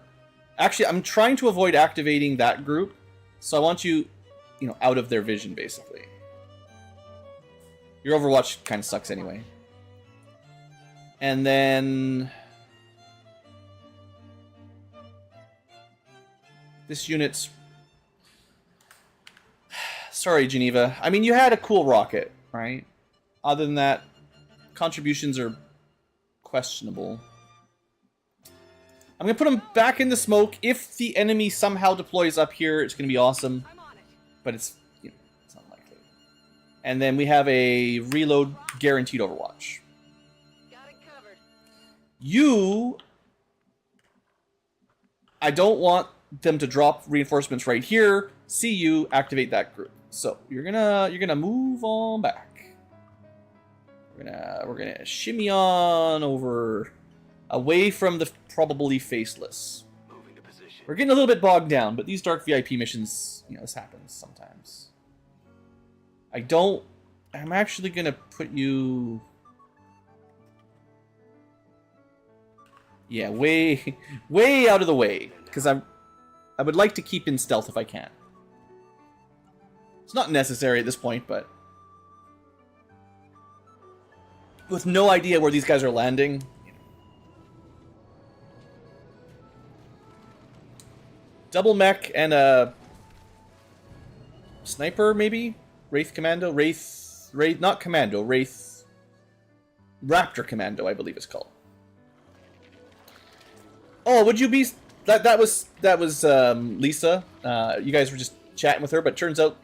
Actually, I'm trying to avoid activating that group. So I want you, you know, out of their vision, basically. Your Overwatch kind of sucks anyway. And then... This unit's... Sorry, Geneva. I mean, you had a cool rocket, right? Other than that, contributions are questionable. I'm going to put them back in the smoke. If the enemy somehow deploys up here, it's going to be awesome. But it's, you know, it's unlikely. And then we have a reload guaranteed Overwatch. Got it covered. You... I don't want them to drop reinforcements right here. See you activate that group. So you're gonna move on back. We're gonna shimmy on over away from the probably Faceless. Moving to position. We're getting a little bit bogged down, but these dark VIP missions, you know, this happens sometimes. I'm actually gonna put you... Yeah, way out of the way, because I would like to keep in stealth if I can. It's not necessary at this point, but with no idea where these guys are landing. Double mech and a sniper, maybe? Wraith Commando? Wraith, not Commando, Wraith... Raptor Commando, I believe it's called. Oh, would you be... That was Lisa. You guys were just chatting with her, but turns out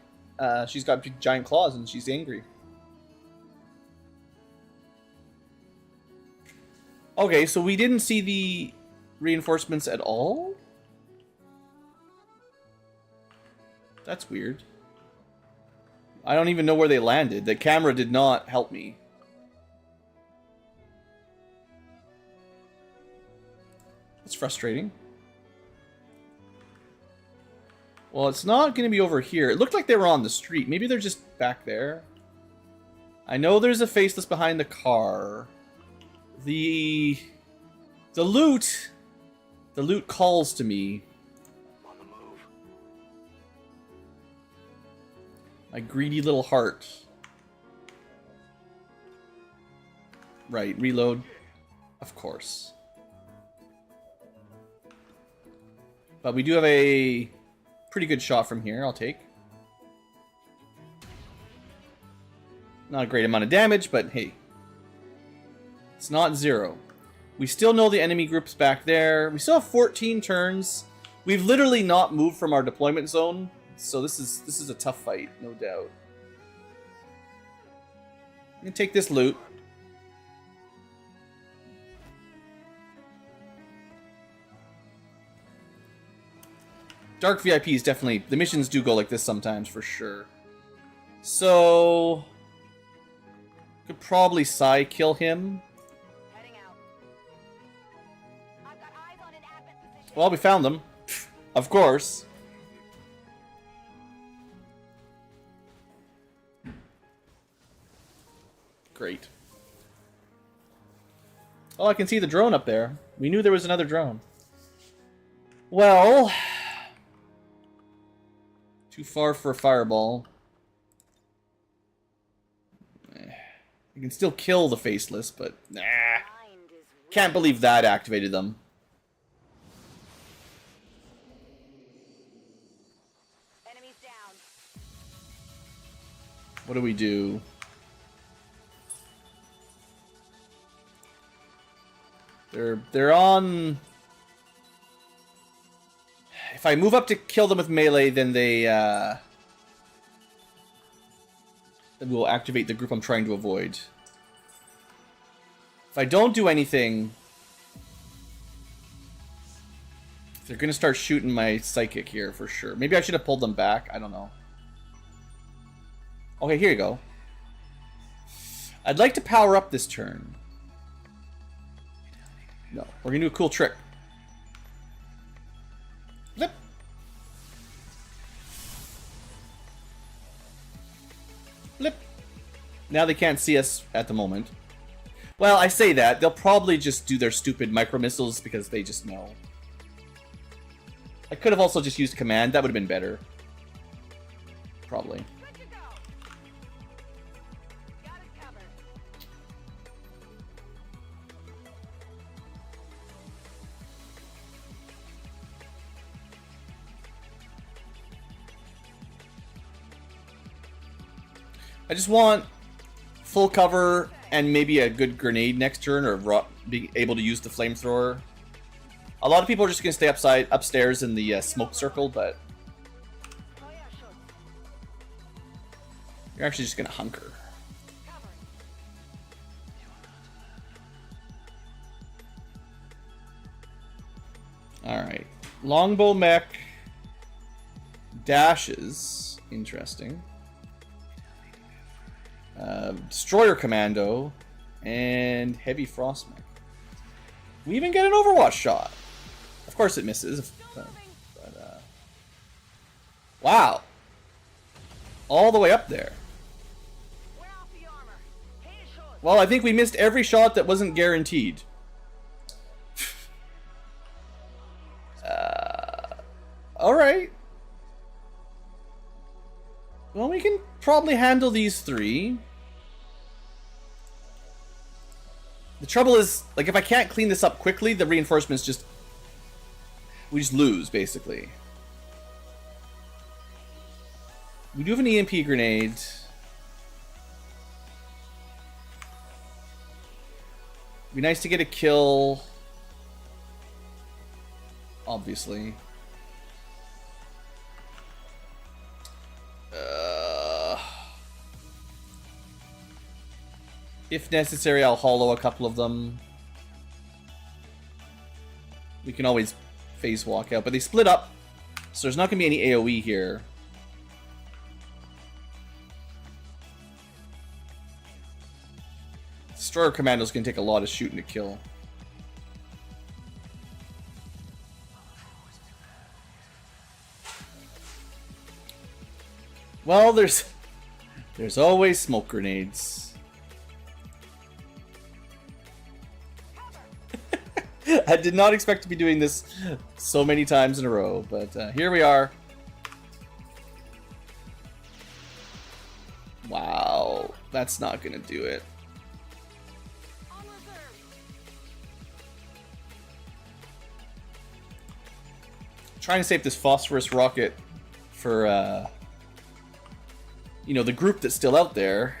she's got big giant claws and she's angry. Okay, so we didn't see the reinforcements at all? That's weird. I don't even know where they landed. The camera did not help me. That's frustrating. Well, it's not going to be over here. It looked like they were on the street. Maybe they're just back there. I know there's a Faceless behind the car. The loot calls to me. On the move. My greedy little heart. Right, reload. Of course. But we do have a pretty good shot from here, I'll take. Not a great amount of damage, but hey. It's not zero. We still know the enemy group's back there. We still have 14 turns. We've literally not moved from our deployment zone, so this is a tough fight, no doubt. I'm gonna take this loot. Dark VIP is definitely... The missions do go like this sometimes, for sure. So... Could probably Psy kill him. Heading out. I've got eyes on an advent position. Well, we found them. Of course. Great. Oh, I can see the drone up there. We knew there was another drone. Well... Too far for a fireball. You can still kill the faceless, but... Nah. Can't believe that activated them. Enemies down. What do we do? They're on... If I move up to kill them with melee, then they then we'll activate the group I'm trying to avoid. If I don't do anything, they're gonna start shooting my psychic here for sure. Maybe I should have pulled them back. I don't know. Okay, here you go. I'd like to power up this turn. No, we're gonna do a cool trick. Flip. Flip. Now they can't see us at the moment. Well, I say that. They'll probably just do their stupid micro missiles because they just know. I could have also just used command. That would have been better. Probably. Good to go. Got it covered. I just want full cover and maybe a good grenade next turn, or being able to use the flamethrower. A lot of people are just going to stay upstairs in the smoke circle, but Oh yeah, sure. you're actually just going to hunker. Cover. Alright. Longbow mech. Dashes. Interesting. Destroyer Commando. And Heavy Frost mech. We even get an Overwatch shot. Of course it misses. Wow. All the way up there. Wear off the armor. Here's yours. Well, I think we missed every shot that wasn't guaranteed. Alright. Well, we can probably handle these three. The trouble is, like, if I can't clean this up quickly, the reinforcements just... We just lose, basically. We do have an EMP grenade. It'd be nice to get a kill. Obviously. If necessary, I'll hollow a couple of them. We can always phase walk out, but they split up, so there's not going to be any AoE here. Destroyer Commando's going to take a lot of shooting to kill. Well, there's always smoke grenades. I did not expect to be doing this so many times in a row, but here we are. Wow, that's not gonna do it. On reserve. Trying to save this phosphorus rocket for, you know, the group that's still out there.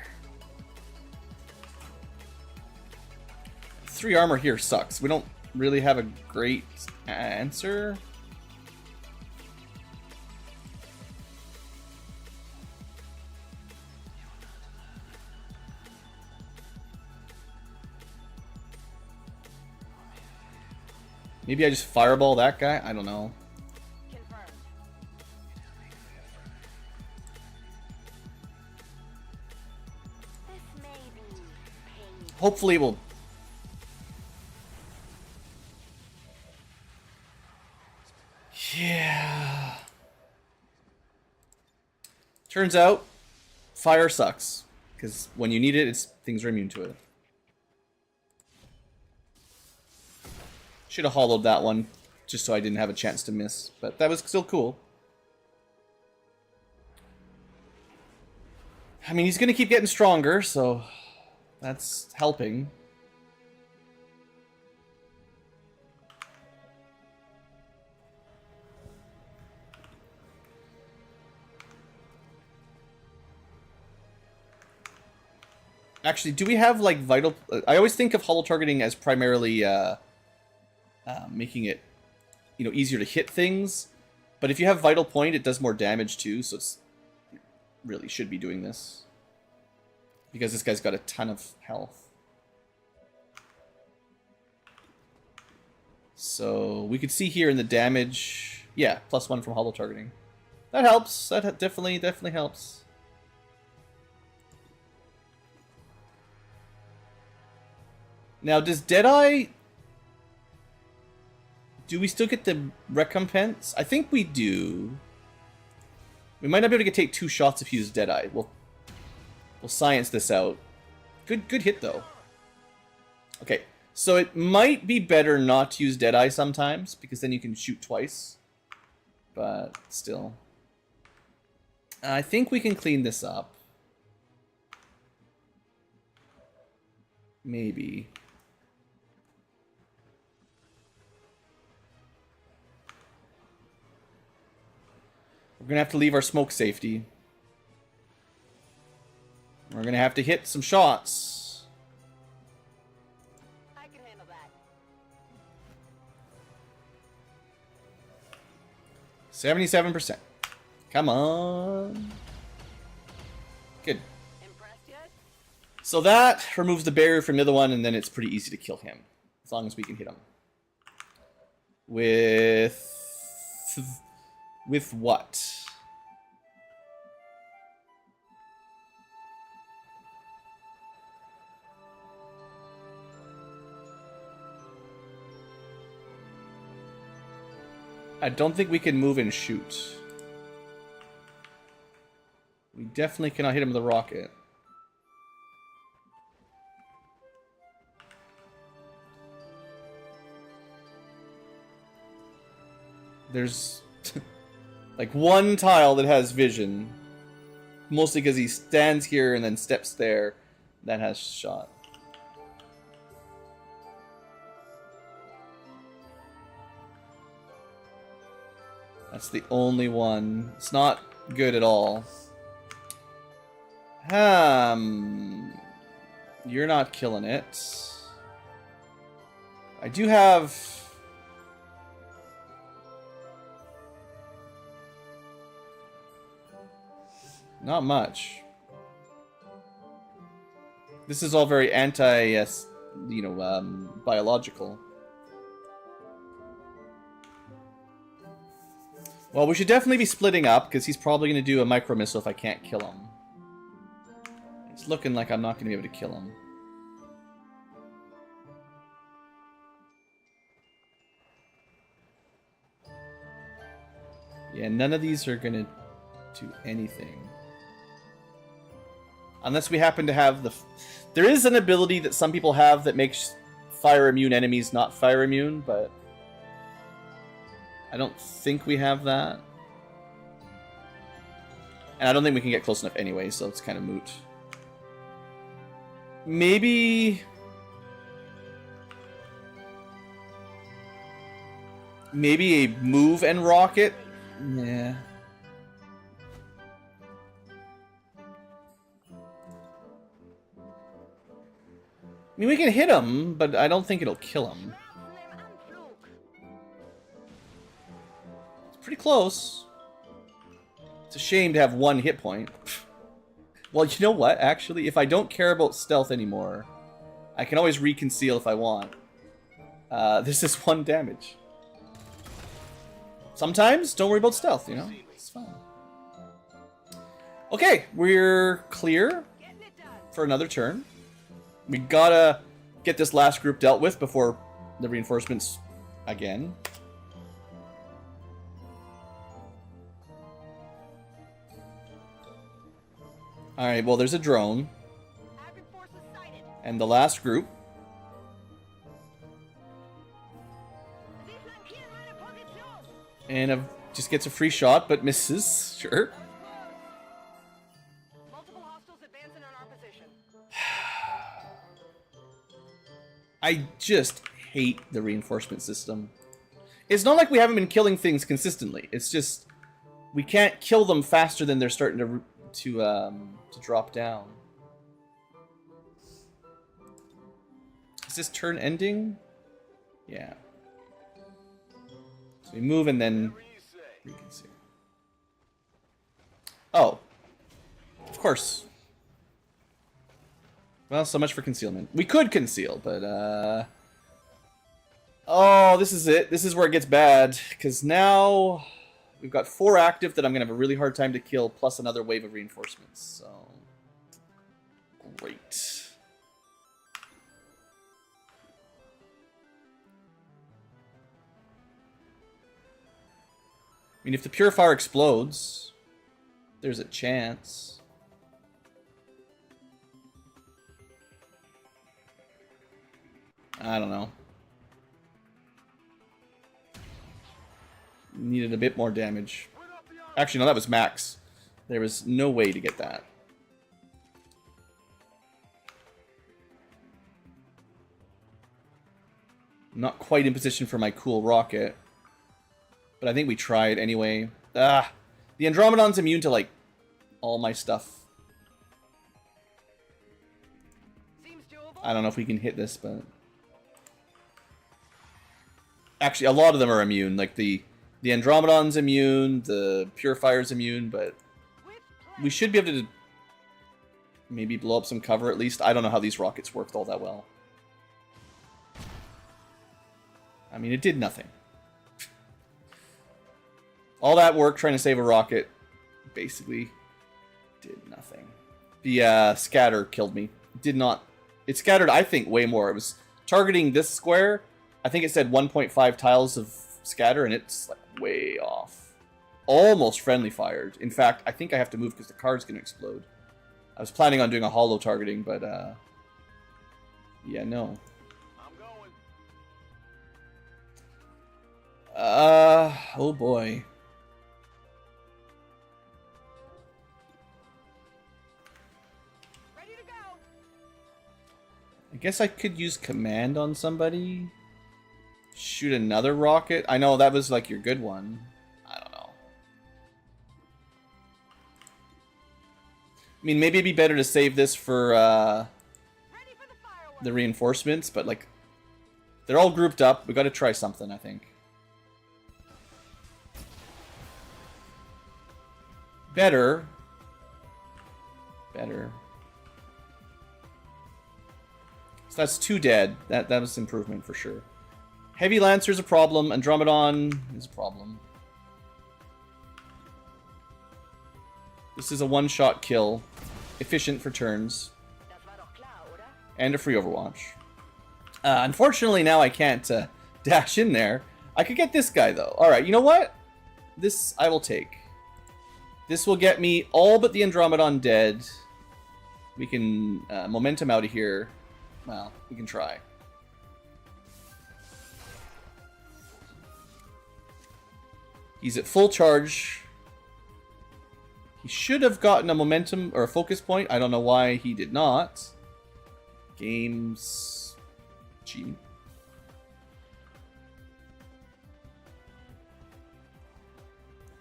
3 armor here sucks. We don't really have a great answer. Maybe I just fireball that guy? I don't know. Confirmed. This may be painful. Hopefully we'll... Yeah. Turns out, fire sucks. Because when you need it, things are immune to it. Should have hollowed that one, just so I didn't have a chance to miss. But that was still cool. I mean, he's going to keep getting stronger, so that's helping. Actually, do we have, like, vital... I always think of hollow targeting as primarily making it, you know, easier to hit things. But if you have vital point, it does more damage too, so it's... It really should be doing this. Because this guy's got a ton of health. So, we could see here in the damage... Yeah, +1 from hollow targeting. That helps. That definitely helps. Now, does Deadeye... Do we still get the recompense? I think we do. We might not be able to take 2 shots if you use Deadeye. We'll science this out. Good hit, though. Okay, so it might be better not to use Deadeye sometimes, because then you can shoot twice. But, still. I think we can clean this up. Maybe. We're going to have to leave our smoke safety. We're going to have to hit some shots. I can handle that. 77%. Come on. Good. Impressed yet? So that removes the barrier from the other one, and then it's pretty easy to kill him. As long as we can hit him. With what? I don't think we can move and shoot. We definitely cannot hit him with a rocket. There's like one tile that has vision. Mostly because he stands here and then steps there. That has shot. That's the only one. It's not good at all. You're not killing it. I do have... Not much. This is all very biological. Well, we should definitely be splitting up, because he's probably going to do a micro missile if I can't kill him. It's looking like I'm not going to be able to kill him. Yeah, none of these are going to do anything. Unless we happen to have the... There is an ability that some people have that makes fire immune enemies not fire immune, but... I don't think we have that. And I don't think we can get close enough anyway, so it's kind of moot. Maybe a move and rocket? Yeah. I mean, we can hit him, but I don't think it'll kill him. It's pretty close. It's a shame to have 1 hit point. Well, you know what, actually? If I don't care about stealth anymore, I can always reconceal if I want. This is 1 damage. Sometimes, don't worry about stealth, you know? It's fine. Okay, we're clear for another turn. We gotta get this last group dealt with before the reinforcements again. Alright, well, there's a drone. And the last group. And just gets a free shot, but misses. Sure. Multiple hostiles advancing on our position. I just hate the reinforcement system. It's not like we haven't been killing things consistently. It's just we can't kill them faster than they're starting to drop down. Is this turn ending? Yeah. So we move and then reconsider. Oh. Of course. Well, so much for concealment. We could conceal, but oh, this is it. This is where it gets bad. Because now we've got 4 active that I'm going to have a really hard time to kill, plus another wave of reinforcements. So, great. I mean, if the purifier explodes, there's a chance. I don't know. Needed a bit more damage. Actually, no, that was max. There was no way to get that. Not quite in position for my cool rocket. But I think we tried anyway. The Andromedon's immune to, like, all my stuff. I don't know if we can hit this, but... Actually, a lot of them are immune. Like, the Andromedon's immune, the Purifier's immune, but... We should be able to maybe blow up some cover at least. I don't know how these rockets worked all that well. I mean, it did nothing. All that work trying to save a rocket basically did nothing. The scatter killed me. Did not... It scattered, I think, way more. It was targeting this square. I think it said 1.5 tiles of scatter, and it's like way off. Almost friendly fired. In fact, I think I have to move because the car's going to explode. I was planning on doing a hollow targeting, but yeah, no. I'm going. Oh boy. I guess I could use command on somebody. Shoot another rocket. I know that was like your good one. I don't know. I mean, maybe it'd be better to save this for the reinforcements, but like they're all grouped up. We got to try something, I think. Better. So that's 2 dead. That was improvement for sure. Heavy Lancer's a problem. Andromedon is a problem. This is a one-shot kill. Efficient for turns. And a free Overwatch. Unfortunately, now I can't dash in there. I could get this guy, though. Alright, you know what? This I will take. This will get me all but the Andromedon dead. We can momentum out of here. Well, we can try. He's at full charge. He should have gotten a momentum or a focus point. I don't know why he did not. Games cheating.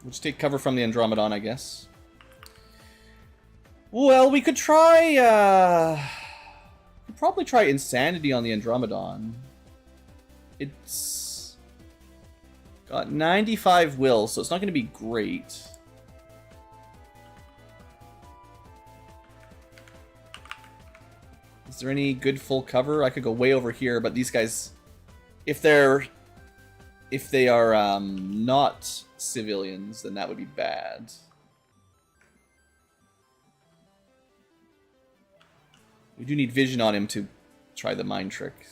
We'll just take cover from the Andromedon, I guess. Well, we could try... we'd probably try Insanity on the Andromedon. It's got 95 will, so it's not going to be great. Is there any good full cover? I could go way over here, but these guys If they are not civilians, then that would be bad. We do need vision on him to try the mind trick.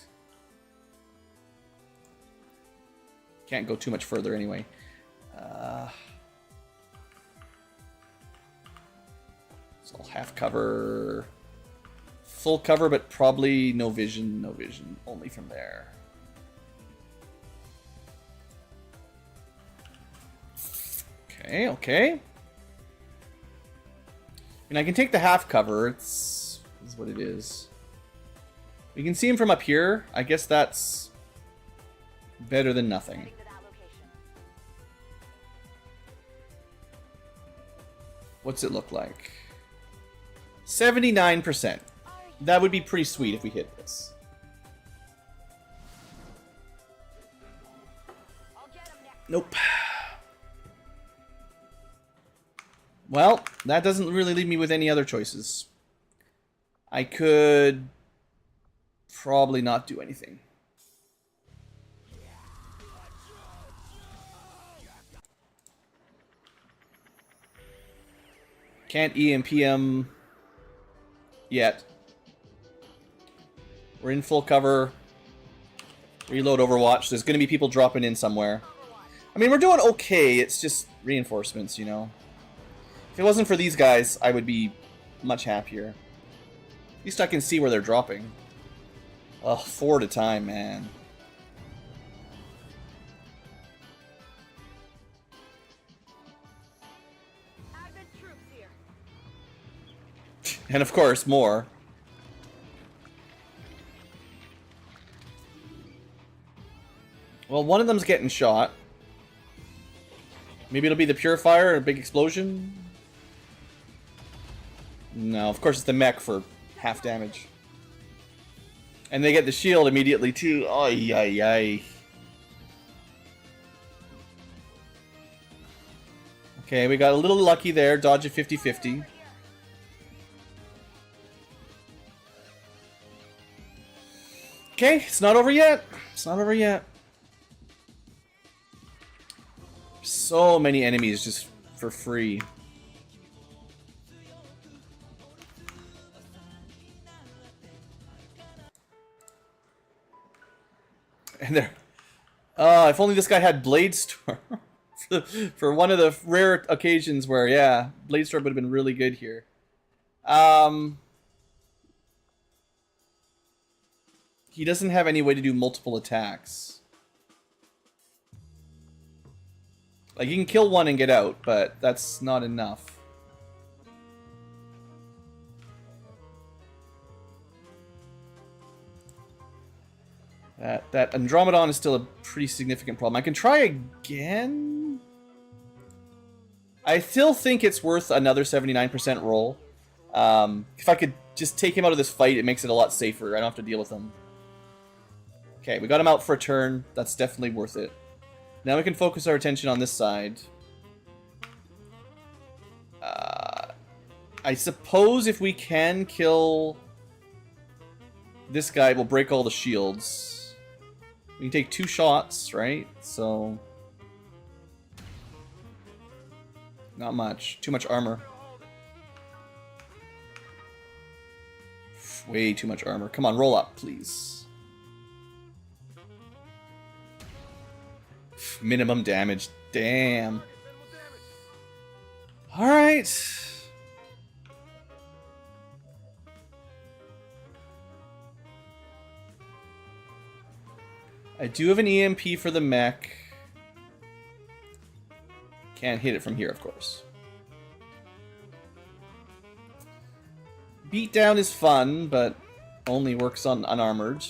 Can't go too much further anyway. So half cover, full cover, but probably no vision, no vision, only from there. Okay, okay. And I can take the half cover. It's what it is. We can see him from up here. I guess that's better than nothing. What's it look like? 79%. That would be pretty sweet if we hit this. Nope. Well, that doesn't really leave me with any other choices. I could probably not do anything. Can't EMP him yet. We're in full cover. Reload Overwatch. There's going to be people dropping in somewhere. I mean, we're doing okay. It's just reinforcements, you know. If it wasn't for these guys, I would be much happier. At least I can see where they're dropping. Oh, 4 at a time, man. And of course, more. Well, one of them's getting shot. Maybe it'll be the Purifier, a big explosion. No, of course it's the mech for half damage. And they get the shield immediately too. Ay, ay, ay. Okay, we got a little lucky there. Dodge a 50-50. Okay, it's not over yet. It's not over yet. So many enemies just for free. And there. If only this guy had Blade Storm. For one of the rare occasions where, yeah, Blade Storm would have been really good here. He doesn't have any way to do multiple attacks. Like, you can kill one and get out, but that's not enough. That Andromedon is still a pretty significant problem. I can try again. I still think it's worth another 79% roll. If I could just take him out of this fight, it makes it a lot safer. I don't have to deal with him. Okay, we got him out for a turn. That's definitely worth it. Now we can focus our attention on this side. I suppose if we can kill this guy, we'll break all the shields. We can take 2 shots, right? So... not much. Too much armor. Way too much armor. Come on, roll up, please. Minimum damage. Damn. Alright. I do have an EMP for the mech. Can't hit it from here, of course. Beatdown is fun, but only works on unarmored.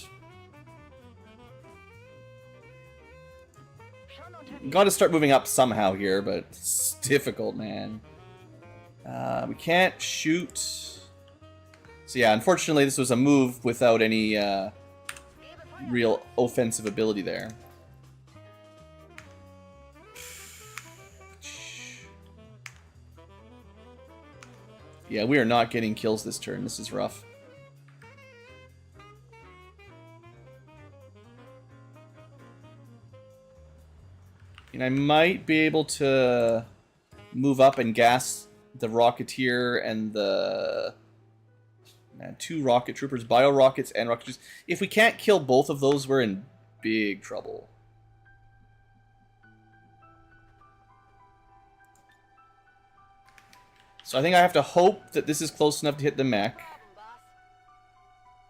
Gotta start moving up somehow here, but it's difficult, man. We can't shoot. So yeah, unfortunately this was a move without any real offensive ability there. Yeah, we are not getting kills this turn. This is rough. And I might be able to move up and gas the Rocketeer and the... Man, 2 rocket troopers, bio rockets and rocket troopers. If we can't kill both of those, we're in big trouble. So I think I have to hope that this is close enough to hit the mech.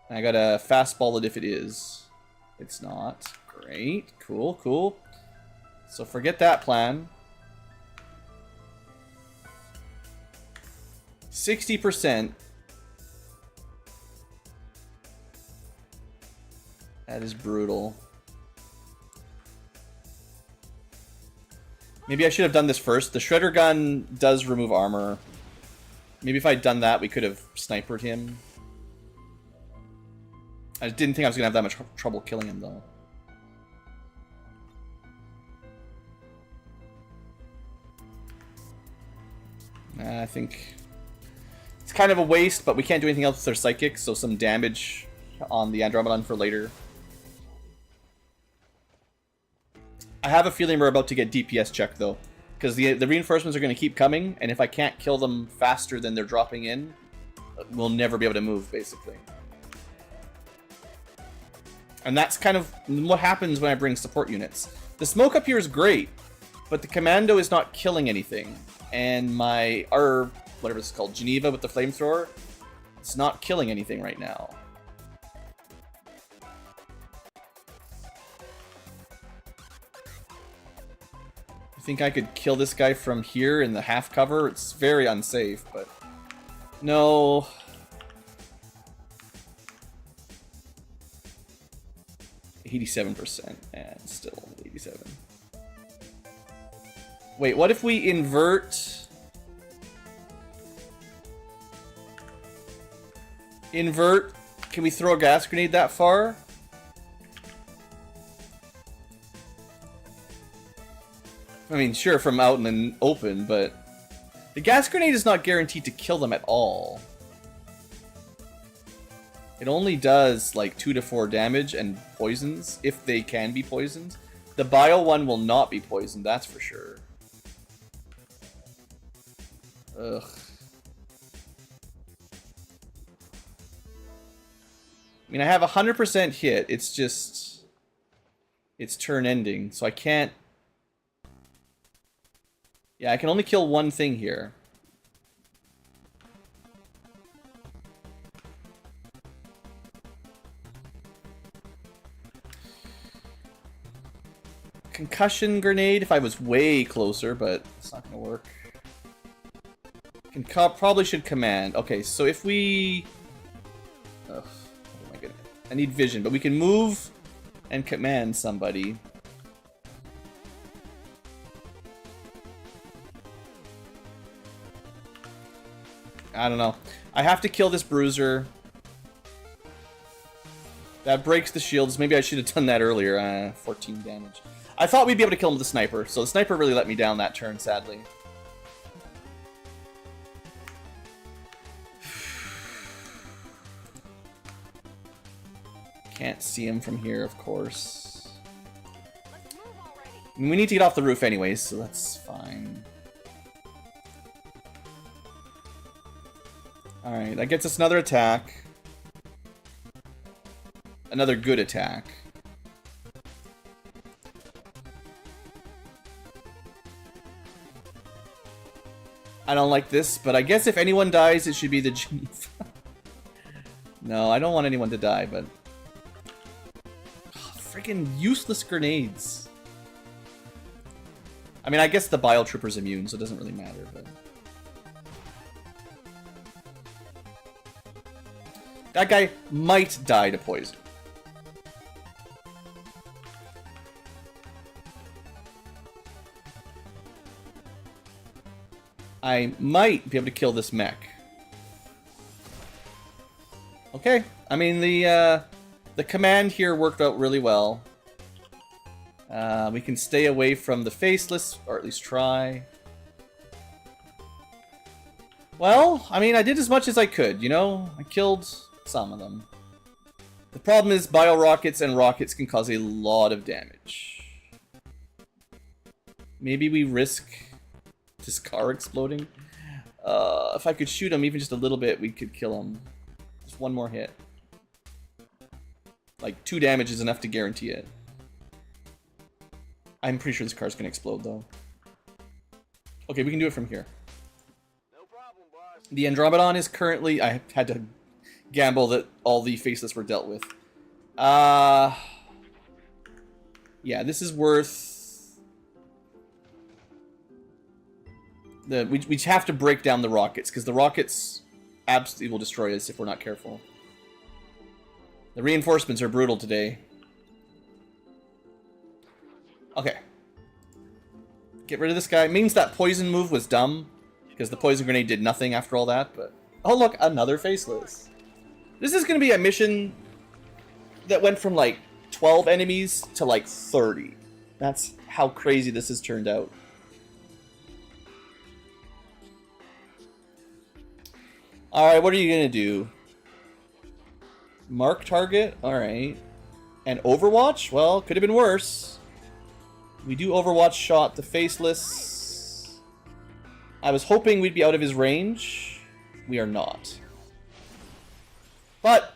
And I gotta fastball it if it is. It's not. Great. Cool, cool. So forget that plan. 60%. That is brutal. Maybe I should have done this first. The Shredder gun does remove armor. Maybe if I'd done that, we could have sniped him. I didn't think I was going to have that much trouble killing him, though. I think it's kind of a waste, but we can't do anything else with their psychic, so some damage on the Andromedon for later. I have a feeling we're about to get DPS check, though, because the reinforcements are going to keep coming, and if I can't kill them faster than they're dropping in, we'll never be able to move, basically. And that's kind of what happens when I bring support units. The smoke up here is great, but the commando is not killing anything. And my, or whatever it's called, Geneva with the flamethrower, it's not killing anything right now. I think I could kill this guy from here in the half cover. It's very unsafe, but no. %, and still 87. Wait, what if we invert? Invert? Can we throw a gas grenade that far? I mean, sure, from out in the open, but the gas grenade is not guaranteed to kill them at all. It only does like 2 to 4 damage and poisons, if they can be poisoned. The bio one will not be poisoned, that's for sure. Ugh. I mean, I have 100% hit, it's just... It's turn ending, so I can't... Yeah, I can only kill one thing here. Concussion grenade if I was way closer, but it's not going to work. Probably should command. Okay, so if we... Ugh, oh my goodness. I need vision, but we can move and command somebody. I don't know. I have to kill this bruiser. That breaks the shields. Maybe I should have done that earlier. 14 damage. I thought we'd be able to kill him with the sniper, so the sniper really let me down that turn, sadly. Can't see him from here, of course. I mean, we need to get off the roof anyways, so that's fine. Alright, that gets us another attack. Another good attack. I don't like this, but I guess if anyone dies, it should be the Geneva. No, I don't want anyone to die, but... Oh, freaking useless grenades. I mean, I guess the Bile Trooper's immune, so it doesn't really matter, but... That guy might die to poison. I might be able to kill this mech. Okay, I mean the command here worked out really well. We can stay away from the faceless, or at least try. Well, I mean, I did as much as I could, you know? I killed some of them. The problem is bio rockets and rockets can cause a lot of damage. Maybe we risk this car exploding. If I could shoot him even just a little bit, we could kill him. Just one more hit. Like 2 damage is enough to guarantee it. I'm pretty sure this car's gonna explode though. Okay, we can do it from here. No problem, boss. The Andromedon is currently... I had to gamble that all the faceless were dealt with. Yeah, this is worth... We have to break down the rockets, because the rockets absolutely will destroy us if we're not careful. The reinforcements are brutal today. Okay. Get rid of this guy. It means that poison move was dumb, because the poison grenade did nothing after all that, but... Oh look, another faceless. This is going to be a mission that went from like 12 enemies to like 30. That's how crazy this has turned out. Alright, what are you going to do? Mark target? Alright. And Overwatch? Well, could have been worse. We do Overwatch shot the faceless. I was hoping we'd be out of his range. We are not. But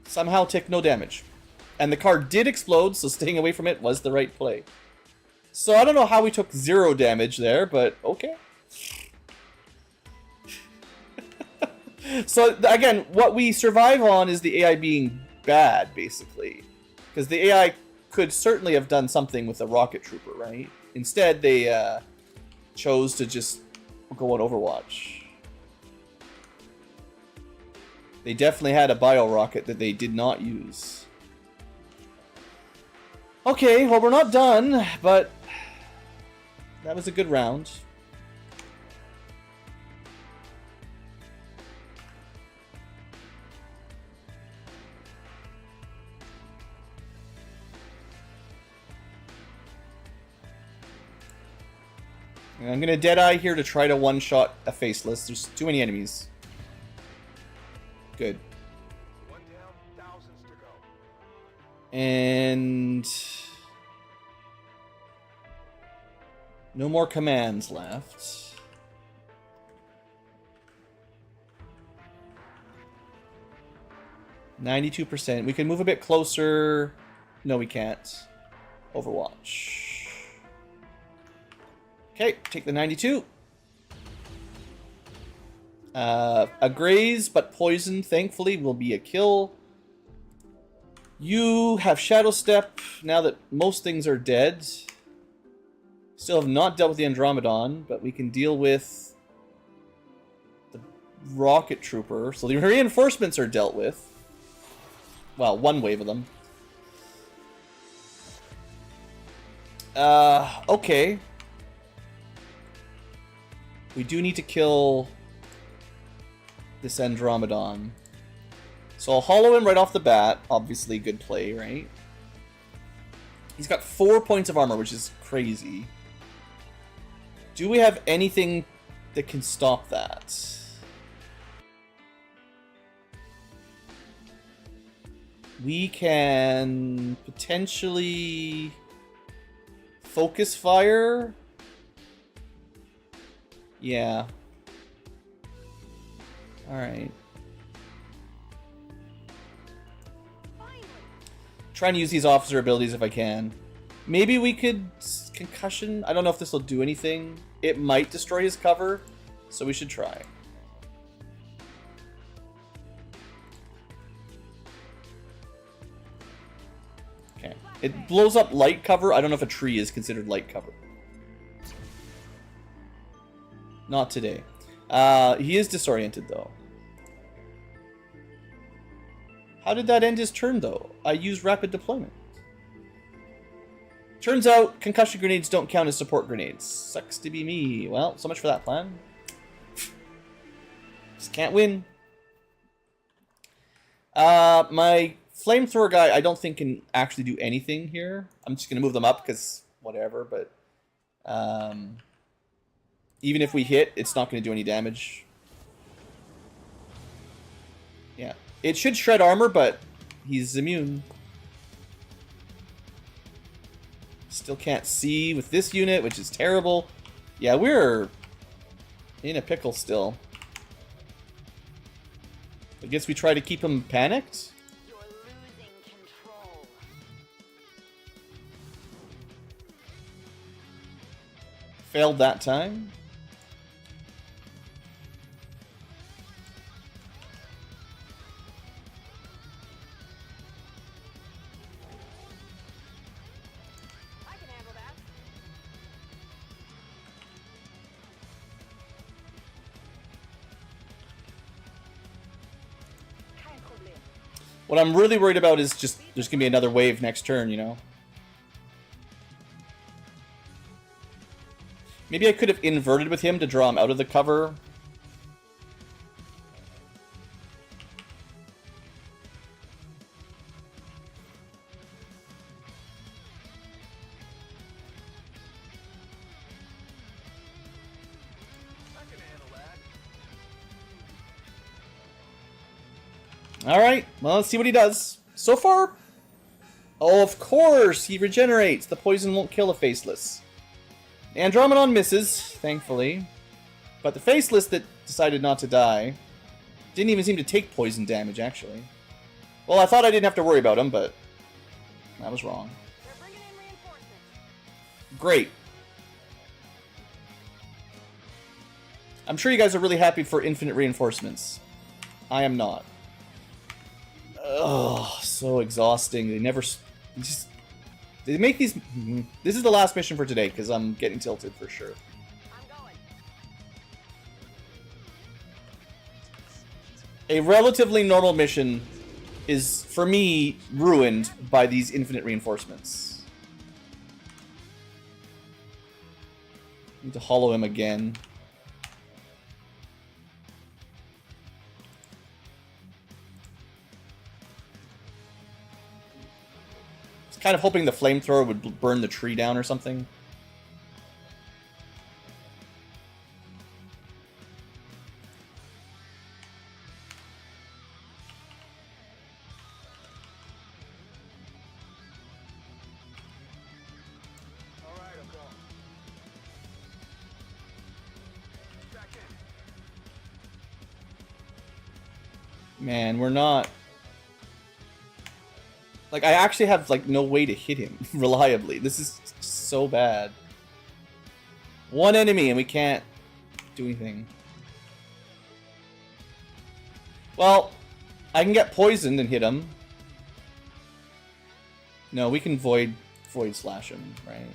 somehow took no damage. And the car did explode, so staying away from it was the right play. So I don't know how we took 0 damage there, but okay. So again, what we survive on is the AI being bad, basically. Because the AI could certainly have done something with a rocket trooper, right? Instead, they chose to just go on Overwatch. They definitely had a bio-rocket that they did not use. Okay, well we're not done, but that was a good round. And I'm gonna Deadeye here to try to one-shot a faceless. There's too many enemies. Good. One down, thousands to go. And no more commands left. %. We can move a bit closer. No, we can't. Overwatch. Okay, take the 92. A graze, but poison, thankfully, will be a kill. You have Shadow Step, now that most things are dead. Still have not dealt with the Andromedon, but we can deal with the Rocket Trooper. So the reinforcements are dealt with. Well, one wave of them. Okay. We do need to kill this Andromedon. So I'll hollow him right off the bat. Obviously, good play, right? He's got 4 points of armor, which is crazy. Do we have anything that can stop that? We can potentially focus fire. Yeah. Alright. Trying to use these officer abilities if I can. Maybe we could... Concussion? I don't know if this will do anything. It might destroy his cover, so we should try. Okay. It blows up light cover. I don't know if a tree is considered light cover. Not today. He is disoriented, though. How did that end his turn, though? I used rapid deployment. Turns out, concussion grenades don't count as support grenades. Sucks to be me. Well, so much for that plan. Just can't win. My flamethrower guy, I don't think can actually do anything here. I'm just going to move them up, because whatever, but... even if we hit, it's not going to do any damage. Yeah. It should shred armor, but he's immune. Still can't see with this unit, which is terrible. Yeah, we're in a pickle still. I guess we try to keep him panicked. You're losing control. Failed that time. I can handle that. Kein Problem. What I'm really worried about is just there's gonna be another wave next turn, you know? Maybe I could have inverted with him to draw him out of the cover. I can handle that. Alright, well, let's see what he does. So far... Oh, of course! He regenerates! The poison won't kill a Faceless. Andromedon misses, thankfully. But the Faceless that decided not to die didn't even seem to take poison damage, actually. Well, I thought I didn't have to worry about him, but I was wrong. They're bringing in reinforcements. Great. I'm sure you guys are really happy for infinite reinforcements. I am not. Ugh, so exhausting. They never... Just... They make these... This is the last mission for today, because I'm getting tilted for sure. I'm going. A relatively normal mission is, for me, ruined by these infinite reinforcements. Need to hollow him again. Kind of hoping the flamethrower would burn the tree down or something. All right, I'm going. Back in. Man, we're not... Like, I actually have, like, no way to hit him reliably. This is so bad. One enemy and we can't do anything. Well, I can get poisoned and hit him. No, we can void slash him, right?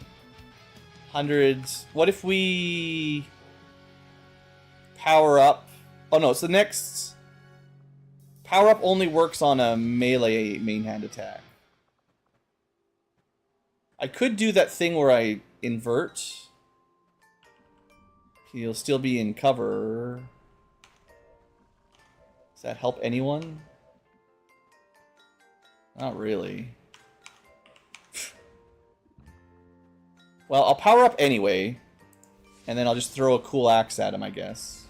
Hundreds. What if we power up? Oh no, so the next... Power up only works on a melee main hand attack. I could do that thing where I invert. He'll still be in cover. Does that help anyone? Not really. Well, I'll power up anyway. And then I'll just throw a cool axe at him, I guess.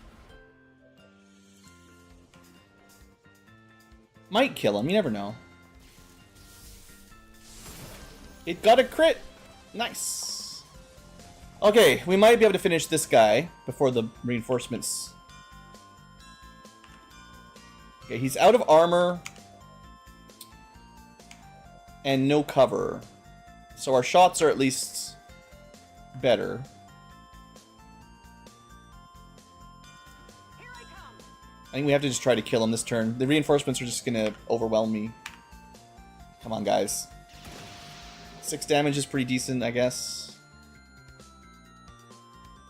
Might kill him, you never know. It got a crit! Nice! Okay, we might be able to finish this guy before the reinforcements. Okay, he's out of armor. And no cover. So our shots are at least better. I think we have to just try to kill him this turn. The reinforcements are just gonna overwhelm me. Come on, guys. 6 damage is pretty decent, I guess.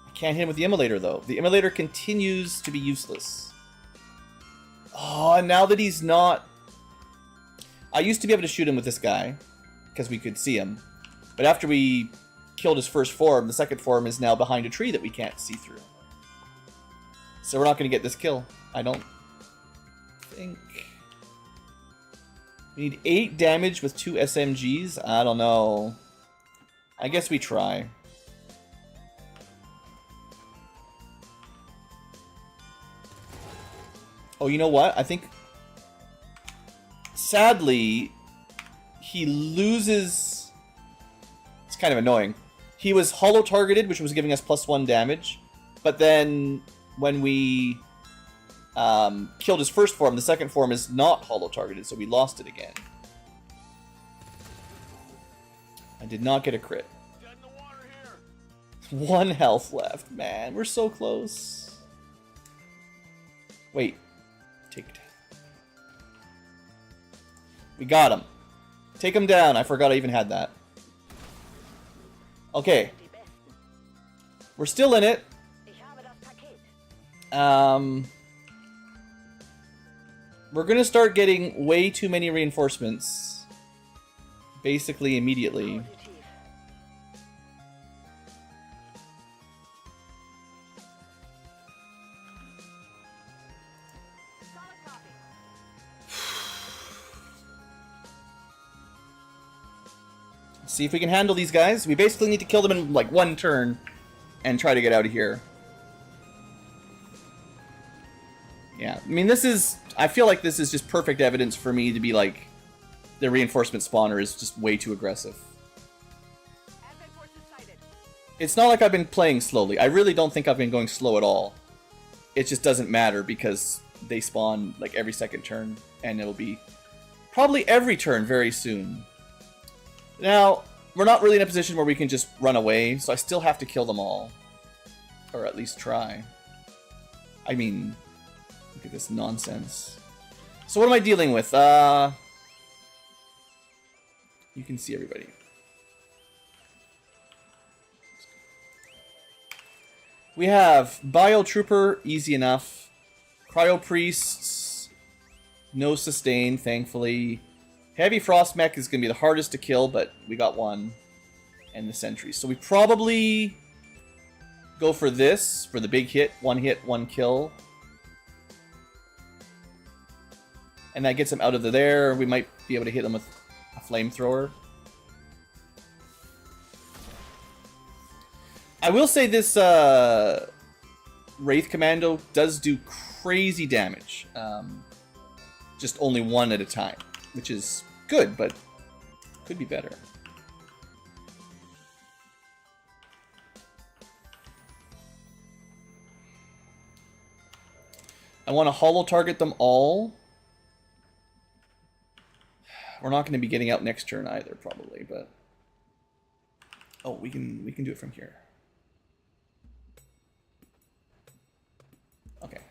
I can't hit him with the immolator, though. The immolator continues to be useless. Oh, and now that he's not... I used to be able to shoot him with this guy, because we could see him. But after we killed his first form, the second form is now behind a tree that we can't see through. So we're not going to get this kill. I don't think. We need 8 damage with 2 SMGs? I don't know. I guess we try. Oh, you know what? I think... Sadly, he loses It's kind of annoying. He was hollow targeted, which was giving us +1 damage. But then when we killed his first form, the second form is not hollow targeted, so we lost it again. I did not get a crit. 1 health left. Man, we're so close. Wait. Take it. We got him. Take him down. I forgot I even had that. Okay. We're still in it. We're gonna start getting way too many reinforcements. Basically immediately. See if we can handle these guys. We basically need to kill them in like 1 turn and try to get out of here. Yeah, I mean, this is... I feel like this is just perfect evidence for me to be like, the reinforcement spawner is just way too aggressive. It's not like I've been playing slowly. I really don't think I've been going slow at all. It just doesn't matter because they spawn like every second turn, and it'll be probably every turn very soon. Now, we're not really in a position where we can just run away, so I still have to kill them all. Or at least try. I mean, look at this nonsense. So what am I dealing with? You can see everybody. We have Bio Trooper, easy enough. Cryo Priests, no sustain, thankfully. Heavy Frost Mech is going to be the hardest to kill, but we got 1. And the Sentries. So we probably go for this, for the big hit, 1 kill. And that gets him out of there. We might be able to hit him with a flamethrower. I will say this Wraith Commando does do crazy damage. Just only 1 at a time. Which is good, but could be better. I want to hollow target them all. We're not going to be getting out next turn either, probably, but... Oh, we can do it from here. Okay.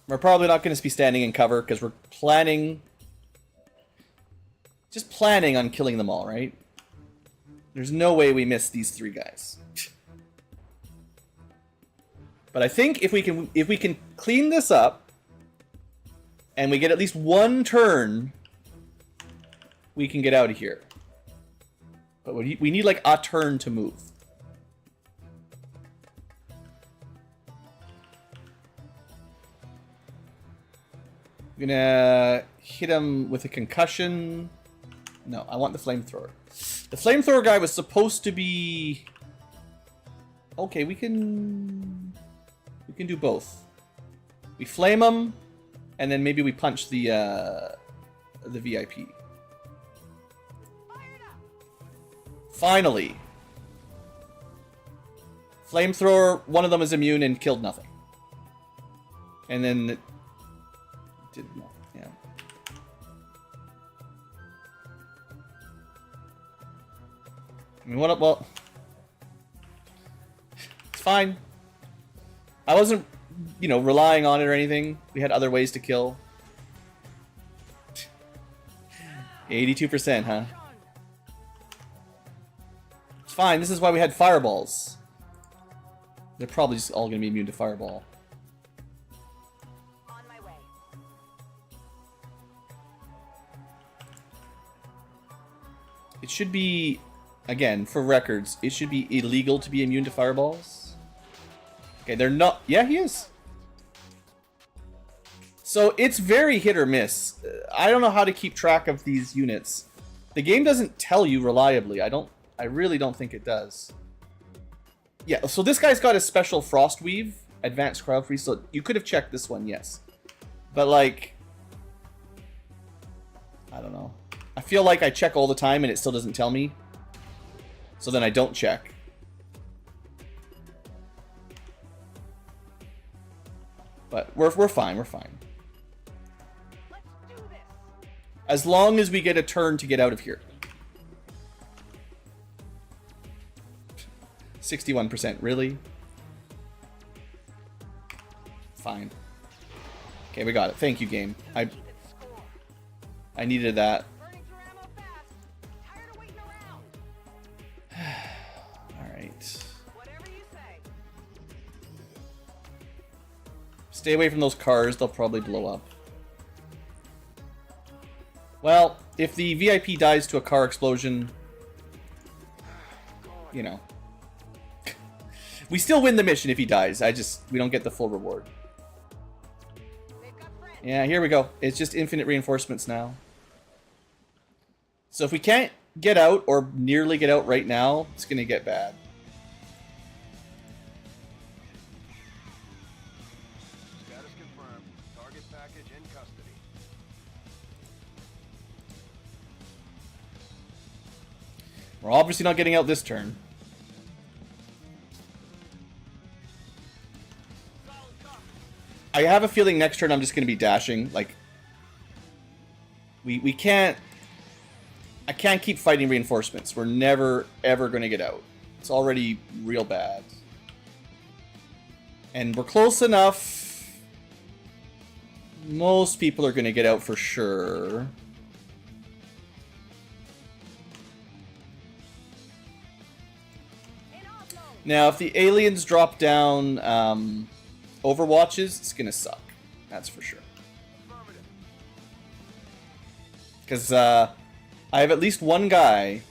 We're probably not going to be standing in cover because we're planning... Just planning on killing them all, right? There's no way we miss these 3 guys. But I think if we can clean this up and we get at least 1 turn, we can get out of here. But we need like a turn to move. I'm gonna hit him with a concussion. No, I want the flamethrower. The flamethrower guy was supposed to be... Okay, we can do both. We flame him, and then maybe we punch the VIP. Finally. Flamethrower, one of them is immune and killed nothing. And then it did nothing, yeah. I mean, well, it's fine. I wasn't, relying on it or anything. We had other ways to kill. 82%, huh? It's fine. This is why we had fireballs. They're probably just all going to be immune to fireball. On my way. It should be, again, for records, it should be illegal to be immune to fireballs. Okay, they're not... Yeah, he is. So it's very hit or miss. I don't know how to keep track of these units. The game doesn't tell you reliably. I really don't think it does. Yeah, so this guy's got a special Frost Weave, Advanced Cryo Freeze, so you could have checked this one, yes. But, like... I don't know. I feel like I check all the time and it still doesn't tell me. So then I don't check. But we're fine, we're fine. Let's do this. As long as we get a turn to get out of here. 61%, really? Fine. Okay, we got it. Thank you, game. I needed that. Burning through ammo fast. Tired of waiting around. Alright. Whatever you say. Stay away from those cars, they'll probably blow up. Well, if the VIP dies to a car explosion, you know. We still win the mission if he dies, we don't get the full reward. Yeah, here we go. It's just infinite reinforcements now. So if we can't get out, or nearly get out right now, it's gonna get bad. Status confirmed. Target package in custody. We're obviously not getting out this turn. I have a feeling next turn I'm just going to be dashing. Like, we can't... I can't keep fighting reinforcements. We're never, ever going to get out. It's already real bad. And we're close enough. Most people are going to get out for sure. Now, if the aliens drop down Overwatches, it's gonna suck. That's for sure. Because I have at least one guy,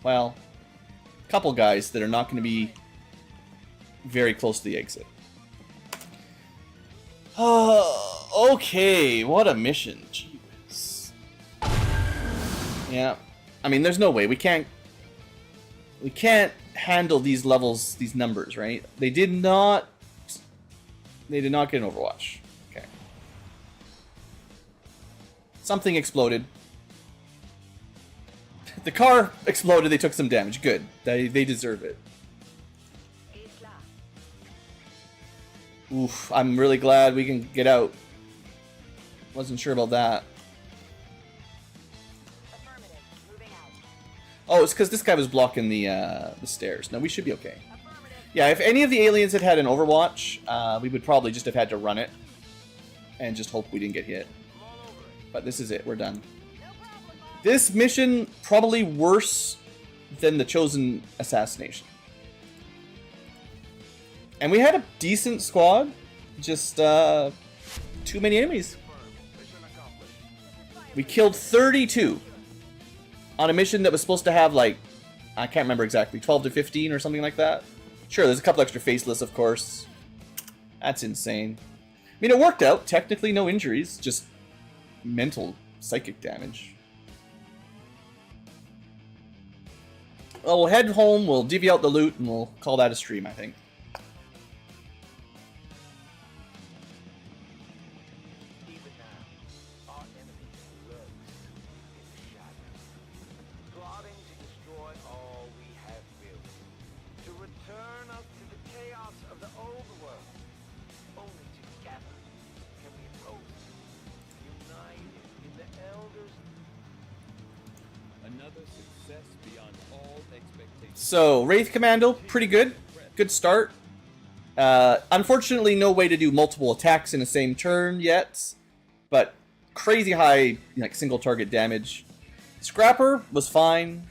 well, a couple guys that are not going to be very close to the exit. Okay, what a mission. Gee whiz. Yeah, I mean, there's no way. We can't handle these levels, these numbers, right? They did not get an Overwatch. Okay. Something exploded. The car exploded, they took some damage. Good. They deserve it. Oof, I'm really glad we can get out. Wasn't sure about that. Oh, it's because this guy was blocking the stairs. No, we should be okay. Yeah, if any of the aliens had had an Overwatch, we would probably just have had to run it and just hope we didn't get hit. But this is it. We're done. This mission probably worse than the Chosen assassination. And we had a decent squad, just too many enemies. We killed 32 on a mission that was supposed to have, like, I can't remember exactly, 12 to 15 or something like that. Sure, there's a couple extra faceless, of course. That's insane. I mean, it worked out. Technically, no injuries, just mental, psychic damage. Well, we'll head home, we'll divvy out the loot, and we'll call that a stream, I think. Even now, our enemy lurks in the shadows, plotting to destroy all we have built, to return us to the chaos of the old world. Only together can we oppose it, united in the elders. Another success beyond all expectations. So, Wraith Commando, pretty good. Good start. Unfortunately, no way to do multiple attacks in the same turn yet, but crazy high, like, single target damage. Scrapper was fine.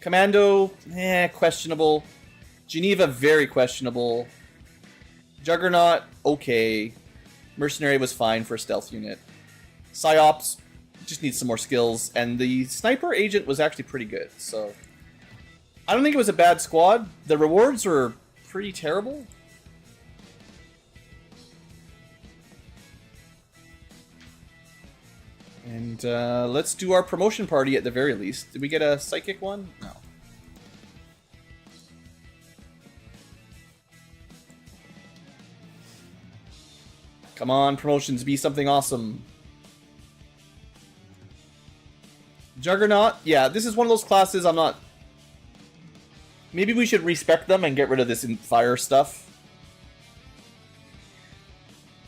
Commando, questionable. Geneva, very questionable. Juggernaut, okay. Mercenary was fine for a stealth unit. Psyops just needs some more skills, and the Sniper Agent was actually pretty good, so I don't think it was a bad squad. The rewards were pretty terrible. And let's do our promotion party at the very least. Did we get a psychic one? No. Come on, promotions, be something awesome. Juggernaut, yeah, this is one of those classes I'm not Maybe we should respec them and get rid of this fire stuff.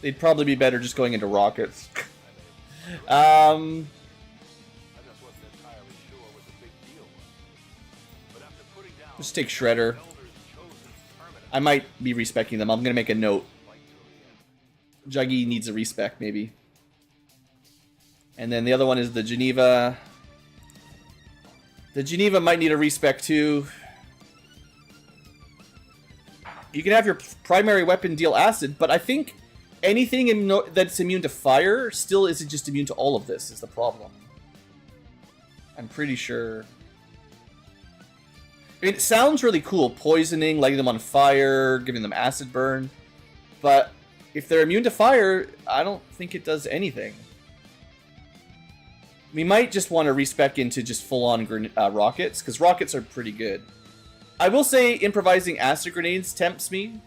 They'd probably be better just going into rockets. I just wasn't entirely sure what the big deal was. But after putting down Let's take Shredder. Elder's chosen permanent I might be respecing them. I'm going to make a note. light to the end. Juggy needs a respec, maybe. And then the other one is the Geneva. The Geneva might need a respec too. You can have your primary weapon deal acid, but I think anything that's immune to fire still isn't just immune to all of this is the problem. I'm pretty sure. I mean, it sounds really cool. Poisoning, lighting them on fire, giving them acid burn. But if they're immune to fire, I don't think it does anything. We might just want to respec into just full-on rockets, because rockets are pretty good. I will say improvising acid grenades tempts me.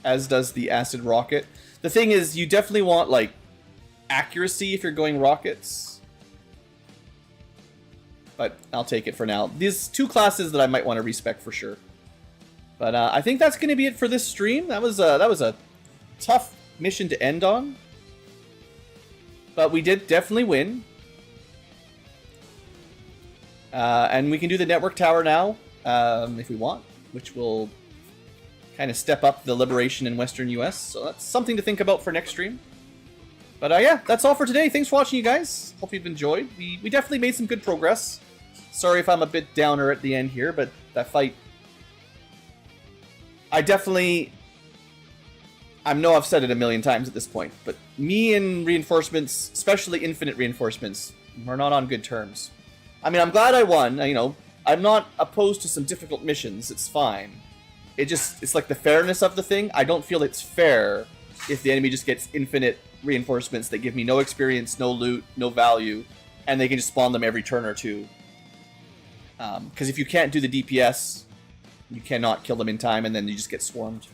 As does the acid rocket. The thing is, you definitely want, like, accuracy if you're going rockets. But I'll take it for now. These two classes that I might want to respec for sure. But I think that's going to be it for this stream. That was a tough mission to end on. But we did definitely win. And we can do the network tower now, if we want, which will kind of step up the liberation in Western US. So that's something to think about for next stream. But yeah, that's all for today. Thanks for watching, you guys. Hope you've enjoyed. We definitely made some good progress. Sorry if I'm a bit downer at the end here, but that fight... I know I've said it a million times at this point, but me and reinforcements, especially infinite reinforcements, are not on good terms. I mean, I'm glad I won. You know, I'm not opposed to some difficult missions. It's fine. It's like the fairness of the thing. I don't feel it's fair if the enemy just gets infinite reinforcements that give me no experience, no loot, no value, and they can just spawn them every turn or two. Because if you can't do the DPS, you cannot kill them in time, and then you just get swarmed.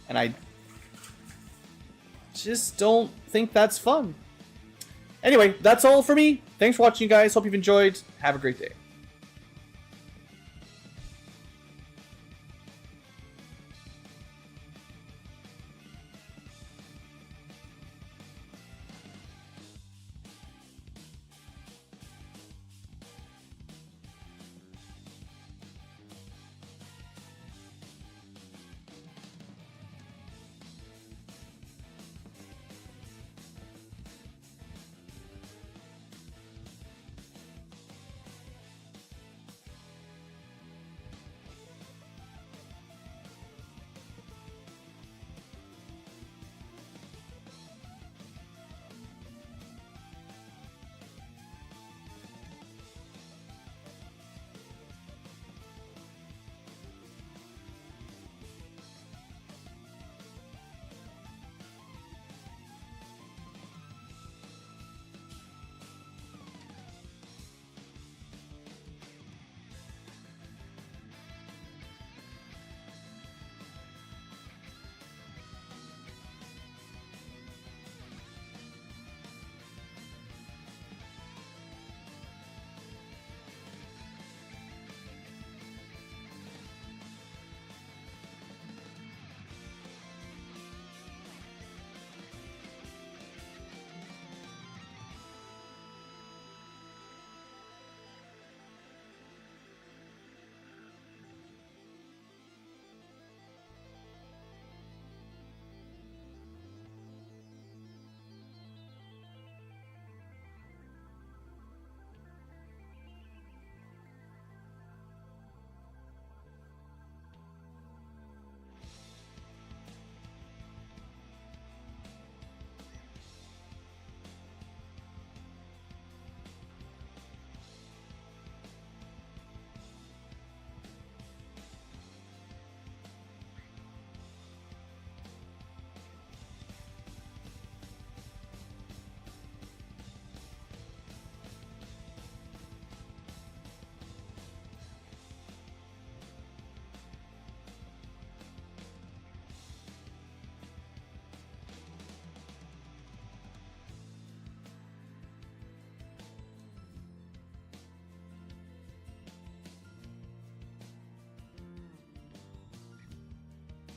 And I just don't think that's fun. Anyway, that's all for me. Thanks for watching, you guys. Hope you've enjoyed. Have a great day.